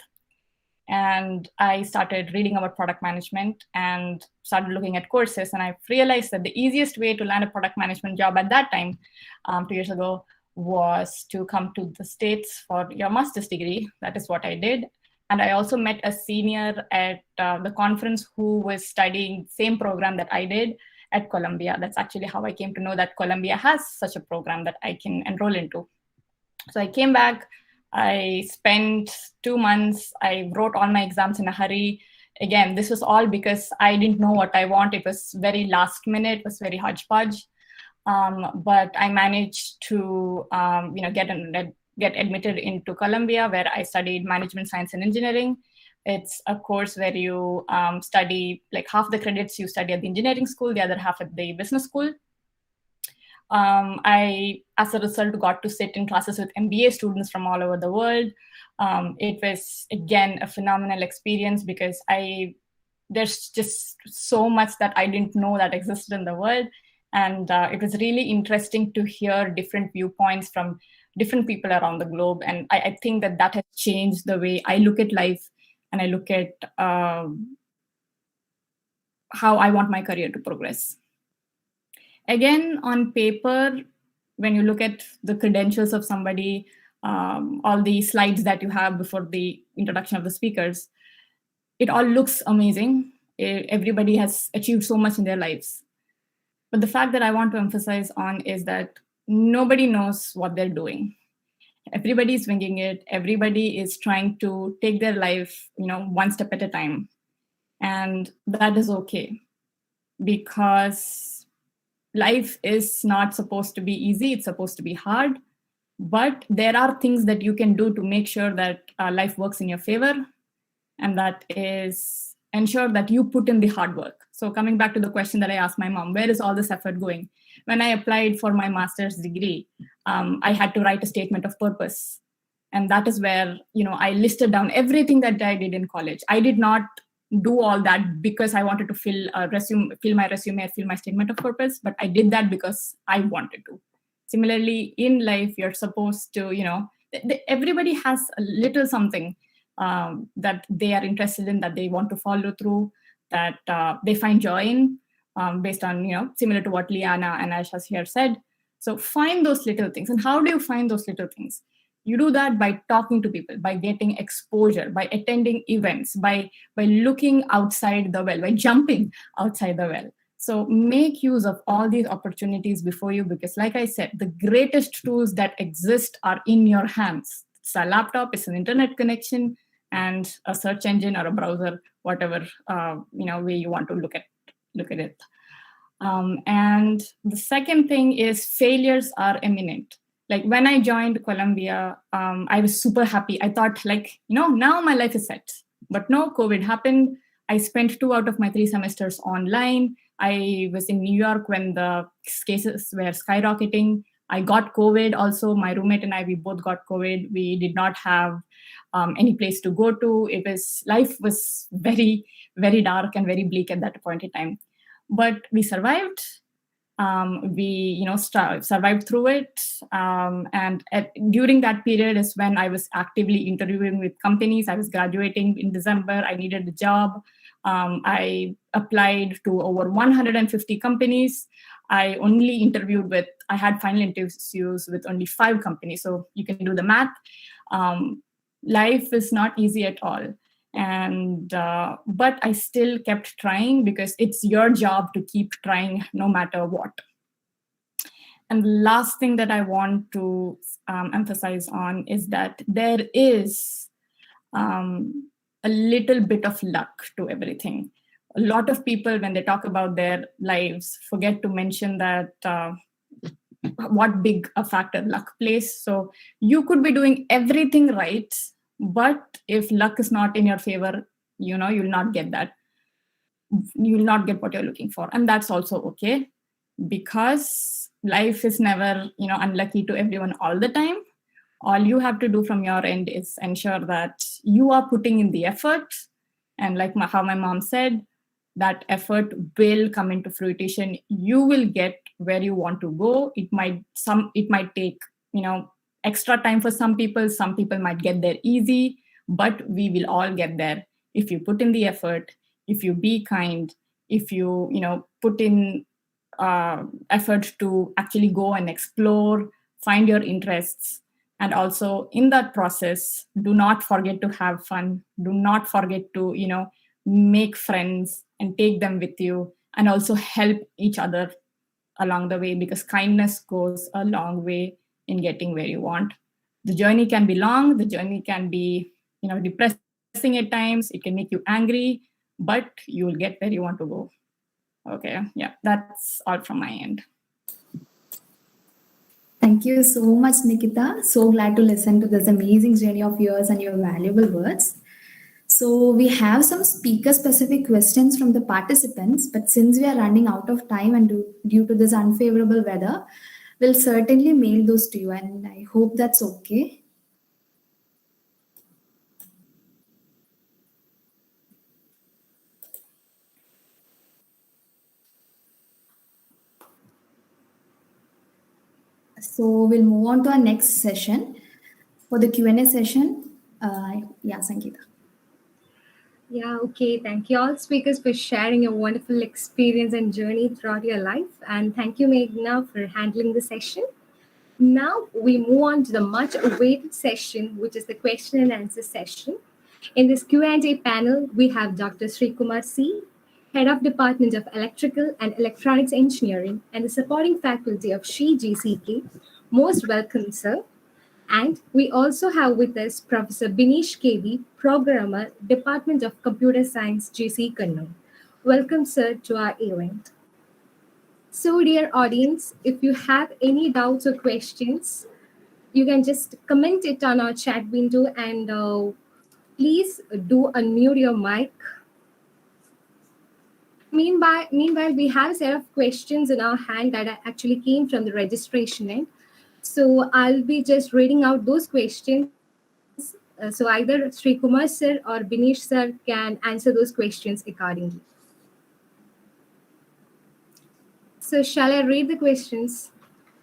And I started reading about product management and started looking at courses. And I realized that the easiest way to land a product management job at that time, 2 years ago, was to come to the States for your master's degree. That is what I did. And I also met a senior at the conference who was studying the same program that I did at Columbia. That's actually how I came to know that Columbia has such a program that I can enroll into. So I came back, I spent 2 months, I wrote all my exams in a hurry. Again, this was all because I didn't know what I want. It was very last minute, it was very hodgepodge. But I managed to get admitted into Columbia, where I studied management science and engineering. It's a course where you study, like half the credits you study at the engineering school, the other half at the business school. I, as a result, got to sit in classes with MBA students from all over the world. It was, again, a phenomenal experience because there's just so much that I didn't know that existed in the world. And it was really interesting to hear different viewpoints from different people around the globe. And I think that has changed the way I look at life and I look at how I want my career to progress. Again, on paper, when you look at the credentials of somebody, all the slides that you have before the introduction of the speakers, it all looks amazing. Everybody has achieved so much in their lives. But the fact that I want to emphasize on is that nobody knows what they're doing. Everybody is winging it. Everybody is trying to take their life, one step at a time. And that is okay, because life is not supposed to be easy. It's supposed to be hard. But there are things that you can do to make sure that life works in your favor. And that is ensure that you put in the hard work. So coming back to the question that I asked my mom, where is all this effort going? When I applied for my master's degree, I had to write a statement of purpose. And that is where, I listed down everything that I did in college. I did not do all that because I wanted to fill my resume, fill my statement of purpose, but I did that because I wanted to. Similarly, in life, you're supposed to, everybody has a little something that they are interested in, that they want to follow through. that they find joy in, based on, similar to what Liana and Ash has here said. So find those little things. And how do you find those little things? You do that by talking to people, by getting exposure, by attending events, by looking outside the well, by jumping outside the well. So make use of all these opportunities before you, because like I said, the greatest tools that exist are in your hands. It's a laptop, it's an internet connection, and a search engine or a browser, whatever way you want to look at it. And the second thing is failures are imminent. Like when I joined Columbia, I was super happy. I thought now my life is set. But no, COVID happened. I spent 2 out of my 3 semesters online. I was in New York when the cases were skyrocketing. I got COVID also. My roommate and I, we both got COVID. We did not have any place to go to. Life was very, very dark and very bleak at that point in time. But we survived. We survived through it. And during that period is when I was actively interviewing with companies. I was graduating in December. I needed a job. I applied to over 150 companies. I only I had final interviews with only 5 companies. So you can do the math. Life is not easy at all. And but I still kept trying, because it's your job to keep trying no matter what. And the last thing that I want to emphasize on is that there is a little bit of luck to everything. A lot of people, when they talk about their lives, forget to mention that what big a factor luck plays. So you could be doing everything right, but if luck is not in your favor, you'll not get that. You'll not get what you're looking for. And that's also okay, because life is never, unlucky to everyone all the time. All you have to do from your end is ensure that you are putting in the effort. And like how my mom said, that effort will come into fruition. You will get where you want to go. It might take, extra time for some people. Some people might get there easy, but we will all get there if you put in the effort, if you be kind, if you, put in effort to actually go and explore, find your interests. And also in that process, do not forget to have fun. Do not forget to, make friends and take them with you, and also help each other along the way, because kindness goes a long way in getting where you want. The journey can be long. The journey can be, depressing at times. It can make you angry, but you will get where you want to go. Okay. Yeah, that's all from my end. Thank you so much, Nikita. So glad to listen to this amazing journey of yours and your valuable words. So we have some speaker-specific questions from the participants, but since we are running out of time and due to this unfavorable weather, we'll certainly mail those to you, and I hope that's okay. So we'll move on to our next session. For the Q&A session, Sangeeta. Yeah, okay. Thank you all speakers for sharing your wonderful experience and journey throughout your life. And thank you, Meghna, for handling the session. Now we move on to the much awaited session, which is the question and answer session. In this Q&A panel, we have Dr. Srikumar C., Head of Department of Electrical and Electronics Engineering and the supporting faculty of SHE GCK. Most welcome, sir. And we also have with us Professor Binish KB, Programmer, Department of Computer Science, GC Kannur. Welcome, sir, to our event. So, dear audience, if you have any doubts or questions, you can just comment it on our chat window, and please do unmute your mic. Meanwhile, we have a set of questions in our hand that actually came from the registration end. So I'll be just reading out those questions. So either Srikumar sir or Binish sir can answer those questions accordingly. So shall I read the questions?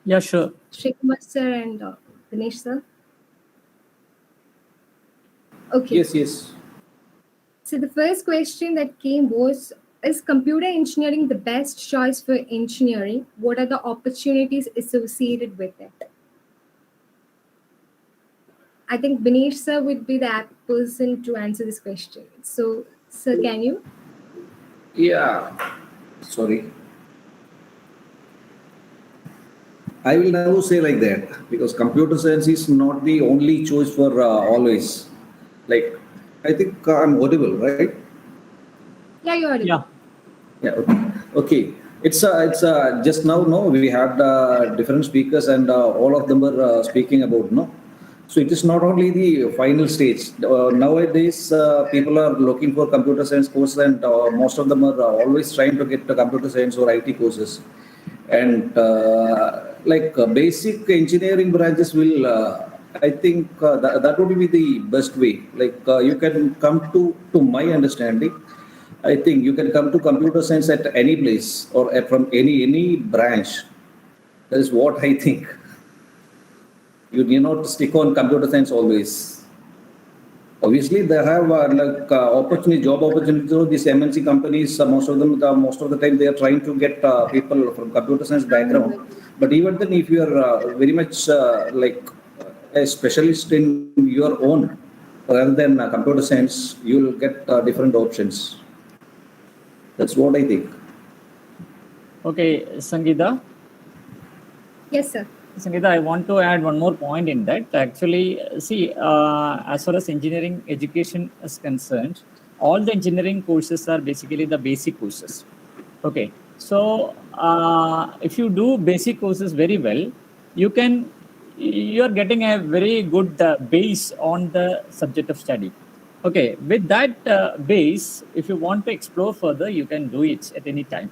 Yeah, sure. Srikumar sir and Binish sir. Okay. Yes. So the first question that came was, is computer engineering the best choice for engineering? What are the opportunities associated with it? I think Binish sir would be the apt person to answer this question. So, sir, can you? Yeah, sorry. I will never say like that because computer science is not the only choice for always. Like, I think I'm audible, right? Yeah, you're audible. Yeah. Yeah. Okay. Okay. It's just now. No, we had different speakers and all of them were speaking about no. So it is not only the final stage. Nowadays, people are looking for computer science courses, and most of them are always trying to get the computer science or IT courses. And basic engineering branches will, I think that would be the best way. You can come to my understanding. I think you can come to computer science at any place or from any branch. That is what I think. You need not stick on computer science always. Obviously, they have job opportunities. So these MNC companies, most of the time, they are trying to get people from computer science background. But even then, if you are very much a specialist in your own rather than computer science, you will get different options. That's what I think. Okay, Sangeeta. Yes, sir. Sangeeta, I want to add one more point in that. Actually, see, as far as engineering education is concerned, all the engineering courses are basically the basic courses. Okay, so if you do basic courses very well, you are getting a very good base on the subject of study. Okay, with that base, if you want to explore further, you can do it at any time.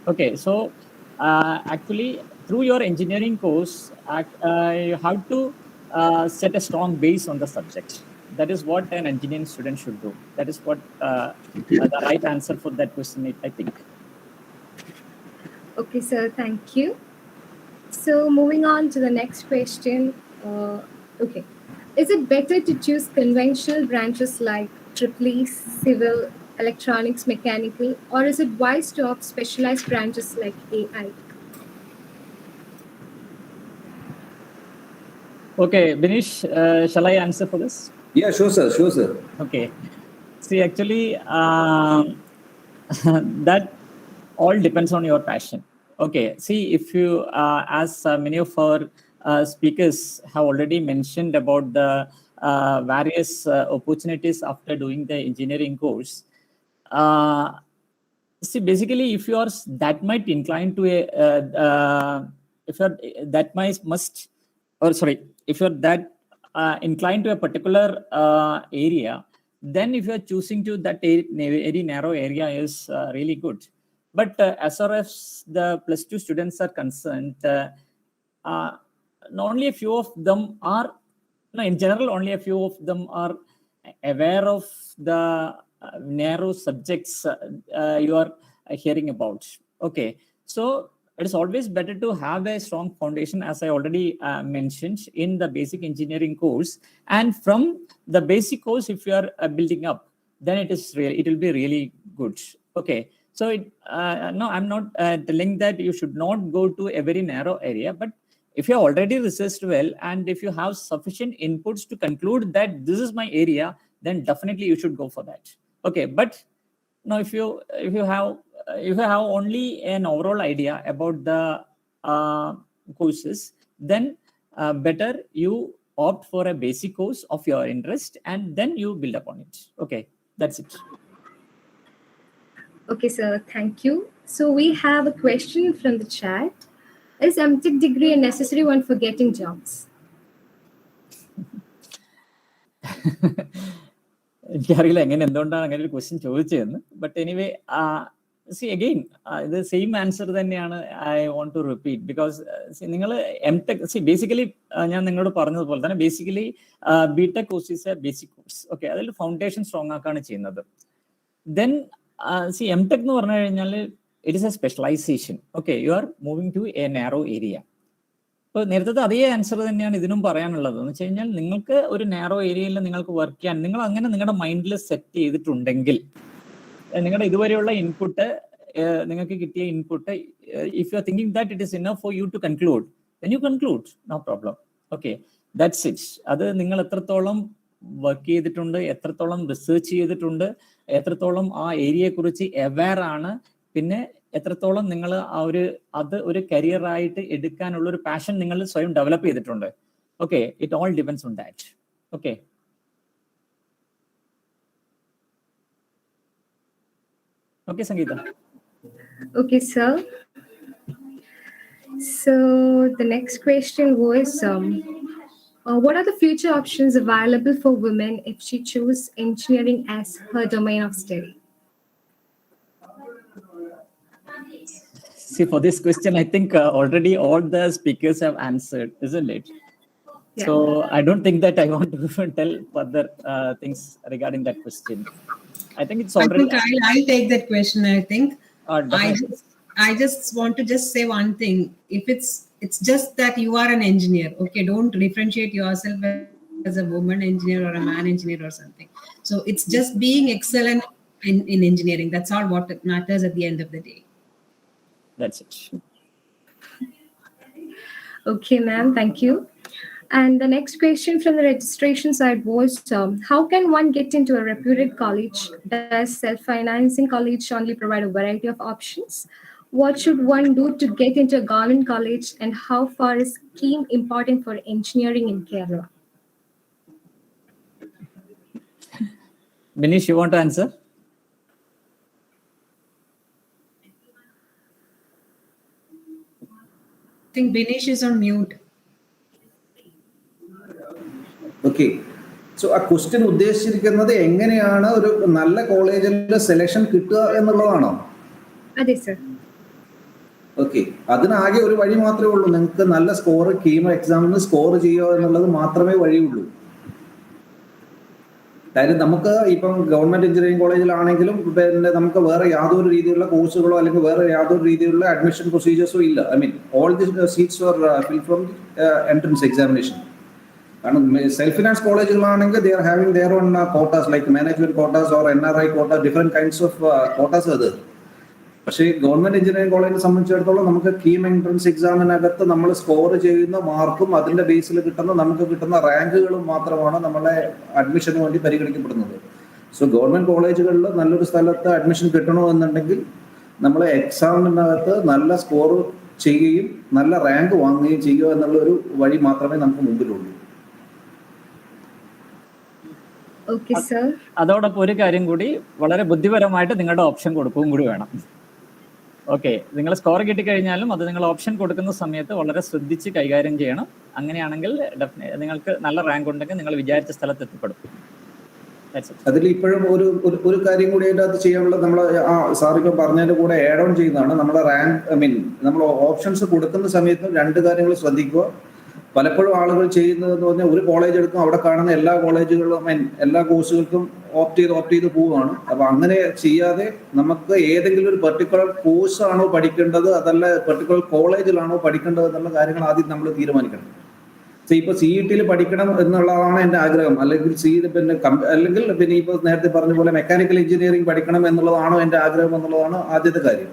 Okay, so actually, through your engineering course, you have to set a strong base on the subject. That is what an engineering student should do. That is what the right answer for that question, I think. Okay, sir, thank you. So moving on to the next question. Okay. Is it better to choose conventional branches like EEE, civil, electronics, mechanical, or is it wise to opt specialized branches like AI? Okay, Binish, shall I answer for this? Yeah, sure, sir. Sure, sir. Okay. See, actually, that all depends on your passion. Okay. See, if you, as many of our speakers have already mentioned about the various opportunities after doing the engineering course. See, basically, if you are that much inclined to if you're that much if you're that inclined to a particular area, then if you're choosing to that very narrow area is really good. But as far as the +2 students are concerned, only a few of them are, in general, only a few of them are aware of the narrow subjects you are hearing about. Okay, so it is always better to have a strong foundation, as I already mentioned, in the basic engineering course. And from the basic course, if you are building up, then it will be really good. Okay, so no, I'm not telling that you should not go to a very narrow area, but if you already researched well and if you have sufficient inputs to conclude that this is my area, then definitely you should go for that. Okay, but now if you have only an overall idea about the courses, then better you opt for a basic course of your interest and then you build upon it. Okay, that's it. Okay, sir, thank you. So we have a question from the chat. Is MTech degree a necessary one for getting jobs? എനിക്കറിയില്ല എങ്ങനെ എന്തുകൊണ്ടാണ് അങ്ങനെ ഒരു question ചോദിച്ചതെന്ന്. But anyway, see again ഇത് same answer തന്നെയാണ് I want to repeat. Because നിങ്ങൾ MTech, see basically ഞാൻ നിങ്ങളോട് പറഞ്ഞതുപോലെ തന്നെ basically BTech course is a basic course. Okay, അതിൽ ഫൗണ്ടേഷൻ സ്ട്രോങ് ആക്കാണ് ചെയ്യുന്നത്. ദെൻ സി MTech എന്ന് പറഞ്ഞു കഴിഞ്ഞാൽ it is a specialization. Okay, you are moving to a narrow area. അപ്പോൾ നേരത്തെ അതേ ആൻസർ തന്നെയാണ് ഇതിനും പറയാനുള്ളത്. എന്ന് വെച്ച് കഴിഞ്ഞാൽ നിങ്ങൾക്ക് ഒരു നാരോ ഏരിയയിൽ നിങ്ങൾക്ക് വർക്ക് ചെയ്യാൻ നിങ്ങൾ അങ്ങനെ നിങ്ങളുടെ മൈൻഡിൽ സെറ്റ് ചെയ്തിട്ടുണ്ടെങ്കിൽ നിങ്ങളുടെ ഇതുവരെയുള്ള ഇൻപുട്ട് നിങ്ങൾക്ക് കിട്ടിയ input if you are thinking that it is enough for you to conclude then you conclude, no problem. Okay, that's it. അത് നിങ്ങൾ എത്രത്തോളം വർക്ക് ചെയ്തിട്ടുണ്ട്, എത്രത്തോളം റിസർച്ച് ചെയ്തിട്ടുണ്ട്, എത്രത്തോളം ആ ഏരിയയെ കുറിച്ച് അവെയർ ആണ്, പിന്നെ എത്രത്തോളം നിങ്ങൾ അത് ഒരു കരിയർ ആയിട്ട് എടുക്കാനുള്ള ഒരു പാഷൻ നിങ്ങൾ സ്വയം ഡെവലപ്പ് ചെയ്തിട്ടുണ്ട്. Okay, it all depends on that. Okay, okay Sangeetha. Okay, sir. So the next question was, what are the future options available for women if she chooses engineering as her domain of study? See, for this question, I think already all the speakers have answered, isn't it? Yeah. So I don't think that I want to tell further things regarding that question. I think it's already... I think I'll take that question, I think. I just want to just say one thing. If it's just that you are an engineer, okay, don't differentiate yourself as a woman engineer or a man engineer or something. So it's just being excellent in engineering. That's all what matters at the end of the day. That's it. Okay, ma'am, thank you. And the next question from the registration side was, how can one get into a reputed college? Does self-financing college only provide a variety of options? What should one do to get into a government college, and how far is scheme important for engineering in Kerala? Binish, you want to answer? I think Binish is on mute. Okay, so ആ question ഉദ്ദേശിച്ചിരിക്കുന്നത് എങ്ങനെയാണ് ഒരു നല്ല കോളേജിന്റെ selection കിട്ടുക എന്നുള്ളതാണോ? അതെ sir. Okay, അതിനാകെ ഒരു വഴി മാത്രമേ ഉള്ളൂ. നിങ്ങൾക്ക് നല്ല സ്കോർ കീം എക്സാമിന് സ്കോർ ചെയ്യുക എന്നുള്ളത് മാത്രമേ വഴിയുള്ളൂ. കാര്യം നമുക്ക് ഇപ്പം ഗവൺമെന്റ് എഞ്ചിനീയറിംഗ് കോളേജിലാണെങ്കിലും പിന്നെ നമുക്ക് വേറെ യാതൊരു രീതിയിലുള്ള കോഴ്സുകളോ അല്ലെങ്കിൽ വേറെ യാതൊരു രീതിയിലുള്ള അഡ്മിഷൻ പ്രൊസീജിയേഴ്സോ ഇല്ല. I mean all the seats are fill from entrance examination. കാരണം സെൽഫ് ഫിനാൻസ് കോളേജുകളാണെങ്കിൽ they are having their own quotas like management quotas or NRI quota, different kinds of quotas അത്. പക്ഷേ ഗവൺമെന്റ് എഞ്ചിനീയറിംഗ് കോളേജിനെ സംബന്ധിച്ചിടത്തോളം നമുക്ക് KEAM entrance എക്സാമിനകത്ത് നമ്മൾ score ചെയ്യുന്ന മാർക്കും അതിന്റെ ബേസിൽ നമുക്ക് കിട്ടുന്ന റാങ്കുകളും മാത്രമാണ് നമ്മളെ അഡ്മിഷന് വേണ്ടി പരിഗണിക്കപ്പെടുന്നത്. സോ ഗവൺമെന്റ് കോളേജുകളിൽ നല്ലൊരു സ്ഥലത്ത് അഡ്മിഷൻ കിട്ടണമെന്നുണ്ടെങ്കിൽ നമ്മൾ എക്സാമിനകത്ത് നല്ല സ്കോർ ചെയ്യുകയും നല്ല റാങ്ക് വാങ്ങുകയും ചെയ്യുക എന്നുള്ള ഒരു വഴി മാത്രമേ നമുക്ക് മുമ്പിലുള്ളൂ. അതോടൊപ്പം ഒരു കാര്യം കൂടി, വളരെ ബുദ്ധിപരമായിട്ട് നിങ്ങളുടെ ഓപ്ഷൻ കൊടുക്കുകയും കൂടി വേണം. ഓക്കെ, നിങ്ങൾ സ്കോർ കിട്ടിക്കഴിഞ്ഞാലും അത് നിങ്ങൾ ഓപ്ഷൻ കൊടുക്കുന്ന സമയത്ത് വളരെ ശ്രദ്ധിച്ച് കൈകാര്യം ചെയ്യണം. അങ്ങനെയാണെങ്കിൽ നിങ്ങൾക്ക് നല്ല റാങ്ക് ഉണ്ടെങ്കിൽ നിങ്ങൾ വിചാരിച്ച സ്ഥലത്ത് എത്തിപ്പെടും. അതിൽ ഇപ്പോഴും ഒരു കാര്യം കൂടി അതിൻ്റെ അകത്ത് ചെയ്യാനുള്ളത്, നമ്മൾ സാർ ഇപ്പം പറഞ്ഞതിൻ്റെ കൂടെ ആഡ് ഓൺ ചെയ്യുന്നതാണ്. നമ്മുടെ റാങ്ക് നമ്മൾ ഓപ്ഷൻസ് കൊടുക്കുന്ന സമയത്ത് രണ്ട് കാര്യങ്ങൾ ശ്രദ്ധിക്കുക. പലപ്പോഴും ആളുകൾ ചെയ്യുന്നതെന്ന് പറഞ്ഞാൽ ഒരു കോളേജ് എടുക്കും, അവിടെ കാണുന്ന എല്ലാ കോളേജുകളും എല്ലാ കോഴ്സുകൾക്കും ഓപ്റ്റ് ചെയ്ത് പോവുകയാണ്. അപ്പൊ അങ്ങനെ ചെയ്യാതെ നമുക്ക് ഏതെങ്കിലും ഒരു പെർട്ടിക്കുലർ കോഴ്സ് ആണോ പഠിക്കേണ്ടത്, അതല്ല പെർട്ടിക്കുലർ കോളേജിലാണോ പഠിക്കേണ്ടത് എന്നുള്ള കാര്യങ്ങൾ ആദ്യം നമ്മൾ തീരുമാനിക്കണം. ഇപ്പൊ CET പഠിക്കണം എന്നുള്ളതാണ് എൻ്റെ ആഗ്രഹം, അല്ലെങ്കിൽ അല്ലെങ്കിൽ ഇപ്പൊ നേരത്തെ പറഞ്ഞ പോലെ മെക്കാനിക്കൽ എഞ്ചിനീയറിംഗ് പഠിക്കണം എന്നുള്ളതാണോ എൻ്റെ ആഗ്രഹം എന്നുള്ളതാണ് ആദ്യത്തെ കാര്യം.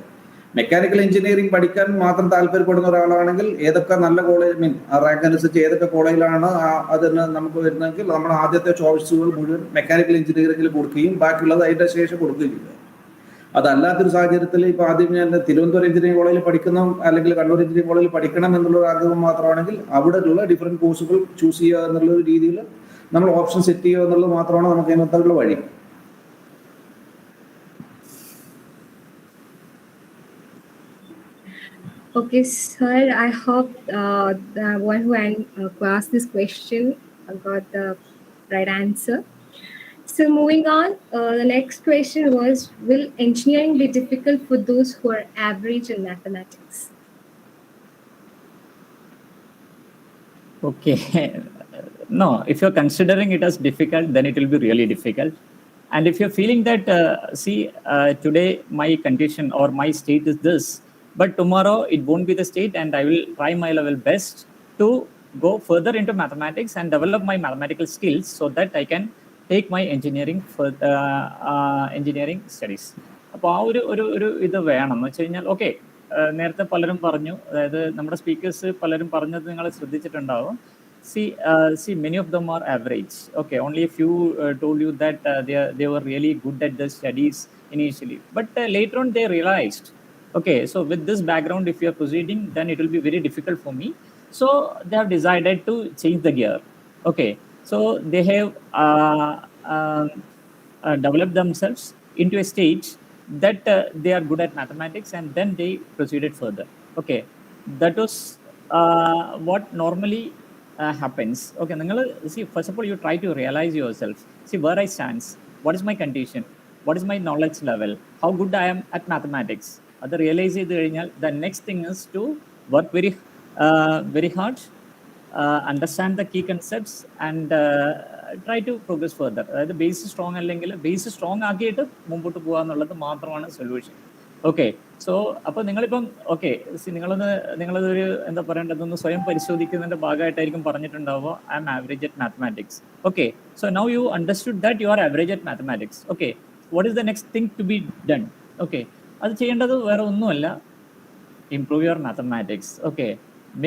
മെക്കാനിക്കൽ എഞ്ചിനീയറിംഗ് പഠിക്കാൻ മാത്രം താല്പര്യപ്പെടുന്ന ഒരാളാണെങ്കിൽ ഏതൊക്കെ നല്ല കോളേജ് ആ റാങ്ക് അനുസരിച്ച് ഏതൊക്കെ കോളേജിലാണ് അതിന് നമുക്ക് വരുന്നതെങ്കിൽ നമ്മൾ ആദ്യത്തെ ചോയ്സുകൾ മുഴുവൻ മെക്കാനിക്കൽ എഞ്ചിനീയറിംഗിൽ കൊടുക്കുകയും ബാക്കിയുള്ളത് അതിന്റെ ശേഷം കൊടുക്കുകയും ചെയ്യുക. അതല്ലാത്തൊരു സാഹചര്യത്തിൽ ഇപ്പൊ ആദ്യം ഞാൻ തിരുവനന്തപുരം എഞ്ചിനീയറിംഗ് കോളേജിൽ പഠിക്കണം അല്ലെങ്കിൽ കണ്ണൂർ എഞ്ചിനീയറിംഗ് കോളേജിൽ പഠിക്കണം എന്നുള്ള ഒരു ആഗ്രഹം മാത്രമാണെങ്കിൽ അവിടെയുള്ള ഡിഫറെന്റ് കോഴ്സുകൾ ചൂസ് ചെയ്യുക എന്നുള്ള ഒരു രീതിയിൽ നമ്മൾ ഓപ്ഷൻ സെറ്റ് ചെയ്യുക എന്നുള്ളത് മാത്രമാണ് നമുക്ക് അതിനകത്തുള്ള വഴി. Okay, sir, I hope the one who asked this question got the right answer. So moving on, the next question was, will engineering be difficult for those who are average in mathematics? Okay, no, if you're considering it as difficult, then it will be really difficult. And if you're feeling that, today my condition or my state is this, but tomorrow it won't be the state and I will try my level best, to go further into mathematics and develop my mathematical skills so that I can take my engineering studies. അപ്പോൾ ആ ഒരു ഇത് വേണം എന്ന് വെച്ച് കഴിഞ്ഞാൽ okay നേരത്തെ പലരും പറഞ്ഞു, അതായത് നമ്മുടെ സ്പീക്കേഴ്സ് പലരും പറഞ്ഞത് നിങ്ങൾ ശ്രദ്ധിച്ചിട്ടുണ്ടാവും. See, many of them are average. Okay, only a few told you that they were really good at the studies initially, but later on they realized, okay, so with this background, if you are proceeding, then it will be very difficult for me. So they have decided to change the gear. Okay, so they have developed themselves into a stage that they are good at mathematics, and then they proceeded further. Okay, that was what normally happens. Okay, see, first of all, you try to realize yourself. See where I stand, what is my condition, what is my knowledge level, how good I am at mathematics. That realize the next thing is to work very hard, understand the key concepts, and try to progress further. The base strong അല്ലെങ്കിൽ base strong ആക്കിയിട്ട് മുമ്പോട്ട് പോകുക എന്നുള്ളത് മാത്രമാണ് solution. Okay, so അപ്പോൾ നിങ്ങളിപ്പം okay നിങ്ങളതൊരു എന്താ പറയേണ്ടതൊന്ന് സ്വയം പരിശോധിക്കുന്നതിന്റെ ഭാഗമായിട്ടായിരിക്കും പറഞ്ഞിട്ടുണ്ടാവുക I am average at mathematics. Okay, so now you understood that you are average at mathematics. Okay, what is the next thing to be done? Okay, അത് ചെയ്യേണ്ടത് വേറെ ഒന്നുമല്ല, improve your mathematics. Okay,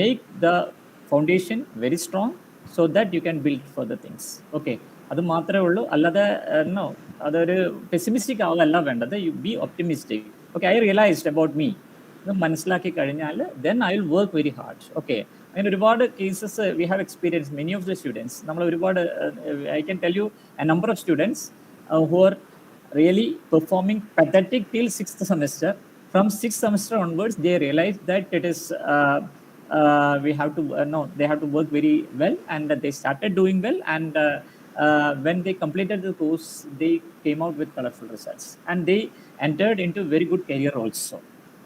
make the foundation very strong so that you can build further things. Okay, അത് മാത്രമേ ഉള്ളൂ, അല്ലാതെ no അതൊരു pessimistic ആവുകയല്ല വേണ്ടത്. You be optimistic. Okay, I realised about me, ഇത് മനസ്സിലാക്കി കഴിഞ്ഞാൽ then I will work very hard. Okay, അങ്ങനെ ഒരുപാട് cases we have experience, many of the students. നമ്മൾ ഒരുപാട് I can tell you a number of students who are really performing pathetic till 6th semester. From 6th semester onwards, they realize that it is they have to work very well, and they started doing well, and when they completed the course, they came out with colorful results, and they entered into very good career also.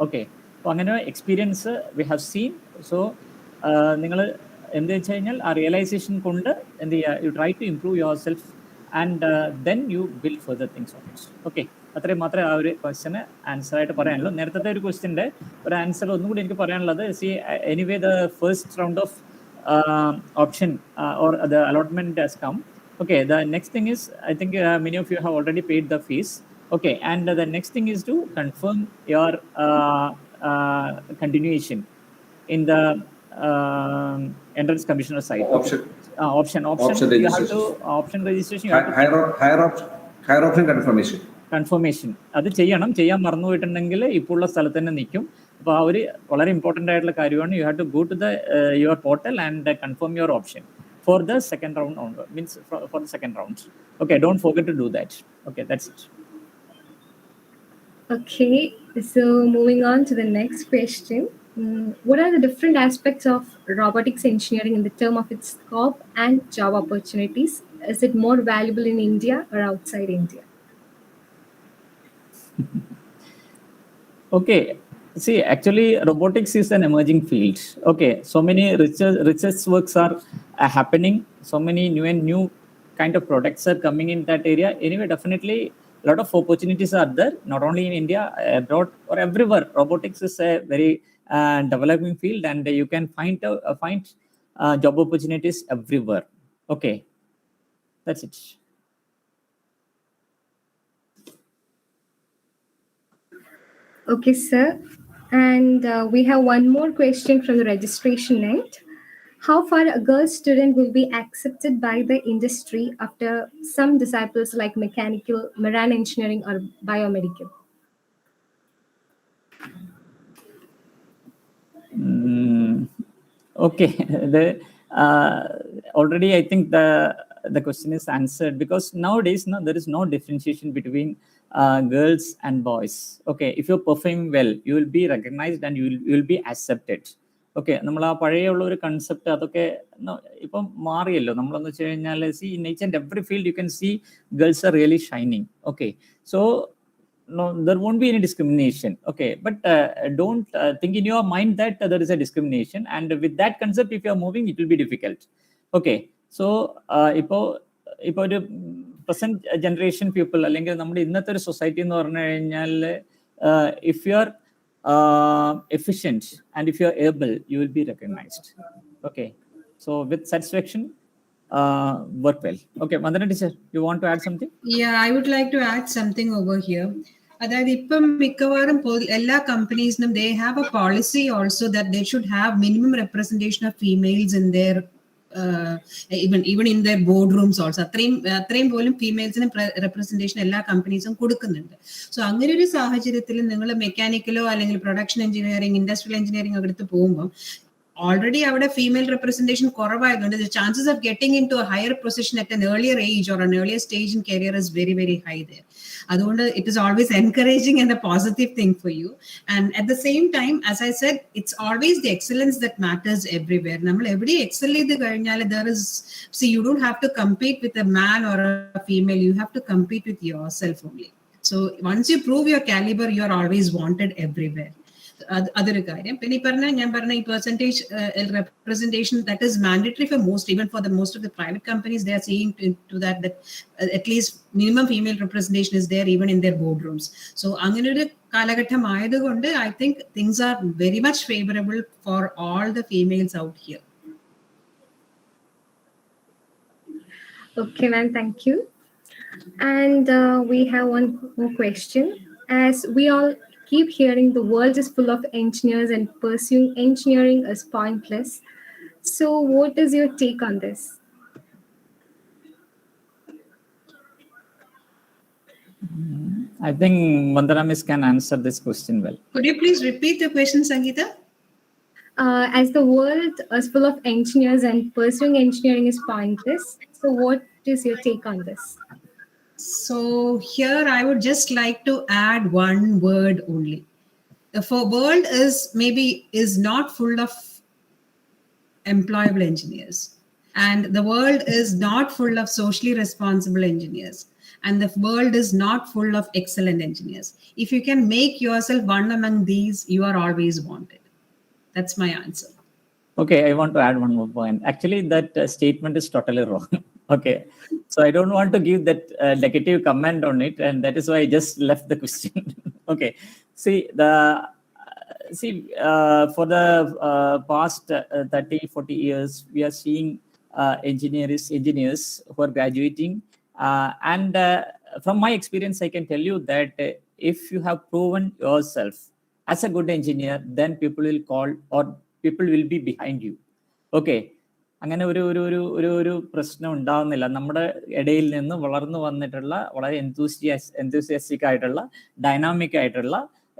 Okay, so അങ്ങനെ experience we have seen. So നിങ്ങൾ എന്ത് വെച്ച് കഴിഞ്ഞാൽ ആ realisation കൊണ്ട് എന്ത് ചെയ്യുക, you try to improve yourself and then you build further things on it. Okay, അത്രയും മാത്രമേ ആ ഒരു ക്വസ്റ്റ്യന് ആൻസർ ആയിട്ട് പറയാനുള്ളൂ. നേരത്തെ ഒരു ക്വസ്റ്റ്യൻ്റെ ഒരു ആൻസർ ഒന്നും കൂടി എനിക്ക് പറയാനുള്ളത്, C anyway the first round of option or the allotment has come. Okay, the next thing is, I think many of you have already paid the fees. Okay, and the next thing is to confirm your continuation in the entrance commissioner site. Option you have to option registration, you have to higher option confirmation അത് ചെയ്യാൻ മറന്നു പോയിട്ടുണ്ടെങ്കിൽ ഇപ്പോൾ ഉള്ള സ്ഥലത്ത് തന്നെ നിൽക്കും. അപ്പോൾ ആ ഒരു വളരെ ഇമ്പോർട്ടൻ്റ് ആയിട്ടുള്ള കാര്യമാണ്. You have to go to the your portal and confirm your option for the second round onward, means for the second round. Okay, don't forget to do that. Okay, that's it. Okay, so moving on to the next question. What are the different aspects of robotics engineering in the term of its scope and job opportunities? Is it more valuable in India or outside India? Okay, see, actually robotics is an emerging field. Okay, so many research works are happening, so many new kind of products are coming in that area. Anyway, definitely a lot of opportunities are there, not only in India, abroad or everywhere. Robotics is a very developing field, and you can find job opportunities everywhere. Okay, that's it. Okay, sir. And we have one more question from the registration end. How far a girl student will be accepted by the industry after some disciplines like mechanical, marine engineering, or biomedical? Okay, already I think the question is answered, because nowadays there is no differentiation between girls and boys. Okay, if you're performing well, you will be recognized and you will be accepted. Okay, നമ്മൾ ആ പഴയുള്ള ഒരു concept അതൊക്കെ ഇപ്പം മാറിയല്ലോ. നമ്മളെന്ന് വെച്ച് കഴിഞ്ഞാൽ C in each and every field you can see girls are really shining. Okay, so no, there won't be any discrimination. Okay, but don't think in your mind that there is a discrimination, and with that concept if you are moving it will be difficult. Okay, so ഇപ്പോൾ ഒരു present generation people അല്ലെങ്കിൽ നമ്മുടെ ഇന്നത്തെ ഒരു society എന്ന് പറഞ്ഞു കഴിഞ്ഞാൽ if you are efficient and if you are able, you will be recognized. Okay, so with satisfaction, work well. Okay, Mandana teacher, you want to add something? Yeah, I would like to add something over here. അതായത് ഇപ്പം മിക്കവാറും എല്ലാ കമ്പനീസിനും they have a policy also that they should have minimum representation of females in their even in their boardrooms also. അത്രയും പോലും ഫീമെയിൽസിന് representation എല്ലാ കമ്പനീസും കൊടുക്കുന്നുണ്ട്. So അങ്ങനെ ഒരു സാഹചര്യത്തിൽ നിങ്ങൾ മെക്കാനിക്കലോ അല്ലെങ്കിൽ പ്രൊഡക്ഷൻ എഞ്ചിനീയറിംഗ്, ഇൻഡസ്ട്രിയൽ എഞ്ചിനീയറിംഗ് ഒക്കെ എടുത്ത് പോകുമ്പോൾ already our female representation koravaayukonde, the chances of getting into a higher position at an earlier age or an earlier stage in career is very, very high there. Adonde it is always encouraging and a positive thing for you. And at the same time, as I said, it's always the excellence that matters everywhere. Nammal evadi excel idu kazhinjal there is, see, you don't have to compete with a man or a female, you have to compete with yourself only. So once you prove your caliber, you are always wanted everywhere. Other കാര്യം പിന്നെ ഞാൻ പറഞ്ഞ ഈ percentage representation that is mandatory for most, even for the most of the private companies, they are seeing to that at least minimum female representation is there even in their boardrooms. So അങ്ങനെ ഒരു കാലഘട്ടം ആയതുകൊണ്ട് I think things are very much favorable for all the females out here. Okay, ma'am, thank you. And we have one more question. As we all keep hearing the world is full of engineers and pursuing engineering is pointless. So what is your take on this? I think Vandana Miss can answer this question well. Could you please repeat the question, Sangeeta? As the world is full of engineers and pursuing engineering is pointless. So what is your take on this? So here I would just like to add one word only. The world is not full of employable engineers, and the world is not full of socially responsible engineers, and the world is not full of excellent engineers. If you can make yourself one among these, you are always wanted. That's my answer. Okay, I want to add one more point. Actually, that statement is totally wrong. Okay, so I don't want to give that negative comment on it, and that is why I just left the question. Okay, for the past 30-40 years, we are seeing engineers who are graduating, and from my experience, I can tell you that if you have proven yourself as a good engineer, then people will call or people will be behind you. Okay. അങ്ങനെ ഒരു പ്രശ്നം ഉണ്ടാവുന്നില്ല. നമ്മുടെ ഇടയിൽ നിന്ന് വളർന്നു വന്നിട്ടുള്ള വളരെ എന്തൂസിയാസ്റ്റിക് ആയിട്ടുള്ള, ഡൈനാമിക് ആയിട്ടുള്ള,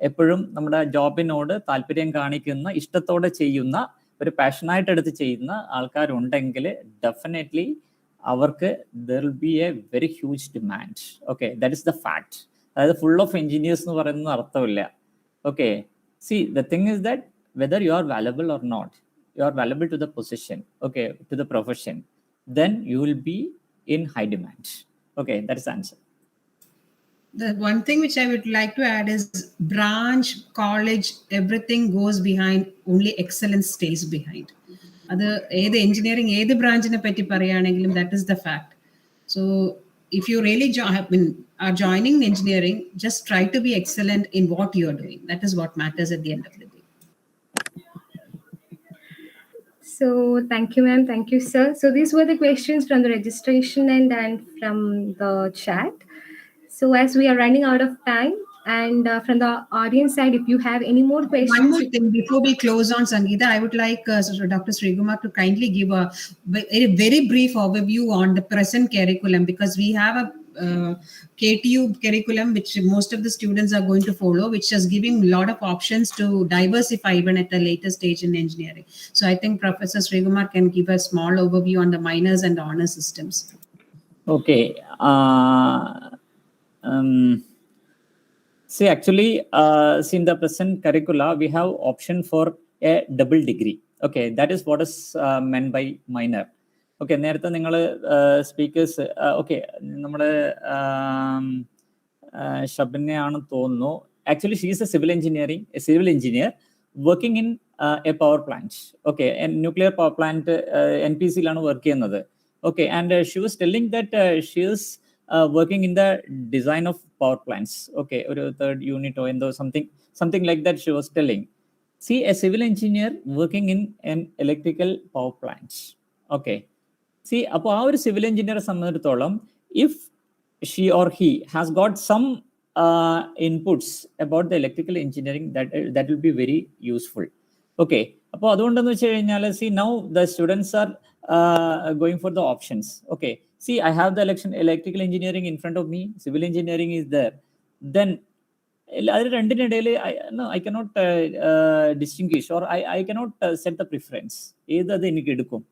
എപ്പോഴും നമ്മുടെ ജോബിനോട് താല്പര്യം കാണിക്കുന്ന, ഇഷ്ടത്തോടെ ചെയ്യുന്ന, ഒരു പാഷനായിട്ട് എടുത്ത് ചെയ്യുന്ന ആൾക്കാരുണ്ടെങ്കിൽ ഡെഫിനറ്റ്ലി അവർക്ക് there will be a very huge demand. Okay, that is the fact. അതായത് ഫുൾ ഓഫ് എഞ്ചിനീയേഴ്സ് എന്ന് പറയുന്നത് അർത്ഥമില്ല. Okay, see the thing is that whether you are valuable or not, you are valuable to the position, okay, to the profession, then you will be in high demand. Okay, that is the answer. The one thing which I would like to add is branch, college, everything goes behind, only excellence stays behind. അത് ഏത് engineering ഏത് ബ്രാഞ്ചിനെ പറ്റി പറയുകയാണെങ്കിലും that is the fact. So if you really are joining engineering, just try to be excellent in what you are doing. That is what matters at the end of the day. So thank you, ma'am. Thank you, sir. So these were the questions from the registration and from the chat. So as we are running out of time, and from the audience side, if you have any more questions. One more thing before we close on, Sangeeta, I would like Dr. Srikumar to kindly give a very brief overview on the present curriculum, because we have a KTU curriculum which most of the students are going to follow, which is giving a lot of options to diversify even at a later stage in engineering. So I think Professor Srikumar can give a small overview on the minors and honor systems. Okay. See, actually, in the present curricula, we have option for a double degree. Okay, that is what is meant by minor. Okay, നേരത്തെ നിങ്ങൾ speakers okay നമ്മുടെ ഷബിനെയാണ് തോന്നുന്നു. Actually she is a civil engineer working in a power plant. Okay, nuclear power plant NPCയിലാണ് work ചെയ്യുന്നത്. Okay, and she was telling that she is working in the design of power plants. Okay, ഒരു 3rd യൂണിറ്റോ എന്തോ something like that she was telling. See, a civil engineer working in an electrical power plant. Okay. See, അപ്പോൾ ആ ഒരു civil എഞ്ചിനീയറെ സംബന്ധിച്ചിടത്തോളം, if she or he has got some inputs about the electrical engineering, that will be very useful. Okay. അപ്പോൾ അതുകൊണ്ടെന്ന് വെച്ച് കഴിഞ്ഞാൽ, see, now the students are going for the options. Okay. See, I have the electrical engineering in front of me, civil engineering is there. Then അത് രണ്ടിനിടയിൽ I cannot distinguish, or I cannot set the preference. ഏത് എനിക്ക് എടുക്കും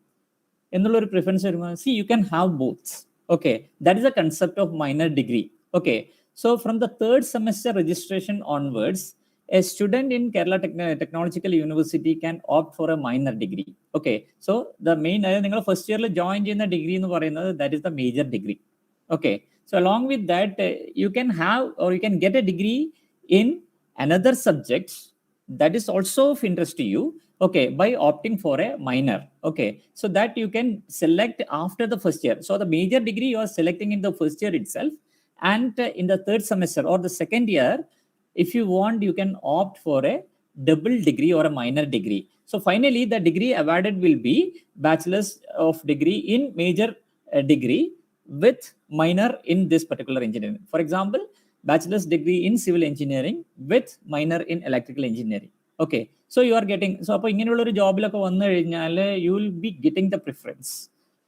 എന്നുള്ളൊരു preference വരുമ്പോൾ, see, you can have both. Okay, that is the concept of minor degree. Okay, so from the third semester registration onwards, a student in Kerala Technological University can opt for a minor degree. Okay, so the main, നിങ്ങൾ first ഇയറിൽ join ചെയ്യുന്ന degree എന്ന് പറയുന്നത്, that is the major degree. Okay, so along with that, you can have, or you can get a degree in another subject that is also of interest to you, okay, by opting for a minor. Okay, so that you can select after the first year. So the major degree you are selecting in the first year itself, and in the third semester or the second year, if you want, you can opt for a double degree or a minor degree. So finally the degree awarded will be bachelor's of degree in major degree with minor in this particular engineering. For example, bachelor's degree in civil engineering with minor in electrical engineering. Okay, so you are getting, so അപ്പോൾ ഇങ്ങനെയുള്ള ഒരു ജോബിലൊക്കെ വന്നു കഴിഞ്ഞാൽ you will be getting the preference.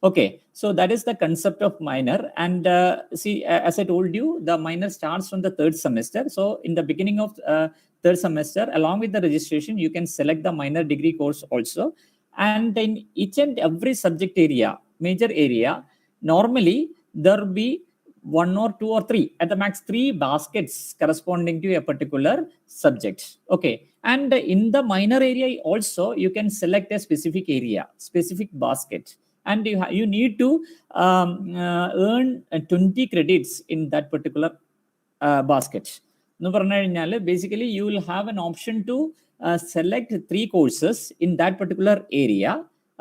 Okay, so that is the concept of minor. And see, as I told you, the minor starts from the third semester. So in the beginning of third semester, along with the registration, you can select the minor degree course also. And in each and every subject area, major area, normally there will be 1 or 2 or 3, at the max 3 baskets corresponding to a particular subject. Okay, and in the minor area also, you can select a specific area, specific basket, and you need to earn 20 credits in that particular basket. Basically, you will have an option to select 3 courses in that particular area.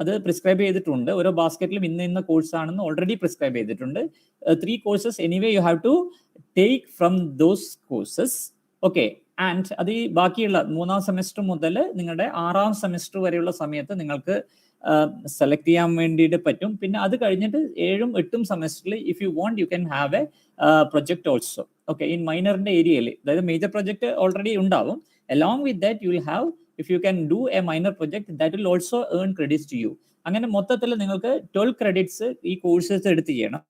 അത് prescribe ചെയ്തിട്ടുണ്ട്. ഓരോ ബാസ്ക്കറ്റിലും ഇന്ന course ആണെന്ന് already prescribe ചെയ്തിട്ടുണ്ട്. 3 courses anyway you have to take from those courses. Okay, and അത് ഈ ബാക്കിയുള്ള 3ാം semester മുതൽ നിങ്ങളുടെ 6ാം സെമസ്റ്റർ വരെയുള്ള സമയത്ത് നിങ്ങൾക്ക് സെലക്ട് ചെയ്യാൻ വേണ്ടിയിട്ട് പറ്റും. പിന്നെ അത് കഴിഞ്ഞിട്ട് 7ഉം 8ഉം സെമസ്റ്ററിൽ if you want you can have a project also. Okay, in മൈനറിന്റെ ഏരിയയിൽ, അതായത് മേജർ പ്രൊജക്ട് ഓൾറെഡി ഉണ്ടാവും. Along with that, you will have, if you can do a minor project, that will also earn credits to you. അങ്ങനെ മൊത്തത്തിൽ നിങ്ങൾക്ക് 12 credits ഈ courses എടുത്ത് ചെയ്യണം.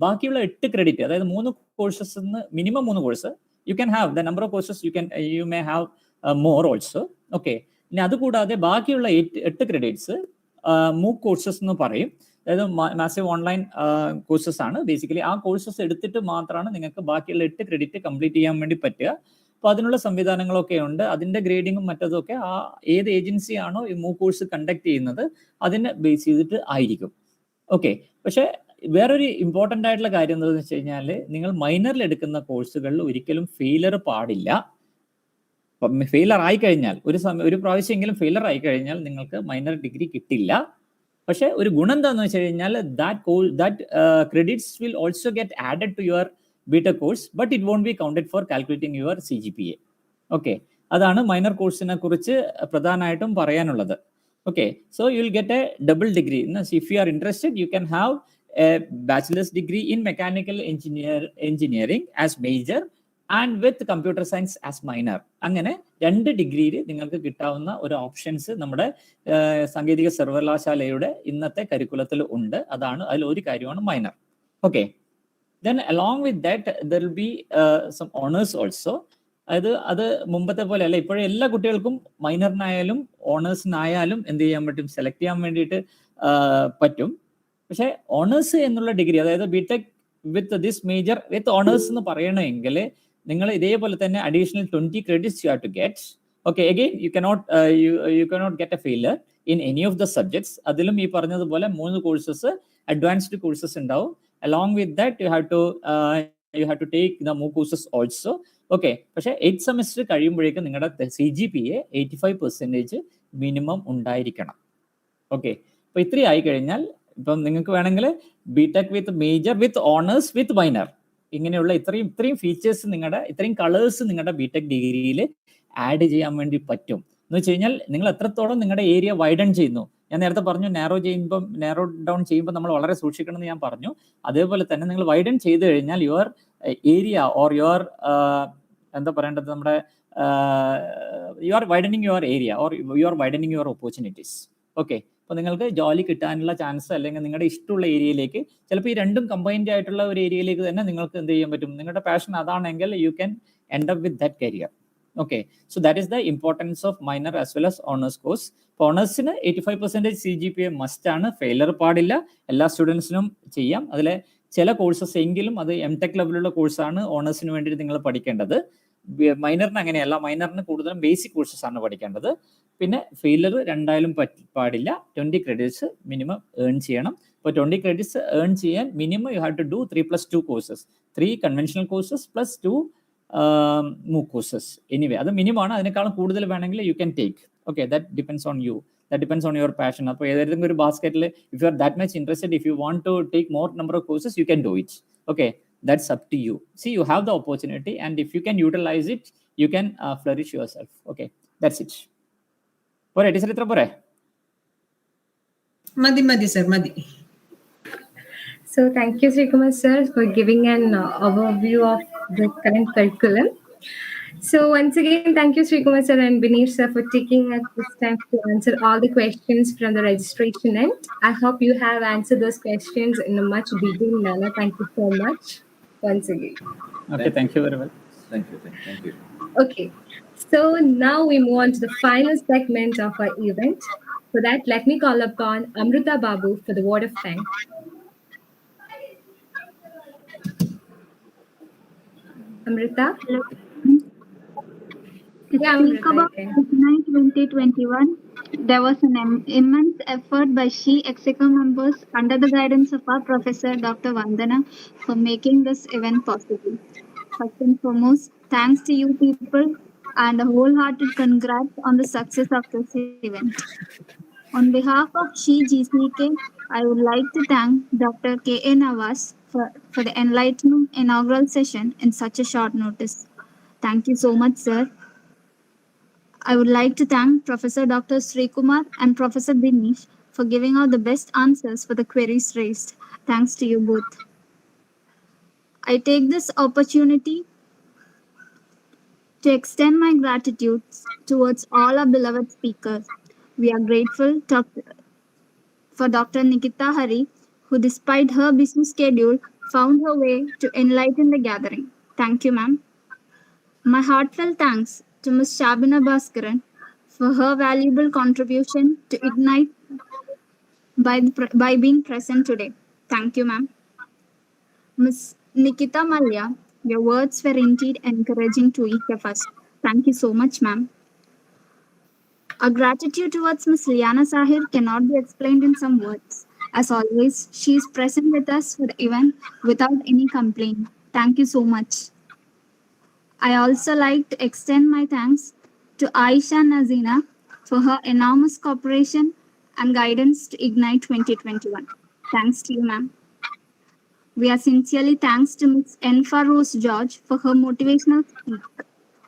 ബാക്കിയുള്ള 8 ക്രെഡിറ്റ്, അതായത് 3 courses, minimum 3 course, U can have the number of courses, you may have more also. Okay, ഇനി അതുകൂടാതെ ബാക്കിയുള്ള 8 ക്രെഡിറ്റ്സ് മൂക്ക് കോഴ്സസ് എന്ന് പറയും. അതായത് മാസീവ് ഓൺലൈൻ കോഴ്സസ് ആണ്. ബേസിക്കലി ആ കോഴ്സസ് എടുത്തിട്ട് മാത്രമാണ് നിങ്ങൾക്ക് ബാക്കിയുള്ള 8 ക്രെഡിറ്റ് കംപ്ലീറ്റ് ചെയ്യാൻ വേണ്ടി പറ്റുക. അപ്പോൾ അതിനുള്ള സംവിധാനങ്ങളൊക്കെ ഉണ്ട്. അതിന്റെ ഗ്രേഡിങ്ങും മറ്റതൊക്കെ ആ ഏത് ഏജൻസിയാണോ ഈ മൂക്ക് കോഴ്സ് കണ്ടക്ട് ചെയ്യുന്നത് അതിനെ ബേസ് ചെയ്തിട്ട് ആയിരിക്കും. ഓക്കെ, പക്ഷെ വേറൊരു ഇമ്പോർട്ടൻ്റ് ആയിട്ടുള്ള കാര്യം എന്താണെന്ന് വെച്ച് കഴിഞ്ഞാൽ, നിങ്ങൾ മൈനറിൽ എടുക്കുന്ന കോഴ്സുകളിൽ ഒരിക്കലും ഫെയിലർ പാടില്ല. ഫെയിലർ ആയി കഴിഞ്ഞാൽ, ഒരു പ്രാവശ്യമെങ്കിലും ഫെയിലർ ആയി കഴിഞ്ഞാൽ നിങ്ങൾക്ക് മൈനർ ഡിഗ്രി കിട്ടില്ല. പക്ഷെ ഒരു ഗുണം എന്താണെന്ന് വെച്ച് കഴിഞ്ഞാൽ, that credits will also get added to your BTech course, but it won't be counted for calculating your CGPA. Okay, അതാണ് മൈനർ കോഴ്സിനെ കുറിച്ച് പ്രധാനമായിട്ടും പറയാനുള്ളത്. Okay, so you will get a double degree. If you are interested, you can have a bachelor's degree in mechanical engineering as major and with computer science as minor. അങ്ങനെ 2 ഡിഗ്രിയിൽ നിങ്ങൾക്ക് കിട്ടാവുന്ന ഒരു ഓപ്ഷൻസ് നമ്മുടെ സാങ്കേതിക സർവകലാശാലയുടെ ഇന്നത്തെ കരിക്കുലത്തിൽ ഉണ്ട്. അതാണ് അതിൽ ഒരു കാര്യമാണ് minor. Okay, then along with that there will be some honors also. അത് മുമ്പത്തെ പോലെ അല്ല, ഇപ്പോഴും എല്ലാ കുട്ടികൾക്കും മൈനറിനായാലും ഓണേഴ്സിനായാലും എന്ത് ചെയ്യാൻ പറ്റും, സെലക്ട് ചെയ്യാൻ വേണ്ടിയിട്ട് പറ്റും. പക്ഷെ ഓണേഴ്സ് എന്നുള്ള ഡിഗ്രി, അതായത് BTech with this major with honours എന്ന് പറയണമെങ്കിൽ നിങ്ങൾ ഇതേപോലെ തന്നെ additional 20 credits you have to get. Okay, again you cannot get a failure in any of the subjects. അതിലും ഈ പറഞ്ഞതുപോലെ 3 കോഴ്സസ് അഡ്വാൻസ്ഡ് കോഴ്സസ് ഉണ്ടാവും. Along with that, you have to take the MOOC courses also. Okay, പക്ഷേ 8th semester കഴിയുമ്പോഴേക്കും നിങ്ങളുടെ CGPA 85% minimum ഉണ്ടായിരിക്കണം. Okay, അപ്പോൾ ഇത്രയും ആയി കഴിഞ്ഞാൽ ഇപ്പം നിങ്ങൾക്ക് വേണമെങ്കിൽ BTech with major with honours with minor ഇങ്ങനെയുള്ള ഇത്രയും ഫീച്ചേഴ്സ്, ഇത്രയും കളേഴ്സ് നിങ്ങളുടെ ബിടെക് ഡിഗ്രിയിൽ ആഡ് ചെയ്യാൻ വേണ്ടി പറ്റും. എന്ന് വെച്ച് കഴിഞ്ഞാൽ നിങ്ങൾ എത്രത്തോളം നിങ്ങളുടെ ഏരിയ വൈഡൻ ചെയ്യുന്നു. ഞാൻ നേരത്തെ പറഞ്ഞു നാരോ ഡൗൺ ചെയ്യുമ്പോൾ നമ്മൾ വളരെ സൂക്ഷിക്കണം എന്ന് ഞാൻ പറഞ്ഞു. അതേപോലെ തന്നെ നിങ്ങൾ വൈഡൻ ചെയ്ത് കഴിഞ്ഞാൽ യുവർ ഏരിയ ഓർ യുവർ എന്താ പറയേണ്ടത്, നമ്മുടെ you are widening your area or you are widening your opportunities. Okay, അപ്പോൾ നിങ്ങൾക്ക് ജോലി കിട്ടാനുള്ള ചാൻസ് അല്ലെങ്കിൽ നിങ്ങളുടെ ഇഷ്ടമുള്ള ഏരിയയിലേക്ക്, ചിലപ്പോൾ ഈ രണ്ടും കമ്പൈൻഡ് ആയിട്ടുള്ള ഒരു ഏരിയയിലേക്ക് തന്നെ നിങ്ങൾക്ക് എന്ത് ചെയ്യാൻ പറ്റും. നിങ്ങളുടെ പാഷൻ അതാണെങ്കിൽ you can end up with that career. Okay, so that is the importance of minor as well as honours course. ഇപ്പോൾ ഓണേഴ്സിന് 85% CGPA മസ്റ്റ് ആണ്, ഫെയിലർ പാടില്ല. എല്ലാ സ്റ്റുഡൻസിനും ചെയ്യാം. അതിലെ ചില കോഴ്സസ് എങ്കിലും അത് MTech ലെവലുള്ള കോഴ്സാണ് ഓണേഴ്സിന് വേണ്ടിയിട്ട് നിങ്ങൾ പഠിക്കേണ്ടത്. മൈനറിന് അങ്ങനെയല്ല, മൈനറിന് കൂടുതലും ബേസിക് കോഴ്സസ് ആണ് പഠിക്കേണ്ടത്. പിന്നെ ഫെയിലർ രണ്ടായാലും പാടില്ല. 20 credits മിനിമം ഏൺ ചെയ്യണം. ഇപ്പോൾ 20 credits ഏൺ ചെയ്യാൻ minimum you have to do 3+2 courses, 3 conventional courses plus 2 MOOC courses. Anyway അത് മിനിമം ആണ്. അതിനേക്കാളും കൂടുതൽ വേണമെങ്കിൽ you can take. Okay, that depends on you, that depends on your passion. അപ്പോൾ ഏതെങ്കിലും ഒരു ബാസ്ക്കറ്റിൽ if you are that much interested, if you want to take more number of courses, you can do it. Okay, that's up to you. See, you have the opportunity, and if you can utilize it, you can flourish yourself. Okay, that's it. Pore teacher itra pore Madi sir, madi. So thank you, Sri Kumar sir, for giving an overview of the current curriculum. So once again, thank you, Sri Kumar sir and Binesh sir, for taking this time to answer all the questions from the registration end. I hope you have answered those questions in a much detailed manner. Thank you so much once again. Okay, thank you very much. Thank you. Okay, so now we move on to the final segment of our event. For that, let me call upon Amrita Babu for the word of thanks. Amrita? Hello. Yeah, Think about Ignite 2021. There was an immense effort by SHE Executive members under the guidance of our professor, Dr. Vandana, for making this event possible. First and foremost, thanks to you people and a wholehearted congrats on the success of this event. On behalf of SHE GCK, I would like to thank Dr. K.A. Nawaz for the enlightening inaugural session in such a short notice. Thank you so much, sir. I would like to thank Professor Dr. Sri Kumar and Professor Dinesh for giving out the best answers for the queries raised. Thanks to you both. I take this opportunity to extend my gratitude towards all our beloved speakers. We are grateful for Dr. Nikita Hari, who despite her busy schedule found her way to enlighten the gathering. Thank you, ma'am. My heartfelt thanks to Ms. Shabina Bhaskaran for her valuable contribution to Ignite by being present today. Thank you, ma'am. Ms. Nikita Malia, your words were indeed encouraging to each of us. Thank you so much, ma'am. Our gratitude towards Ms. Liana Sahir cannot be explained in some words. As always, she is present with us for the event without any complaint. Thank you so much. I also like to extend my thanks to Aisha Nazina for her enormous cooperation and guidance to Ignite 2021. Thanks to you, ma'am. We are sincerely thanks to Ms. Infor George for her motivational speech.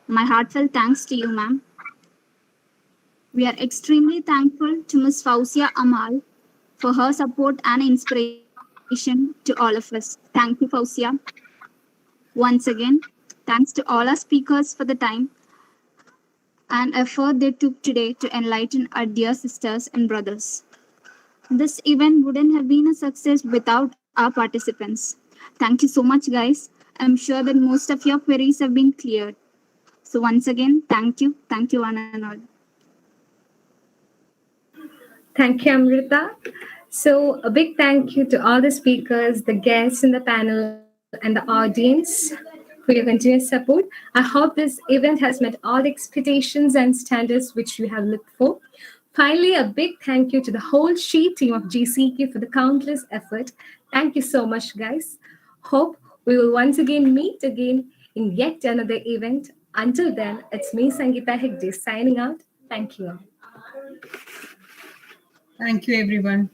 My heartfelt thanks to you, ma'am. We are extremely thankful to Ms. Fawzia Aman for her support and inspiration to all of us. Thank you, Fawzia. Once again, thanks to all our speakers for the time and effort they took today to enlighten our dear sisters and brothers. This event wouldn't have been a success without our participants. Thank you so much, guys. I'm sure that most of your queries have been cleared. So once again, thank you one and all. Thank you, Amrita. So a big thank you to all the speakers, the guests in the panel, and the audience for your continuous support. I hope this event has met all the expectations and standards which you have looked for. Finally, a big thank you to the whole SHE team of GCK for the countless effort. Thank you so much, guys. Hope we will once again meet again in yet another event. Until then, it's me, Sangeeta Hegde, signing out. Thank you all. Thank you, everyone.